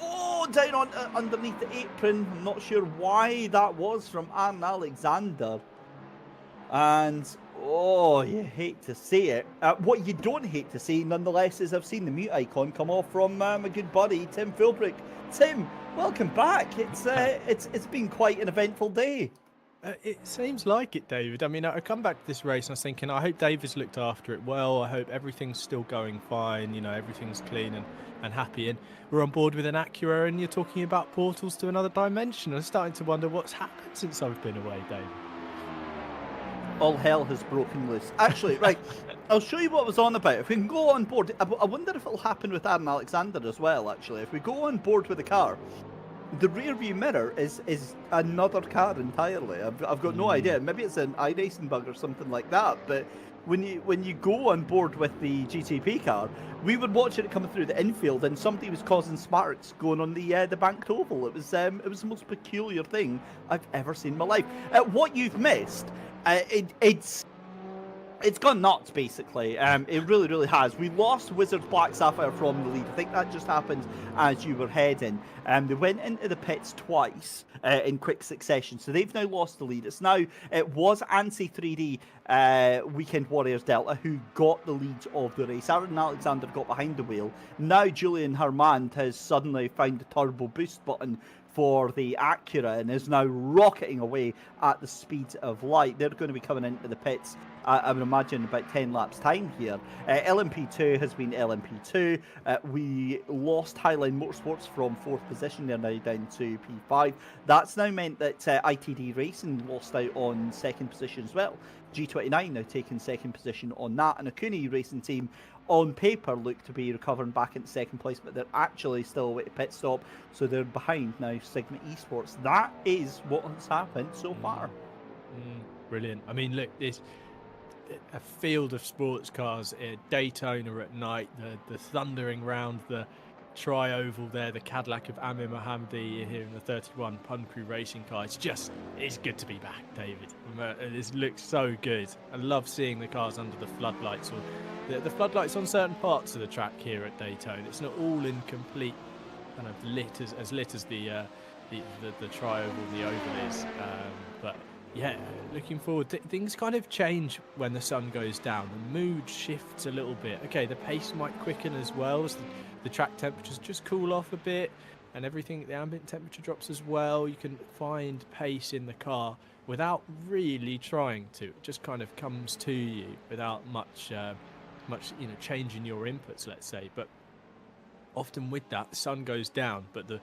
Speaker 10: down on underneath the apron. I'm not sure why that was from Aaron Alexander. And, you hate to see it. What you don't hate to see, nonetheless, is I've seen the mute icon come off from my good buddy, Tim Philbrick. Tim, welcome back. It's been quite an eventful day.
Speaker 11: It seems like it, David. I mean, I come back to this race and I was thinking, I hope David's looked after it well. I hope everything's still going fine. You know, everything's clean and happy. And we're on board with an Acura and you're talking about portals to another dimension. I'm starting to wonder what's happened since I've been away, David.
Speaker 10: All hell has broken loose. Actually, right, I'll show you what I was on about. If we can go on board, I wonder if it'll happen with Aaron Alexander as well, actually. If we go on board with the car, the rear view mirror is another car entirely. I've got no idea. Maybe it's an iRacing bug or something like that. But when you go on board with the GTP car, we were watching it coming through the infield, and somebody was causing sparks going on the banked oval. It was the most peculiar thing I've ever seen in my life. What you've missed, it's gone nuts, basically. It really has. We lost Wizard Black Sapphire from the lead. I think that just happened as you were heading. They went into the pits twice in quick succession, so they've now lost the lead. It was Anti-3D Weekend Warriors Delta who got the lead of the race. Aaron Alexander got behind the wheel. Now Julian Hermand has suddenly found the turbo boost button for the Acura and is now rocketing away at the speed of light. They're going to be coming into the pits, I would imagine, about 10 laps time here. LMP2 has been LMP2. We lost Highline Motorsports from 4th position. They're now down to P5. That's now meant that ITD Racing lost out on 2nd position as well. G29 now taking 2nd position on that, and a Acuna Racing team on paper look to be recovering back into 2nd place, but they're actually still away to pit stop, so they're behind now Sigma Esports. That is what has happened so far.
Speaker 11: Brilliant. I mean, look, there's a field of sports cars at Daytona at night, the thundering round, the tri-oval there, the Cadillac of Amir Mohammadi here in the 31 Pun Crew racing car. It's good to be back, David. This looks so good. I love seeing the cars under the floodlights, or the floodlights on certain parts of the track here at Daytona. It's not all in complete kind of lit as lit as the tri-oval and the oval is, but yeah, looking forward. Things kind of change when the sun goes down. The mood shifts a little bit. Okay, the pace might quicken as well as the track temperatures just cool off a bit, and everything, the ambient temperature drops as well. You can find pace in the car without really trying to. It just kind of comes to you without much changing your inputs, let's say. But often with that, the sun goes down, but the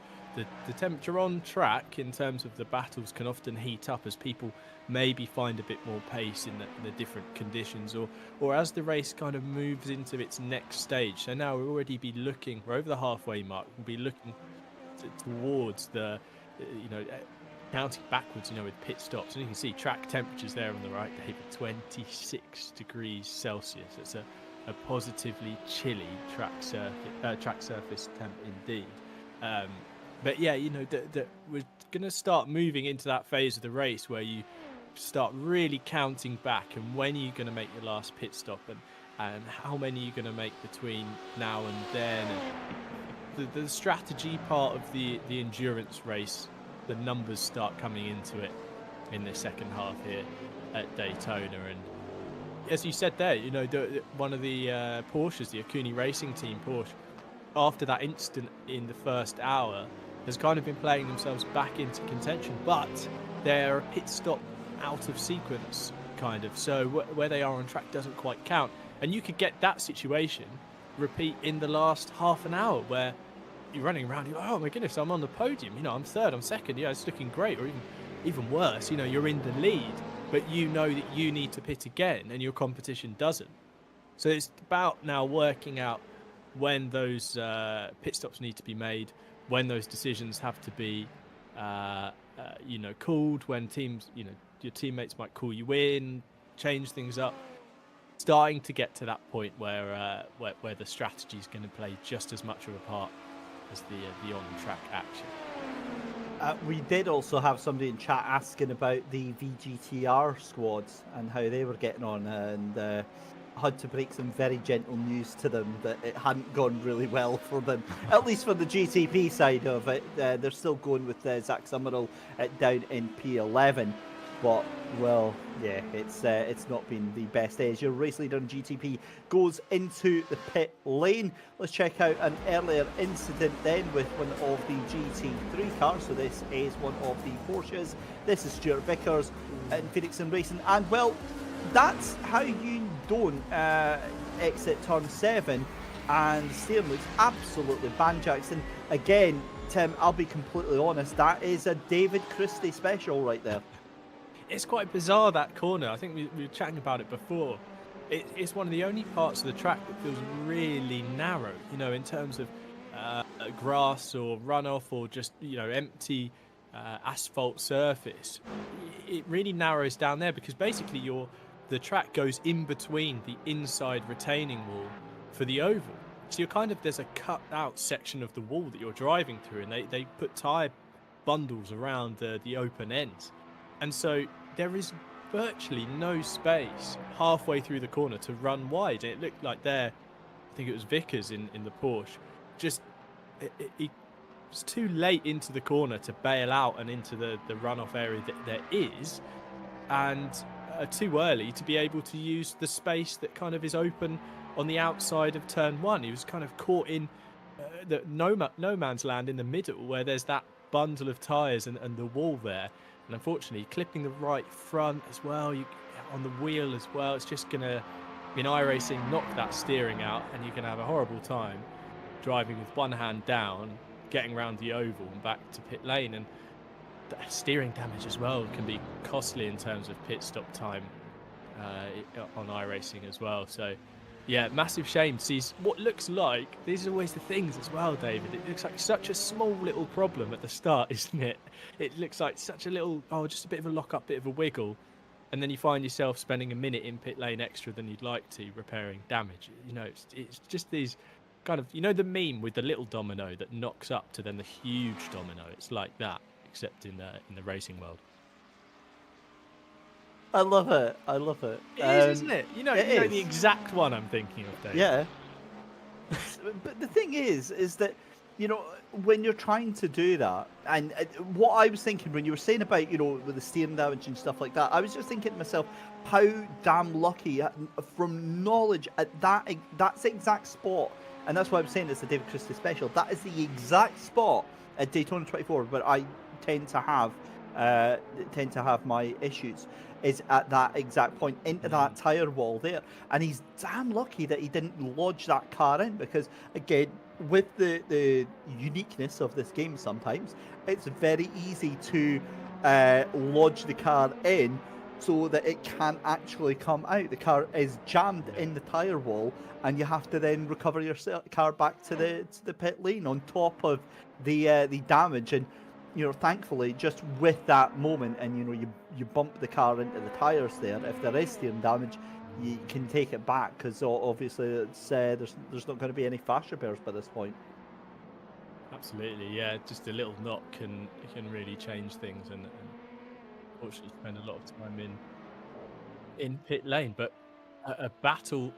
Speaker 11: temperature on track in terms of the battles can often heat up as people maybe find a bit more pace in the different conditions, or as the race kind of moves into its next stage. So now we're over the halfway mark. We'll be looking towards the, counting backwards, with pit stops. And you can see track temperatures there on the right, David, 26 degrees Celsius. It's a positively chilly track surface temp indeed. But yeah, we're going to start moving into that phase of the race where you start really counting back, and when you're going to make your last pit stop, and how many you're going to make between now and then. And the strategy part of the endurance race, the numbers start coming into it in the second half here at Daytona. And as you said there, one of the Porsches, the Acura Racing Team Porsche, after that incident in the first hour, has kind of been playing themselves back into contention, but they're a pit stop out of sequence, kind of. So where they are on track doesn't quite count. And you could get that situation repeat in the last half an hour where you're running around, you're like, oh my goodness, I'm on the podium, I'm third, I'm second, it's looking great. Or even worse, you're in the lead, but you know that you need to pit again and your competition doesn't. So it's about now working out when those pit stops need to be made, when those decisions have to be called, when teams, your teammates might call you in, change things up. Starting to get to that point where the strategy is going to play just as much of a part as the on-track action.
Speaker 10: We did also have somebody in chat asking about the VGTR squads and how they were getting on, and had to break some very gentle news to them that it hadn't gone really well for them, at least for the GTP side of it. They're still going with Zach Summerall down in P11, but well, yeah, it's not been the best day. As your race leader in GTP goes into the pit lane, let's check out an earlier incident then with one of the GT3 cars. So this is one of the Porsches. This is Stuart Vickers in Phoenix and Racing, and well, that's how you don't exit turn 7, and steering looks absolutely banjaxed. And again, Tim, I'll be completely honest, that is a David Christie special right there.
Speaker 11: It's quite bizarre, that corner. I think we were chatting about it before. It's one of the only parts of the track that feels really narrow, in terms of grass or runoff or just, empty asphalt surface. It really narrows down there because basically the track goes in between the inside retaining wall for the oval. So there's a cut out section of the wall that you're driving through, and they put tyre bundles around the open ends. And so there is virtually no space halfway through the corner to run wide. And it looked like I think it was Vickers in the Porsche, he was too late into the corner to bail out and into the runoff area that there is, and too early to be able to use the space that kind of is open on the outside of turn 1. He was kind of caught in the no man's land in the middle, where there's that bundle of tyres and the wall there. And unfortunately, clipping the right front as well, on the wheel as well, it's just going to, in iRacing, knock that steering out, and you're going to have a horrible time driving with one hand down, getting around the oval and back to pit lane. And the steering damage as well can be costly in terms of pit stop time on iRacing as well. So yeah, massive shame to see what looks like, these are always the things as well, David, it looks like such a small little problem at the start, isn't it? It looks like such a little, just a bit of a lock up, bit of a wiggle, and then you find yourself spending a minute in pit lane extra than you'd like to repairing damage. You know, it's just these kind of, you know, the meme with the little domino that knocks up to then the huge domino. It's like that, except in the racing world.
Speaker 10: I love it. I love it.
Speaker 11: It is, isn't it? You know the exact one I'm thinking of, Dave.
Speaker 10: Yeah. But the thing is that, you know, when you're trying to do that, and what I was thinking when you were saying about, you know, with the steering damage and stuff like that, I was just thinking to myself, how damn lucky from knowledge at that's the exact spot, and that's why I'm saying it's a David Christie special. That is the exact spot at Daytona 24 where I tend to have my issues, is at that exact point into that tyre wall there. And he's damn lucky that he didn't lodge that car in, because again, with the uniqueness of this game, sometimes it's very easy to lodge the car in so that it can't actually come out. The car is jammed in the tyre wall, and you have to then recover your car back to the pit lane on top of the damage. And you know, thankfully, just with that moment, and you know, you bump the car into the tyres there, if there is steering damage, you can take it back, because obviously it's there's not going to be any fast repairs by this point.
Speaker 11: Absolutely, yeah. Just a little knock can really change things, and unfortunately spend a lot of time in pit lane. But a battle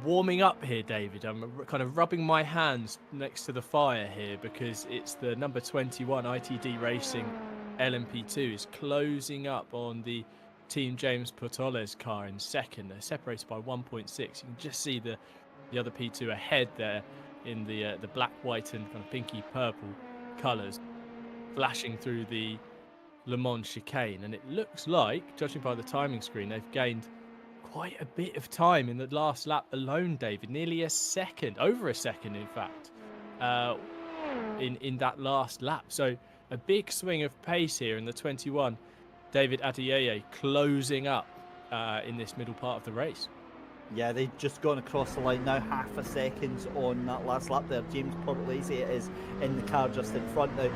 Speaker 11: warming up here, David. I'm kind of rubbing my hands next to the fire here, because it's the number 21 ITD Racing LMP2 is closing up on the Team James Portoles car in second. They're separated by 1.6. You can just see the other P2 ahead there in the black, white and kind of pinky purple colours flashing through the Le Mans chicane. And it looks like, judging by the timing screen, they've gained quite a bit of time in the last lap alone, David. Nearly a second, over a second, in fact, in that last lap. So a big swing of pace here in the 21. David Adeyeye closing up in this middle part of the race.
Speaker 10: Yeah, they've just gone across the line now, half a second on that last lap there. James Portoles is in the car just in front now.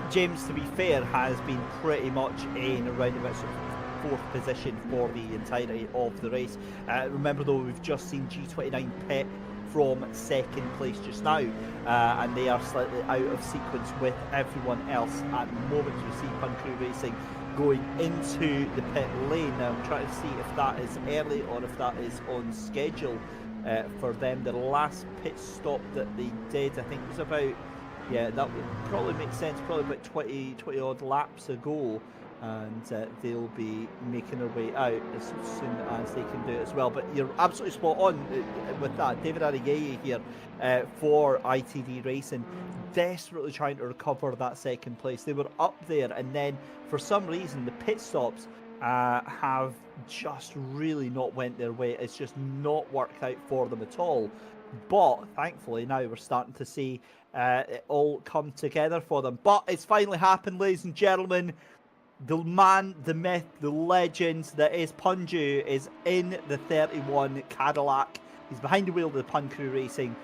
Speaker 10: James, to be fair, has been pretty much in around about sort of fourth position for the entirety of the race. Remember though, we've just seen G29 pit from second place just now, and they are slightly out of sequence with everyone else at the moment. You see Acura Racing going into the pit lane. Now I'm trying to see if that is early or if that is on schedule for them. The last pit stop that they did, I think, was about, yeah, that would probably make sense, probably about 20 odd laps ago, and they'll be making their way out as soon as they can do it as well. But you're absolutely spot on with that. David Adeyeye here for ITD Racing, desperately trying to recover that second place. They were up there, and then for some reason the pit stops have just really not went their way. It's just not worked out for them at all. But thankfully now we're starting to see it all come together for them. But it's finally happened, ladies and gentlemen. The man, the myth, the legend that is Punju is in the 31 Cadillac. He's behind the wheel of the Acura Racing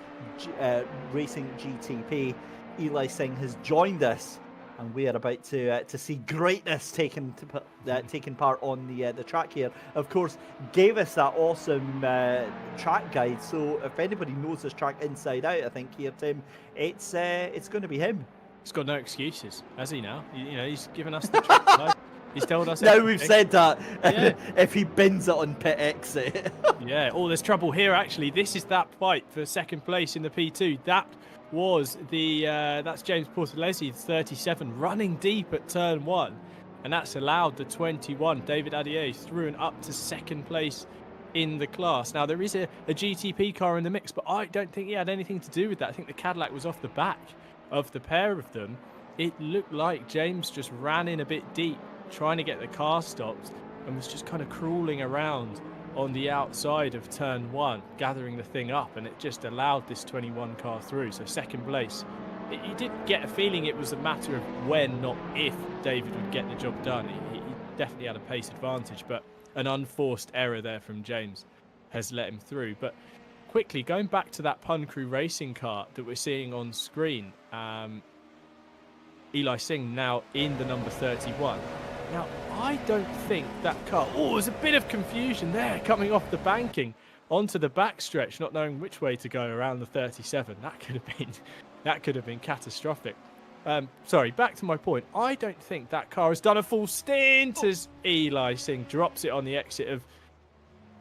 Speaker 10: GTP. Eli Singh has joined us, and we are about to see greatness taking part on the track here. Of course, gave us that awesome track guide. So if anybody knows this track inside out, I think here, Tim, it's going to be him.
Speaker 11: He's got no excuses, has he now? You know, he's given us the track. He's told us.
Speaker 10: Now
Speaker 11: everything.
Speaker 10: we've said that.
Speaker 11: Yeah.
Speaker 10: If he bins it on pit exit.
Speaker 11: Yeah. Oh, there's trouble here. Actually, this is that fight for second place in the P2. That was that's James Portoles, 37, running deep at turn 1, and that's allowed the 21 David Adeyeye through and up to second place in the class. Now there is a GTP car in the mix, but I don't think he had anything to do with that. I think the Cadillac was off the back of the pair of them, it looked like James just ran in a bit deep, trying to get the car stopped, and was just kind of crawling around on the outside of turn 1, gathering the thing up, and it just allowed this 21 car through. So second place. You did get a feeling it was a matter of when, not if, David would get the job done. He definitely had a pace advantage, but an unforced error there from James has let him through. But quickly, going back to that Pun Crew racing car that we're seeing on screen, Eli Singh now in the number 31. Now, I don't think that car... Oh, there's a bit of confusion there coming off the banking onto the backstretch, not knowing which way to go around the 37. That could have been catastrophic. Sorry, back to my point. I don't think that car has done a full stint as Eli Singh drops it on the exit of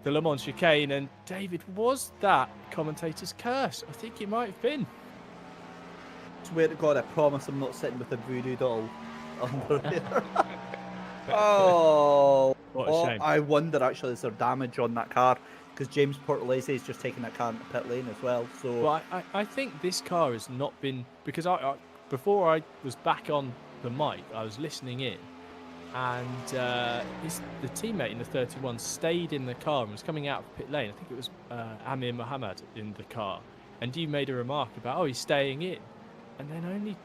Speaker 11: the Le Mans chicane. And David, was that commentator's curse? I think it might have been.
Speaker 10: Swear to God, I promise I'm not sitting with a voodoo doll under here. Oh,
Speaker 11: what a shame.
Speaker 10: I wonder actually, is there damage on that car? Because James Portalese is just taking that car into pit lane as well. So,
Speaker 11: well, I think this car has not been, because before I was back on the mic, I was listening in, and the teammate in the 31 stayed in the car and was coming out of pit lane. I think it was Amir Muhammad in the car, and you made a remark about, oh, he's staying in. And then only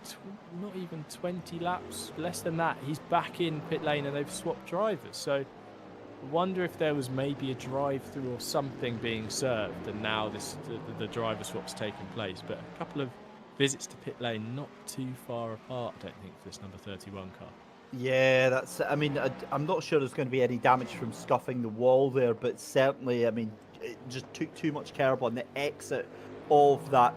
Speaker 11: not even 20 laps, less than that, he's back in pit lane and they've swapped drivers. So I wonder if there was maybe a drive-through or something being served, and now the driver swap's taken place. But a couple of visits to pit lane not too far apart, I don't think, for this number 31 car.
Speaker 10: yeah, that's. I mean, I'm not sure there's going to be any damage from scuffing the wall there, but certainly, I mean, it just took too much curb on the exit of that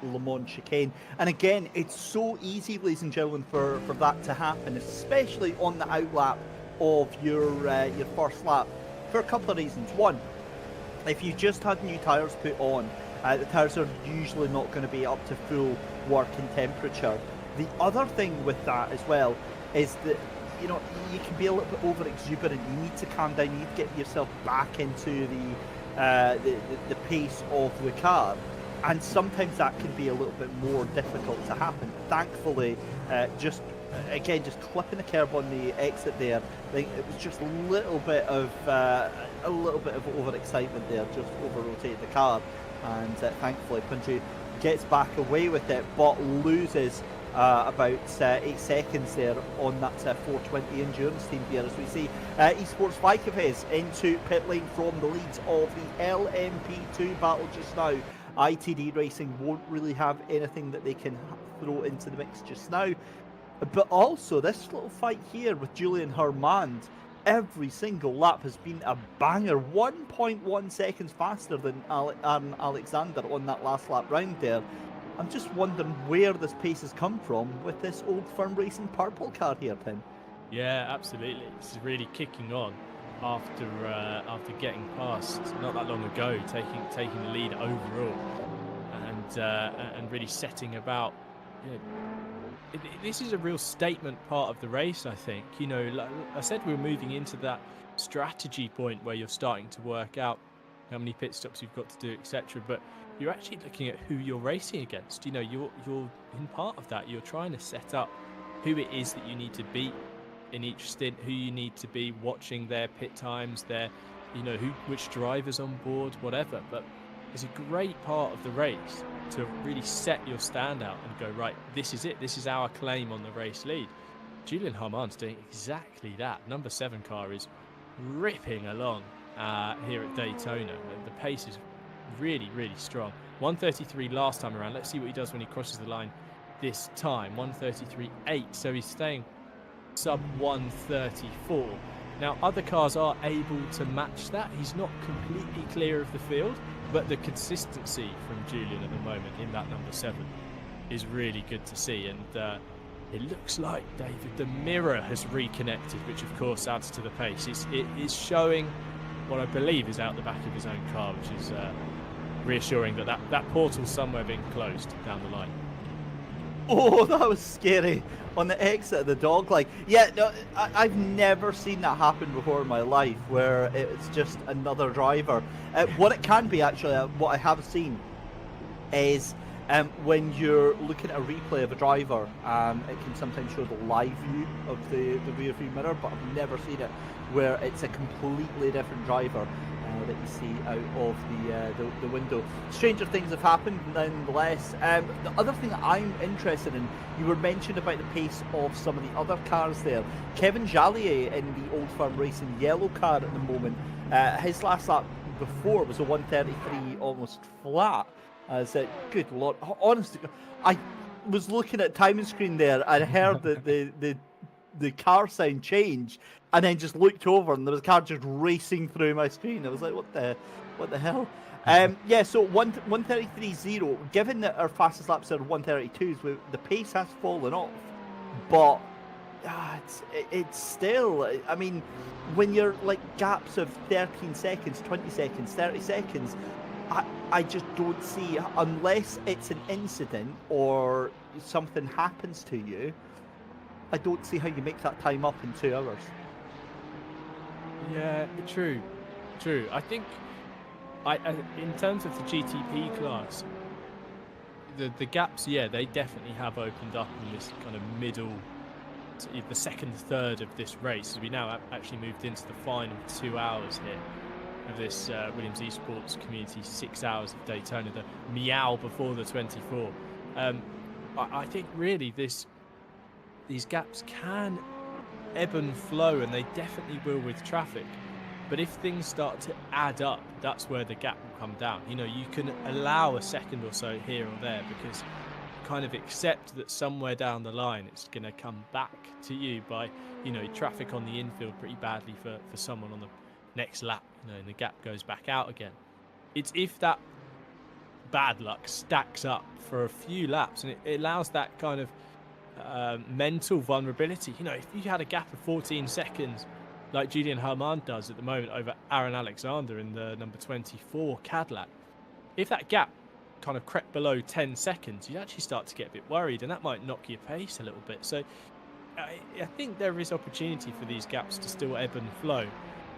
Speaker 10: Le Mans chicane. And again, it's so easy, ladies and gentlemen, for that to happen, especially on the outlap of your first lap, for a couple of reasons. One, if you just had new tyres put on, the tyres are usually not going to be up to full working temperature. The other thing with that as well is that, you know, you can be a little bit over exuberant. You need to calm down. You need to get yourself back into the pace of the car, and sometimes that can be a little bit more difficult to happen. Thankfully, just clipping the curb on the exit there, I think it was just a little bit of overexcitement there, just over rotated the car, and thankfully Punju gets back away with it, but loses about 8 seconds there on that 420 endurance team here, as we see esports bike of his into pit lane from the leads of the LMP2 battle just now. ITD Racing won't really have anything that they can throw into the mix just now, but also this little fight here with Julian Hermand, every single lap has been a banger. 1.1 seconds faster than Aaron Alexander on that last lap round there. I'm just wondering where this pace has come from with this Old Firm Racing purple car here, Tim.
Speaker 11: Yeah, absolutely. This is really kicking on after getting past not that long ago, taking the lead overall, and really setting about. You know, this is a real statement part of the race, I think. You know, like I said, we're moving into that strategy point where you're starting to work out how many pit stops you've got to do, etc. But you're actually looking at who you're racing against. You know, you're in part of that. You're trying to set up who it is that you need to beat in each stint, who you need to be watching their pit times, their, you know, which drivers on board, whatever. But it's a great part of the race to really set your stand out and go, right, this is it. This is our claim on the race lead. Julian Harman's doing exactly that. Number 7 car is ripping along here at Daytona. The pace is really, really strong. 133 last time around. Let's see what he does when he crosses the line this time. 133.8, so he's staying sub 134. Now, other cars are able to match that. He's not completely clear of the field, but the consistency from Julian at the moment in that number 7 is really good to see. And it looks like, David, the mirror has reconnected, which of course adds to the pace. It is showing what I believe is out the back of his own car, which is reassuring that portal's somewhere being closed down the line.
Speaker 10: Oh, that was scary on the exit of the dog leg. Yeah, no, I've never seen that happen before in my life, where it's just another driver. What it can be, actually, what I have seen is when you're looking at a replay of a driver, it can sometimes show the live view of the rear view mirror, but I've never seen it where it's a completely different driver that you see out of the window. Stranger things have happened nonetheless. The other thing that I'm interested in, you were mentioned about the pace of some of the other cars there. Kevin Jallier in the Old Firm Racing yellow car at the moment, his last lap before was a 133 almost flat. I said, good lord, honestly, I was looking at timing screen there and heard the car sound change, and then just looked over and there was a car just racing through my screen. I was like, what the hell? Yeah, so 133.0, given that our fastest laps are 132s, the pace has fallen off, but it's still, I mean, when you're like gaps of 13 seconds, 20 seconds, 30 seconds, I just don't see, unless it's an incident or something happens to you, I don't see how you make that time up in 2 hours.
Speaker 11: Yeah, true. I think, in terms of the GTP class, the gaps, yeah, they definitely have opened up in this kind of middle, the second third of this race. We now actually moved into the final 2 hours here of this Williams Esports Community 6 hours of Daytona, the meow before the 24. I think really these gaps can ebb and flow, and they definitely will with traffic. But if things start to add up, that's where the gap will come down. You know, you can allow a second or so here or there because you kind of accept that somewhere down the line it's going to come back to you by, you know, traffic on the infield pretty badly for someone on the next lap, you know, and the gap goes back out again. It's if that bad luck stacks up for a few laps, and it allows that kind of mental vulnerability. You know, if you had a gap of 14 seconds like Julian Herman does at the moment over Aaron Alexander in the number 24 Cadillac, if that gap kind of crept below 10 seconds, you'd actually start to get a bit worried, and that might knock your pace a little bit. So I think there is opportunity for these gaps to still ebb and flow.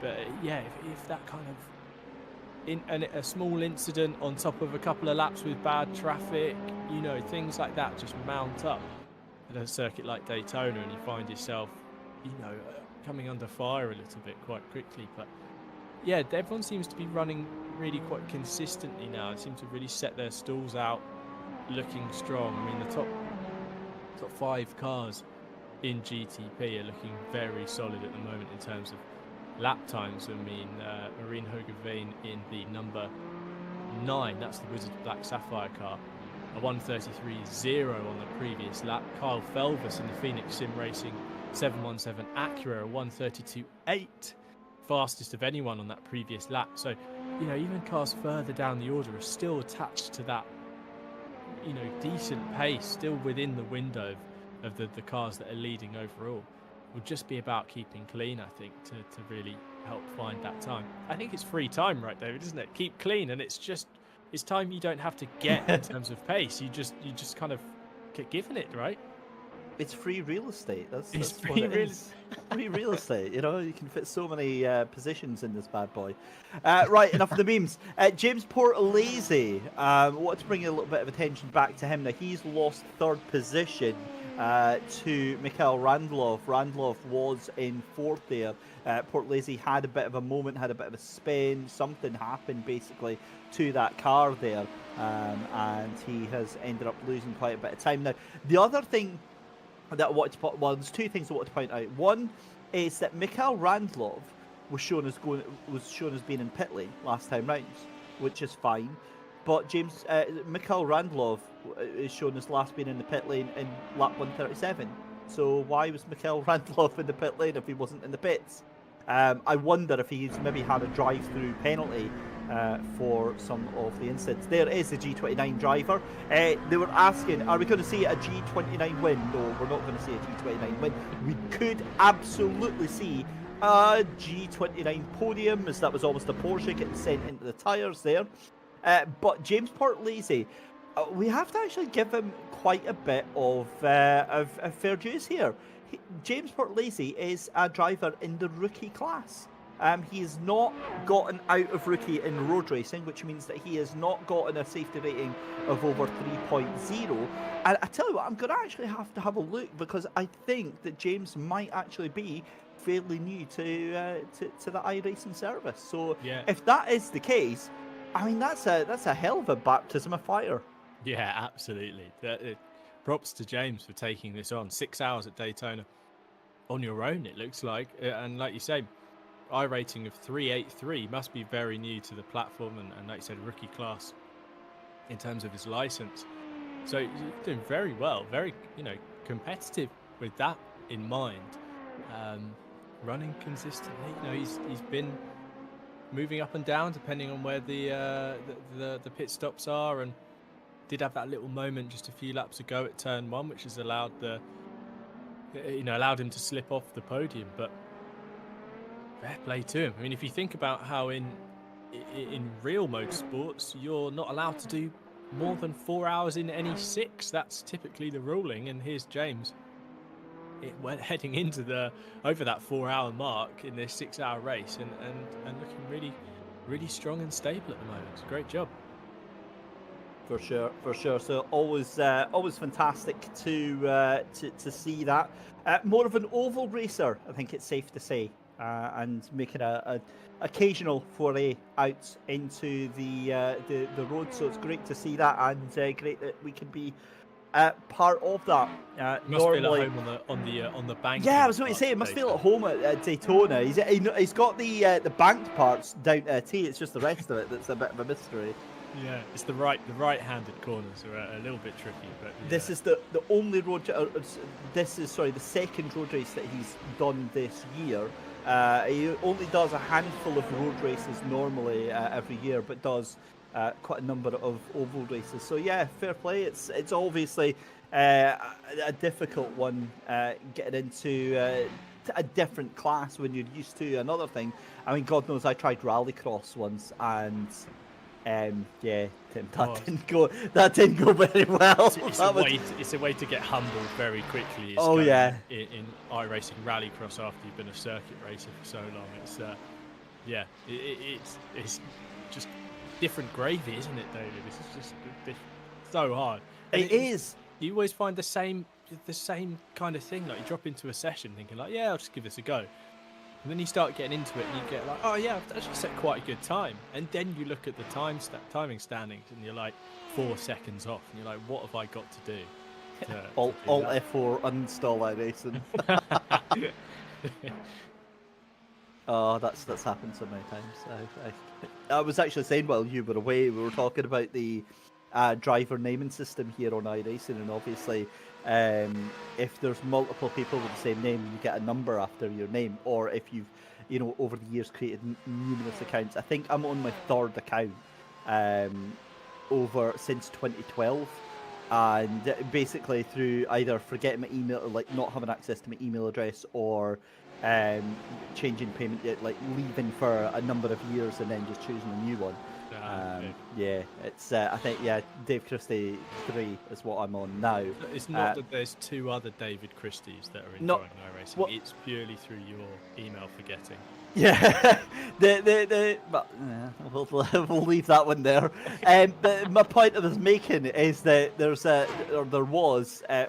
Speaker 11: But yeah, if that kind of a small incident on top of a couple of laps with bad traffic, you know, things like that just mount up at a circuit like Daytona, and you find yourself, you know, coming under fire a little bit quite quickly. But yeah, everyone seems to be running really quite consistently now. It seems to really set their stalls out looking strong. I mean, the top 5 cars in GTP are looking very solid at the moment in terms of lap times. I mean, Marine Hogeveen in the number 9, that's the Wizard Black Sapphire car, a 133.0 on the previous lap. Kyle Felvis in the Phoenix Sim Racing 717 Acura, a 132.8, fastest of anyone on that previous lap. So, you know, even cars further down the order are still attached to that, you know, decent pace, still within the window of the cars that are leading overall. It will just be about keeping clean, I think, to really help find that time. I think it's free time, right, David, isn't it? Keep clean, and it's time you don't have to get in terms of pace. You just kind of get given it, right?
Speaker 10: It's free real estate. That's
Speaker 11: free
Speaker 10: what it is. Free real estate. You know, you can fit so many positions in this bad boy. Right, enough of the memes. James Portalese, wanted to bring a little bit of attention back to him. Now, he's lost 3rd position to Mikhail Randlov. Randlov was in 4th there. Portalese had a bit of a moment, had a bit of a spin. Something happened basically to that car there, and he has ended up losing quite a bit of time. Now, the other thing that I wanted to put, well, there's 2 things I want to point out. One is that Mikhail Randlov was shown as being in pit lane last time round, which is fine. But Mikhail Randlov is shown as last being in the pit lane in lap 137. So why was Mikhail Randlov in the pit lane if he wasn't in the pits? I wonder if he's maybe had a drive-through penalty for some of the incidents. There is a G29 driver. They were asking, are we going to see a G29 win? No, we're not going to see a G29 win. We could absolutely see a G29 podium, as that was almost a Porsche getting sent into the tyres there. But James Portalese, we have to actually give him quite a bit of fair dues here. James Portalese is a driver in the rookie class. He has not gotten out of rookie in road racing, which means that he has not gotten a safety rating of over 3.0. And I tell you what, I'm going to actually have to have a look, because I think that James might actually be fairly new to the iRacing service. So if that is the case, I mean, that's a hell of a baptism of fire.
Speaker 11: Yeah, absolutely. Props to James for taking this on. 6 hours at Daytona on your own, it looks like. And like you say, iRating of 383 must be very new to the platform, and like you said, rookie class in terms of his license. So he's doing very well, very competitive with that in mind. Running consistently, he's been moving up and down depending on where the pit stops are, and did have that little moment just a few laps ago at turn 1, which has allowed allowed him to slip off the podium. But fair play to him. I mean, if you think about how in real motorsports you're not allowed to do more than 4 hours in any 6, that's typically the ruling. And here's James heading into over that 4 hour mark in this 6 hour race, and looking really, really strong and stable at the moment. It's a great job.
Speaker 10: For sure. So always fantastic to see that. More of an oval racer, I think it's safe to say, and making a occasional foray out into the road. So it's great to see that, and great that we can be part of that.
Speaker 11: Must feel at home on the bank.
Speaker 10: Yeah, I was going to say, it must feel at home at Daytona. He's got the banked parts down to a T. It's just the rest of it that's a bit of a mystery.
Speaker 11: Yeah, it's the right-handed corners are a little bit tricky, but yeah.
Speaker 10: This is the only road. The second road race that he's done this year. He only does a handful of road races normally every year, but does quite a number of oval races. So yeah, fair play. It's obviously a difficult one getting into a different class when you're used to another thing. I mean, God knows, I tried rallycross once, and Tim, that didn't go very well.
Speaker 11: It's a way to get humbled very quickly. In iRacing rallycross after you've been a circuit racer for so long. It's just different gravy, isn't it, David? This is just so hard.
Speaker 10: It is.
Speaker 11: You always find the same kind of thing. Like, you drop into a session thinking like, yeah, I'll just give this a go. And then you start getting into it, and you get like, oh yeah, I've actually set quite a good time. And then you look at the timing standings, and you're like 4 seconds off, and you're like, what have I got to do?
Speaker 10: Alt F4 uninstall iRacing. Oh, that's happened so many times. I was actually saying while you were away, we were talking about the driver naming system here on iRacing, and obviously if there's multiple people with the same name, you get a number after your name. Or if you've over the years created numerous accounts. I think I'm on my 3rd account since 2012, and basically through either forgetting my email, or like not having access to my email address, or changing payment, like leaving for a number of years and then just choosing a new one. It's I think Dave Christie 3 is what I'm on now.
Speaker 11: It's not that there's 2 other David Christies that are enjoying iRacing. It's purely through your email forgetting.
Speaker 10: Yeah, we'll leave that one there. But my point I was making is that there was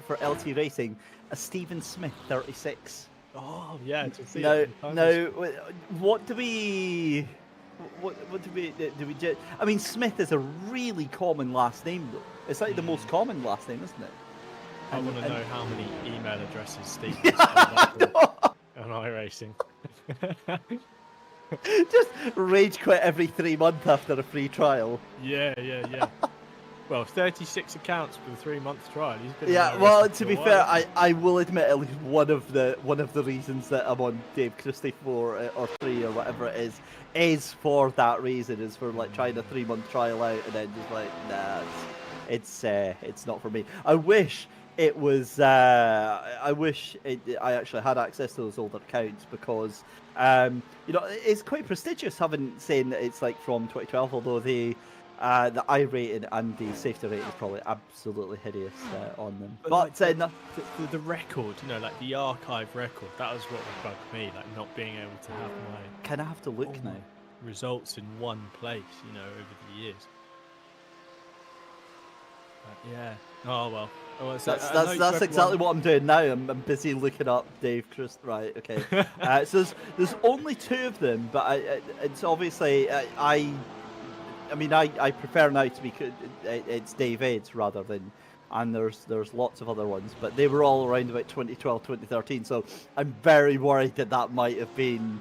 Speaker 10: for LT Racing a Stephen Smith 36.
Speaker 11: Oh yeah.
Speaker 10: Now, what do we? What do we do? I mean, Smith is a really common last name, though. It's like the most common last name, isn't it?
Speaker 11: I want to know how many email addresses Steve has on iRacing.
Speaker 10: Just rage quit every 3 months after a free trial.
Speaker 11: Yeah. Well, 36 accounts for the 3-month trial. He's been
Speaker 10: to be fair, I will admit at least one of the reasons that I'm on Dave Christie 4 or 3 or whatever it is for that reason. Is for like trying a 3-month trial out and then just like, nah, it's not for me. I wish it was. I actually had access to those older accounts, because it's quite prestigious saying that it's like from 2012, although The I rating and the safety rating is probably absolutely hideous on them.
Speaker 11: But
Speaker 10: But
Speaker 11: like,
Speaker 10: no,
Speaker 11: the record, you know, like the archive record, that was what bugged me, like not being able to have my
Speaker 10: kind of have to look now.
Speaker 11: results in one place, you know, over the years. But yeah. Oh well. Oh, so
Speaker 10: That's exactly what I'm doing now. I'm busy looking up Dave Chris. Right, okay. So there's only 2 of them, but it's obviously I mean I prefer now to be it's Dave Aids rather than, and there's lots of other ones, but they were all around about 2012, 2013. So I'm very worried that might have been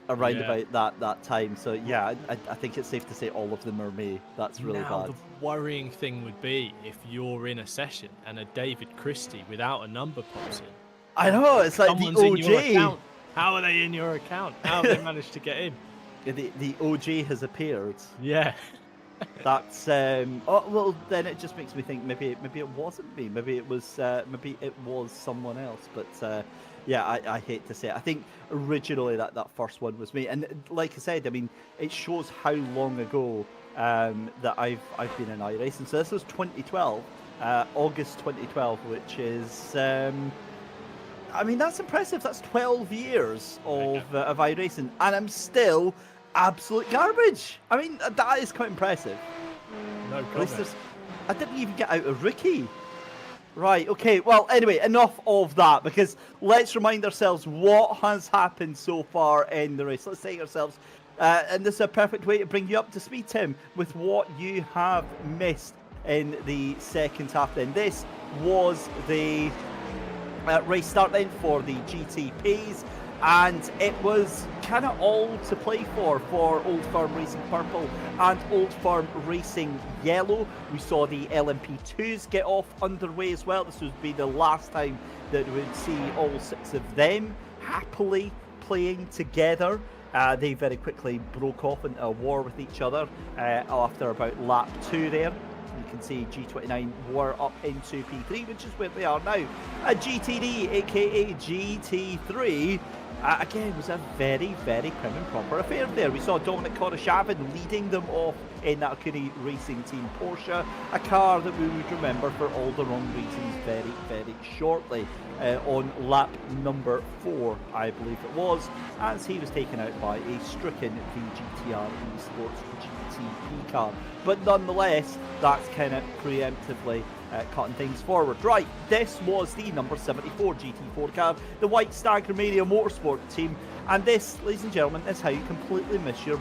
Speaker 10: around about that time. So yeah, I think it's safe to say all of them are me. That's really bad.
Speaker 11: The worrying thing would be if you're in a session and a David Christie without a number pops in.
Speaker 10: I know, it's like
Speaker 11: Someone's
Speaker 10: the
Speaker 11: in your
Speaker 10: OG.
Speaker 11: account. How are they in your account? How have they managed to get in?
Speaker 10: The OG has appeared.
Speaker 11: Yeah.
Speaker 10: That's oh well, then it just makes me think maybe it wasn't me. Maybe it was someone else. But yeah, I hate to say it. I think originally that first one was me, and like I said, I mean, it shows how long ago that I've been in iRacing. So this was 2012, August 2012, which is I mean, that's impressive. That's 12 years of iRacing, and I'm still absolute garbage. I mean, that is quite impressive.
Speaker 11: No
Speaker 10: At least
Speaker 11: comment.
Speaker 10: I didn't even get out a rookie. Right, okay, well, anyway, enough of that, because let's remind ourselves what has happened so far in the race. Let's take ourselves, and this is a perfect way to bring you up to speed, Tim, with what you have missed in the second half then. This was the race start then for the GTPs, and it was kind of all to play for Old Firm Racing Purple and Old Firm Racing Yellow. We saw the LMP2s get off underway as well. This would be the last time that we would see all 6 of them happily playing together. They very quickly broke off into a war with each other after about lap 2 there. You can see G29 were up into P3, which is where they are now. GTD, aka GT3, again, was a very, very prim and proper affair there. We saw Dominic Koroshavin leading them off in that Acura Racing Team Porsche, a car that we would remember for all the wrong reasons very, very shortly. On lap number 4, I believe it was, as he was taken out by a stricken VGTR Esports GTP car. But nonetheless, that's kind of preemptively cutting things forward. Right, this was the number 74 GT4 car, the White Stag Romania Motorsport team, and this, ladies and gentlemen, is how you completely miss your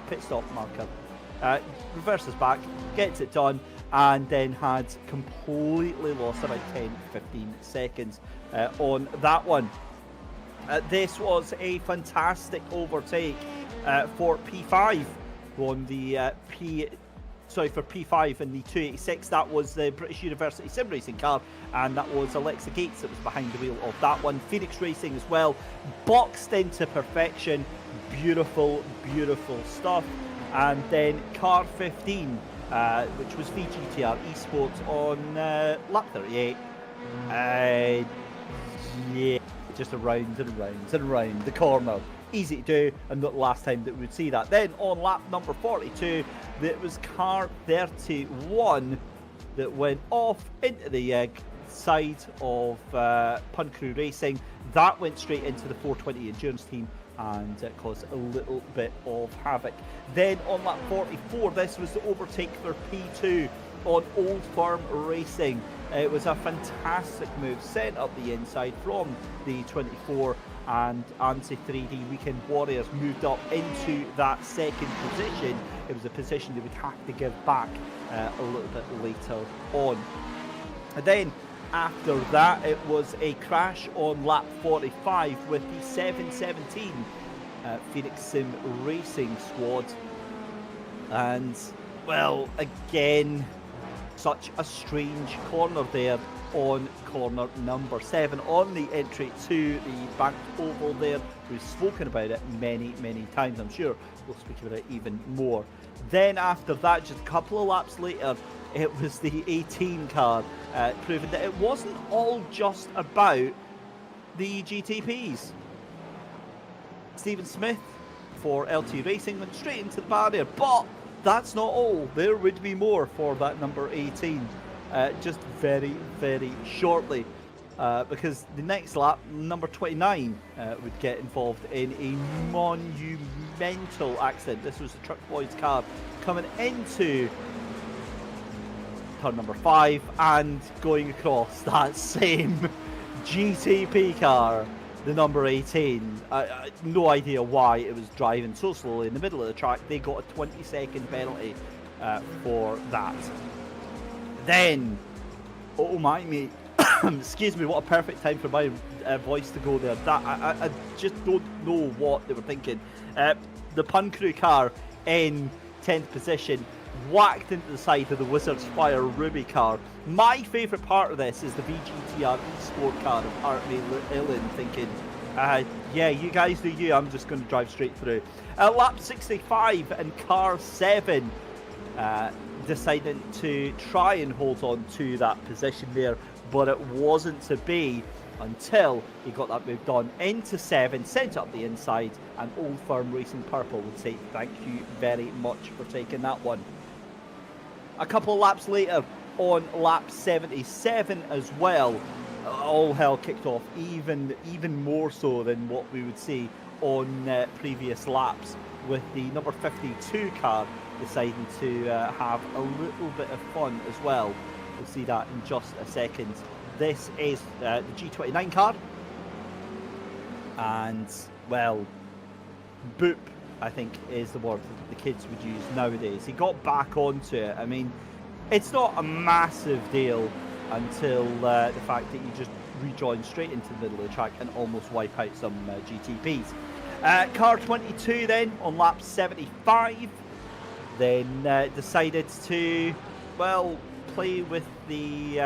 Speaker 10: pit stop marker. Reverses back, gets it done, and then had completely lost about 10-15 seconds on that one. This was a fantastic overtake for P5 on the for P5 in the 286. That was the British University Sim Racing car, and that was Alexa Gates that was behind the wheel of that one. Phoenix Racing as well, boxed into perfection. Beautiful, beautiful stuff. And then car 15, which was VGTR Esports on lap 38. Yeah, just around and around and around the corner. Easy to do, and not the last time that we would see that. Then on lap number 42, it was car 31 that went off into the side of Pun Crew Racing. That went straight into the 420 endurance team and caused a little bit of havoc. Then on lap 44, this was the overtake for P2 on Old Firm Racing. It was a fantastic move, set up the inside from the 24, and Anti-3D Weekend Warriors moved up into that second position. It was a position they would have to give back a little bit later on. And then after that, it was a crash on lap 45 with the 717 Phoenix Sim Racing squad. And, well, again, such a strange corner there on corner number 7 on the entry to the banked oval there. We've spoken about it many, many times. I'm sure we'll speak about it even more. Then after that, just a couple of laps later, it was the 18 car, proving that it wasn't all just about the GTPs. Stephen Smith for LT Racing went straight into the barrier, but that's not all. There would be more for that number 18, just very, very shortly. Because the next lap, number 29, would get involved in a monumental accident. This was the Truck Boys car coming into turn number 5 and going across that same GTP car, the number 18. No idea why it was driving so slowly in the middle of the track. They got a 20-second penalty for that. Then, oh my mate, excuse me, what a perfect time for my voice to go there. That I just don't know what they were thinking. The Pun Crew car in 10th position whacked into the side of the Wizards Fire Ruby car. My favourite part of this is the VGTR Sport car of Artmay Illen thinking, yeah, you guys do you, I'm just going to drive straight through. Lap 65 and car 7 deciding to try and hold on to that position there, but it wasn't to be until he got that moved on into 7, sent up the inside, and Old Firm Racing Purple would say thank you very much for taking that one. A couple of laps later, on lap 77 as well, all hell kicked off, even more so than what we would see on previous laps, with the number 52 car deciding to have a little bit of fun as well. We'll see that in just a second. This is the G29 car, and well, boop, I think is the word that the kids would use nowadays. He got back onto it. I mean, it's not a massive deal until the fact that you just rejoin straight into the middle of the track and almost wipe out some GTPs. Car 22 then on lap 75 then decided to, well, play with the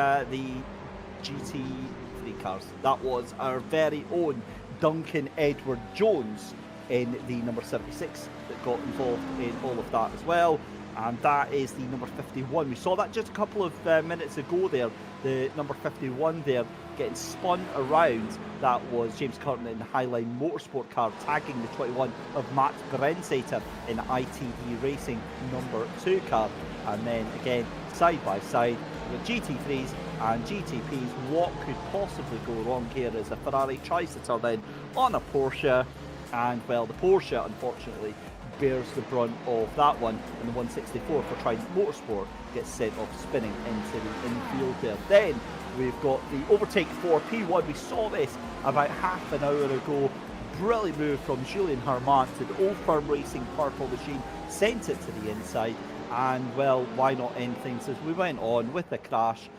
Speaker 10: GT3 cars. That was our very own Duncan Edward Jones in the number 76 that got involved in all of that as well. And that is the number 51. We saw that just a couple of minutes ago there. The number 51 there getting spun around. That was James Curtin in the Highline Motorsport car, tagging the 21 of Matt Brensater in the ITD Racing number 2 car. And then again, side by side with GT3s and GTPs. What could possibly go wrong here as a Ferrari tries to turn in on a Porsche. And well, the Porsche unfortunately bears the brunt of that one, and the 164 for Trident Motorsport gets sent off spinning into the infield there. Then we've got the overtake for P1. We saw this about half an hour ago. Brilliant move from Julien Hermant to the Old Firm Racing Purple machine, sent it to the inside, and well, why not end things as we went on with the crash.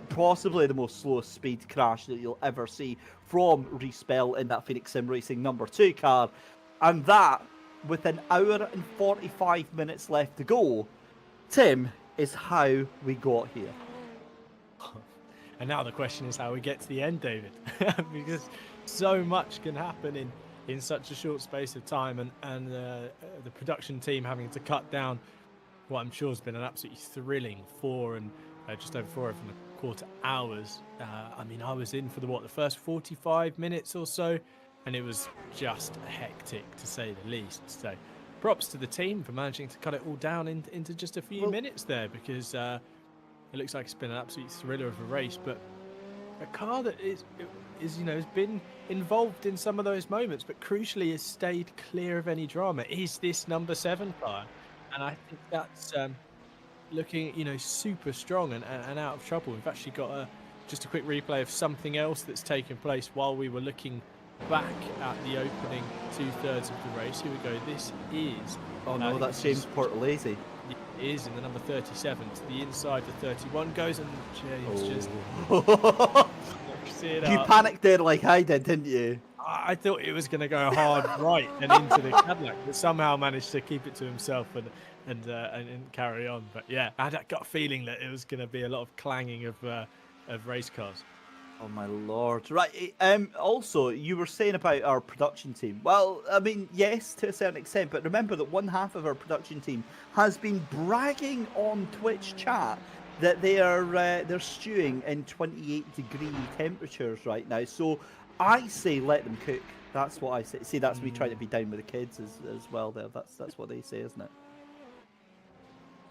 Speaker 10: Possibly the most slowest speed crash that you'll ever see from Respell in that Phoenix Sim Racing number 2 car, and that with an hour and 45 minutes left to go, Tim, is how we got here.
Speaker 11: And now the question is how we get to the end, David. Because so much can happen in such a short space of time, and the production team having to cut down what I'm sure has been an absolutely thrilling just over 4.25 hours. I mean, I was in for the first 45 minutes or so, and it was just hectic to say the least. So props to the team for managing to cut it all down into just a few minutes there, because it looks like it's been an absolute thriller of a race. But a car that is has been involved in some of those moments, but crucially has stayed clear of any drama, is this number 7 car. And I think that's looking super strong and out of trouble. We've actually got just a quick replay of something else that's taken place while we were looking back at the opening 2/3 of the race. Here we go. This is...
Speaker 10: Oh no, that's James Portalese.
Speaker 11: It is in the number 37. To the inside, the 31 goes, and James just...
Speaker 10: You panicked there like I did, didn't you?
Speaker 11: I thought it was going to go hard right and into the Cadillac, but somehow managed to keep it to himself and carry on. But yeah, I had that gut feeling that it was going to be a lot of clanging of race cars.
Speaker 10: Oh my lord. Right, also, you were saying about our production team. Well, I mean, yes, to a certain extent, but remember that one half of our production team has been bragging on Twitch chat that they're stewing in 28-degree temperatures right now. So I say let them cook. That's what I say. See, that's me trying to be down with the kids as well there. That's what they say, isn't it?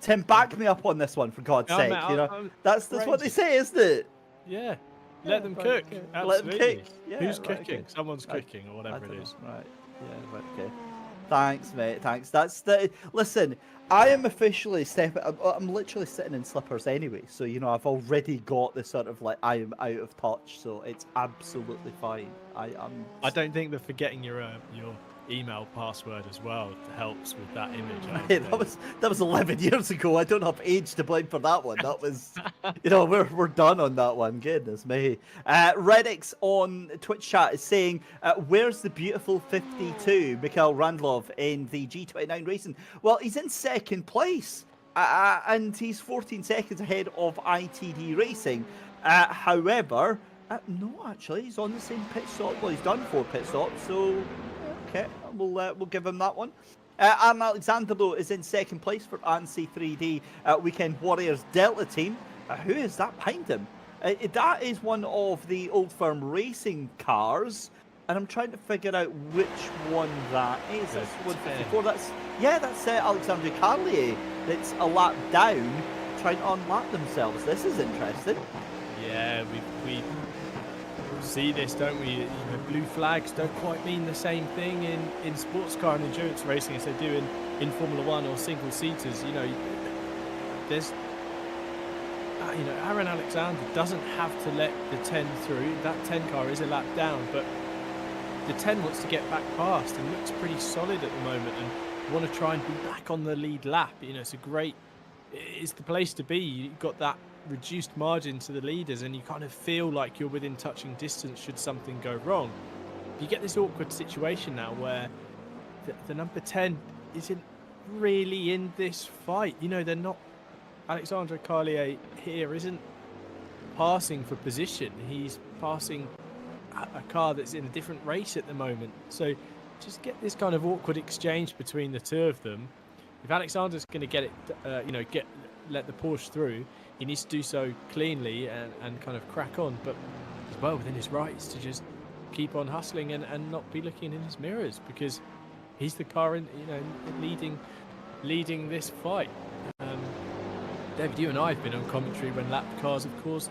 Speaker 10: Tim, back me up on this one, for God's sake.
Speaker 11: Mate,
Speaker 10: you know, that's what they say, isn't it?
Speaker 11: Yeah. Let them cook.
Speaker 10: Okay.
Speaker 11: Absolutely.
Speaker 10: Let them cook. Yeah,
Speaker 11: Who's
Speaker 10: right,
Speaker 11: cooking?
Speaker 10: okay.
Speaker 11: Someone's cooking, or whatever it is.
Speaker 10: Right. Yeah. Right. Okay. Thanks, mate. Thanks. That's the. Listen, I am officially stepping. I'm literally sitting in slippers anyway, so you know I've already got the sort of like I am out of touch, so it's absolutely fine.
Speaker 11: I don't think that forgetting your email password as well helps with that image.
Speaker 10: Hey, that was 11 years ago. I don't have age to blame for that one. That was, you know, we're done on that one. Goodness me. Redix on Twitch chat is saying, "Where's the beautiful 52, Mikhail Randlov in the G29 racing?" Well, he's in second place, and he's 14 seconds ahead of ITD Racing. However, no, actually, he's on the same pit stop. Well, he's done 4 pit stops, so. Okay, we'll give him that one. Aaron Alexander, though, is in second place for ANSI 3D Weekend Warriors Delta team. Who is that behind him? That is one of the Old Firm Racing cars, and I'm trying to figure out which one that is. That's 154. That's Alexandre Carlier. That's a lap down, trying to unlap themselves. This is interesting.
Speaker 11: Yeah, we see this, don't we? You know, blue flags don't quite mean the same thing in sports car and endurance racing as they do in Formula One or single seaters. You know, there's Aaron Alexander doesn't have to let the 10 through. That 10 car is a lap down, but the 10 wants to get back past and looks pretty solid at the moment and want to try and be back on the lead lap. You know, it's the place to be. You've got that reduced margin to the leaders, and you kind of feel like you're within touching distance should something go wrong. You get this awkward situation now where the number 10 isn't really in this fight. You know, they're not. Alexandre Carlier here isn't passing for position. He's passing a car that's in a different race at the moment. So just get this kind of awkward exchange between the two of them. If Alexander's going to get it, let the Porsche through, he needs to do so cleanly and kind of crack on, but as well within his rights to just keep on hustling and not be looking in his mirrors, because he's the car leading this fight. David, you and I have been on commentary when lapped cars have caused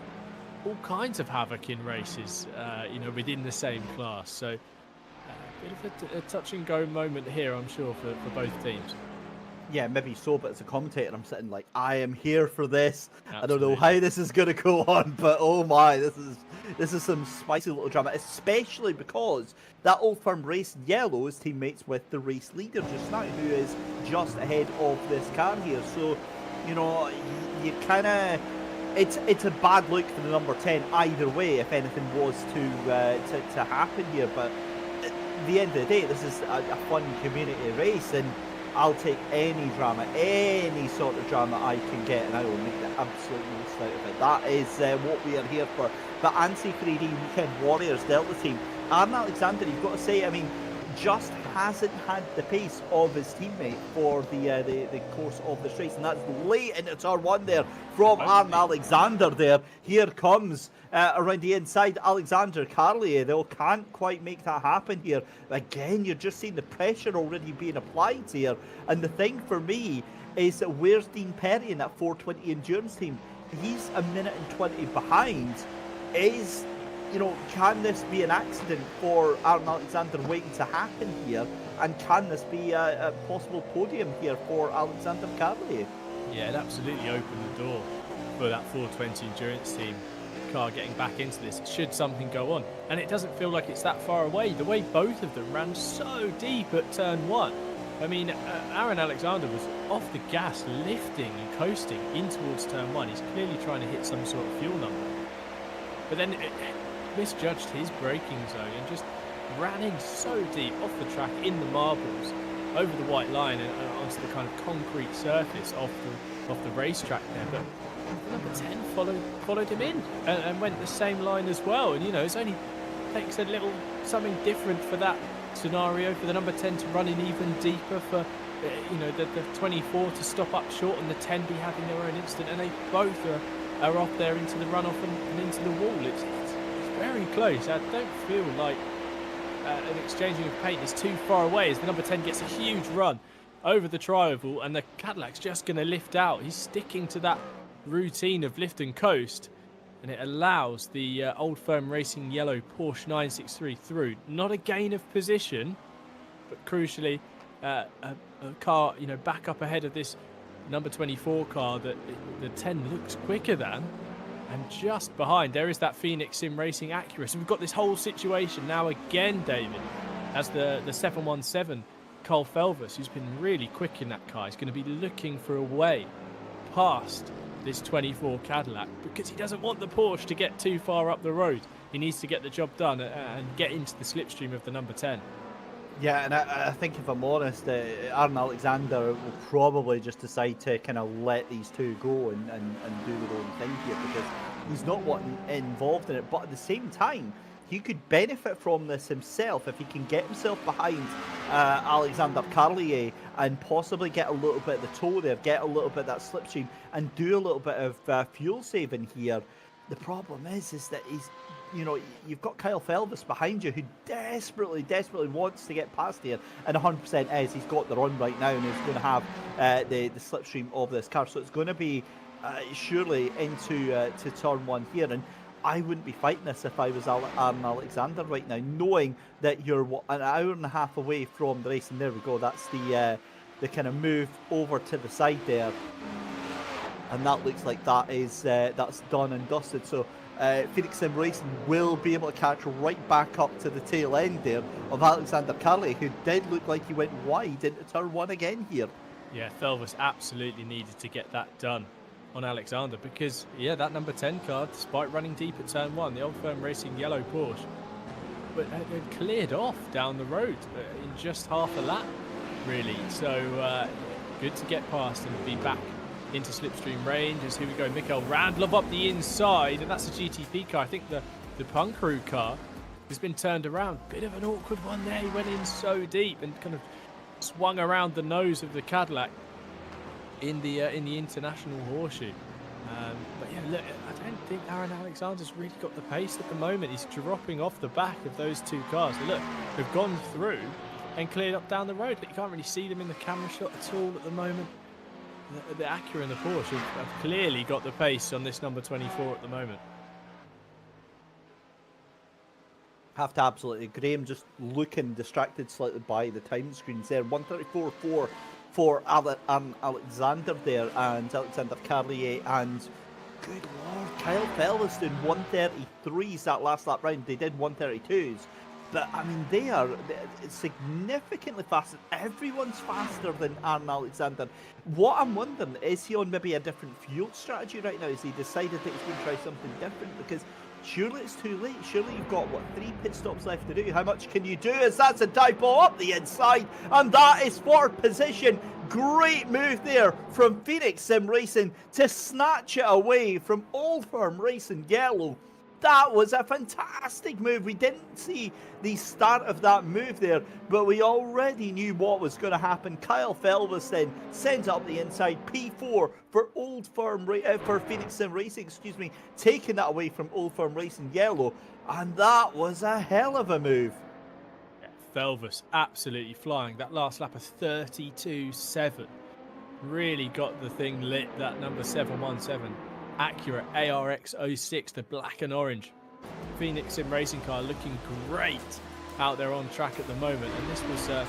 Speaker 11: all kinds of havoc in races, within the same class. So a bit of a touch and go moment here, I'm sure, for both teams.
Speaker 10: Yeah, maybe so, but as a commentator, I'm sitting like, I am here for this.
Speaker 11: Absolutely.
Speaker 10: I don't know how this is going to go on, but oh my, this is some spicy little drama, especially because that Old Firm Race Yellow is teammates with the race leader just now, who is just ahead of this car here. So, you know, you kind of, it's a bad look for the number 10 either way if anything was to happen here. But at the end of the day, this is a fun community race, and I'll take any drama, any sort of drama I can get, and I will make the absolute most out of it. That is what we are here for. But ANSI 3D Weekend Warriors Delta team, Aaron Alexander, you've got to say, I mean, just hasn't had the pace of his teammate for the course of this race, and that's late into turn 1 there from Aaron Alexander there. Here comes around the inside Alexandre Carlier. They can't quite make that happen here. Again, you're just seeing the pressure already being applied here, and the thing for me is that where's Dean Perry in that 420 endurance team? He's a minute and 20 behind. Can this be an accident for Aaron Alexander waiting to happen here? And can this be a possible podium here for Alexandre Carlier?
Speaker 11: Yeah, it absolutely opened the door for that 420 endurance team car getting back into this, should something go on. And it doesn't feel like it's that far away. The way both of them ran so deep at turn 1. I mean, Aaron Alexander was off the gas, lifting and coasting in towards turn 1. He's clearly trying to hit some sort of fuel number. But then misjudged his braking zone and just ran in so deep off the track in the marbles over the white line and onto the kind of concrete surface off the racetrack there. But number 10 followed him in and went the same line as well. And it only takes a little something different for that scenario, for the number 10 to run in even deeper, for the 24 to stop up short and the 10 be having their own instant, and they both are off there into the runoff and into the wall. It's very close. I don't feel like an exchanging of paint is too far away as the number 10 gets a huge run over the tri-oval, and the Cadillac's just going to lift out. He's sticking to that routine of lift and coast, and it allows the Old Firm Racing yellow Porsche 963 through. Not a gain of position, but crucially, a car, back up ahead of this number 24 car that the 10 looks quicker than. And just behind, there is that Phoenix Sim Racing Acura. So we've got this whole situation now again, David, as the 717 Carl Felvis, who's been really quick in that car, is going to be looking for a way past this 24 Cadillac, because he doesn't want the Porsche to get too far up the road. He needs to get the job done and get into the slipstream of the number 10.
Speaker 10: Yeah, and I think if I'm honest, Aaron Alexander will probably just decide to kind of let these two go and do their own thing here, because he's not wanting involved in it. But at the same time, he could benefit from this himself if he can get himself behind Alexander Carlier and possibly get a little bit of the toe there, get a little bit of that slipstream, and do a little bit of fuel saving here. The problem is that he's, you've got Kyle Felvis behind you who desperately wants to get past here, and 100% is. He's got the run right now, and he's going to have the slipstream of this car. So it's going to be surely into to turn one here, and I wouldn't be fighting this if I was Aaron Alexander right now, knowing that you're an hour and a half away from the race. And there we go. That's the kind of move over to the side there, and that looks like that is that's done and dusted. So Phoenix Sim Racing will be able to catch right back up to the tail end there of Alexander Carley, who did look like he went wide into turn one again here.
Speaker 11: Yeah, Felvis absolutely needed to get that done on Alexander, because that number 10 car, despite running deep at turn one, the Old Firm Racing yellow Porsche, but it cleared off down the road in just half a lap, really. So good to get past and be back into slipstream range. As here we go, Mikael Randlov up the inside, and that's a GTP car. I think the Punkaroo car has been turned around. Bit of an awkward one there. He went in so deep and kind of swung around the nose of the Cadillac in the international horseshoe. But yeah, look, I don't think Aaron Alexander's really got the pace at the moment. He's dropping off the back of those two cars. Look, they've gone through and cleared up down the road, but you can't really see them in the camera shot at all at the moment. The Acura and the Porsche have clearly got the pace on this number 24 at the moment.
Speaker 10: Have to absolutely agree. I'm just looking distracted slightly by the time screens there. 134.4 for Alexander there, and Alexander Carlier, and good lord, Kyle Felvis doing 133s that last lap round. They did 132s. But, I mean, they are significantly faster. Everyone's faster than Aaron Alexander. What I'm wondering, is he on maybe a different fuel strategy right now? Has he decided that he's going to try something different? Because surely it's too late. Surely you've got, 3 pit stops left to do. How much can you do? As that's a dive ball up the inside, and that is forward position. Great move there from Phoenix Sim Racing to snatch it away from Old Firm Racing Yellow. That was a fantastic move. We didn't see the start of that move there, but we already knew what was going to happen. Kyle Felvis then sends up the inside. P4 for for Phoenix Sim Racing, taking that away from Old Firm Racing Yellow, and that was a hell of a move.
Speaker 11: Felvis absolutely flying. That last lap of 32.7 really got the thing lit. That number 717. Acura ARX 06, the black and orange Phoenix Sim Racing car, looking great out there on track at the moment. And this was a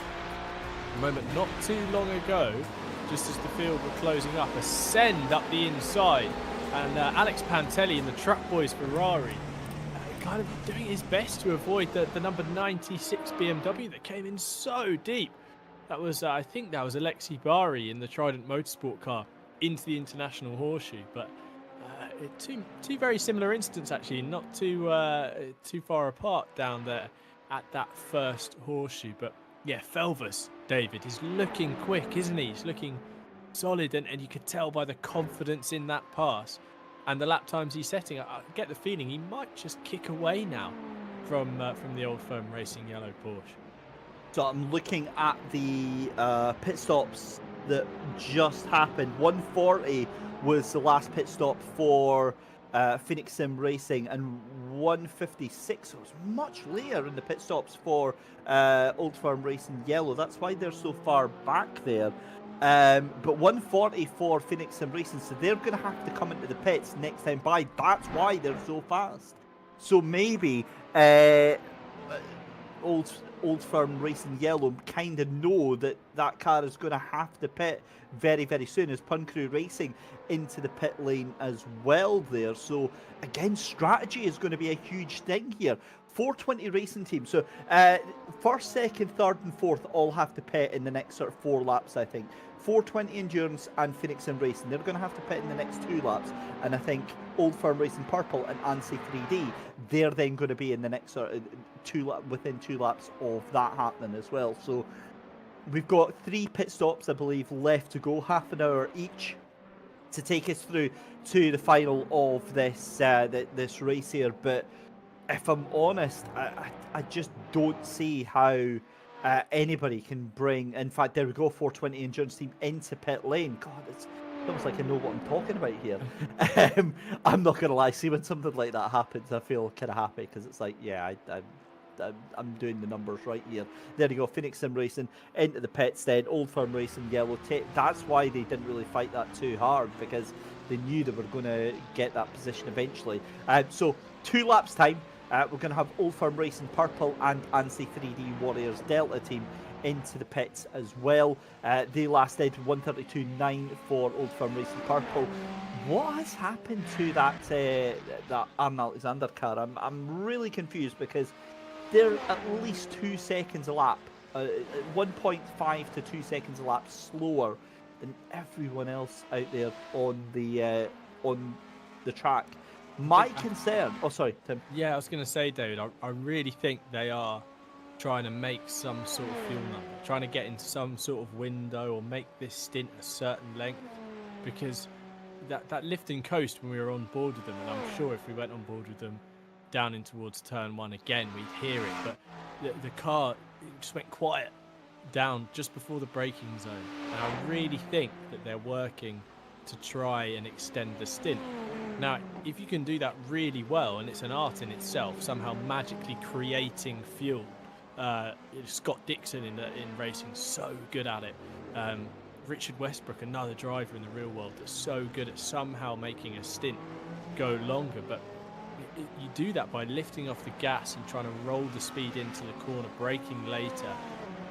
Speaker 11: moment not too long ago, just as the field were closing up, a send up the inside, and Alex Pantelli in the Truck Boys Ferrari kind of doing his best to avoid the number 96 BMW that came in so deep. That was I think that was Alexi Bari in the Trident Motorsport car into the international horseshoe. But two very similar incidents, actually, not too far apart down there at that first horseshoe. But yeah, Felvis, David, is looking quick, isn't he? He's looking solid, and you could tell by the confidence in that pass and the lap times he's setting. I get the feeling he might just kick away now from the Old Firm Racing yellow Porsche.
Speaker 10: So I'm looking at the pit stops that just happened. 140 was the last pit stop for Phoenix Sim Racing, and 1:56. So it was much later in the pit stops for Old Firm Racing Yellow. That's why they're so far back there. But 1:40 for Phoenix Sim Racing, so they're going to have to come into the pits next time by. That's why they're so fast. So maybe Old Firm Racing Yellow kind of know that that car is going to have to pit very, very soon, as Pun Crew Racing into the pit lane as well there. So again, strategy is going to be a huge thing here. 420 Racing Team. So first, second, third and fourth all have to pit in the next sort of 4 laps, I think. 420 Endurance and Phoenix Sim Racing, they're going to have to pit in the next 2 laps. And I think Old Firm Racing Purple and ANSI 3D, they're then going to be in the next sort of within 2 laps of that happening as well. So we've got 3 pit stops, I believe, left to go, half an hour each, to take us through to the final of this this race here. But if I'm honest, I just don't see how anybody can bring. In fact, there we go, 420 Endurance Team into pit lane. God, it's almost like I know what I'm talking about here. I'm not going to lie, see, when something like that happens, I feel kind of happy, because it's like, yeah, I'm doing the numbers right here. There you go, Phoenix Sim Racing into the pits then, Old Firm Racing Yellow. That's why they didn't really fight that too hard, because they knew they were going to get that position eventually. So 2 laps time, we're going to have Old Firm Racing Purple and ANSI 3D Warriors Delta team into the pits as well. They lasted 1:32.9 for Old Firm Racing Purple. What has happened to that Aaron Alexander car? I'm really confused, because they're at least 2 seconds a lap, 1.5 to 2 seconds a lap slower than everyone else out there on the track. My concern... Oh, sorry, Tim.
Speaker 11: Yeah, I was going to say, David, I really think they are trying to make some sort of fuel number, trying to get into some sort of window or make this stint a certain length, because that lift and coast when we were on board with them, and I'm sure if we went on board with them down in towards turn 1 again, we'd hear it, but the car just went quiet down just before the braking zone, and I really think that they're working to try and extend the stint. Now, if you can do that really well, and it's an art in itself, somehow magically creating fuel. Scott Dixon in racing, so good at it. Richard Westbrook, another driver in the real world, that's so good at somehow making a stint go longer. But you do that by lifting off the gas and trying to roll the speed into the corner, braking later,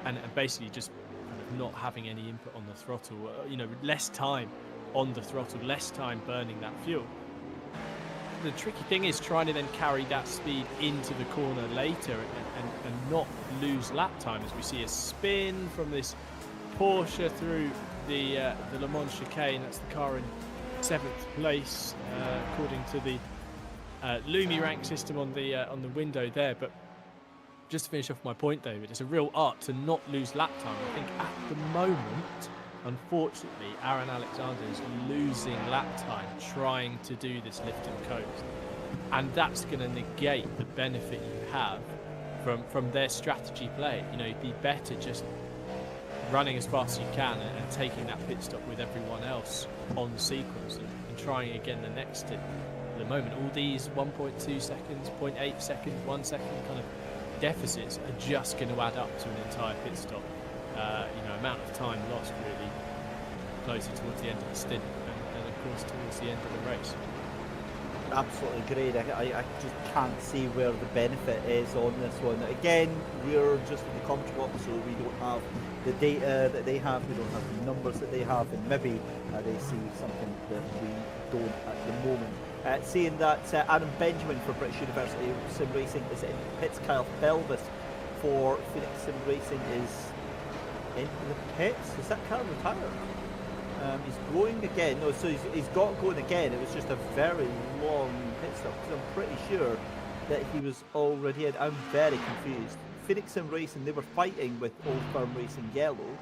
Speaker 11: and basically just kind of not having any input on the throttle. Less time on the throttle, less time burning that fuel. The tricky thing is trying to then carry that speed into the corner later and not lose lap time, as we see a spin from this Porsche through the Le Mans chicane. That's the car in 7th place according to the Lumi rank system on the window there. But just to finish off my point, David, it's a real art to not lose lap time. I think at the moment, unfortunately, Aaron Alexander is losing lap time trying to do this lift and coast, and that's going to negate the benefit you have from their strategy play. It'd be better just running as fast as you can and taking that pit stop with everyone else on the sequence and trying again the next stint. At the moment, all these 1.2 seconds, 0.8 seconds, 1 second kind of deficits are just going to add up to an entire pit stop. Amount of time lost really closer towards the end of the stint and of course towards the end of the race.
Speaker 10: Absolutely great. I just can't see where the benefit is on this one. Again, we're just in the commentary box, so we don't have the data that they have, we don't have the numbers that they have, and maybe they see something that we don't at the moment. Seeing that Adam Benjamin for British University Sim Racing is in pits, Kyle Felvis for Phoenix Sim Racing is in the pits. Is that car retired? He's going again. No, so he's got going again. It was just a very long pit stop, because I'm pretty sure that he was already in. I'm very confused. Phoenix Sim Racing, they were fighting with Old Firm Racing Yellow.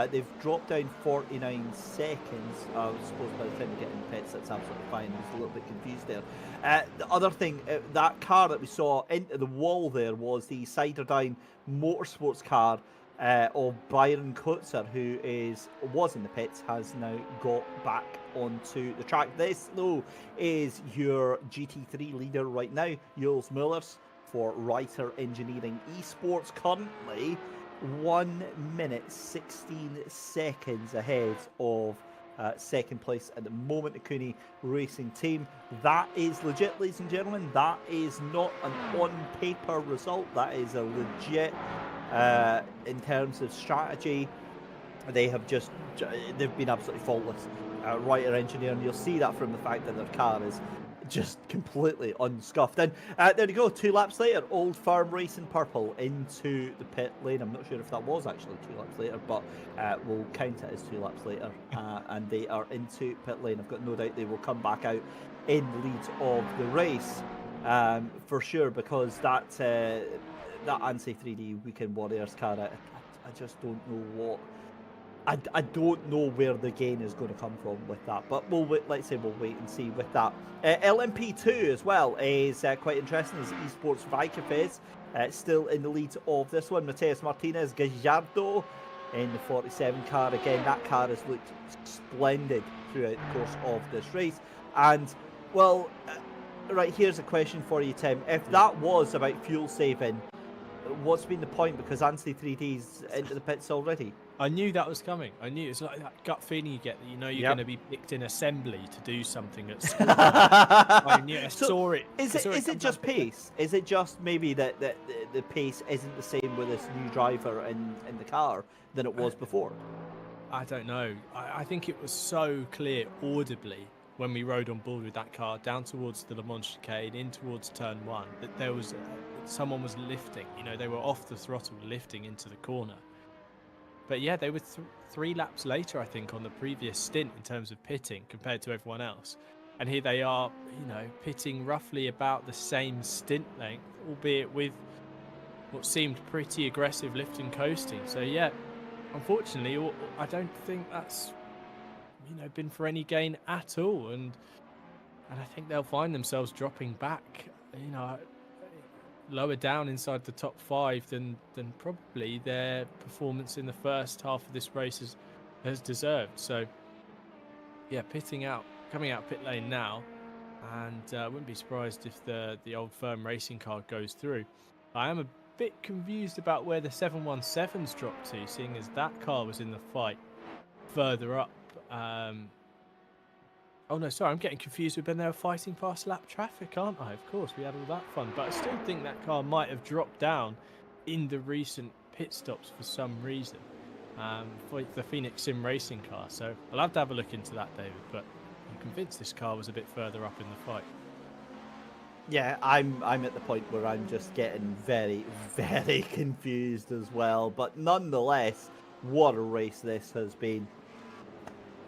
Speaker 10: They've dropped down 49 seconds. I suppose by the time they get in pits, that's absolutely fine. I was a little bit confused there. The other thing, that car that we saw into the wall there was the Ciderdyne Motorsports car of Byron Kotzer, who was in the pits, has now got back onto the track. This, though, is your GT3 leader right now, Jules Mullers, for Ryhs Engineering Esports, currently 1 minute 16 seconds ahead of second place at the moment, the Cooney Racing Team. That is legit, ladies and gentlemen. That is not an on-paper result. That is a legit, in terms of strategy, they've been absolutely faultless. Ryhs Engineering, you'll see that from the fact that their car is just completely unscuffed. And there you go, 2 laps later, Old Firm Racing Purple into the pit lane. I'm not sure if that was actually 2 laps later, but we'll count it as 2 laps later. And they are into pit lane. I've got no doubt they will come back out in the lead of the race, for sure, because that ANSI 3D Weekend Warriors car, I just don't know what. I don't know where the gain is going to come from with that, but let's say we'll wait and see with that. LMP2 as well is quite interesting. Is Esports Vicafez still in the lead of this one. Mateus Martinez Gallardo in the 47 car. Again, that car has looked splendid throughout the course of this race. And, well, right, here's a question for you, Tim. If that was about fuel saving, what's been the point? Because ANSI 3D's into the pits already.
Speaker 11: I knew that was coming. I knew it's like that gut feeling you get that you know you're going to be picked in assembly to do something at school. I knew. I saw it.
Speaker 10: Is it just pace? Is it just maybe that the pace isn't the same with this new driver in the car than it was before?
Speaker 11: I don't know. I think it was so clear audibly when we rode on board with that car down towards the Le Mans chicane in towards turn 1 that there was someone was lifting. You know, they were off the throttle lifting into the corner. But yeah, they were 3 laps later, I think, on the previous stint in terms of pitting compared to everyone else. And here they are, you know, pitting roughly about the same stint length, albeit with what seemed pretty aggressive lift and coasting. So yeah, unfortunately, I don't think that's, you know, been for any gain at all. And I think they'll find themselves dropping back, you know, lower down inside the top 5 than probably their performance in the first half of this race has deserved. So yeah, coming out pit lane now, and I wouldn't be surprised if the Old Firm racing car goes through. I am a bit confused about where the 717's dropped to, seeing as that car was in the fight further up. Oh no, sorry, I'm getting confused with when they were fighting fast lap traffic, aren't I? Of course, we had all that fun, but I still think that car might have dropped down in the recent pit stops for some reason, for the Phoenix Sim racing car. So I'll have to have a look into that, David, but I'm convinced this car was a bit further up in the fight.
Speaker 10: Yeah, I'm at the point where I'm just getting very, very confused as well, but nonetheless, what a race this has been.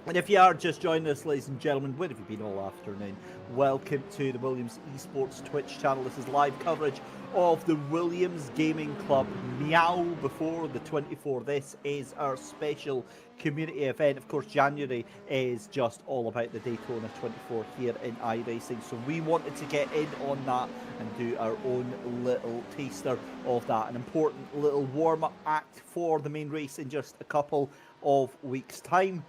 Speaker 10: And if you are just joining us, ladies and gentlemen, where have you been all afternoon? Welcome to the Williams Esports Twitch channel. This is live coverage of the Williams Gaming Club Meow before the 24. This is our special community event. Of course, January is just all about the Daytona 24 here in iRacing. So we wanted to get in on that and do our own little taster of that. An important little warm-up act for the main race in just a couple of weeks' time.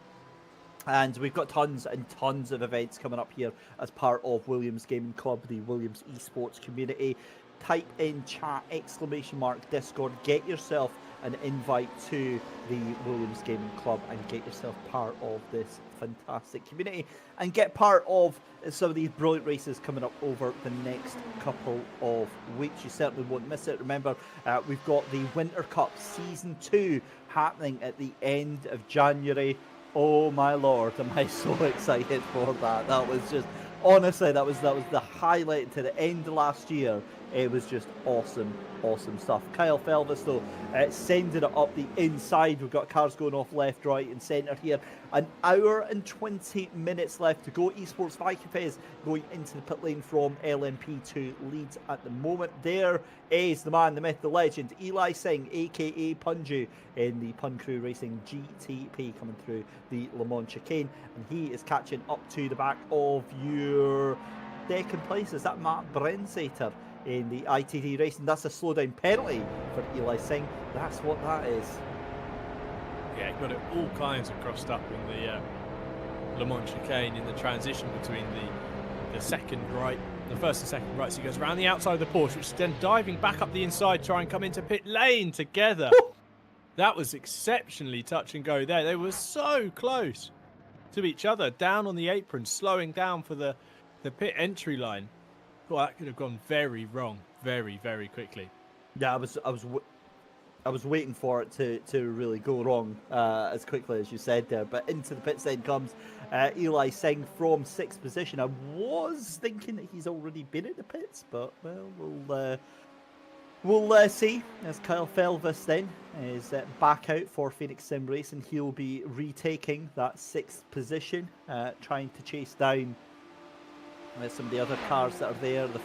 Speaker 10: And we've got tons and tons of events coming up here as part of Williams Gaming Club, the Williams Esports community. Type in chat, ! Discord, get yourself an invite to the Williams Gaming Club and get yourself part of this fantastic community and get part of some of these brilliant races coming up over the next couple of weeks. You certainly won't miss it. Remember, we've got the Winter Cup Season 2 happening at the end of January. Oh my lord, am I so excited for that. That was just, honestly, that was the highlight to the end of last year. It was just awesome stuff. Kyle Felvis, though, sending it up the inside. We've got cars going off left, right and centre here. An hour and 20 minutes left to go. Esports Vicafez going into the pit lane from LMP2 leads at the moment. There is the man, the myth, the legend, Eli Singh, aka Punju, in the Pun Crew Racing GTP coming through the Le Mans chicane. And he is catching up to the back of your second place. Is that Matt Brensater in the ITD Racing? That's a slowdown penalty for Eli Singh. That's what that is.
Speaker 11: Yeah, got it all kinds of crossed up in the Le Mans chicane in the transition between the second right, the first and second right. So he goes around the outside of the Porsche, which is then diving back up the inside, try and come into pit lane together. That was exceptionally touch and go there. They were so close to each other, down on the apron, slowing down for the pit entry line. Well, that could have gone very wrong, very, very quickly.
Speaker 10: Yeah, I was waiting for it to really go wrong as quickly as you said there. But into the pit lane comes Eli Singh from 6th position. I was thinking that he's already been in the pits, but well, we'll see as Kyle Felvis then is back out for Phoenix Sim Racing. He'll be retaking that 6th position, trying to chase down some of the other cars that are there. The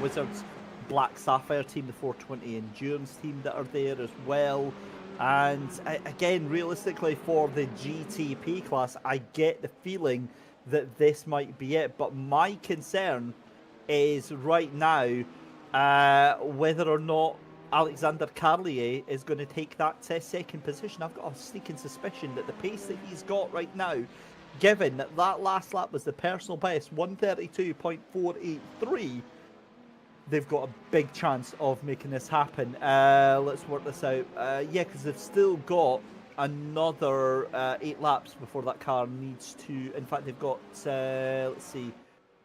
Speaker 10: Wizards Black Sapphire team, the 420 Endurance team that are there as well. And again, realistically for the GTP class, I get the feeling that this might be it. But my concern is right now whether or not Alexander Carlier is going to take that 2nd position. I've got a sneaking suspicion that the pace that he's got right now, given that last lap was the personal best, 132.483, they've got a big chance of making this happen. Let's work this out. Yeah, because they've still got another 8 laps before that car needs to... In fact, they've got, let's see,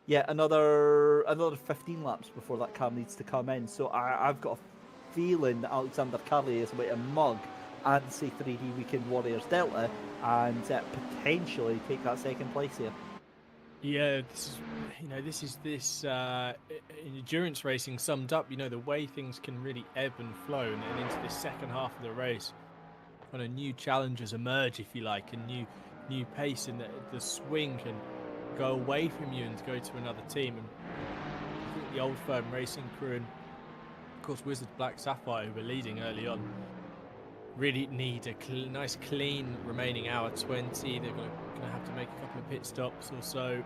Speaker 10: yeah, another 15 laps before that car needs to come in. So I've got a feeling that Alexander Carlier is about to mug and say 3D Weekend Warriors Delta and potentially take that 2nd place here.
Speaker 11: Yeah, this is endurance racing summed up. The way things can really ebb and flow, and into the second half of the race, kind of new challenges emerge, if you like, and new pace, and the swing can go away from you and go to another team. And I think the Old Firm Racing crew and of course Wizards Black Sapphire, who were leading early on, really need a nice clean remaining hour 20. They're going to have to make a couple of pit stops or so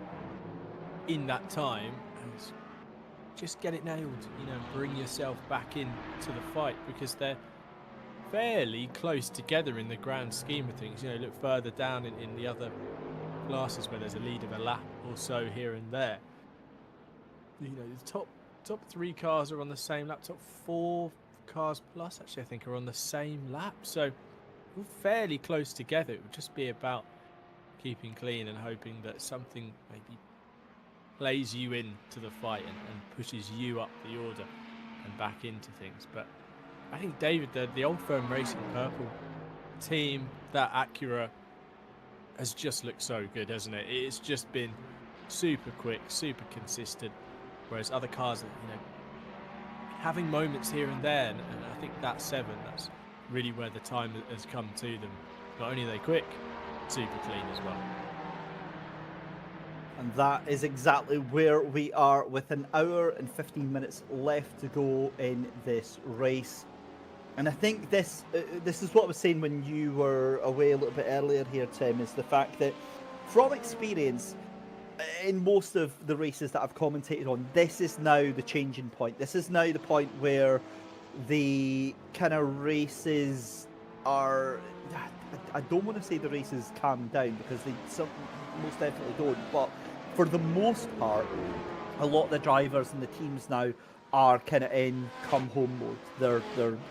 Speaker 11: in that time, and just get it nailed. Bring yourself back into the fight, because they're fairly close together in the grand scheme of things. Look further down in the other classes where there's a lead of a lap or so here and there. The top 3 cars are on the same lap. Top 4 cars plus, actually, I think, are on the same lap. So we're fairly close together. It would just be about keeping clean and hoping that something maybe plays you into the fight and pushes you up the order and back into things. But I think, David, the Old Firm Racing Purple team, that Acura, has just looked so good, hasn't it? It's just been super quick, super consistent, whereas other cars are, having moments here and there, and I think that 7, that's really where the time has come to them. Not only are they quick, super clean as well.
Speaker 10: And that is exactly where we are, with an hour and 15 minutes left to go in this race. And I think this is what I was saying when you were away a little bit earlier here, Tim, is the fact that from experience, in most of the races that I've commentated on, this is now the changing point. This is now the point where the kind of races are... I don't want to say the races calm down, because they most definitely don't, but for the most part, a lot of the drivers and the teams now are kind of in come home mode.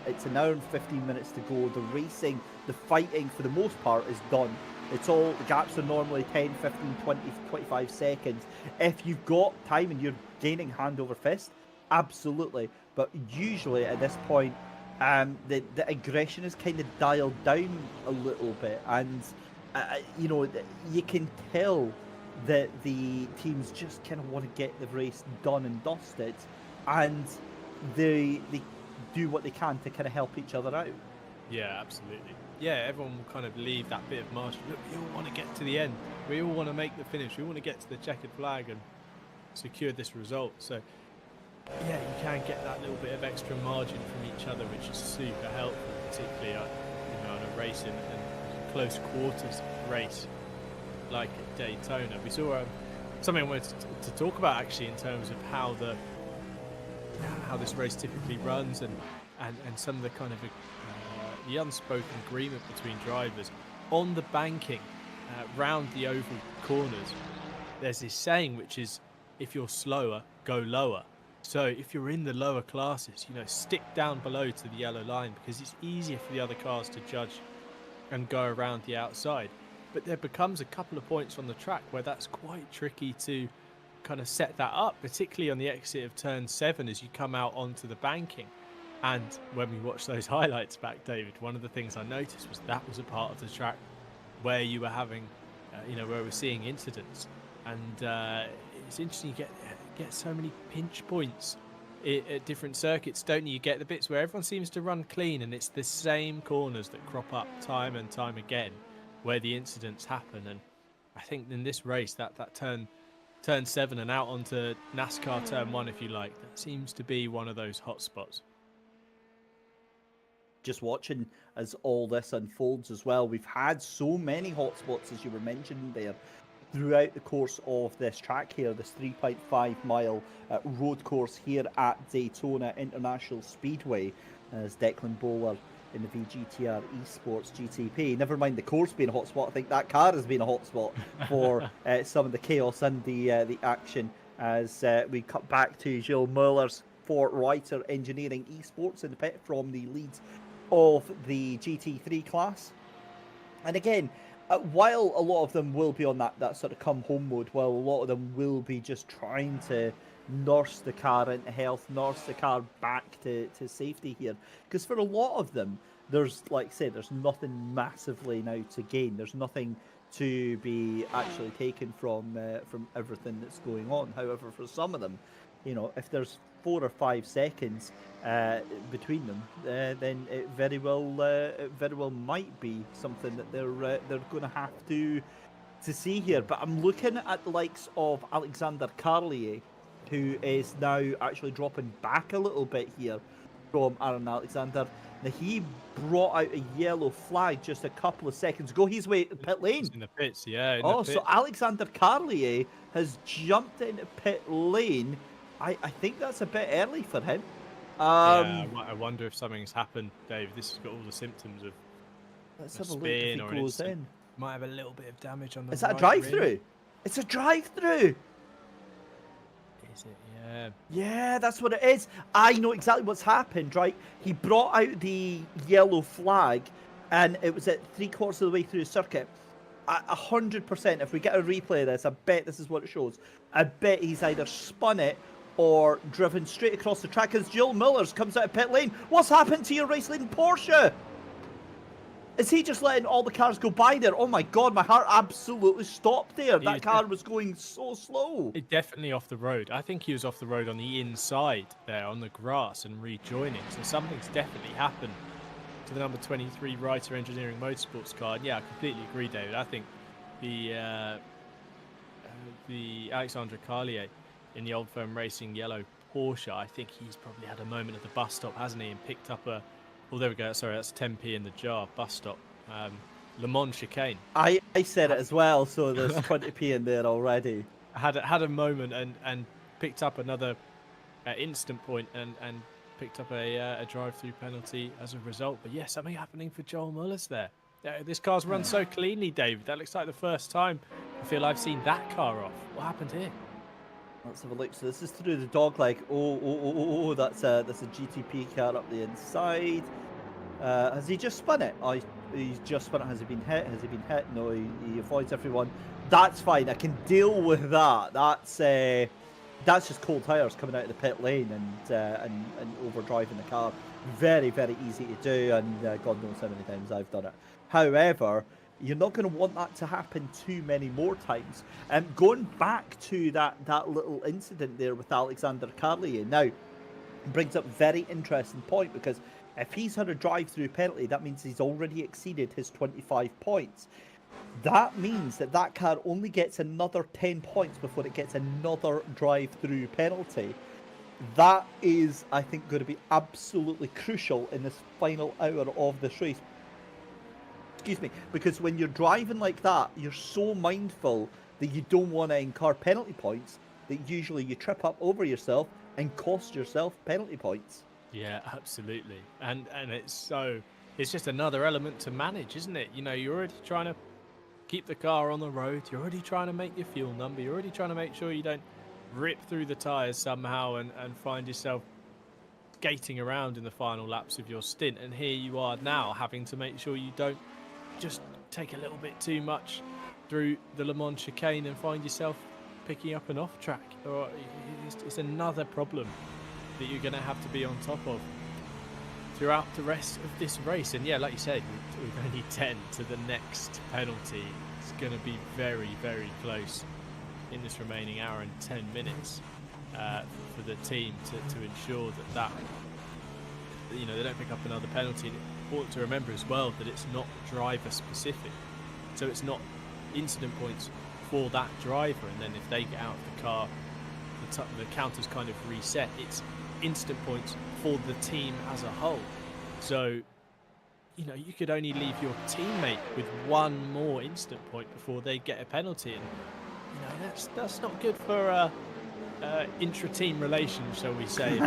Speaker 10: It's an hour and 15 minutes to go. The racing, the fighting for the most part is done. It's all, the gaps are normally 10, 15, 20, 25 seconds. If you've got time and you're gaining hand over fist, absolutely. But usually at this point, the aggression is kind of dialed down a little bit. And, you can tell that the teams just kind of want to get the race done and dusted. And they do what they can to kind of help each other out.
Speaker 11: Yeah, absolutely. Yeah, everyone will kind of leave that bit of margin. Look, we all want to get to the end. We all want to make the finish. We want to get to the checkered flag and secure this result. So, yeah, you can get that little bit of extra margin from each other, which is super helpful, particularly on a race in a close quarters race like at Daytona. We saw something I wanted to talk about, actually, in terms of how this race typically runs and some of the kind of the unspoken agreement between drivers on the banking round the oval corners. There's this saying which is, if you're slower, go lower. So if you're in the lower classes, you know, stick down below to the yellow line, because it's easier for the other cars to judge and go around the outside. But there becomes a couple of points on the track where that's quite tricky to kind of set that up, particularly on the exit of turn 7 as you come out onto the banking. And when we watched those highlights back, David, one of the things I noticed was that was a part of the track where you were having, where we're seeing incidents. And it's interesting, you get so many pinch points at different circuits, don't you? You get the bits where everyone seems to run clean, and it's the same corners that crop up time and time again where the incidents happen. And I think in this race, that turn 7 and out onto NASCAR turn 1, if you like, that seems to be one of those hot spots.
Speaker 10: Just watching as all this unfolds as well, we've had so many hot spots, as you were mentioning there, throughout the course of this track here, this 3.5 mile road course here at Daytona International Speedway, as Declan Bowler in the VGTR Esports GTP. Never mind the course being a hotspot, I think that car has been a hotspot for some of the chaos and the action, as we cut back to Gilles Muller's for Ryhs Engineering Esports in the pit from the leads of the GT3 class. And again, while a lot of them will be on that sort of come home mode, while a lot of them will be just trying to nurse the car into health, nurse the car back to safety here, because for a lot of them, there's, like I said, there's nothing massively now to gain. There's nothing to be actually taken from everything that's going on. However, for some of them, you know, if there's 4 or 5 seconds between them, then it very well might be something that they're going to have to see here. But I'm looking at the likes of Alexander Carlier, who is now actually dropping back a little bit here from Aaron Alexander. Now, he brought out a yellow flag just a couple of seconds ago. He's way pit lane.
Speaker 11: He's in the pits, yeah.
Speaker 10: So Alexander Carlier has jumped into pit lane. I think that's a bit early for him.
Speaker 11: Yeah, I wonder if something's happened, Dave. This has got all the symptoms of
Speaker 10: let's
Speaker 11: a
Speaker 10: have a look
Speaker 11: spin
Speaker 10: if
Speaker 11: or
Speaker 10: he
Speaker 11: an
Speaker 10: goes
Speaker 11: instant.
Speaker 10: in.
Speaker 11: Might have a little bit of damage on the
Speaker 10: Is that a
Speaker 11: right
Speaker 10: drive-through?
Speaker 11: rim.
Speaker 10: It's a drive-through.
Speaker 11: Is it? Yeah.
Speaker 10: Yeah, that's what it is. I know exactly what's happened, right? He brought out the yellow flag, and it was at 3/4 of the way through the circuit. 100%, if we get a replay of this, I bet this is what it shows. I bet he's either spun it or driven straight across the track as Gilles Mullers comes out of pit lane. What's happened to your race-leading Porsche? Is he just letting all the cars go by there? Oh my God, my heart absolutely stopped there. That car was going so slow.
Speaker 11: It definitely off the road. I think he was off the road on the inside there on the grass and rejoining. So something's definitely happened to the number 23 Ryhs Engineering Motorsports car. And yeah, I completely agree, David. I think the Alexander Carlier in the Old Firm Racing yellow Porsche, I think he's probably had a moment at the bus stop, hasn't he? And picked up a, oh, there we go. Sorry, that's 10p in the jar, bus stop. Le Mans chicane.
Speaker 10: I said it as well, so there's 20p in there already.
Speaker 11: Had a moment and picked up another instant point and picked up a drive-through penalty as a result. But yeah, something happening for Joel Mullers there. This car's run so cleanly, David. That looks like the first time I feel I've seen that car off. What happened here?
Speaker 10: Let's have a look. So this is through the dogleg. Oh, that's a GTP car up the inside. Has he just spun it? Oh, he's just spun it. Has he been hit? Has he been hit? No, he avoids everyone. That's fine. I can deal with that. That's just cold tires coming out of the pit lane and overdriving the car. Very, very easy to do, and God knows how many times I've done it. However, you're not going to want that to happen too many more times. Going back to that little incident there with Alexander Carlier, now brings up a very interesting point, because if he's had a drive-through penalty, that means he's already exceeded his 25 points. That means that car only gets another 10 points before it gets another drive-through penalty. That is, I think, going to be absolutely crucial in this final hour of this race. Excuse me, because when you're driving like that, you're so mindful that you don't want to incur penalty points that usually you trip up over yourself and cost yourself penalty points.
Speaker 11: Yeah, absolutely. And it's so it's just another element to manage, isn't it? You know, you're already trying to keep the car on the road. You're already trying to make your fuel number. You're already trying to make sure you don't rip through the tyres somehow and find yourself skating around in the final laps of your stint. And here you are now having to make sure you don't just take a little bit too much through the Le Mans chicane and find yourself picking up an off track. Or it's another problem that you're going to have to be on top of throughout the rest of this race. And yeah, like you said, we've only 10 to the next penalty. It's going to be very, very close in this remaining hour and 10 minutes for the team to ensure that you know, they don't pick up another penalty. And it's important to remember as well that it's not driver specific, so it's not incident points for that driver, and then if they get out of the car, the counter's kind of reset. It's incident points for the team as a whole. So, you know, you could only leave your teammate with one more instant point before they get a penalty, and you know, that's not good for intra-team relations, shall we say,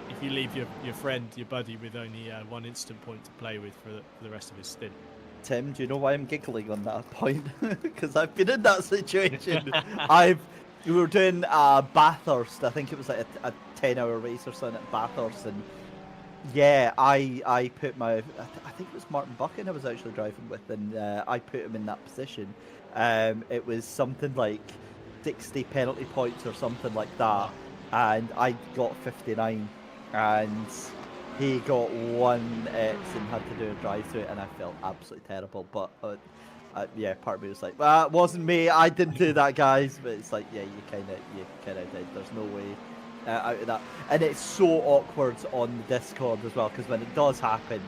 Speaker 11: if you leave your friend, your buddy, with only one instant point to play with for the rest of his stint.
Speaker 10: Tim, do you know why I'm giggling on that point? Because I've been in that situation. We were doing Bathurst. I think it was like a 10-hour race or something at Bathurst, and yeah, I put I think it was Martin Buchan I was actually driving with, and I put him in that position. It was something like 60 penalty points or something like that, and I got 59, and he got 1 X and had to do a drive through it, and I felt absolutely terrible. But yeah, part of me was like, well, it wasn't me, I didn't do that, guys. But it's like, yeah, you kind of did. There's no way out of that, and it's so awkward on the Discord as well, because when it does happen,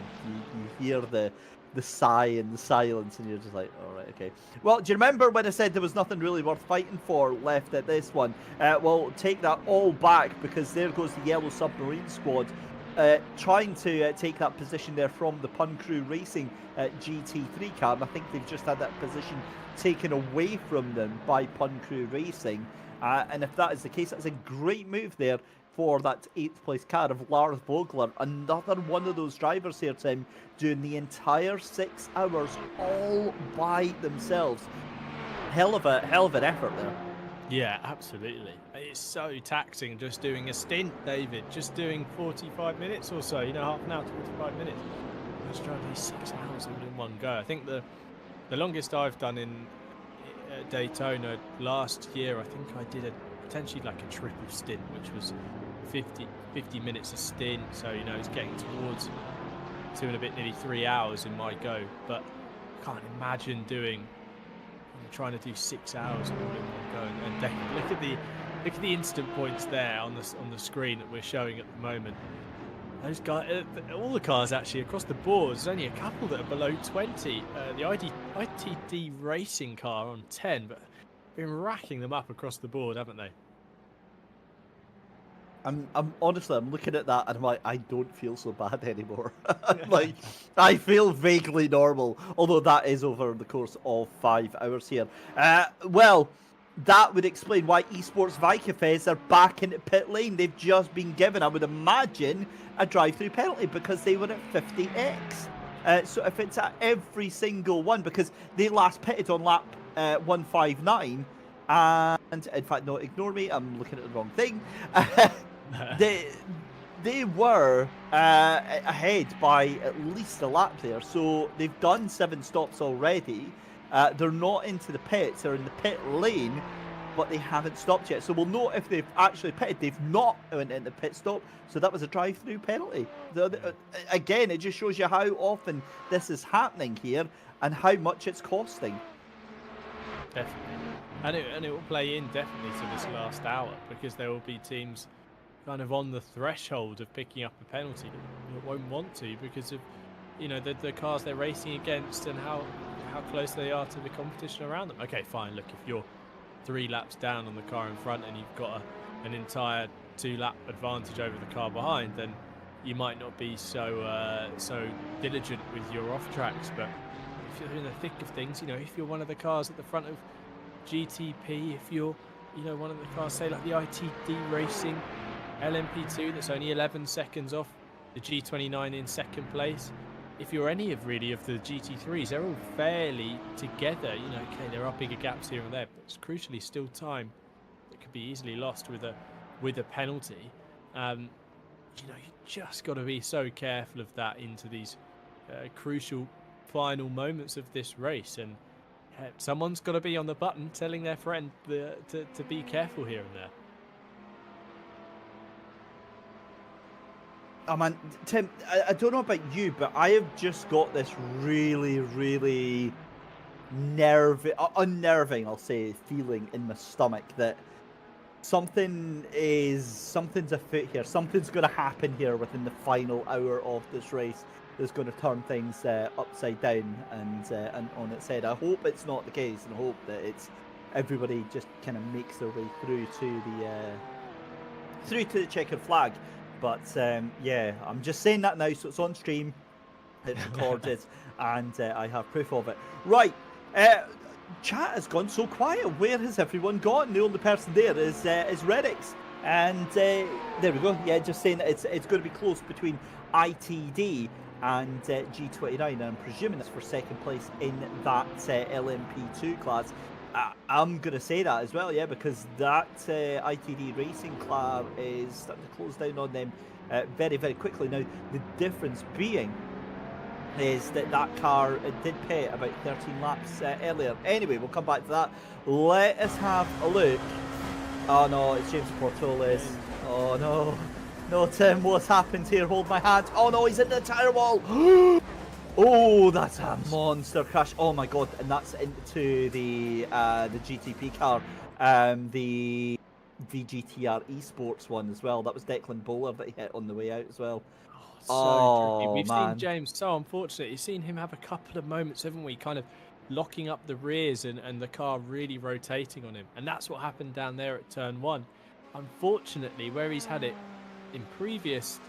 Speaker 10: you hear the sigh and the silence, and you're just like, all right, okay. Well, do you remember when I said there was nothing really worth fighting for left at this one? Well, take that all back, because there goes the Yellow Submarine squad, trying to take that position there from the Pun Crew Racing GT3 car, and I think they've just had that position taken away from them by Pun Crew Racing. And if that is the case, that's a great move there for that 8th place car of Lars Vogler. Another one of those drivers here, Tim, doing the entire 6 hours all by themselves. Hell of an effort there.
Speaker 11: Yeah, absolutely. It's so taxing just doing a stint, David. Just doing 45 minutes or so, you know, half an hour to 45 minutes. Just driving these 6 hours all in one go. I think the longest I've done in Daytona last year, I think I did potentially like a triple stint, which was 50 minutes a stint. So, you know, it's getting towards 2 and a bit, nearly 3 hours in my go. But I can't imagine doing, trying to do 6 hours all in one go. And definitely look at the instant points there on the screen that we're showing at the moment. Those guys, all the cars actually across the board, there's only a couple that are below 20. The ITD Racing car on 10, but been racking them up across the board, haven't they?
Speaker 10: I'm honestly, I'm looking at that and I'm like, I don't feel so bad anymore. Like, I feel vaguely normal, although that is over the course of 5 hours here. Well, that would explain why Esports Vikafes are back in pit lane. They've just been given, I would imagine, a drive-through penalty because they were at 50x. So if it's at every single one, because they last pitted on lap 159, and in fact, no, ignore me, I'm looking at the wrong thing. They were ahead by at least a lap there, so they've done 7 stops already. They're not into the pits, they're in the pit lane, but they haven't stopped yet. So we'll know if they've actually pitted. They've not went in the pit stop, so that was a drive-through penalty. Again, it just shows you how often this is happening here and how much it's costing.
Speaker 11: Definitely. And it will play in definitely to this last hour, because there will be teams kind of on the threshold of picking up a penalty that won't want to, because of, you know, the cars they're racing against and how close they are to the competition around them. Okay, fine, look, if you're 3 laps down on the car in front and you've got an entire 2-lap advantage over the car behind, then you might not be so diligent with your off tracks. But if you're in the thick of things, you know, if you're one of the cars at the front of GTP, if you're, you know, one of the cars, say like the ITD Racing LMP2 that's only 11 seconds off the G29 in second place, if you're any of really of the GT3s, they're all fairly together. You know, okay, there are bigger gaps here and there, but it's crucially still time that could be easily lost with a penalty. You know, you just got to be so careful of that into these crucial final moments of this race, and someone's got to be on the button telling their friend to be careful here and there.
Speaker 10: Oh man, Tim, I don't know about you, but I have just got this really, really unnerving, I'll say, feeling in my stomach that something's afoot here. Something's going to happen here within the final hour of this race that's going to turn things upside down and on its head. I hope it's not the case, and I hope that it's everybody just kind of makes their way through to the checkered flag. But yeah, I'm just saying that now, so it's on stream, it's recorded, and I have proof of it. Right, chat has gone so quiet. Where has everyone gone? The only person there is Redix, and there we go. Yeah, just saying that it's going to be close between ITD and G29, and I'm presuming it's for second place in that LMP2 class. I'm going to say that as well, yeah, because that ITD Racing car is starting to close down on them very, very quickly. Now, the difference being is that car did pit about 13 laps earlier. Anyway, we'll come back to that. Let us have a look. Oh no, it's James Portoles. Oh no. No, Tim, what's happened here? Hold my hand. Oh no, he's in the tyre wall. Oh, that's a monster crash. Oh my god, and that's into the GTP car, the VGTR Esports one as well. That was Declan Bowler that he hit on the way out as well.
Speaker 11: So tricky. We've seen James so unfortunate. You've seen him have a couple of moments, haven't we? Kind of locking up the rears and the car really rotating on him. And that's what happened down there at turn 1. Unfortunately, where he's had it in previous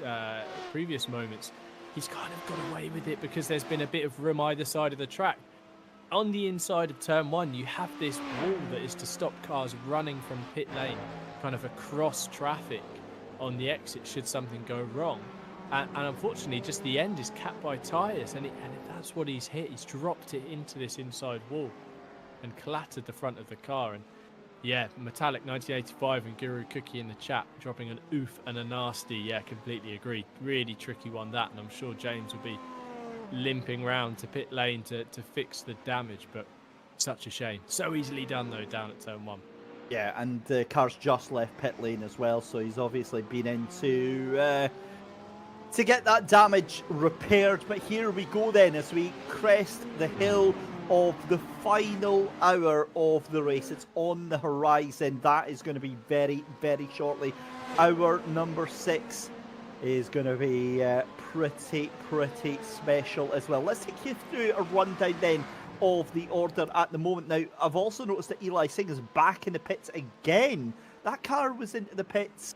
Speaker 11: moments, he's kind of got away with it because there's been a bit of room either side of the track. On the inside of turn 1, you have this wall that is to stop cars running from pit lane, kind of across traffic on the exit should something go wrong. And unfortunately, just the end is capped by tyres, and that's what he's hit. He's dropped it into this inside wall and clattered the front of the car. And yeah, Metallic 1985 and Guru Cookie in the chat dropping an oof and a nasty. Yeah, completely agree. Really tricky one, that, and I'm sure James will be limping round to pit lane to fix the damage, but such a shame. So easily done though down at turn 1.
Speaker 10: Yeah, and the car's just left pit lane as well, so he's obviously been in to get that damage repaired. But here we go then as we crest the hill of the final hour of the race. It's on the horizon. That is going to be very, very shortly. Hour number 6 is going to be pretty special as well. Let's take you through a rundown then of the order at the moment. Now, I've also noticed that Eli Singh is back in the pits again. That car was into the pits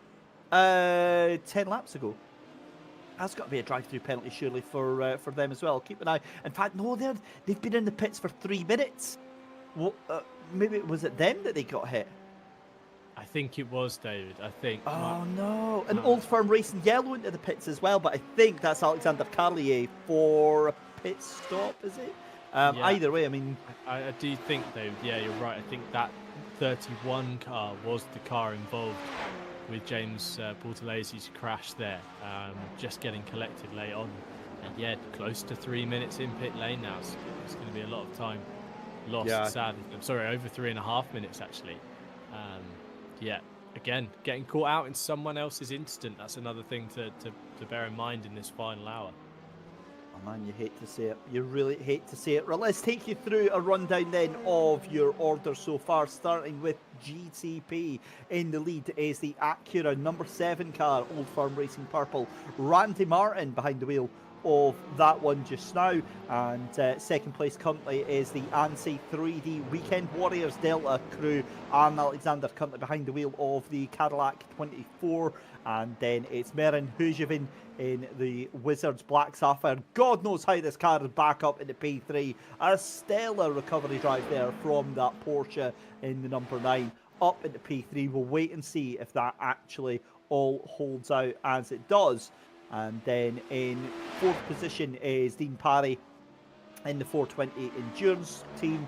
Speaker 10: 10 laps ago. That's got to be a drive-through penalty, surely, for them as well. Keep an eye. In fact, no, they've been in the pits for 3 minutes. Well, maybe was it them that they got hit?
Speaker 11: I think it was, David. I think.
Speaker 10: Oh no! An Old Firm Racing yellow into the pits as well, but I think that's Alexander Carlier for a pit stop. Is it? Yeah. Either way, I mean,
Speaker 11: I do think, David. Yeah, you're right. I think that 31 car was the car involved with James Portalese's crash there, just getting collected late on. And yeah, close to 3 minutes in pit lane now. It's going to be a lot of time lost, sadly. I'm sorry, over 3.5 minutes actually. Yeah, again, getting caught out in someone else's incident. That's another thing to bear in mind in this final hour.
Speaker 10: Oh man, you hate to see it. You really hate to see it. Right, let's take you through a rundown then of your order so far, starting with GTP. In the lead is the Acura number 7 car, Old Firm Racing Purple. Randy Martin behind the wheel of that one just now, and second place currently is the ANSI 3D Weekend Warriors Delta crew, and Alexander currently behind the wheel of the Cadillac 24, and then it's Merin Hujevin in the Wizards Black Sapphire. God knows how this car is back up in the P3. A stellar recovery drive there from that Porsche in the number 9 up in the P3. We'll wait and see if that actually all holds out as it does. And then in 4th position is Dean Parry in the 420 Endurance team.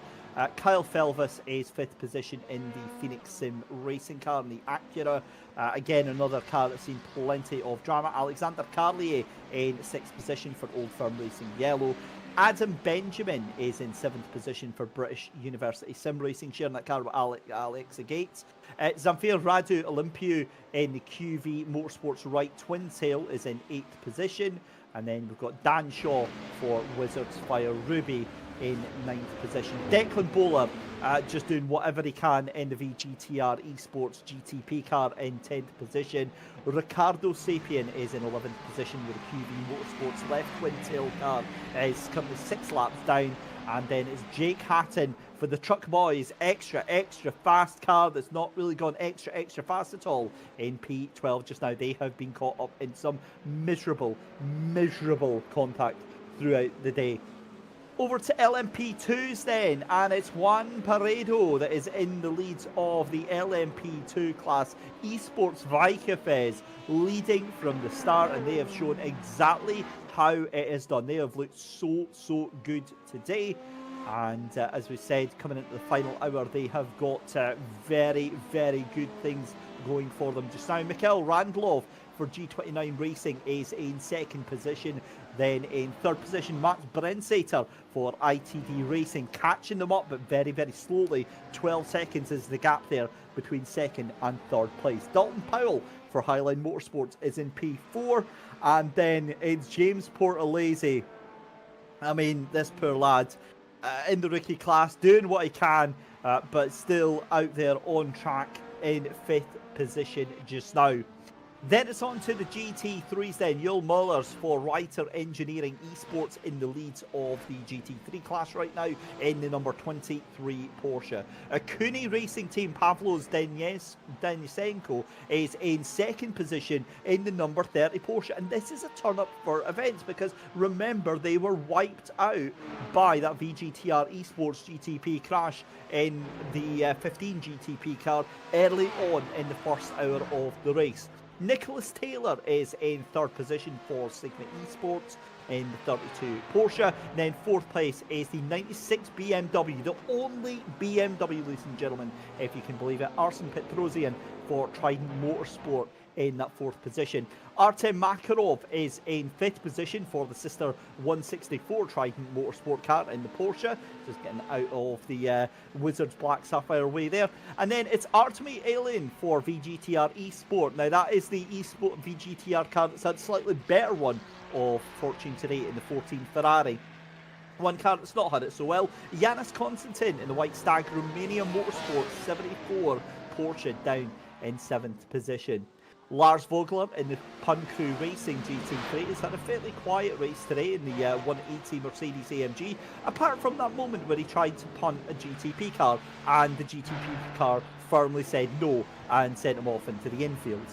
Speaker 10: Kyle Felvis is 5th position in the Phoenix Sim racing car in the Acura. Again, another car that's seen plenty of drama. Alexander Carlier in 6th position for Old Firm Racing Yellow. Adam Benjamin is in 7th position for British University Sim Racing, sharing that car with Alexa Gates. Zamfir Radu Olympiou in the QV Motorsports Right Twin Tail is in 8th position. And then we've got Dan Shaw for Wizards Fire Ruby in 9th position. Declan Bowler just doing whatever he can in the VGTR Esports GTP car in 10th position. Ricardo Sapien is in 11th position with the QV Motorsports left twin tail car. Is currently 6 laps down. And then it's Jake Hatton for the Truck Boys, extra fast car that's not really gone extra fast at all in P12 just now. They have been caught up in some miserable contact throughout the day. Over to LMP2s then, and it's Juan Paredo that is in the lead of the LMP2 class. Esports Vikafez leading from the start, and they have shown exactly how it is done. They have looked so good today. And as we said, coming into the final hour, they have got very good things going for them just now. Mikhail Randlov for G29 Racing is in 2nd position. Then in 3rd position, Max Brensater for ITD Racing, catching them up, but very slowly. 12 seconds is the gap there between 2nd and 3rd place. Dalton Powell for Highline Motorsports is in P4. And then it's James Portalese. I mean, this poor lad in the rookie class, doing what he can, but still out there on track in 5th position just now. Then it's on to the GT3s then. Yul Mullers for Reiter Engineering Esports in the lead of the GT3 class right now in the number 23 Porsche. A Cooney Racing Team, Pavlos Denisenko is in 2nd position in the number 30 Porsche. And this is a turn up for events because remember, they were wiped out by that VGTR Esports GTP crash in the 15 GTP car early on in the first hour of the race. Nicholas Taylor is in 3rd position for Sigma Esports in the 32 Porsche. And then 4th place is the 96 BMW, the only BMW, ladies and gentlemen, if you can believe it. Arsen Petrosian for Trident Motorsport in that 4th position. Artem Makarov is in 5th position for the sister 164 Trident Motorsport car in the Porsche. Just getting out of the Wizards Black Sapphire way there. And then it's Artemi Alien for VGTR Esport. Now that is the Esport VGTR car that's had a slightly better run of fortune today in the 14 Ferrari. One car that's not had it so well, Yanis Konstantin in the White Stag Romania Motorsport 74 Porsche down in 7th position. Lars Vogler in the Pun Crew Racing GT3 has had a fairly quiet race today in the 180 Mercedes AMG, apart from that moment where he tried to punt a GTP car and the GTP car firmly said no and sent him off into the infield.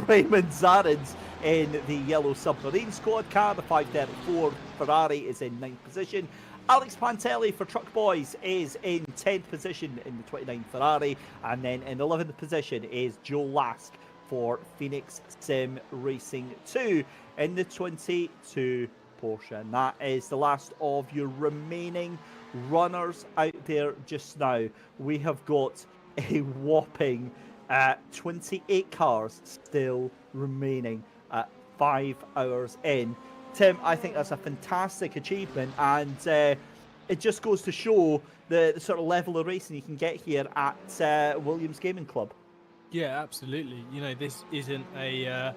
Speaker 10: Raymond Zarins in the Yellow Submarine Squad car, the 534 Ferrari is in 9th position. Alex Pantelli for Truck Boys is in 10th position in the 29 Ferrari, and then in 11th position is Joe Lask for Phoenix Sim Racing 2 in the 22 Porsche. And that is the last of your remaining runners out there just now. We have got a whopping 28 cars still remaining at 5 hours in. Tim, I think that's a fantastic achievement, and it just goes to show the sort of level of racing you can get here at Williams Gaming Club.
Speaker 11: Yeah, absolutely. You know, this isn't an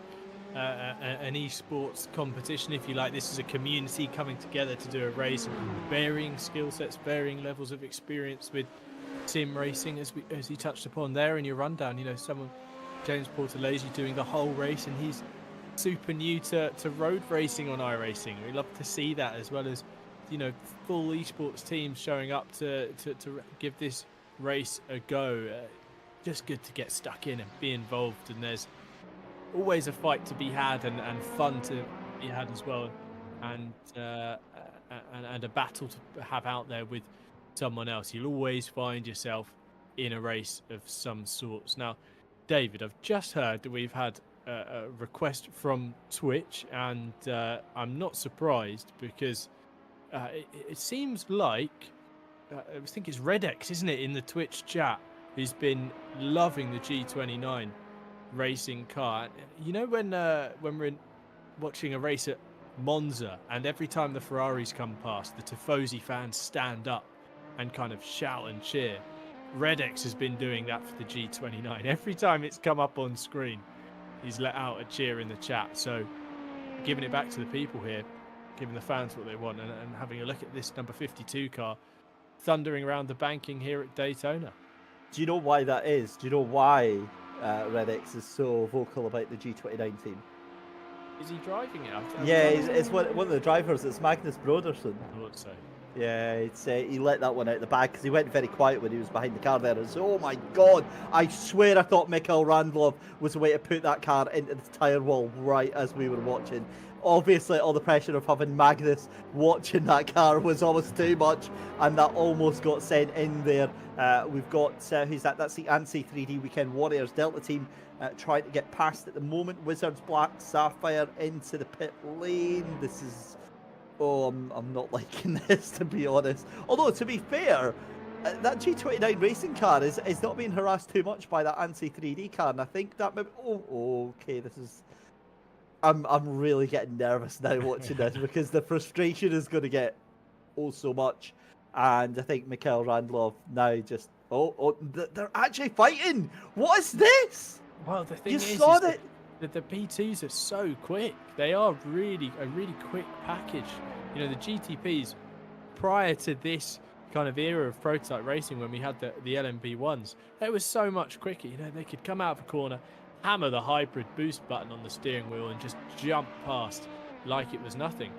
Speaker 11: esports competition, if you like. This is a community coming together to do a race, varying skill sets, varying levels of experience with sim racing, as you touched upon there in your rundown. You know, James Portalese doing the whole race, and he's super new to road racing on iRacing. We love to see that, as well as, you know, full esports teams showing up to give this race a go. Just good to get stuck in and be involved, and there's always a fight to be had and fun to be had as well, and a battle to have out there with someone else. You'll always find yourself in a race of some sorts. Now, David, I've just heard that we've had a request from Twitch, and I'm not surprised because it seems like I think it's RedX, isn't it, in the Twitch chat, who's been loving the G29 racing car. You know when we're watching a race at Monza, and every time the Ferraris come past, the Tifosi fans stand up and kind of shout and cheer. RedX has been doing that for the G29. Every time it's come up on screen, he's let out a cheer in the chat. So giving it back to the people here, giving the fans what they want, and having a look at this number 52 car thundering around the banking here at Daytona.
Speaker 10: Do you know why that is? Do you know why RedX is so vocal about the G29 team?
Speaker 11: Is he driving it?
Speaker 10: Yeah, it's one of the drivers. It's Magnus Brodersen.
Speaker 11: I would say.
Speaker 10: Yeah, he let that one out of the bag because he went very quiet when he was behind the car there. And so, oh my God, I swear I thought Mikael Randlov was the way to put that car into the tyre wall right as we were watching. Obviously, all the pressure of having Magnus watching that car was almost too much, and that almost got sent in there. We've got, who's that? That's the ANSI 3D Weekend Warriors Delta team trying to get past at the moment. Wizards Black Sapphire into the pit lane. This is... Oh, I'm not liking this, to be honest. Although, to be fair, that G29 racing car is not being harassed too much by that ANSI 3D car, and I think that maybe... Oh, okay, this is... I'm really getting nervous now watching this because the frustration is going to get so much. And I think Mikael Randlov now just... they're actually fighting! What is this?
Speaker 11: Well, the thing
Speaker 10: you
Speaker 11: is
Speaker 10: saw
Speaker 11: that the P2s are so quick. They are really a really quick package. You know, the GTPs, prior to this kind of era of prototype racing when we had the LMP1s, they were so much quicker. You know, they could come out of a corner, hammer the hybrid boost button on the steering wheel and just jump past like it was nothing.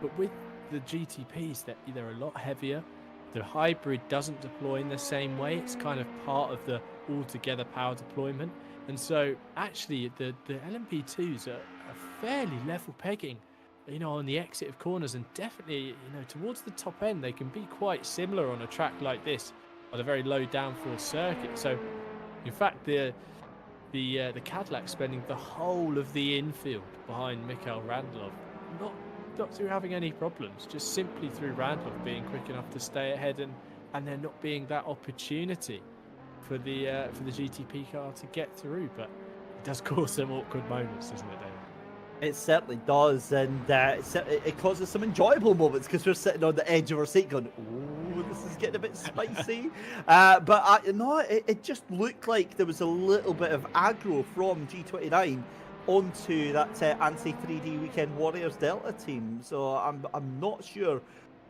Speaker 11: But with the GTPs, they're a lot heavier. The hybrid doesn't deploy in the same way. It's kind of part of the altogether power deployment. And so actually the LMP2s are fairly level pegging, you know, on the exit of corners, and definitely, you know, towards the top end they can be quite similar on a track like this on a very low downforce circuit. So in fact the Cadillac spending the whole of the infield behind Mikael Randlov, not through having any problems, just simply through Randlov being quick enough to stay ahead and there not being that opportunity for the GTP car to get through. But it does cause some awkward moments, doesn't it, David?
Speaker 10: It certainly does, and it causes some enjoyable moments because we're sitting on the edge of our seat going, "Ooh, this is getting a bit spicy." It just looked like there was a little bit of aggro from G29 onto that ANSI 3D Weekend Warriors Delta team. So I'm not sure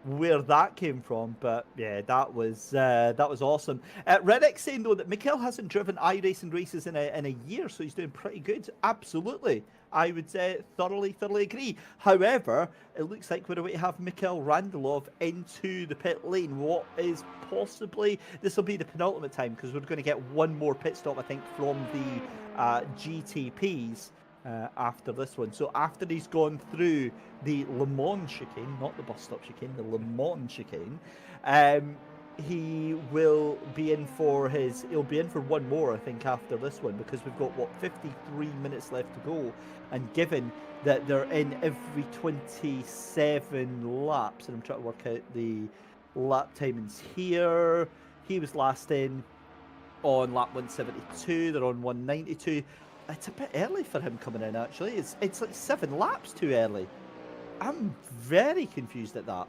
Speaker 10: where that came from, but yeah, that was awesome. RedX saying though that Mikael hasn't driven iRacing races in a year, so he's doing pretty good. Absolutely, I would thoroughly agree. However, it looks like we're going to have Mikael Randlov into the pit lane. What is possibly, this will be the penultimate time because we're going to get one more pit stop, I think, from the GTPs. After this one. So after he's gone through the Le Mans chicane, not the bus stop chicane, the Le Mans chicane, he will be in for he'll be in for one more, I think, after this one, because we've got 53 minutes left to go, and given that they're in every 27 laps, and I'm trying to work out the lap timings here, he was last in on lap 172, they're on 192. It's a bit early for him coming in, actually. It's like 7 laps too early. I'm very confused at that.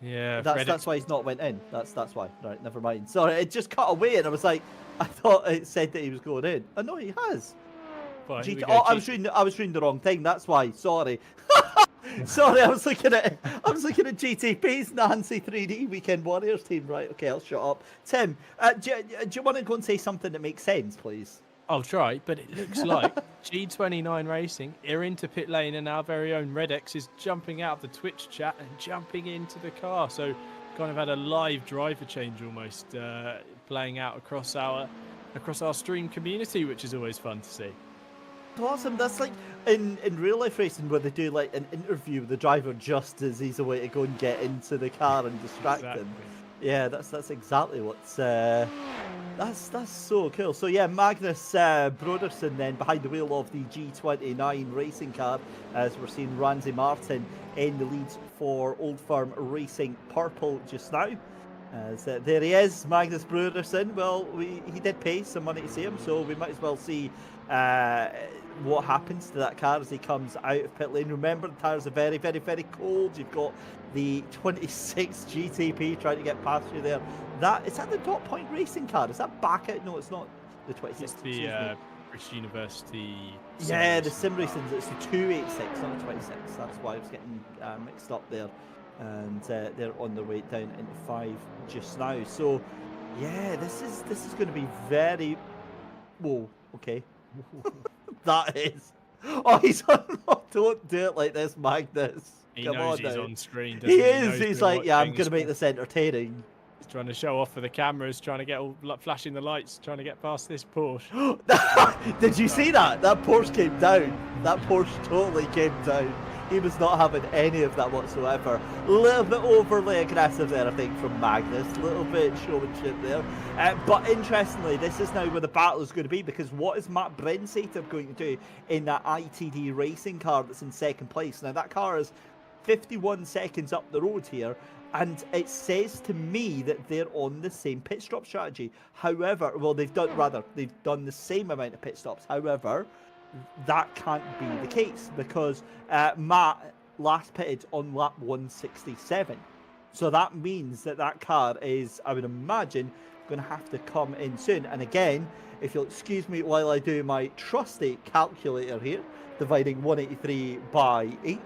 Speaker 11: Yeah,
Speaker 10: that's why he's not went in. That's why. Right, never mind. Sorry, it just cut away, and I was like, I thought it said that he was going in. Oh no, he has.
Speaker 11: Well,
Speaker 10: I was reading the wrong thing. That's why. Sorry. Sorry, I was looking at GTP's Nancy 3D Weekend Warriors team. Right. Okay, I'll shut up. Tim, do you want to go and say something that makes sense, please?
Speaker 11: I'll try, but it looks like G29 Racing are into pit lane, and our very own RedX is jumping out of the Twitch chat and jumping into the car. So kind of had a live driver change almost playing out across our stream community, which is always fun to see.
Speaker 10: Awesome. That's like in real life racing where they do like an interview with the driver just as he's a way to go and get into the car and distract him. Yeah, that's exactly what's that's so cool. So yeah, Magnus Broderson then behind the wheel of the G29 racing car, as we're seeing Randy Martin in the lead for Old Firm Racing Purple just now. As there he is, Magnus Broderson. Well, he did pay some money to see him, so we might as well see what happens to that car as he comes out of pit lane. Remember, the tyres are very, very, very cold. You've got the 26 GTP trying to get past you there. Is that the Dot Point Racing car? Is that back out? No, it's not the 26.
Speaker 11: It's the British University.
Speaker 10: Yeah, the Sim Racing. It's the 286, not the 26. That's why I was getting mixed up there. And they're on their way down into 5 just now. So, yeah, this is going to be very. Whoa, okay. That is. Oh, he's on. Don't do it like this, Magnus.
Speaker 11: He
Speaker 10: Come
Speaker 11: knows
Speaker 10: on
Speaker 11: he's
Speaker 10: now.
Speaker 11: on screen.
Speaker 10: He is. He's like, yeah, I'm going to make this entertaining.
Speaker 11: He's trying to show off for the cameras, trying to get all flashing the lights, trying to get past this Porsche.
Speaker 10: Did you see that? That Porsche came down. That Porsche totally came down. He was not having any of that whatsoever. A little bit overly aggressive there, I think, from Magnus. A little bit showmanship there. But interestingly, this is now where the battle is going to be, because what is Matt Brensater going to do in that ITD racing car that's in second place? Now, that car is 51 seconds up the road here, and it says to me that they're on the same pit stop strategy. However, well, they've done the same amount of pit stops. However, that can't be the case, because Matt last pitted on lap 167. So that means that car is, I would imagine, going to have to come in soon. And again, if you'll excuse me while I do my trusty calculator here, dividing 183 by 8,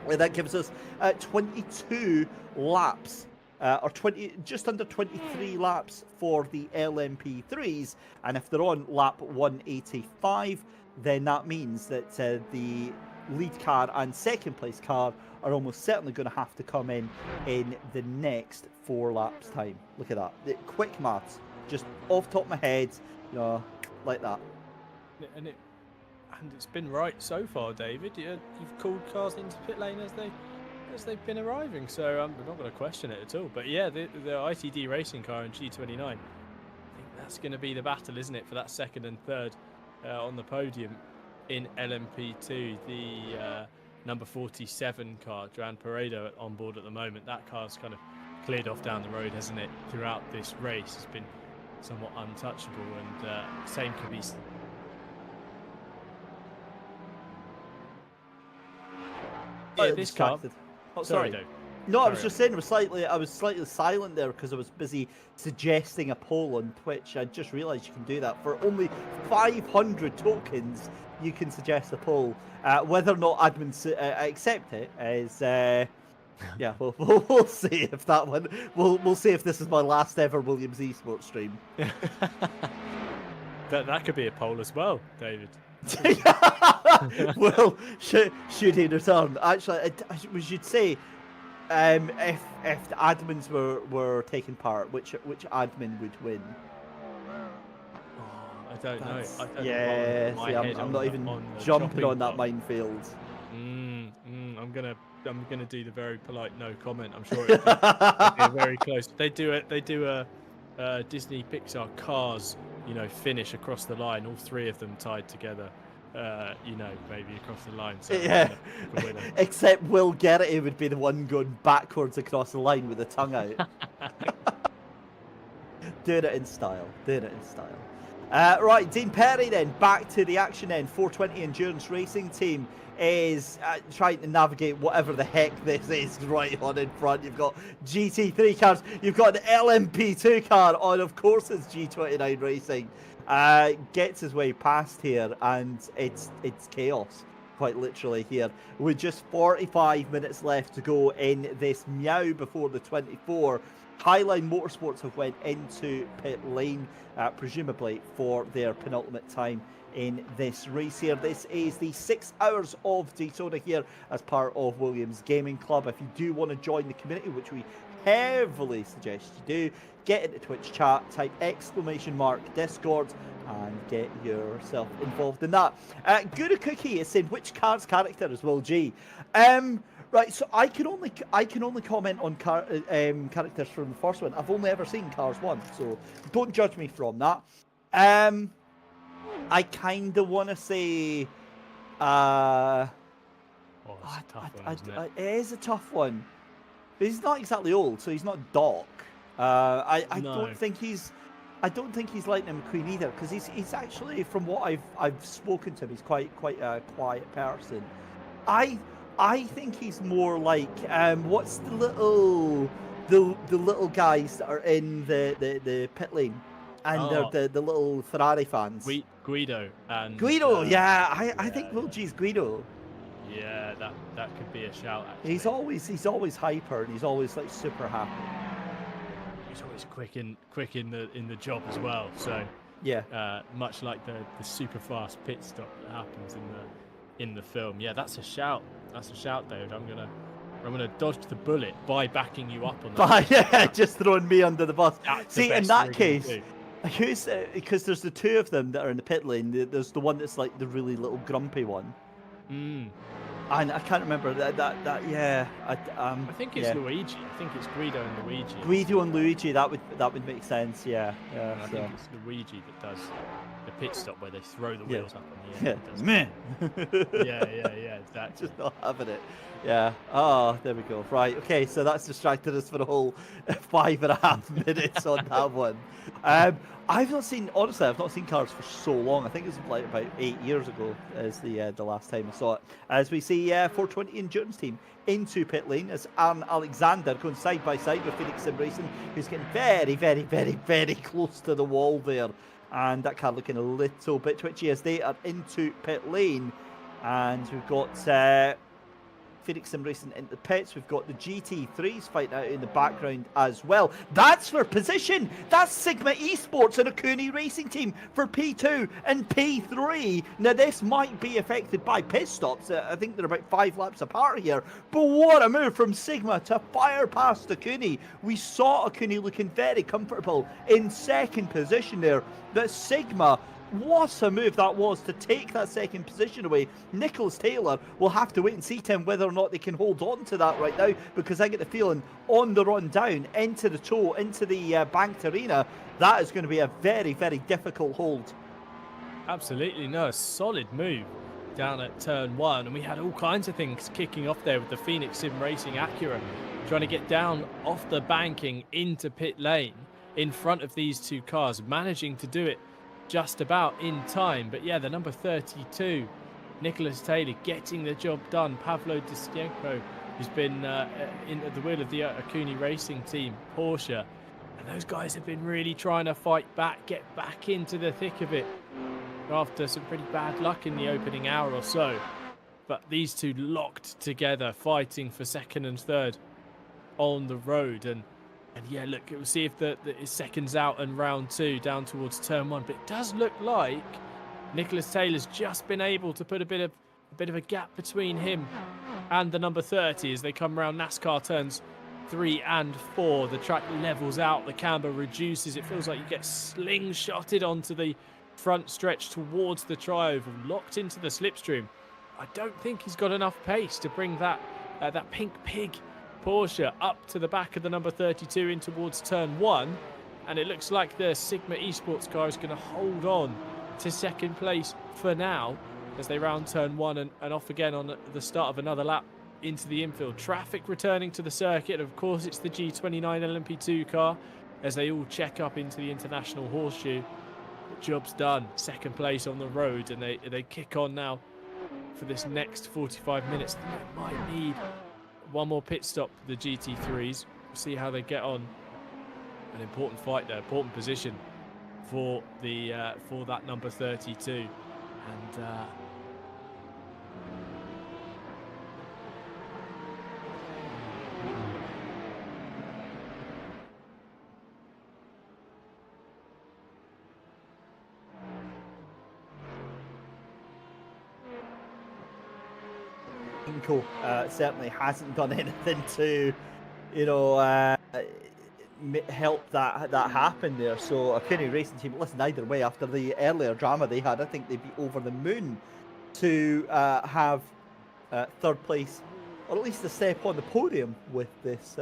Speaker 10: that gives us 22 laps. Or just under 23 laps for the LMP3s, and if they're on lap 185, then that means that the lead car and second place car are almost certainly going to have to come in the next 4 laps time. Look at that, quick maths, just off the top of my head, like that.
Speaker 11: And it's been right so far, David. You've called cars into pit lane as they've been arriving, so we're not going to question it at all. But yeah, the ITD racing car in G29, I think that's going to be the battle, isn't it, for that second and third on the podium in LMP2. The number 47 car, Joan Peredo, on board at the moment. That car's kind of cleared off down the road, hasn't it, throughout this race. It's been somewhat untouchable, and same could be. Yeah, this car.
Speaker 10: Oh, sorry.
Speaker 11: Dave.
Speaker 10: No, I was just saying I was slightly silent there because I was busy suggesting a poll on Twitch. I just realised you can do that for only 500 tokens. You can suggest a poll. Whether or not admins accept it is, yeah, we'll see if that one. We'll see if this is my last ever Williams esports stream.
Speaker 11: that could be a poll as well, David.
Speaker 10: Well, should he return? Actually, we should say, if the admins were taking part, which admin would win?
Speaker 11: I don't know.
Speaker 10: Yeah, see, I'm not even jumping on that minefield.
Speaker 11: I'm gonna do the very polite no comment. I'm sure it'll be very close. They do a Disney Pixar Cars, finish across the line, all 3 of them tied together. Maybe across the line. So
Speaker 10: yeah. Except Will Garrity would be the one going backwards across the line with the tongue out. Doing it in style. Right, Dean Perry then, back to the action then. 420 Endurance Racing Team is trying to navigate whatever the heck this is right on in front. You've got GT3 cars, you've got the LMP2 car on, of course it's G29 Racing. Gets his way past here, and it's chaos, quite literally here. With just 45 minutes left to go in this meow before the 24, Highline Motorsports have went into pit lane, presumably for their penultimate time in this race here. This is the 6 hours of Daytona here as part of Williams Gaming Club. If you do want to join the community, which we heavily suggest you do, get into Twitch chat, type !Discord, and get yourself involved in that. Guru Cookie is saying, which car's character is Will G? Right, so I can only comment on characters from the first one. I've only ever seen Cars 1, so don't judge me from that. I kind of want to say,
Speaker 11: Oh, it's a tough one, isn't it?
Speaker 10: it is a tough one. But he's not exactly old, so he's not Doc. I don't think he's Lightning McQueen either, because he's actually, from what I've spoken to him, he's quite a quiet person. I think he's more like what's the little guys that are in the pit lane, and they're the little Ferrari fans.
Speaker 11: Guido and
Speaker 10: Guido, yeah, I think well, geez, Guido.
Speaker 11: Yeah, that could be a shout. Actually.
Speaker 10: He's always hyper, and he's always like super happy.
Speaker 11: He's always quick in the job as well. So
Speaker 10: yeah,
Speaker 11: much like the super fast pit stop that happens in the film. Yeah, that's a shout. That's a shout, David. I'm gonna dodge the bullet by backing you up on that.
Speaker 10: Yeah, just throwing me under the bus. See, in that case,
Speaker 11: who's
Speaker 10: because there's the two of them that are in the pit lane. There's the one that's like the really little grumpy one. And I can't remember that. Yeah,
Speaker 11: I think it's Luigi. I think it's Guido and Luigi.
Speaker 10: Guido and Luigi. That would make sense. Yeah.
Speaker 11: I think it's Luigi that does the pit stop where they throw the wheels up in the air. Yeah, exactly.
Speaker 10: Just not having it. Yeah. Oh, there we go. Right. Okay. So that's distracted us for a whole 5.5 minutes on that one. I've not seen Cars for so long. I think it was like about 8 years ago as the last time I saw it. As we see 420 Endurance Team into pit lane as Aaron Alexander going side by side with Phoenix Sim Racing, who's getting very, very, very, very close to the wall there. And that car looking a little bit twitchy as they are into pit lane. And we've got Phoenix Sim Racing into the pits. We've got the GT3s fighting out in the background as well. That's for position. That's Sigma Esports and Acura Racing Team for P2 and P3. Now, this might be affected by pit stops. I think they're about 5 laps apart here. But what a move from Sigma to fire past Acura. We saw Acura looking very comfortable in second position there. But Sigma, what a move that was to take that second position away. Nicholas Taylor will have to wait and see, Tim, whether or not they can hold on to that right now, because I get the feeling on the run down into the toe, into the banked arena, that is going to be a very, very difficult hold.
Speaker 11: Absolutely, no, a solid move down at turn 1, and we had all kinds of things kicking off there with the Phoenix Sim Racing Acura trying to get down off the banking into pit lane in front of these two cars, managing to do it just about in time. But yeah, the number 32, Nicholas Taylor, getting the job done. Pavlo Distienko, who's been in at the wheel of the Acura Racing Team, Porsche. And those guys have been really trying to fight back, get back into the thick of it after some pretty bad luck in the opening hour or so. But these two locked together, fighting for second and third on the road. And yeah, look, we'll see if the seconds out and round 2 down towards turn 1. But it does look like Nicholas Taylor's just been able to put a bit of a gap between him and the number 30 as they come around NASCAR turns 3 and 4. The track levels out, the camber reduces. It feels like you get slingshotted onto the front stretch towards the tri-oval, locked into the slipstream. I don't think he's got enough pace to bring that pink pig Porsche up to the back of the number 32 in towards turn 1, and it looks like the Sigma Esports car is going to hold on to second place for now as they round turn 1 and off again on the start of another lap into the infield. Traffic returning to the circuit. Of course, it's the G29 LMP2 car as they all check up into the International Horseshoe. The job's done. Second place on the road, and they kick on now for this next 45 minutes. They might need one more pit stop, the GT3s. We'll see how they get on. An important fight there, important position for that number 32. And
Speaker 10: certainly hasn't done anything to, help that happen there. So Acura Racing Team, listen, either way, after the earlier drama they had, I think they'd be over the moon to have third place or at least a step on the podium with this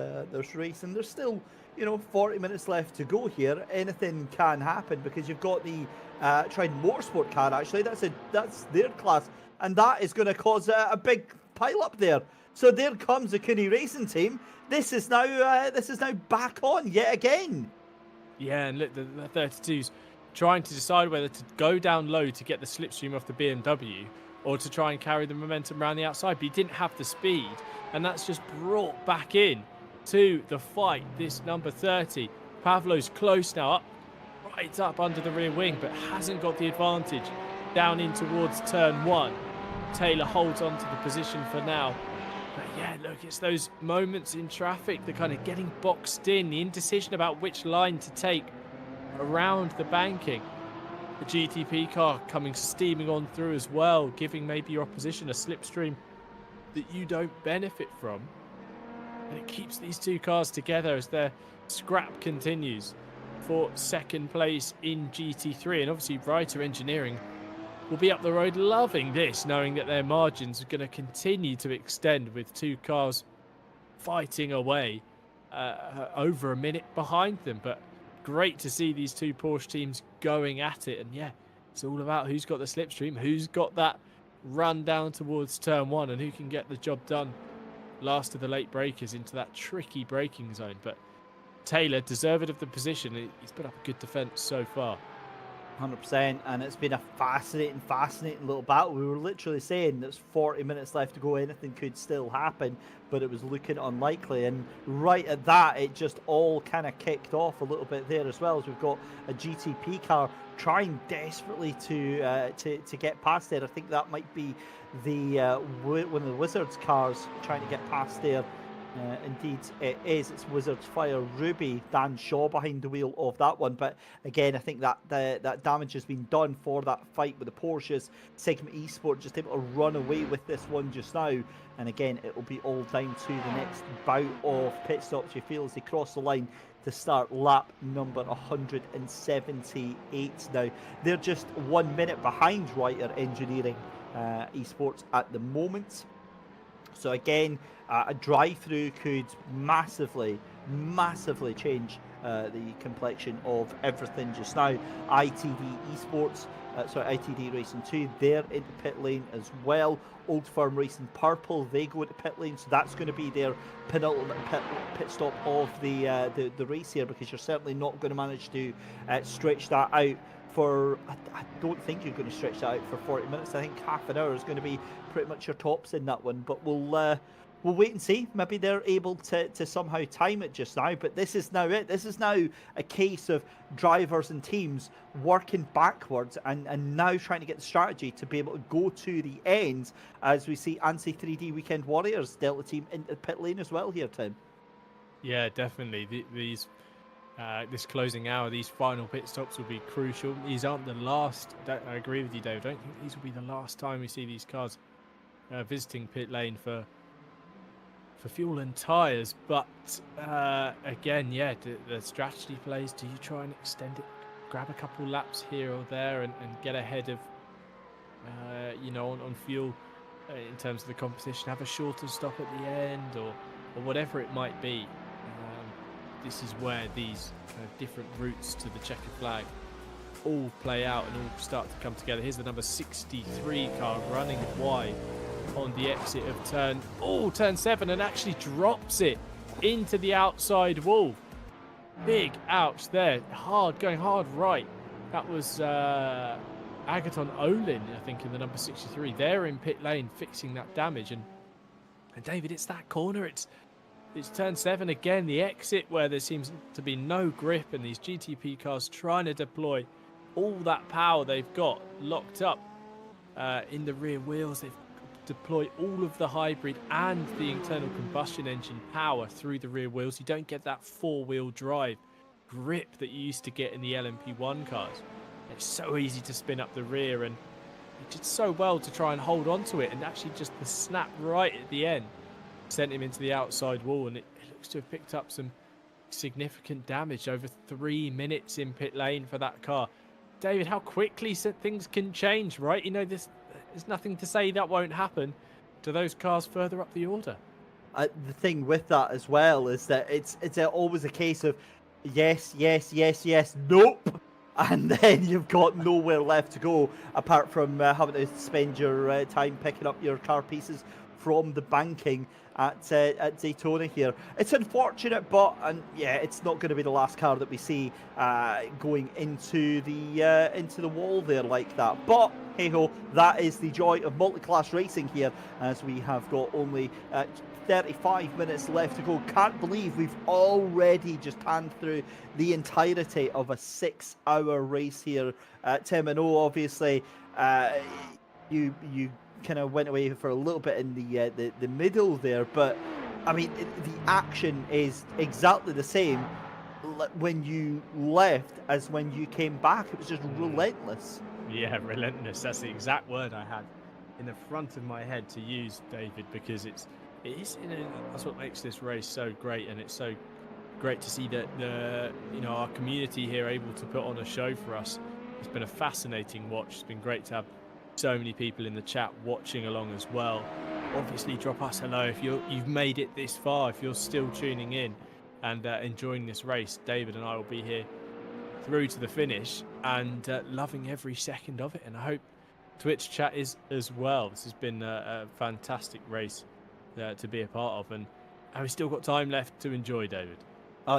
Speaker 10: race. And there's still, 40 minutes left to go here. Anything can happen because you've got the Trident Motorsport car. Actually, that's their class, and that is going to cause a big pile up there. So there comes the Cooney Racing team. This is now back on yet again.
Speaker 11: Yeah, and look, the 32's trying to decide whether to go down low to get the slipstream off the BMW or to try and carry the momentum around the outside, but he didn't have the speed, and that's just brought back in to the fight this number 30. Pavlo's close now, right up under the rear wing, but hasn't got the advantage down in towards turn 1. Taylor holds on to the position for now. But yeah, look, it's those moments in traffic, the kind of getting boxed in, the indecision about which line to take around the banking. The GTP car coming steaming on through as well, giving maybe your opposition a slipstream that you don't benefit from. And it keeps these two cars together as their scrap continues for second place in GT3. And obviously Ryhs Engineering will be up the road loving this, knowing that their margins are going to continue to extend with two cars fighting away over a minute behind them. But great to see these two Porsche teams going at it. And yeah, it's all about who's got the slipstream, who's got that run down towards turn 1, and who can get the job done last of the late breakers into that tricky braking zone. But Taylor, deserved of the position, he's put up a good defence so far.
Speaker 10: 100%, and it's been a fascinating little battle. We were literally saying there's 40 minutes left to go, anything could still happen, but it was looking unlikely, and right at that it just all kind of kicked off a little bit there as well, as we've got a GTP car trying desperately to get past there. I think that might be the one of the Wizards cars trying to get past there. Indeed it is. It's Wizards Fire Ruby, Dan Shaw behind the wheel of that one. But again, I think that that damage has been done for that fight with the Porsches. Sigma Esport just able to run away with this one just now, and again it will be all down to the next bout of pit stops, you feel, as they cross the line to start lap number 178 now. They're just 1 minute behind Ryhs Engineering Esports at the moment. So again, a drive-through could massively change the complexion of everything just now. ITD Esports, ITD Racing 2, they're into pit lane as well. Old Firm Racing Purple, they go into pit lane, so that's going to be their penultimate pit stop of the race here, because you're certainly not going to manage to stretch that out for, I don't think you're going to stretch that out for 40 minutes. I think half an hour is going to be pretty much your tops in that one, but we'll wait and see. Maybe they're able to somehow time it just now, but this is now it. This is now a case of drivers and teams working backwards and now trying to get the strategy to be able to go to the end, as we see ANSI 3D Weekend Warriors Delta team into pit lane as well here, Tim.
Speaker 11: Yeah, definitely. This closing hour, these final pit stops will be crucial. These aren't the last. I agree with you, Dave. I don't think these will be the last time we see these cars visiting pit lane for fuel and tyres. But again, yeah, the strategy plays. Do you try and extend it, grab a couple laps here or there, and get ahead of on fuel in terms of the competition? Have a shorter stop at the end, or whatever it might be. This is where these kind of different routes to the checkered flag all play out and all start to come together. Here's the number 63 car running wide on the exit of turn 7, and actually drops it into the outside wall. Big ouch there. Going hard right. That was Agaton Olin, I think, in the number 63. They're in pit lane fixing that damage. And David, it's that corner. It's turn 7 again, the exit where there seems to be no grip, and these GTP cars trying to deploy all that power they've got locked up in the rear wheels. They've deployed all of the hybrid and the internal combustion engine power through the rear wheels. You don't get that four-wheel drive grip that you used to get in the LMP1 cars. It's so easy to spin up the rear, and he did so well to try and hold on to it, and actually just the snap right at the end sent him into the outside wall, and it looks to have picked up some significant damage. Over 3 minutes in pit lane for that car. David, how quickly things can change, right? You know, there's nothing to say that won't happen to those cars further up the order.
Speaker 10: the thing with that as well is that it's always a case of yes, yes, yes, yes, nope, and then you've got nowhere left to go apart from having to spend your time picking up your car pieces from the banking at Daytona here. It's unfortunate, but yeah, it's not going to be the last car that we see going into the wall there like that. But hey ho, that is the joy of multi-class racing here, as we have got only 35 minutes left to go. Can't believe we've already just panned through the entirety of a 6-hour race here, Tim. I know obviously you kind of went away for a little bit in the middle there, but I mean the action is exactly the same when you left as when you came back. It was just relentless.
Speaker 11: Yeah, relentless. That's the exact word I had in the front of my head to use, David, because it is, you know, that's what makes this race so great, and it's so great to see that our community here able to put on a show for us. It's been a fascinating watch. It's been great to have so many people in the chat watching along as well. Obviously, drop us a hello if you've made it this far, if you're still tuning in and enjoying this race. David and I will be here through to the finish and loving every second of it, and I hope Twitch chat is as well. This has been a fantastic race to be a part of, and we've still got time left to enjoy, David.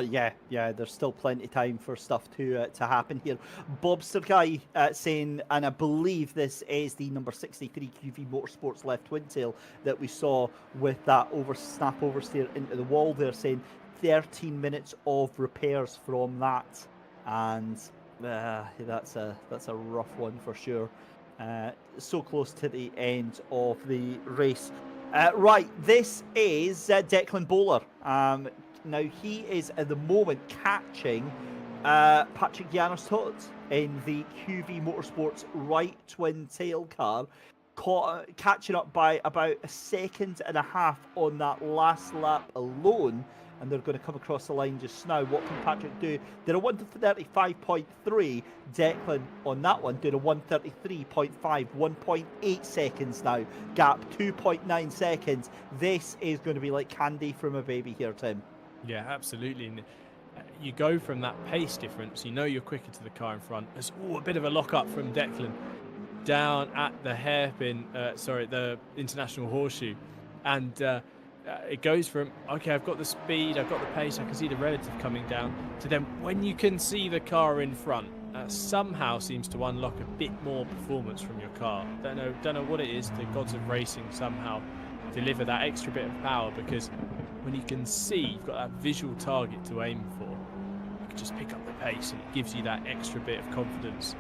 Speaker 10: Yeah, there's still plenty of time for stuff to happen here. Bobster Guy saying, and I believe this is the number 63 QV Motorsports left twin tail that we saw with that snap oversteer into the wall there, saying 13 minutes of repairs from that, and that's a rough one for sure. So close to the end of the race. Right, this is Declan Bowler. Now, he is at the moment catching Patrick Janos-Todt in the QV Motorsports right twin tail car, catching up by about a second and a half on that last lap alone, and they're going to come across the line just now. What can Patrick do? Did a 1:35.3. Declan on that one did a 1:33.5, 1.8 seconds now. Gap 2.9 seconds. This is going to be like candy from a baby here, Tim.
Speaker 11: Yeah, absolutely. And you go from that pace difference, you know you're quicker to the car in front. There's a bit of a lock-up from Declan down at the hairpin, the International Horseshoe. And it goes from, okay, I've got the speed, I've got the pace, I can see the relative coming down, to then when you can see the car in front, somehow seems to unlock a bit more performance from your car. Don't know what it is. The gods of racing somehow deliver that extra bit of power, because when you can see, you've got that visual target to aim for, you can just pick up the pace, and it gives you that extra bit of confidence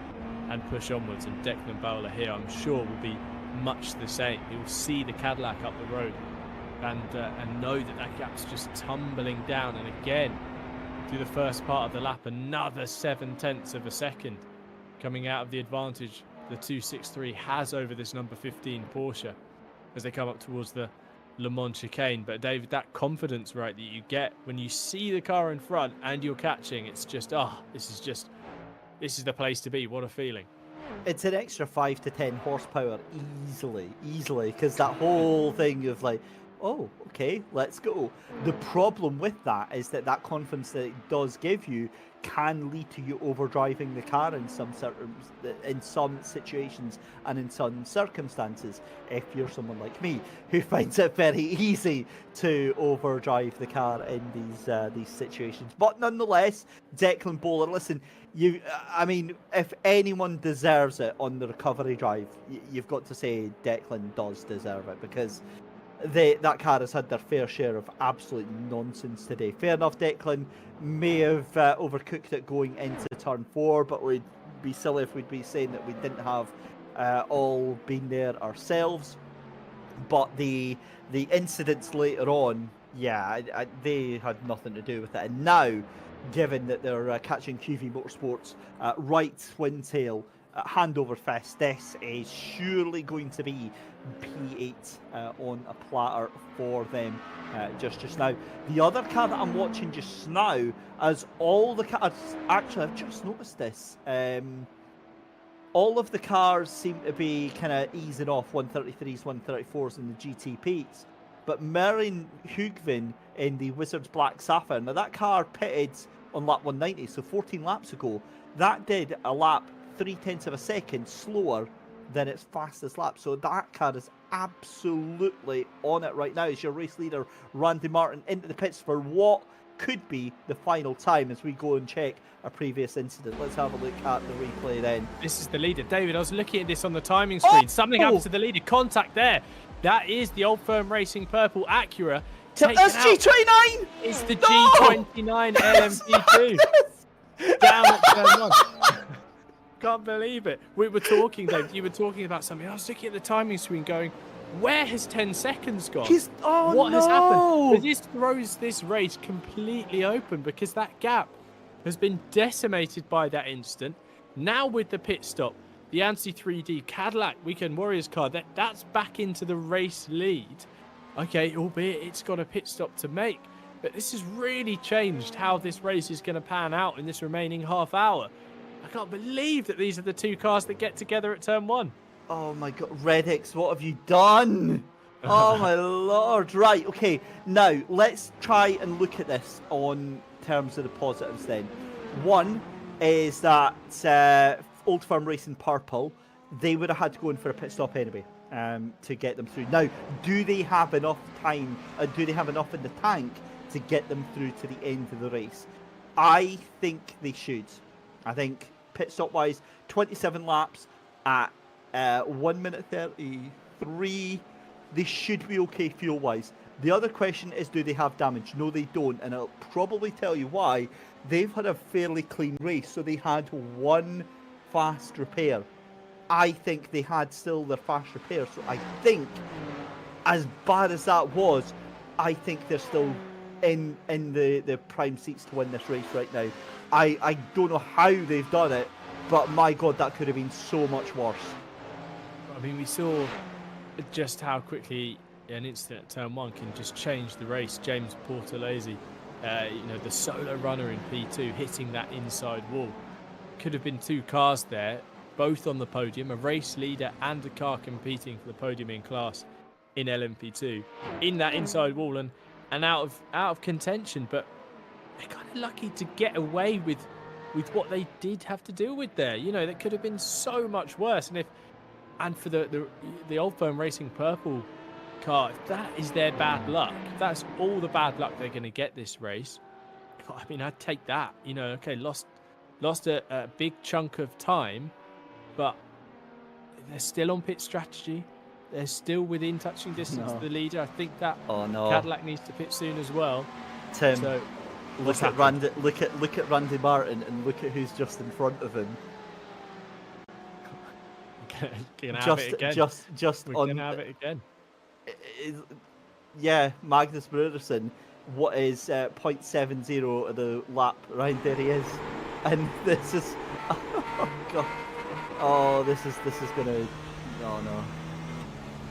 Speaker 11: and push onwards. And Declan Bowler here, I'm sure, will be much the same. He'll see the Cadillac up the road and know that gap's just tumbling down. And again, through the first part of the lap, another 0.7 of a second coming out of the advantage the 263 has over this number 15 Porsche as they come up towards the Le Mans chicane. But David, that confidence, right, that you get when you see the car in front and you're catching, it's just, this is the place to be. What a feeling.
Speaker 10: It's an extra 5 to 10 horsepower easily, because that whole thing of like, oh, okay, let's go. The problem with that is that confidence that it does give you can lead to you overdriving the car in some situations and in some circumstances, if you're someone like me who finds it very easy to overdrive the car in these situations. But nonetheless, Declan Bowler, listen, if anyone deserves it on the recovery drive, you've got to say Declan does deserve it, because that car has had their fair share of absolute nonsense today. Fair enough, Declan may have overcooked it going into turn 4, but we'd be silly if we'd be saying that we didn't have all been there ourselves. But the incidents later on, they had nothing to do with it. And now, given that they're catching QV Motorsports right twin tail handover fest, this is surely going to be P8 on a platter for them just now. The other car that I'm watching just now, as all the cars, actually I've just noticed this, all of the cars seem to be kind of easing off 133s, 134s and the GTPs. but Merlin Hugvin in the Wizards Black Sapphire. Now, that car pitted on lap 190, so 14 laps ago. That did a lap 0.3 of a second slower than its fastest lap. So that car is absolutely on it right now as your race leader, Randy Martin, into the pits for what could be the final time as we go and check a previous incident. Let's have a look at the replay then.
Speaker 11: This is the leader. David, I was looking at this on the timing screen. Something happened to the leader. Contact there. That is the Old Firm Racing Purple Acura.
Speaker 10: That's G29!
Speaker 11: It's the G29 LMP2. Down at turn 1. Can't believe it. We were talking, Dave. You were talking about something. I was looking at the timing screen going, where has 10 seconds gone? What has happened? But this throws this race completely open because that gap has been decimated by that incident. Now with the pit stop, the ANSI 3D Cadillac Weekend Warriors car, that's back into the race lead. Okay, albeit it's got a pit stop to make. But this has really changed how this race is going to pan out in this remaining half hour. I can't believe that these are the two cars that get together at turn 1.
Speaker 10: Oh my God, Redix, what have you done? Oh my Lord. Right, okay. Now, let's try and look at this on terms of the positives then. One is that Old Firm Racing Purple, they would have had to go in for a pit stop anyway to get them through. Now, do they have enough time, do they have enough in the tank to get them through to the end of the race? I think they should. I think pit stop wise, 27 laps at 1 minute 33, they should be okay fuel wise. The other question is, do they have damage? No, they don't, and I'll probably tell you why. They've had a fairly clean race, so they had one fast repair. I think they had still their fast repair, so I think, as bad as that was, I think they're still in the prime seats to win this race right now. I don't know how they've done it, but my God, that could have been so much worse.
Speaker 11: I mean, we saw just how quickly an incident at turn 1 can just change the race. James Portalese, the solo runner in P2, hitting that inside wall. Could have been two cars there, both on the podium, a race leader and a car competing for the podium in class in LMP2, in that inside wall and out of contention. But they're kind of lucky to get away with what they did have to deal with there. That could have been so much worse. And for the Old Firm Racing Purple car, if that is their bad luck, if that's all the bad luck they're going to get this race, I mean, I'd take that. Okay, lost a big chunk of time, but they're still on pit strategy. They're still within touching distance of the leader. I think that Cadillac needs to pit soon as well.
Speaker 10: Tim,
Speaker 11: so,
Speaker 10: look at Randy Martin and look at who's just in front of him.
Speaker 11: Gonna have it again.
Speaker 10: We're
Speaker 11: gonna have it again.
Speaker 10: Yeah, Magnus Broderson. What is 0.70 of the lap? Right there he is, and this is. Oh God. Oh, this is gonna. No.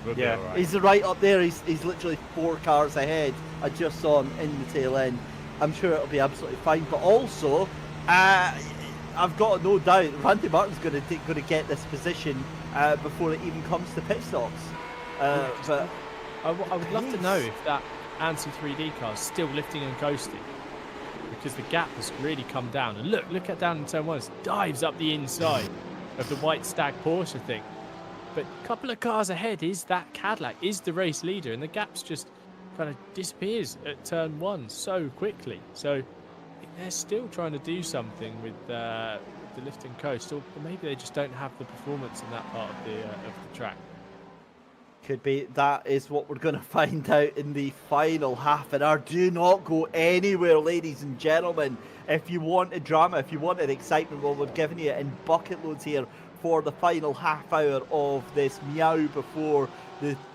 Speaker 11: We'll
Speaker 10: yeah,
Speaker 11: right.
Speaker 10: He's right up there. He's literally 4 cars ahead. I just saw him in the tail end. I'm sure it'll be absolutely fine. But also, I've got no doubt Randy Martin's going to get this position before it even comes to pit stops. But
Speaker 11: I would love to know if that ANSI 3D car is still lifting and coasting, because the gap has really come down. And look at down in turn 1. It dives up the inside of the White Stag Porsche thing. But a couple of cars ahead is that Cadillac, is the race leader, and the gap's just kind of disappears at turn 1 so quickly. So they're still trying to do something with the lift and coast, or maybe they just don't have the performance in that part of the track.
Speaker 10: Could be. That is what we're going to find out in the final half an hour. Do not go anywhere, ladies and gentlemen. If you wanted drama, if you wanted excitement, well, we're giving you it in bucket loads here for the final half hour of this Meow before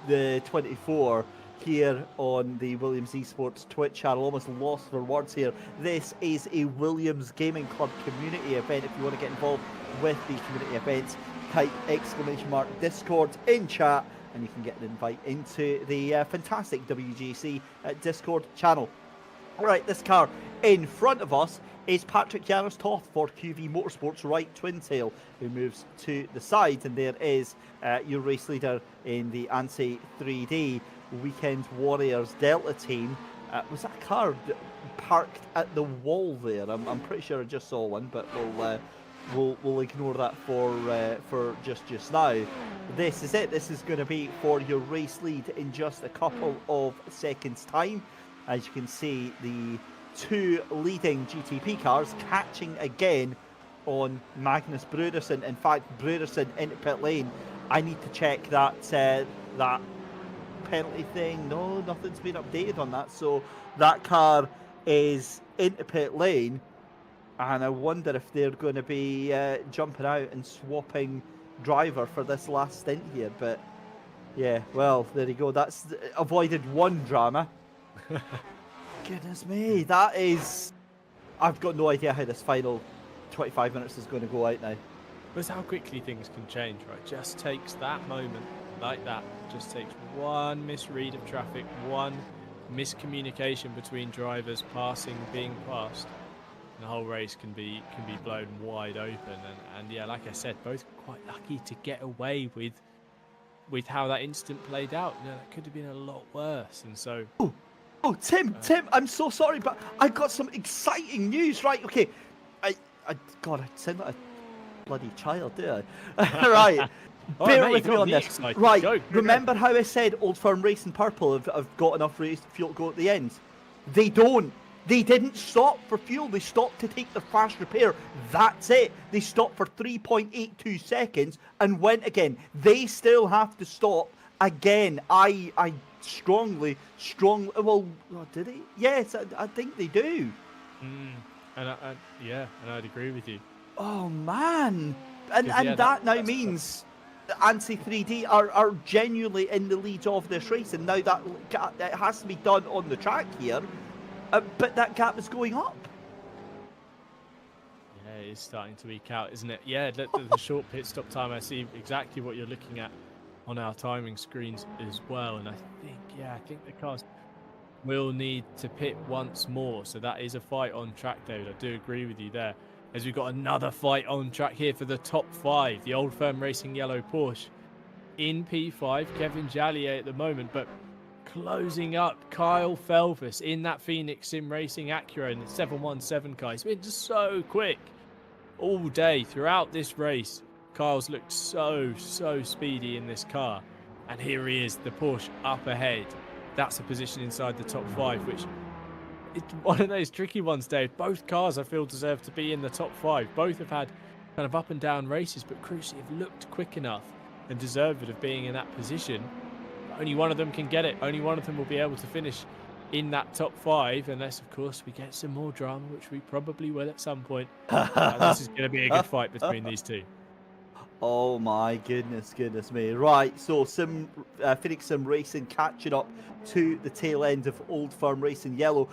Speaker 10: the 24 here on the Williams Esports Twitch channel. Almost lost for words here. This is a Williams Gaming Club community event. If you want to get involved with the community events, type !Discord in chat and you can get an invite into the fantastic WGC Discord channel. Alright, this car in front of us is Patrick Janus Toth for QV Motorsports Right Twin Tail, who moves to the side, and there is your race leader in the ANSI 3D, Weekend Warriors Delta team. Was that a car parked at the wall there? I'm pretty sure I just saw one, but we'll ignore that for just now. This is it. This is going to be for your race lead in just a couple of seconds' time. As you can see, the two leading GTP cars catching again on Magnus Bruderson. In fact, Bruderson into pit lane. I need to check that that penalty thing. No, nothing's been updated on that. So that car is into pit lane, and I wonder if they're going to be jumping out and swapping driver for this last stint here. But yeah, well, there you go. That's avoided one drama. Goodness me, that is... I've got no idea how this final 25 minutes is going to go out now.
Speaker 11: That's how quickly things can change, right? Just takes that moment like that. Just takes one misread of traffic, one miscommunication between drivers passing, being passed, and the whole race can be blown wide open. And yeah, like I said, both quite lucky to get away with how that incident played out. You know, that could have been a lot worse. And so...
Speaker 10: Oh, Tim, I'm so sorry, but I've got some exciting news, right? Okay, God, I sound like a bloody child, do I? Right, bear with me on this.
Speaker 11: Excited.
Speaker 10: Right,
Speaker 11: Go.
Speaker 10: remember how I said Old Firm Racing Purple have got enough fuel to go at the end? They don't. They didn't stop for fuel. They stopped to take their fast repair. That's it. They stopped for 3.82 seconds and went again. They still have to stop again. I strongly, well, did he? Yes, I think they do.
Speaker 11: And I'd agree with you.
Speaker 10: Oh man, and
Speaker 11: yeah,
Speaker 10: that now means ANSI 3D are genuinely in the lead of this race, and now that it has to be done on the track here, but that gap is going up.
Speaker 11: Yeah, it's starting to eke out, isn't it? Yeah, the short pit stop time. I see exactly what you're looking at on our timing screens as well, and I think the cars will need to pit once more. So that is a fight on track, David. I do agree with you there, as we've got another fight on track here for the top 5. The Old Firm Racing yellow Porsche in P5, Kevin Jallier at the moment, but closing up Kyle Felfus in that Phoenix Sim Racing Acura in the 717 car. It's been just so quick all day throughout this race. Kyle's looked so speedy in this car, and here he is, the Porsche up ahead. That's a position inside the top 5, which it's one of those tricky ones, Dave. Both cars, I feel, deserve to be in the top 5. Both have had kind of up and down races, but crucially have looked quick enough and deserved of being in that position. Only one of them can get it. Only one of them will be able to finish in that top 5, unless, of course, we get some more drama, which we probably will at some point. This is going to be a good fight between these two.
Speaker 10: Oh my goodness me. Right, so Phoenix Sim Racing catching up to the tail end of Old Firm Racing Yellow.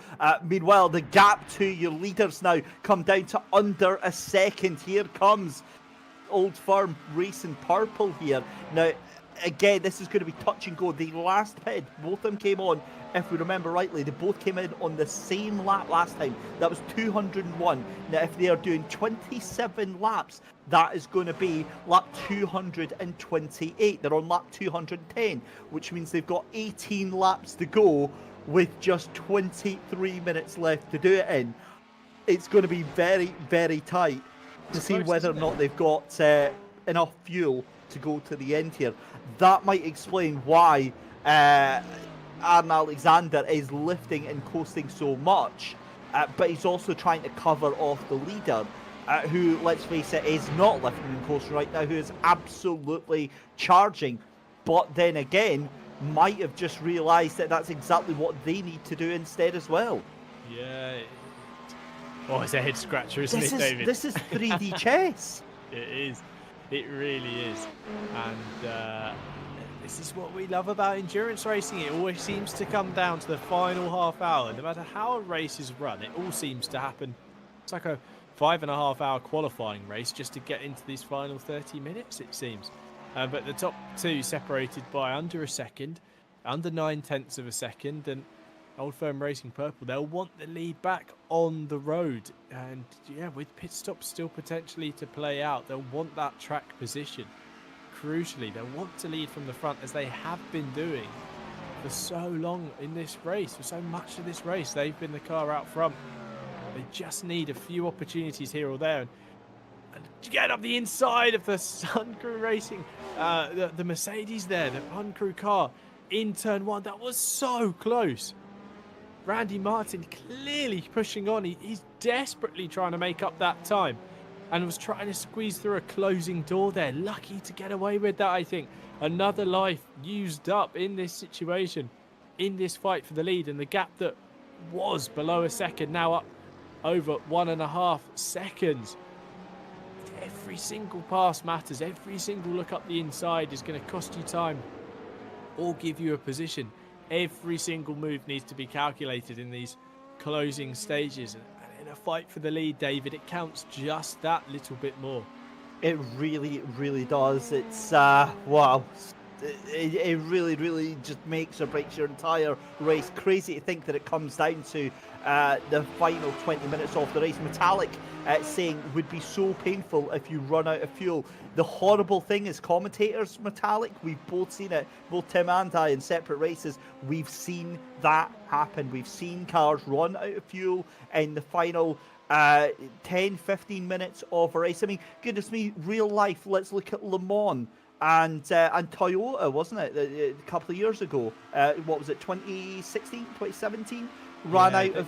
Speaker 10: Meanwhile, the gap to your leaders now come down to under a second. Here comes Old Firm Racing Purple here. Now, again, this is going to be touch and go. The last pit, both of them came on, if we remember rightly, they both came in on the same lap last time. That was 201. Now, if they are doing 27 laps, that is going to be lap 228. They're on lap 210, which means they've got 18 laps to go with just 23 minutes left to do it in. It's going to be very, very tight to see whether or not they've got enough fuel to go to the end here. That might explain why Aaron Alexander is lifting and coasting so much, but he's also trying to cover off the leader, who, let's face it, is not lifting and coasting right now, who is absolutely charging, but then again might have just realised that that's exactly what they need to do instead as well.
Speaker 11: Yeah. Oh, it's a head scratcher, isn't it, David?
Speaker 10: This is 3D chess.
Speaker 11: It is. It really is. And this is what we love about endurance racing. It always seems to come down to the final half hour. No matter how a race is run, it all seems to happen. It's like a 5.5 hour qualifying race just to get into these final 30 minutes, it seems. But the top two separated by under a second, under 9/10 of a second, and Old Firm Racing Purple, they'll want the lead back on the road. And yeah, with pit stops still potentially to play out, they'll want that track position. Crucially, they'll want to lead from the front, as they have been doing for for so long in this race, for so much of this race. They've been the car out front. They just need a few opportunities here or there. And get up the inside of the Sun Crew Racing, the Mercedes there, the Sun Crew car in turn one. That was so close. Randy Martin clearly pushing on. He's desperately trying to make up that time and was trying to squeeze through a closing door there. Lucky to get away with that, I think. Another life used up in this situation, in this fight for the lead, and the gap that was below a second now up over 1.5 seconds. Every single pass matters. Every single look up the inside is going to cost you time or give you a position. Every single move needs to be calculated in these closing stages. And in a fight for the lead, David, it counts just that little bit more.
Speaker 10: It really, really does. It's, wow. It really, really just makes or breaks your entire race. Crazy to think that it comes down to the final 20 minutes of the race. Metallic saying would be so painful if you run out of fuel. The horrible thing is commentators, Metallic, we've both seen it, both Tim and I in separate races. We've seen that happen. We've seen cars run out of fuel in the final 10-15 minutes of a race. I mean, goodness me, real life. Let's look at Le Mans and Toyota, wasn't it, a couple of years ago? What was it, 2016, 2017? Ran out of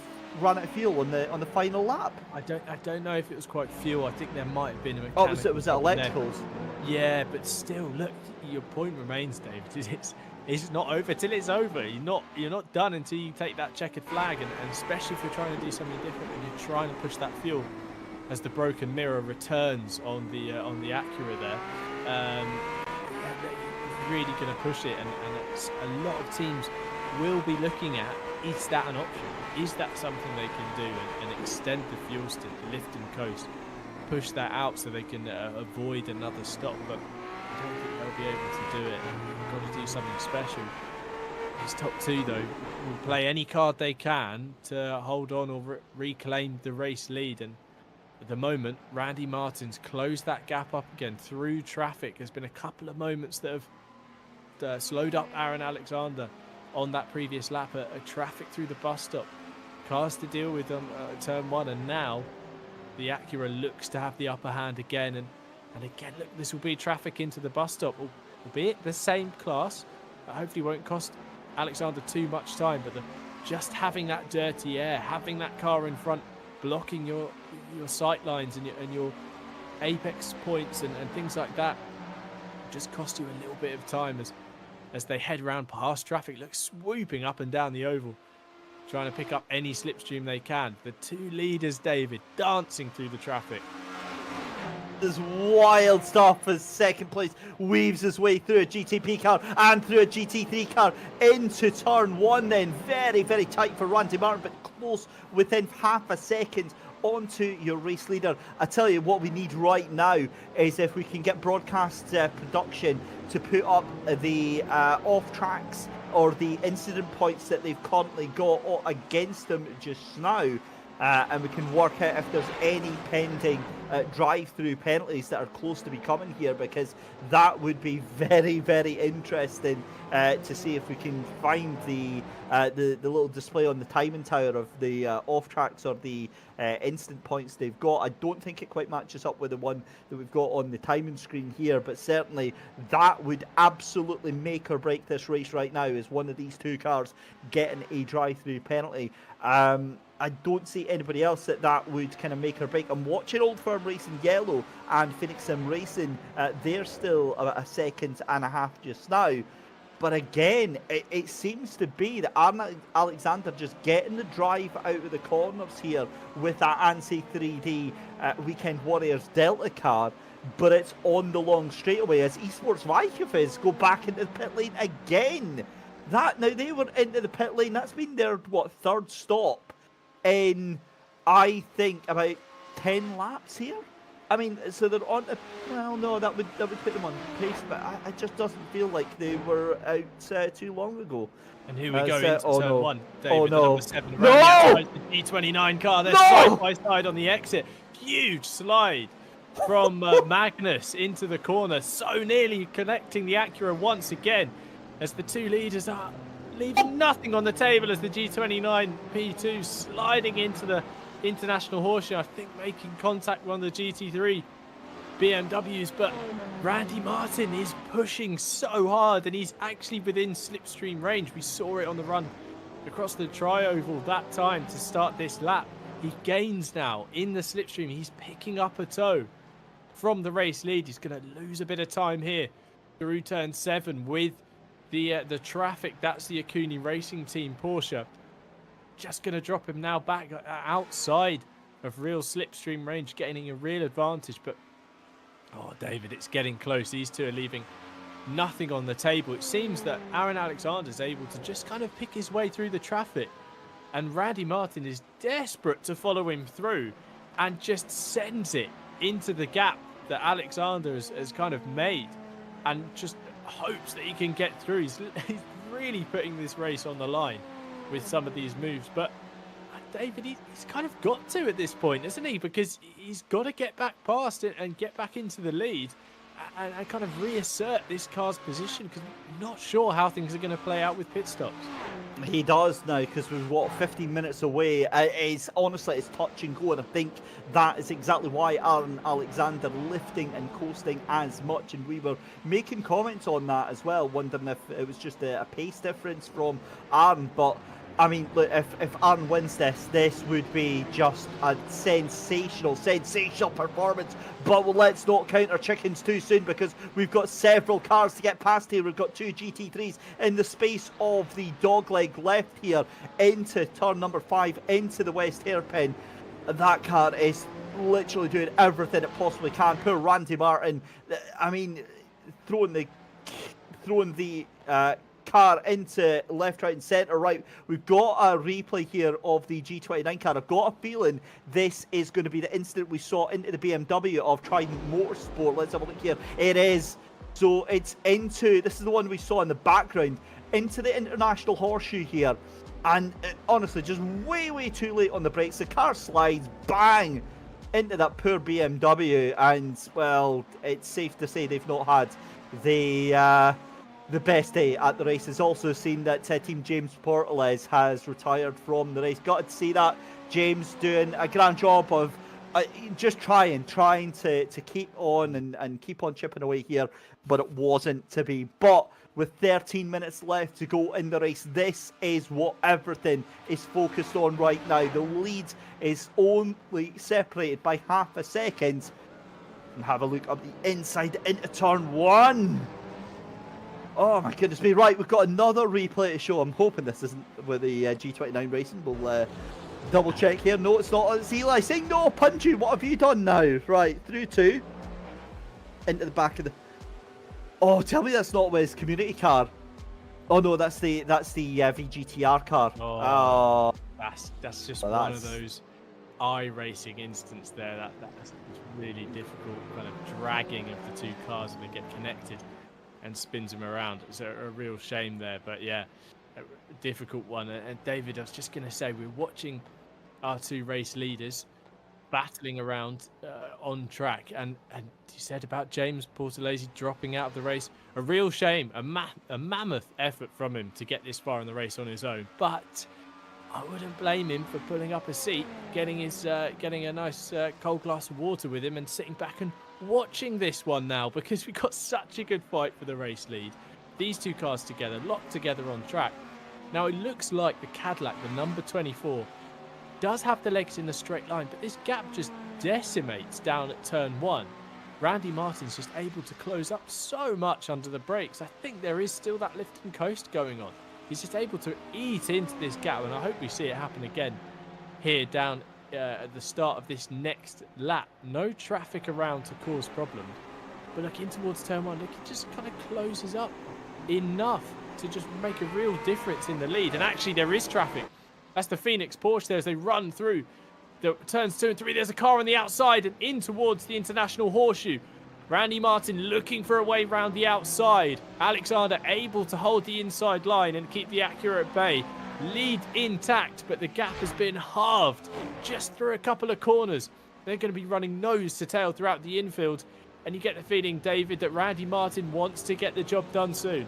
Speaker 10: fuel on the final lap. I
Speaker 11: don't know if it was quite fuel. I think there might have been a
Speaker 10: mechanical. Oh, was it electricals?
Speaker 11: Yeah, but still, look, your point remains, David. It's not over till it's over. You're not done until you take that checkered flag, and especially if you're trying to do something different and you're trying to push that fuel. As the broken mirror returns on the Acura there, really going to push it, and it's, a lot of teams will be looking at, is that an option? Is that something they can do and extend the fuel stint, lift and coast, push that out so they can avoid another stop? But I don't think they'll be able to do it. They've got to do something special. These top two, though, will play any card they can to hold on or reclaim the race lead. And at the moment, Randy Martin's closed that gap up again through traffic. There's been a couple of moments that have slowed up Aaron Alexander on that previous lap, a traffic through the bus stop. Cars to deal with on turn one, and now the Acura looks to have the upper hand again. And again, look, this will be traffic into the bus stop, albeit the same class. Hopefully won't cost Alexander too much time, but just having that dirty air, having that car in front, blocking your sight lines and your apex points and things like that, just cost you a little bit of time as they head round past traffic. Look, swooping up and down the oval, trying to pick up any slipstream they can. The two leaders, David, dancing through the traffic.
Speaker 10: This wild stuff as second place weaves his way through a GTP car and through a GT3 car into turn one then. Very, very tight for Randy Martin, but close within half a second onto your race leader. I tell you what we need right now is if we can get broadcast production to put up the off tracks or the incident points that they've currently got against them just now. And we can work out if there's any pending drive-through penalties that are close to be coming here, because that would be very, very interesting to see if we can find the little display on the timing tower of the off tracks or the instant points they've got. I don't think it quite matches up with the one that we've got on the timing screen here, but certainly that would absolutely make or break this race right now, is one of these two cars getting a drive-through penalty. I don't see anybody else that would kind of make or break. I'm watching Old Firm Racing Yellow and Phoenix Sim Racing. They're still about a second and a half just now. But again, it seems to be that Arnold Alexander just getting the drive out of the corners here with that ANSI 3D Weekend Warriors Delta car. But it's on the long straightaway as Esports Vycofis go back into the pit lane again. Now they were into the pit lane. That's been their, third stop in, I think, about 10 laps here. I mean, so they're on. Well, no, that would put them on pace, but it just doesn't feel like they were out too long ago.
Speaker 11: And here we go into turn one. David,
Speaker 10: oh no!
Speaker 11: The number 7 the D29 car. They're side by side on the exit. Huge slide from Magnus into the corner, so nearly connecting the Acura once again, as the two leaders are leaving nothing on the table as the G29 P2 sliding into the International Horseshoe. I think making contact with one of the GT3 BMWs, but Randy Martin is pushing so hard and he's actually within slipstream range. We saw it on the run across the tri-oval that time to start this lap. He gains now in the slipstream. He's picking up a toe from the race lead. He's going to lose a bit of time here through turn 7 with the traffic. That's the Acura Racing Team Porsche. Just going to drop him now back outside of real slipstream range, getting a real advantage. But, oh, David, it's getting close. These two are leaving nothing on the table. It seems that Aaron Alexander's able to just kind of pick his way through the traffic. And Randy Martin is desperate to follow him through and just sends it into the gap that Alexander has kind of made and just hopes that he can get through. He's really putting this race on the line with some of these moves. But David, he's kind of got to at this point, isn't he? Because he's got to get back past it and get back into the lead and kind of reassert this car's position, because I'm not sure how things are going to play out with pit stops.
Speaker 10: He does now, because we're, what, 15 minutes away. Honestly, it's touch and go, and I think that is exactly why Aaron Alexander lifting and coasting as much, and we were making comments on that as well, wondering if it was just a pace difference from Aaron. But I mean, look, if Aaron wins this would be just a sensational performance. But let's not count our chickens too soon, because we've got several cars to get past here. We've got 2 GT3s in the space of the dogleg left here into turn number 5, into the West hairpin. That car is literally doing everything it possibly can. Poor Randy Martin. I mean, throwing the car into left, right and centre. Right, we've got a replay here of the G29 car. I've got a feeling this is going to be the incident we saw into the BMW of Trident Motorsport. Let's have a look here. It is. So it's into, this is the one we saw in the background, into the International Horseshoe here. And honestly, just way too late on the brakes. The car slides bang into that poor BMW, and well, it's safe to say they've not had the best day at the race. Has also seen that Team James Portales has retired from the race. Got to see that. James doing a grand job of just trying to keep on and keep on chipping away here, but it wasn't to be. But with 13 minutes left to go in the race, this is what everything is focused on right now. The lead is only separated by half a second. And have a look up the inside into turn 1. Oh my goodness me. Right, we've got another replay to show. I'm hoping this isn't with the G29 Racing. We'll double check here. No, it's not. It's Eli saying, no, Punchy, what have you done now? Right, through 2. Into the back of the... Oh, tell me that's not with his community car. Oh no, that's the VGTR car.
Speaker 11: Oh. That's just one of those iRacing instances there. That's really difficult kind of dragging of the 2 cars when they get connected and spins them around. It's a real shame there, but yeah, a difficult one. And David, I was just going to say, we're watching our 2 race leaders battling around on track, and you said about James Portalese dropping out of the race. A real shame, a mammoth effort from him to get this far in the race on his own, but I wouldn't blame him for pulling up a seat, getting a nice cold glass of water with him and sitting back and watching this one now, because we got such a good fight for the race lead. These 2 cars together, locked together on track. Now it looks like the Cadillac, the number 24, does have the legs in a straight line, but this gap just decimates down at turn 1. Randy Martin's just able to close up so much under the brakes. I think there is still that lift and coast going on. He's just able to eat into this gap, and I hope we see it happen again here down at the start of this next lap. No traffic around to cause problems, but looking towards turn 1, look, it just kind of closes up enough to just make a real difference in the lead. And actually there is traffic. That's the Phoenix Porsche there as they run through the turns 2 and 3. There's a car on the outside and in towards the International Horseshoe. Randy Martin looking for a way round the outside. Alexander able to hold the inside line and keep the Acura at bay. Lead intact, but the gap has been halved just through a couple of corners. They're going to be running nose to tail throughout the infield, and you get the feeling, David, that Randy Martin wants to get the job done soon.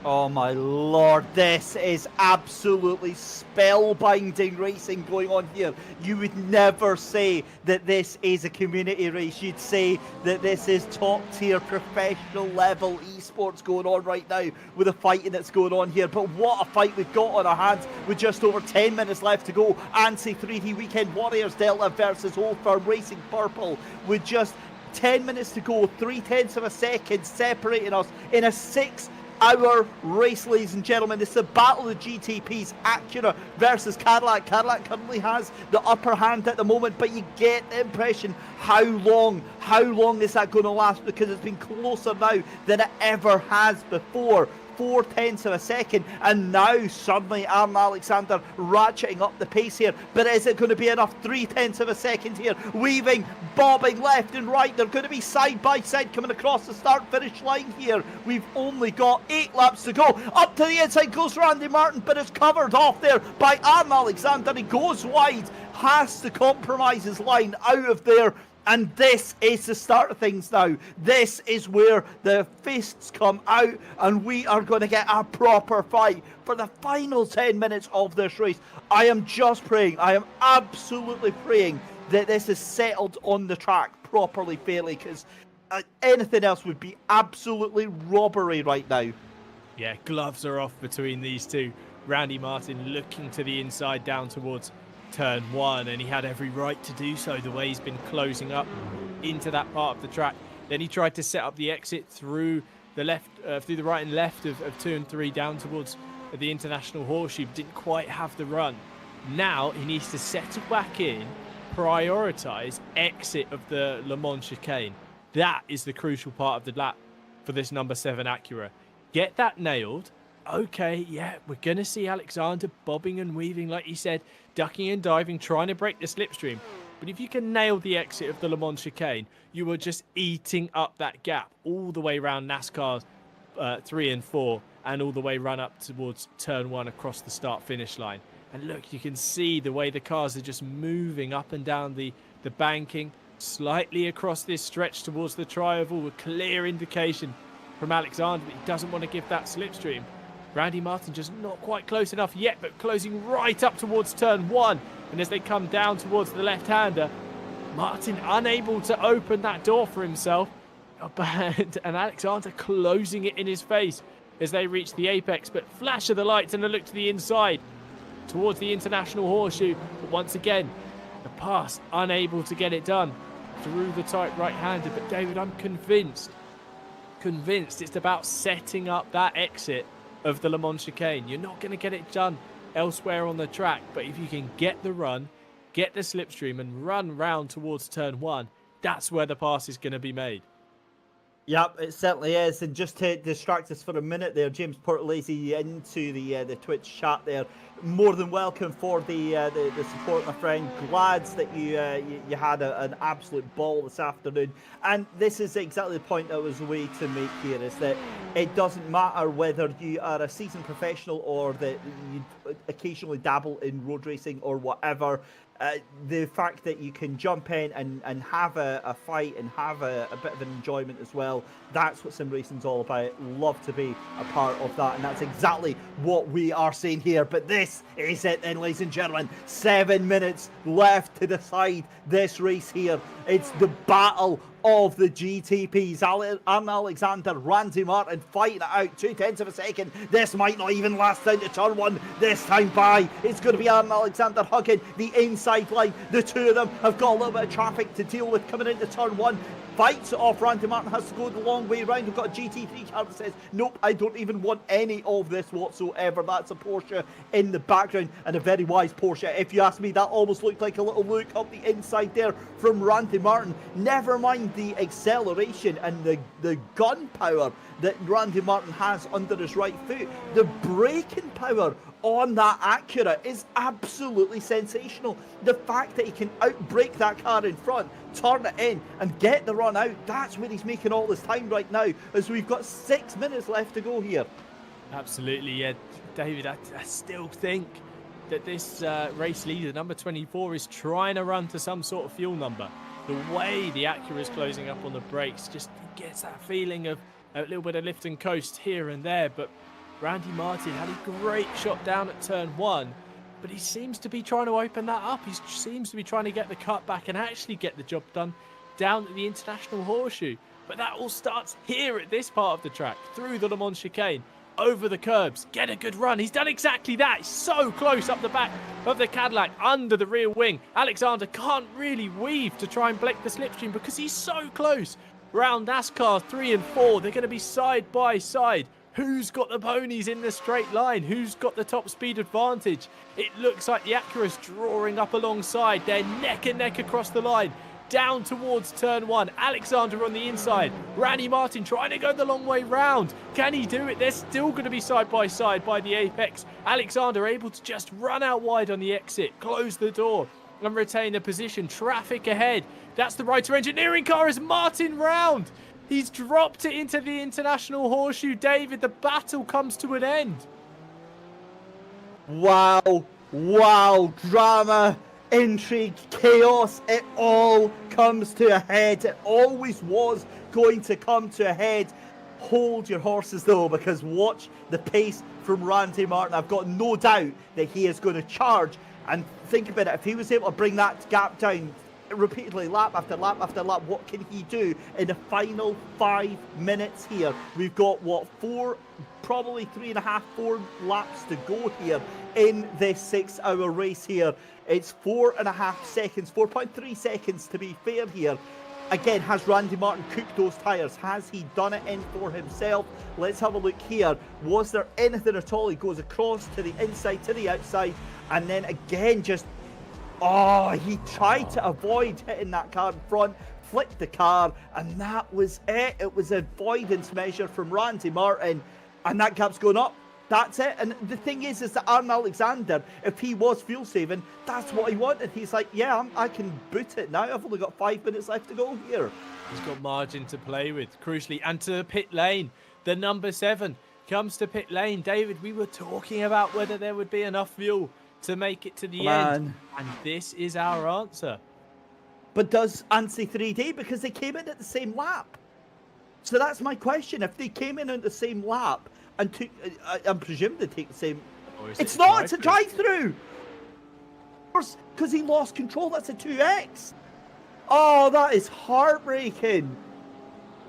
Speaker 10: Oh my lord, this is absolutely spellbinding racing going on here. You would never say that this is a community race. You'd say that this is top tier professional level esports going on right now with the fighting that's going on here. But what a fight we've got on our hands with just over 10 minutes left to go. ANSI 3D Weekend Warriors Delta versus Old Firm Racing Purple with just 10 minutes to go, 0.3 of a second separating us in a 6-hour race, ladies and gentlemen. This is the battle of the GTPs, Acura versus Cadillac. Cadillac currently has the upper hand at the moment, but you get the impression how long is that going to last, because it's been closer now than it ever has before. 0.4 of a second, and now suddenly Aaron Alexander ratcheting up the pace here. But is it going to be enough? 0.3 of a second here, weaving, bobbing left and right. They're going to be side by side coming across the start finish line here. We've only got 8 laps to go. Up to the inside goes Randy Martin, but it's covered off there by Aaron Alexander. He goes wide, has to compromise his line out of there. And this is the start of things now. This is where the fists come out, and we are going to get a proper fight for the final 10 minutes of this race. I am just praying, I am absolutely praying that this is settled on the track properly, fairly, because anything else would be absolutely robbery right now.
Speaker 11: Yeah, gloves are off between these two. Randy Martin looking to the inside down towards turn 1, and he had every right to do so, the way he's been closing up into that part of the track. Then he tried to set up the exit through the left, through the right and left of 2 and 3 down towards the International Horseshoe. Didn't quite have the run. Now he needs to settle back in, prioritize exit of the Le Mans chicane. That is the crucial part of the lap for this number 7 Acura. Get that nailed. Okay, yeah, we're going to see Alexander bobbing and weaving, like you said, ducking and diving, trying to break the slipstream. But if you can nail the exit of the Le Mans chicane, you are just eating up that gap all the way around NASCAR's 3 and 4, and all the way run up towards turn 1 across the start-finish line. And look, you can see the way the cars are just moving up and down the banking, slightly across this stretch towards the tri-oval, with clear indication from Alexander that he doesn't want to give that slipstream. Randy Martin just not quite close enough yet, but closing right up towards turn 1. And as they come down towards the left-hander, Martin unable to open that door for himself. And Alexander closing it in his face as they reach the apex. But flash of the lights and a look to the inside towards the International Horseshoe. But once again, the pass unable to get it done through the tight right-hander. But David, I'm convinced it's about setting up that exit of the Le Mans chicane. You're not going to get it done elsewhere on the track, but if you can get the run, get the slipstream and run round towards turn 1, that's where the pass is going to be made.
Speaker 10: Yep, it certainly is. And just to distract us for a minute there, James Portalazy into the Twitch chat there. More than welcome for the support, my friend. Glad that you had an absolute ball this afternoon. And this is exactly the point I was way to make here, is that it doesn't matter whether you are a seasoned professional or that you occasionally dabble in road racing or whatever. The fact that you can jump in and have a fight and have a bit of an enjoyment as well, that's what sim racing's all about. Love to be a part of that, and that's exactly what we are seeing here. But this is it then, ladies and gentlemen. 7 minutes left to decide this race here. It's the battle of the GTPs. Aaron Alexander, Randy Martin fighting it out. 0.2 of a second. This might not even last down to turn 1 this time by. It's going to be Aaron Alexander hugging the inside line. The two of them have got a little bit of traffic to deal with coming into turn 1. Fights it off. Randy Martin has to go the long way around. We've got a GT3 car that says, nope, I don't even want any of this whatsoever. That's a Porsche in the background, and a very wise Porsche. If you ask me, that almost looked like a little look up the inside there from Randy Martin. Never mind the acceleration and the gun power that Randy Martin has under his right foot. The braking power on that Acura is absolutely sensational. The fact that he can outbrake that car in front, turn it in and get the run out, that's where he's making all this time right now, as we've got 6 minutes left to go here.
Speaker 11: Absolutely, yeah. David, I still think that this race leader, number 24, is trying to run to some sort of fuel number. The way the Acura is closing up on the brakes just gets that feeling of a little bit of lift and coast here and there, but Randy Martin had a great shot down at turn 1, but he seems to be trying to open that up. He seems to be trying to get the cut back and actually get the job done down at the International Horseshoe. But that all starts here at this part of the track, through the Le Mans chicane, over the curbs, get a good run. He's done exactly that. He's so close up the back of the Cadillac, under the rear wing. Alexander can't really weave to try and break the slipstream because he's so close. Round NASCAR 3 and 4, they're going to be side by side. Who's got the ponies in the straight line? Who's got the top speed advantage? It looks like the Acura's drawing up alongside. They're neck and neck across the line. Down towards turn 1. Alexander on the inside. Randy Martin trying to go the long way round. Can he do it? They're still going to be side by side by the apex. Alexander able to just run out wide on the exit, close the door and retain the position. Traffic ahead. That's the Ryhs engineering car as Martin round. He's dropped it into the International Horseshoe. David, the battle comes to an end.
Speaker 10: Wow. Wow. Drama, intrigue, chaos. It all comes to a head. It always was going to come to a head. Hold your horses, though, because watch the pace from Randy Martin. I've got no doubt that he is going to charge. And think about it. If he was able to bring that gap down repeatedly, lap after lap after lap, what can he do in the final 5 minutes here? We've got, what, probably 3.5, 4 laps to go here in this 6-hour race here. It's 4.5 seconds, 4.3 seconds to be fair here. Again, has Randy Martin cooked those tyres? Has he done it in for himself? Let's have a look here. Was there anything at all? He goes across to the inside, to the outside, and then again just... Oh, he tried to avoid hitting that car in front, flicked the car, and that was it. It was an avoidance measure from Randy Martin, and that gap's going up. That's it. And the thing is that Aaron Alexander, if he was fuel saving, that's what he wanted. He's like, yeah, I can boot it now. I've only got 5 minutes left to go here.
Speaker 11: He's got margin to play with, crucially, and to the pit lane. The number 7 comes to pit lane. David, we were talking about whether there would be enough fuel to make it to the end, and this is our answer.
Speaker 10: But does ANSI 3D? Because they came in at the same lap. So that's my question. If they came in at the same lap and took, I'm presumed they take the same. It's not. It's a drive-through. Because he lost control. That's a 2X. Oh, that is heartbreaking.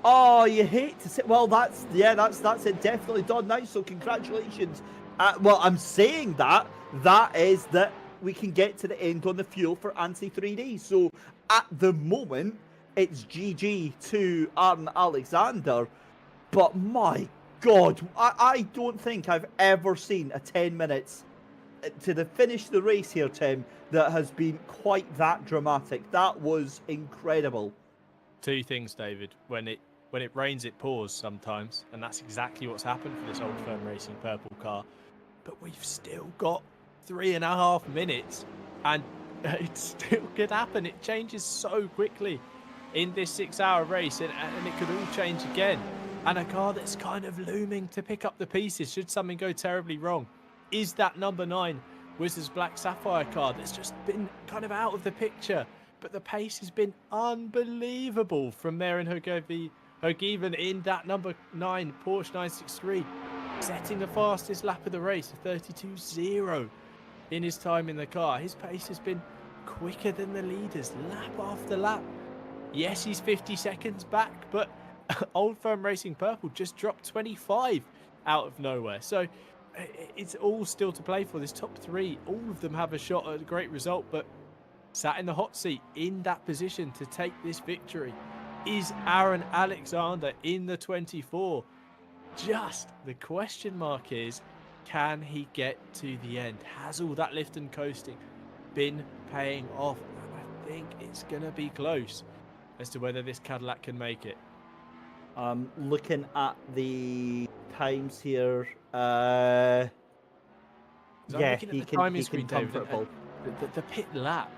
Speaker 10: Oh, you hate to say. Well, that's it. Definitely done now. So congratulations. Well, I'm saying that is that we can get to the end on the fuel for ANSI 3D. So at the moment, it's GG to Aaron Alexander. But my God, I don't think I've ever seen a 10 minutes to finish the race here, Tim, that has been quite that dramatic. That was incredible.
Speaker 11: 2 things, David. When it rains, it pours sometimes, and that's exactly what's happened for this Old Firm Racing purple car. But we've still got 3.5 minutes, and it still could happen. It changes so quickly in this 6-hour race, and it could all change again. And a car that's kind of looming to pick up the pieces should something go terribly wrong is that number 9 Wizards Black Sapphire car that's just been kind of out of the picture. But the pace has been unbelievable from Marin Hogeven in that number 9 Porsche 963. Setting the fastest lap of the race, a 32.0 in his time in the car. His pace has been quicker than the leaders, lap after lap. Yes, he's 50 seconds back, but Old Firm Racing Purple just dropped 25 out of nowhere. So it's all still to play for. This top 3, all of them have a shot at a great result, but sat in the hot seat in that position to take this victory is Aaron Alexander in the 24. Just the question mark is, can he get to the end? Has all that lift and coasting been paying off? And I think it's going to be close as to whether this Cadillac can make it.
Speaker 10: Looking at the times here,
Speaker 11: yeah,
Speaker 10: he can comfortable.
Speaker 11: The pit lap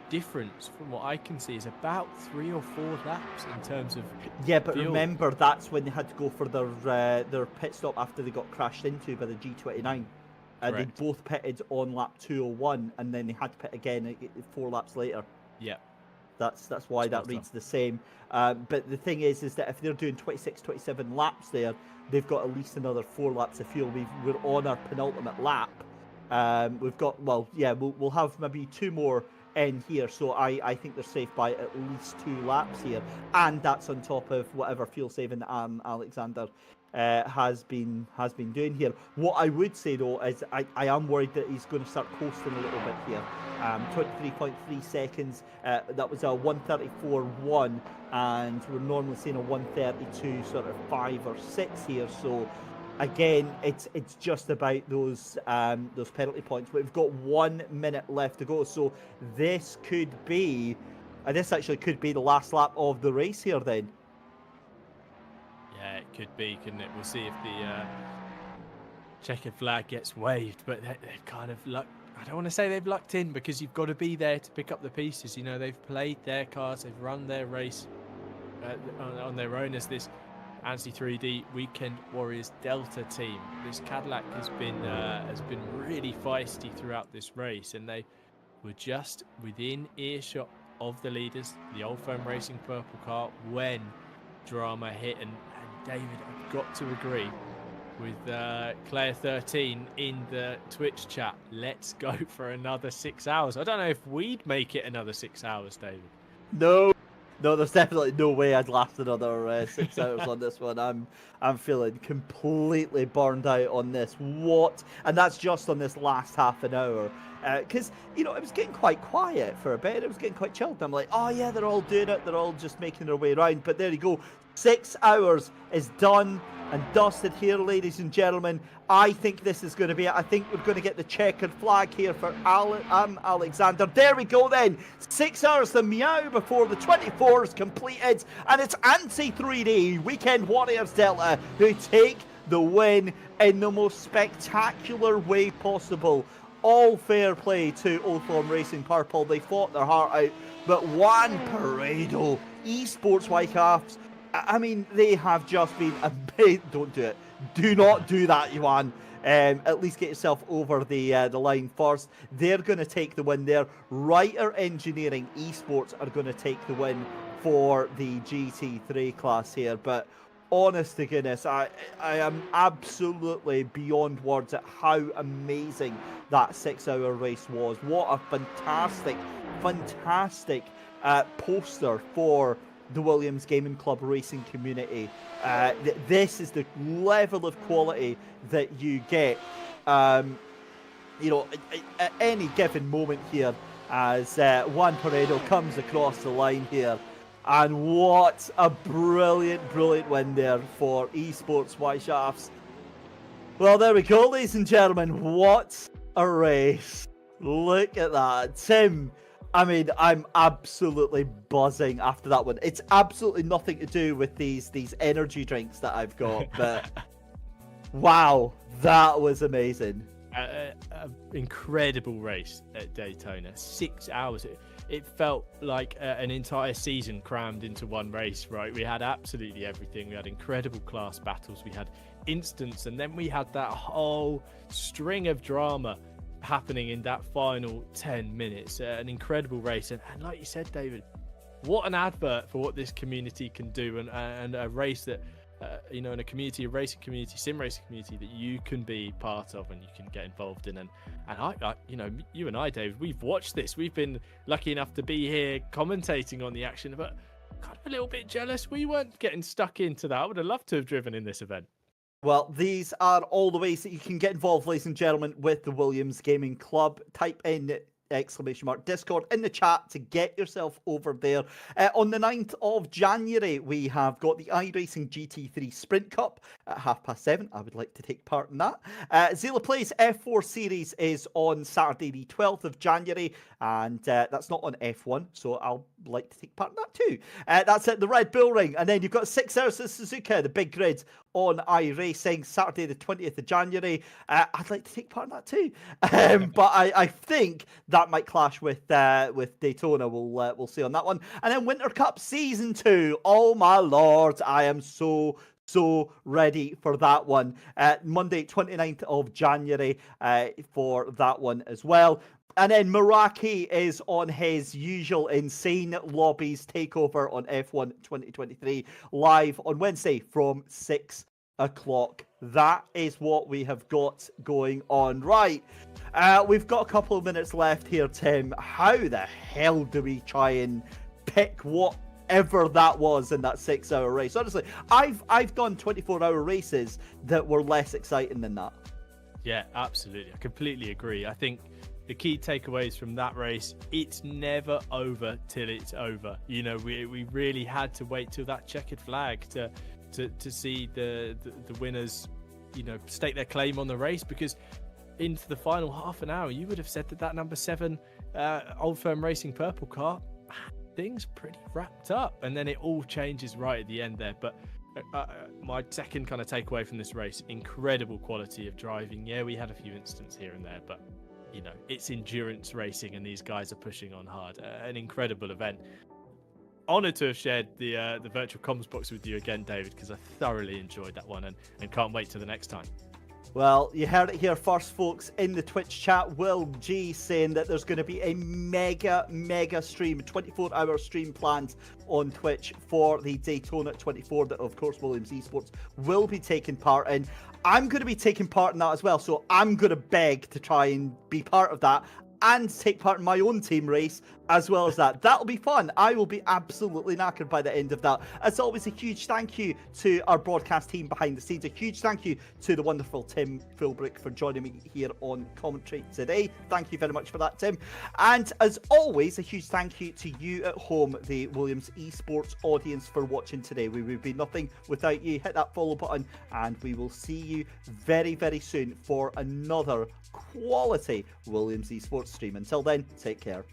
Speaker 11: difference from what I can see is about 3 or 4 laps in terms of
Speaker 10: but
Speaker 11: fuel.
Speaker 10: Remember, that's when they had to go for their pit stop after they got crashed into by the G29. They both pitted on lap 201, and then they had to pit again 4 laps later.
Speaker 11: Yeah.
Speaker 10: That's why that reads the same. But the thing is that if they're doing 26, 27 laps there, they've got at least another 4 laps of fuel. We're on our penultimate lap. We've got, well, yeah, we'll have maybe 2 more in here, so I think they're safe by at least 2 laps here, and that's on top of whatever fuel saving Alexander has been doing here. What I would say though is I am worried that he's going to start coasting a little bit here. 23.3 seconds. That was a 1:34.1, and we're normally seeing a 1:32 sort of 5 or 6 here. So again, it's just about those penalty points. But we've got 1 minute left to go, so this could be, this actually could be the last lap of the race here then.
Speaker 11: Yeah, it could be, couldn't it? We'll see if the checkered flag gets waved, but they've kind of I don't want to say they've lucked in, because you've got to be there to pick up the pieces. You know, they've played their cards, they've run their race on their own as this ANSI 3D Weekend Warriors Delta team. This Cadillac has been really feisty throughout this race, and they were just within earshot of the leaders, the Old Firm Racing purple car, when drama hit. And David, I've got to agree with Claire 13 in the Twitch chat. Let's go for another 6 hours. I don't know if we'd make it another 6 hours, David.
Speaker 10: No, there's definitely no way I'd last another 6 hours on this one. I'm feeling completely burned out on this. What? And that's just on this last half an hour. Because, you know, it was getting quite quiet for a bit. It was getting quite chilled. I'm like, oh yeah, they're all doing it. They're all just making their way around. But there you go. 6 hours is done and dusted here, ladies and gentlemen. I think this is going to be it. I think we're going to get the checkered flag here for Alexander. There we go then. 6 hours to meow before the 24 is completed. And it's ANSI 3D Weekend Warriors Delta who take the win in the most spectacular way possible. All fair play to Old Firm Racing Purple. They fought their heart out. But Juan Paredo, Esports Whitecaps, I mean, they have just been a bit. Don't do it. Do not do that, Juan. At least get yourself over the line first. They're going to take the win there. Ryhs Engineering Esports are going to take the win for the GT3 class here. But honest to goodness, I am absolutely beyond words at how amazing that 6 hour race was. What a fantastic poster for the Williams Gaming Club racing community. This is the level of quality that you get, you know, at any given moment here as Juan Paredo comes across the line here. And what a brilliant win there for Esports Whiteshafts. Well, there we go, ladies and gentlemen. What a race. Look at that. Tim, I mean, I'm absolutely buzzing after that one. It's absolutely nothing to do with these energy drinks that I've got, but wow, that was amazing.
Speaker 11: Incredible race at Daytona. 6 hours. It felt like an entire season crammed into one race, right? We had absolutely everything. We had incredible class battles. We had instants, and then we had that whole string of drama happening in that final 10 minutes. An incredible race, and like you said, David, what an advert for what this community can do, and a race that you know, in a community, a racing community, sim racing community that you can be part of and you can get involved in. And I you know, you and I, David, we've watched this. We've been lucky enough to be here commentating on the action, but kind of a little bit jealous we weren't getting stuck into that. I would have loved to have driven in this event.
Speaker 10: Well, these are all the ways that you can get involved, ladies and gentlemen, with the Williams Gaming Club. Type in !Discord in the chat to get yourself over there. On the 9th of January, we have got the iRacing GT3 Sprint Cup at 7:30. I would like to take part in that. Zila Plays F4 Series is on Saturday, the 12th of January, and that's not on F1, so I'll like to take part in that too. That's at the Red Bull Ring, and then you've got 6 Hours of Suzuka, the big grid on iRacing, Saturday the 20th of January. I'd like to take part in that too, but I think that might clash with Daytona. We'll see on that one. And then Winter Cup Season 2. Oh my lord, I am so ready for that one. Monday 29th of January for that one as well. And then Meraki is on his usual insane lobbies takeover on F1 2023 live on Wednesday from 6 o'clock. That is what we have got going on. Right, we've got a couple of minutes left here, Tim. How the hell do we try and pick whatever that was in that 6-hour race? Honestly, I've done 24-hour races that were less exciting than that.
Speaker 11: Yeah, absolutely. I completely agree. I think the key takeaways from that race, it's never over till it's over. You know, we really had to wait till that checkered flag to see the winners, you know, stake their claim on the race, because into the final half an hour, you would have said that number 7 Old Firm Racing purple car, things pretty wrapped up, and then it all changes right at the end there. But my second kind of takeaway from this race, incredible quality of driving. Yeah, we had a few incidents here and there, but you know, it's endurance racing and these guys are pushing on hard. An incredible event. Honoured to have shared the virtual comms box with you again, David, because I thoroughly enjoyed that one and can't wait till the next time.
Speaker 10: Well, you heard it here first, folks, in the Twitch chat. Will G saying that there's going to be a mega stream, 24-hour stream planned on Twitch for the Daytona 24 that, of course, Williams Esports will be taking part in. I'm going to be taking part in that as well, so I'm going to beg to try and be part of that and take part in my own team race as well as that. That'll be fun. I will be absolutely knackered by the end of that. As always, a huge thank you to our broadcast team behind the scenes. A huge thank you to the wonderful Tim Philbrick for joining me here on commentary today. Thank you very much for that, Tim. And as always, a huge thank you to you at home, the Williams Esports audience, for watching today. We would be nothing without you. Hit that follow button and we will see you very, very soon for another quality Williams Esports stream. Until then, take care.